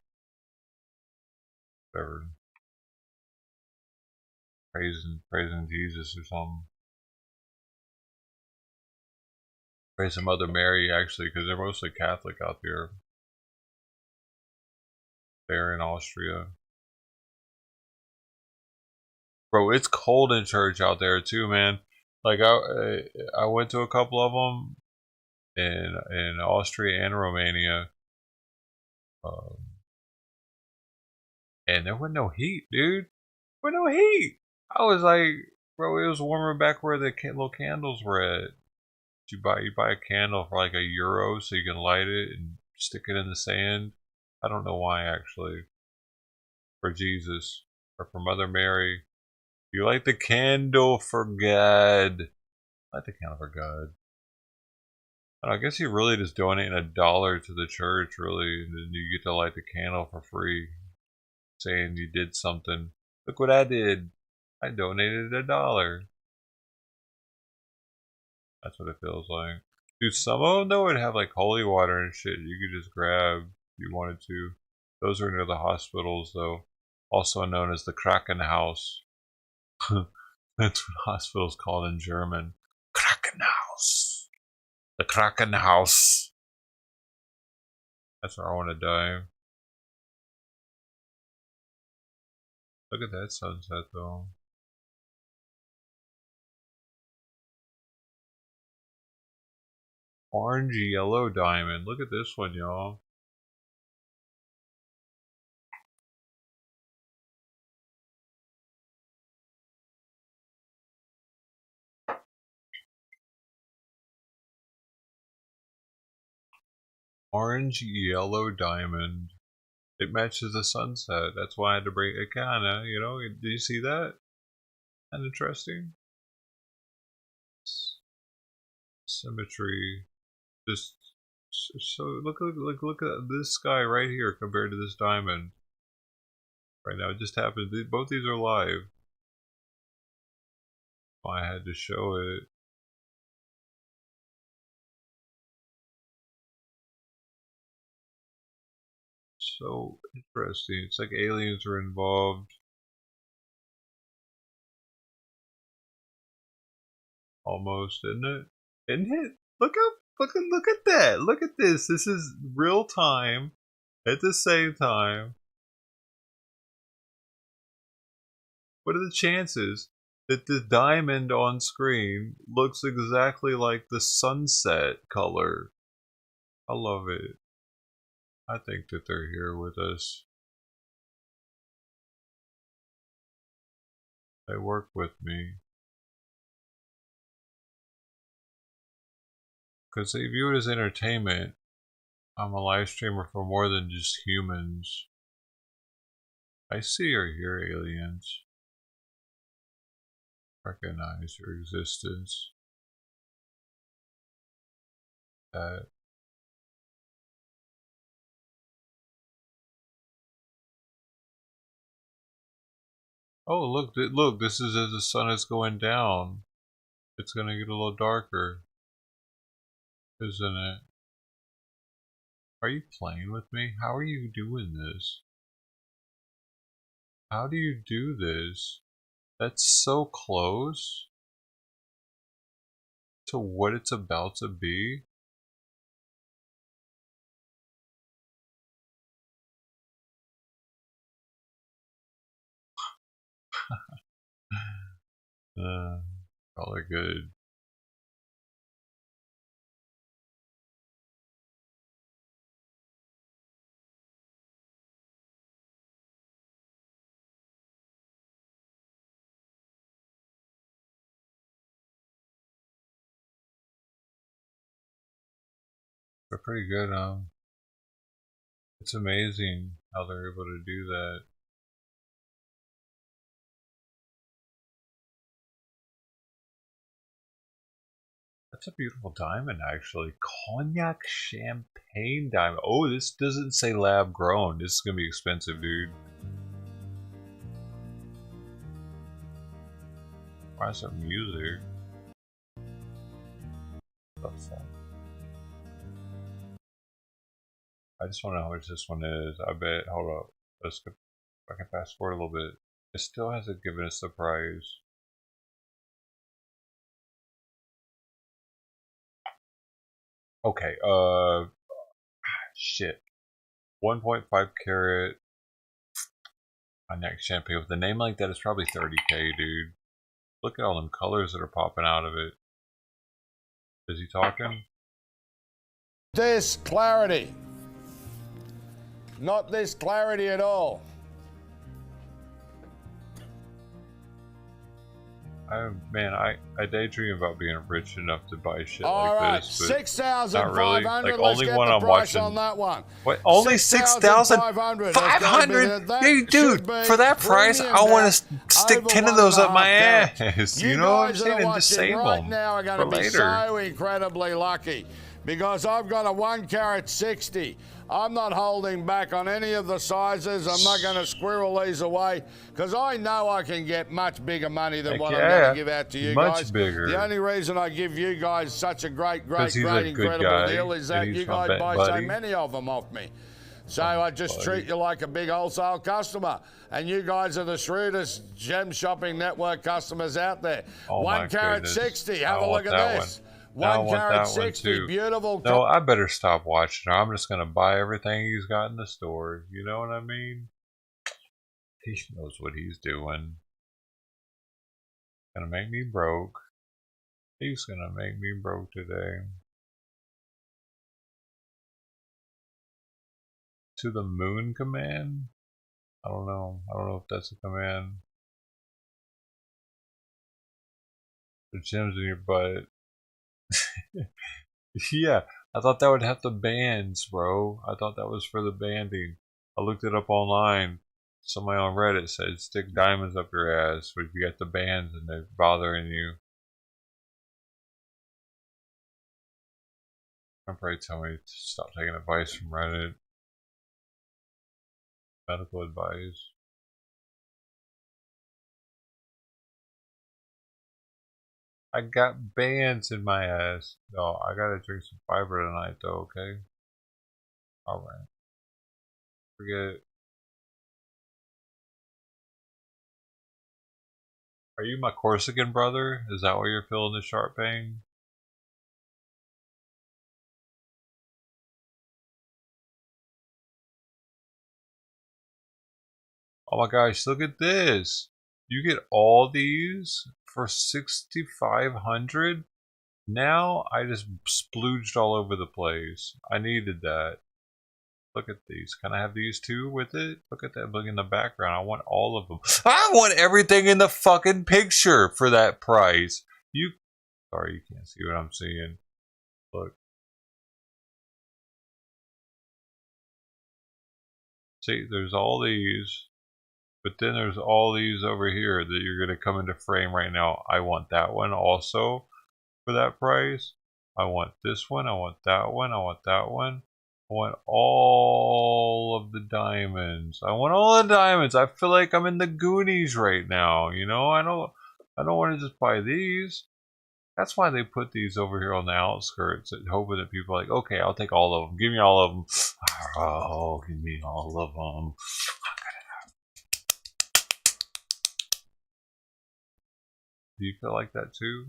whatever. Praising Jesus or something. Praising Mother Mary, actually, because they're mostly Catholic out there. There in Austria. Bro, it's cold in church out there too, man. Like, I went to a couple of them in Austria and Romania, and there was no heat, dude. There was no heat. I was like, bro, it was warmer back where the little candles were at. You buy a candle for like €1 so you can light it and stick it in the sand. I don't know why, actually. For Jesus or for Mother Mary. You light the candle for God. Light the candle for God. I guess you're really just donating $1 to the church, really, and then you get to light the candle for free, saying you did something. Look what I did. I donated $1. That's what it feels like. Dude, some of them, though, would have like holy water and shit you could just grab if you wanted to. Those are near the hospitals, though. Also known as the Krankenhaus. That's what hospital's called in German. Krankenhaus. The Krankenhaus. That's where I want to die. Look at that sunset, though. Orange yellow diamond. Look at this one, y'all. Orange yellow diamond. It matches the sunset. That's why I had to bring it. Kinda, you know. Did you see that? Kind of interesting. Symmetry. Just so look at this guy right here compared to this diamond. Right now, it just happened. Both these are live. I had to show it. So interesting. It's like aliens are involved. Almost, isn't it? Isn't it? Look at that. Look at this. This is real time at the same time. What are the chances that the diamond on screen looks exactly like the sunset color? I love it. I think that they're here with us. They work with me. Because they view it as entertainment. I'm a live streamer for more than just humans. I see or hear aliens. Recognize your existence. Oh, look, this is as the sun is going down. It's gonna get a little darker. Isn't it? Are you playing with me? How are you doing this? How do you do this? That's so close to what it's about to be. Probably good. They're pretty good, It's amazing how they're able to do that. That's a beautiful diamond, actually. Cognac champagne diamond. Oh, this doesn't say lab grown. This is gonna be expensive, dude. Why is there music? What the fuck? I just want to know how much this one is. I bet. Hold up. Let's go. I can fast forward a little bit. It still hasn't given us the price. Okay. Shit. 1.5 carat cognac champagne with a name like that is probably 30K, dude. Look at all them colors that are popping out of it. Is he talking? This clarity. Not this clarity at all. I daydream about being rich enough to buy shit all like right, this. 6,500. Like Let's only get one the I'm price watching. on that one. What? Only 6,500? 500? Hey, dude, for that price, I want to stick 10 of those up my ass. You know what I'm saying? And just save right them now are going for to be later. so incredibly lucky because I've got a 1 carat 60. I'm not holding back on any of the sizes. I'm not going to squirrel these away because I know I can get much bigger money than what I'm going to give out to you guys. Much bigger. The only reason I give you guys such a great, incredible deal is that you guys buy so many of them off me. So I just treat you like a big wholesale customer. And you guys are the shrewdest gem shopping network customers out there. Oh 1 carat 60. Have a look at this. 1 carat 60, beautiful. No, I better stop watching. I'm just gonna buy everything he's got in the store. You know what I mean? He knows what he's doing. Gonna make me broke. He's gonna make me broke today. To the moon command? I don't know. I don't know if that's a command. The gems in your butt. Yeah, I thought that would have the bands, bro. I thought that was for the banding. I looked it up online. Somebody on Reddit said stick diamonds up your ass if you got the bands and they're bothering you. I'm probably telling me to stop taking advice from Reddit. Medical advice. I got bands in my ass. No, I gotta drink some fiber tonight though, okay? Alright. Forget it. Are you my Corsican brother? Is that why you're feeling the sharp pain? Oh my gosh, look at this. You get all these for 6,500. Now I just splooged all over the place. I needed that. Look at these. Can I have these too with it? Look at that. Look in the background. I want all of them. I want everything in the fucking picture for that price. You. Sorry, you can't see what I'm seeing. Look. See, there's all these. But then there's all these over here that you're going to come into frame right now. I want that one also for that price. I want this one. I want that one. I want that one. I want all of the diamonds. I want all the diamonds. I feel like I'm in the Goonies right now. You know, I don't want to just buy these. That's why they put these over here on the outskirts, hoping that people are like, okay, I'll take all of them. Give me all of them. Oh, give me all of them. Do you feel like that too?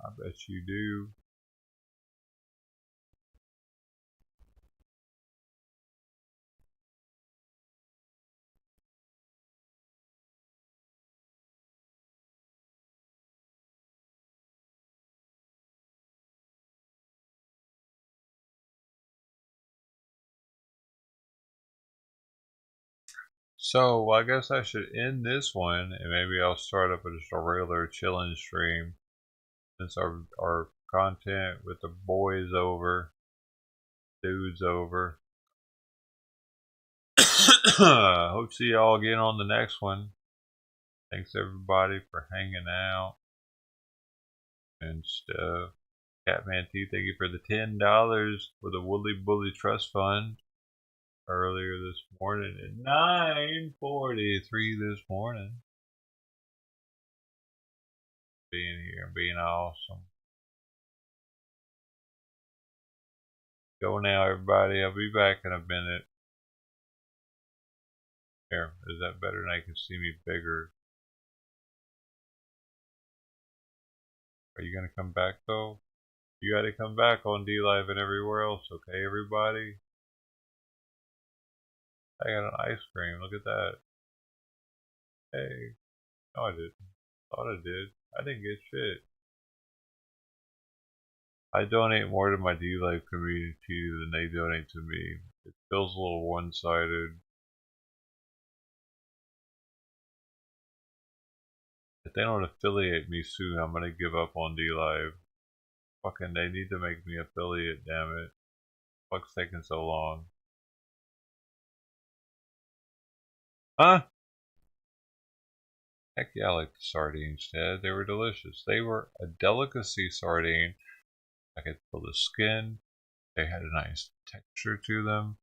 I bet you do. So, I guess I should end this one, and maybe I'll start up just a regular chilling stream. Since our content with the boys over, dudes over. Hope to see y'all again on the next one. Thanks everybody for hanging out and stuff. Catman T, thank you for the $10 for the Woolly Bully Trust Fund earlier this morning at 9:43 this morning. Being here and being awesome. Go now, everybody. I'll be back in a minute. Here, is that better? Now you can see me bigger. Are you gonna come back though? You gotta come back on D-Live and everywhere else, okay, everybody? I got an ice cream. Look at that. Hey. No, I didn't. Thought I did. I didn't get shit. I donate more to my D-Live community than they donate to me. It feels a little one-sided. If they don't affiliate me soon, I'm gonna give up on D-Live. Fucking, they need to make me affiliate, damn it. Fuck's taking so long. Huh? Heck yeah, I like the sardines, Dad. They were delicious. They were a delicacy sardine. I could feel the skin. They had a nice texture to them.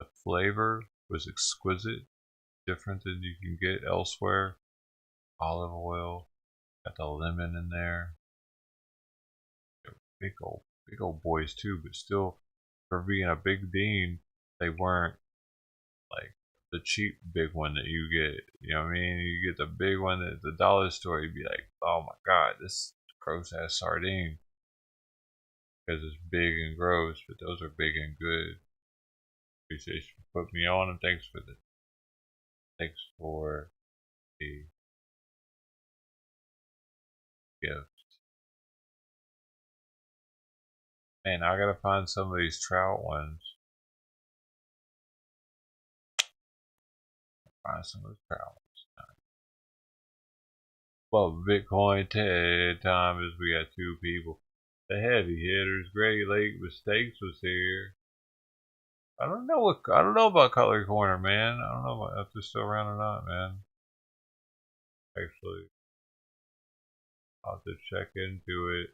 The flavor was exquisite, different than you can get elsewhere. Olive oil, got the lemon in there. They were big old boys too, but still, for being a big Dean, they weren't like the cheap big one that you get. You know what I mean? You get the big one at the dollar store, you'd be like, oh my god, this gross ass sardine. Because it's big and gross, but those are big and good. Appreciate you for putting me on, and thanks for the gift. Man, I gotta find some of these trout ones. find some of those problems. Well, Bitcoin time is we got two people. The heavy hitters, Great Lake Mistakes was here. I don't know about Cutler Corner, man. I don't know if they're still around or not, man. Actually, I'll have to check into it.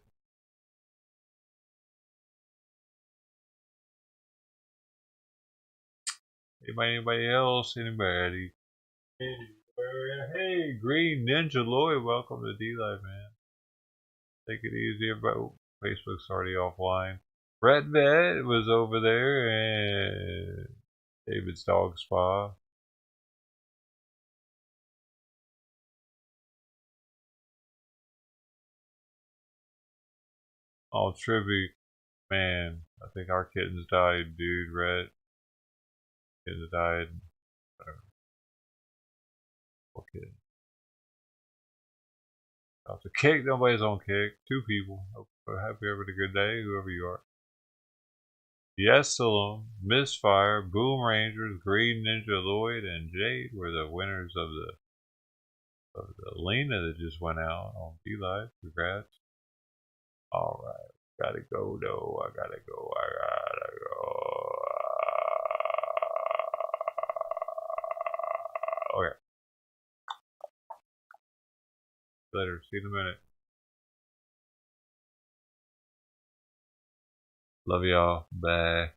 Anybody else? Anybody? Hey, Green Ninja Lloyd, welcome to D-Live, man. Take it easy, everybody. Facebook's already offline. Brett Vet was over there, and David's Dog Spa. Oh, tribute, man. I think our kittens died, dude. Red kittens died. Whatever. Poor kid. Out to Kick. Nobody's on Kick. Two people. Hope you're having a good day, whoever you are. Yes, Salome, Misfire, Boom Rangers, Green Ninja Lloyd, and Jade were the winners of the Lena that just went out on D-Live. Congrats. Alright. Gotta go though. I gotta go. Okay. Later. See you in a minute. Love y'all. Bye.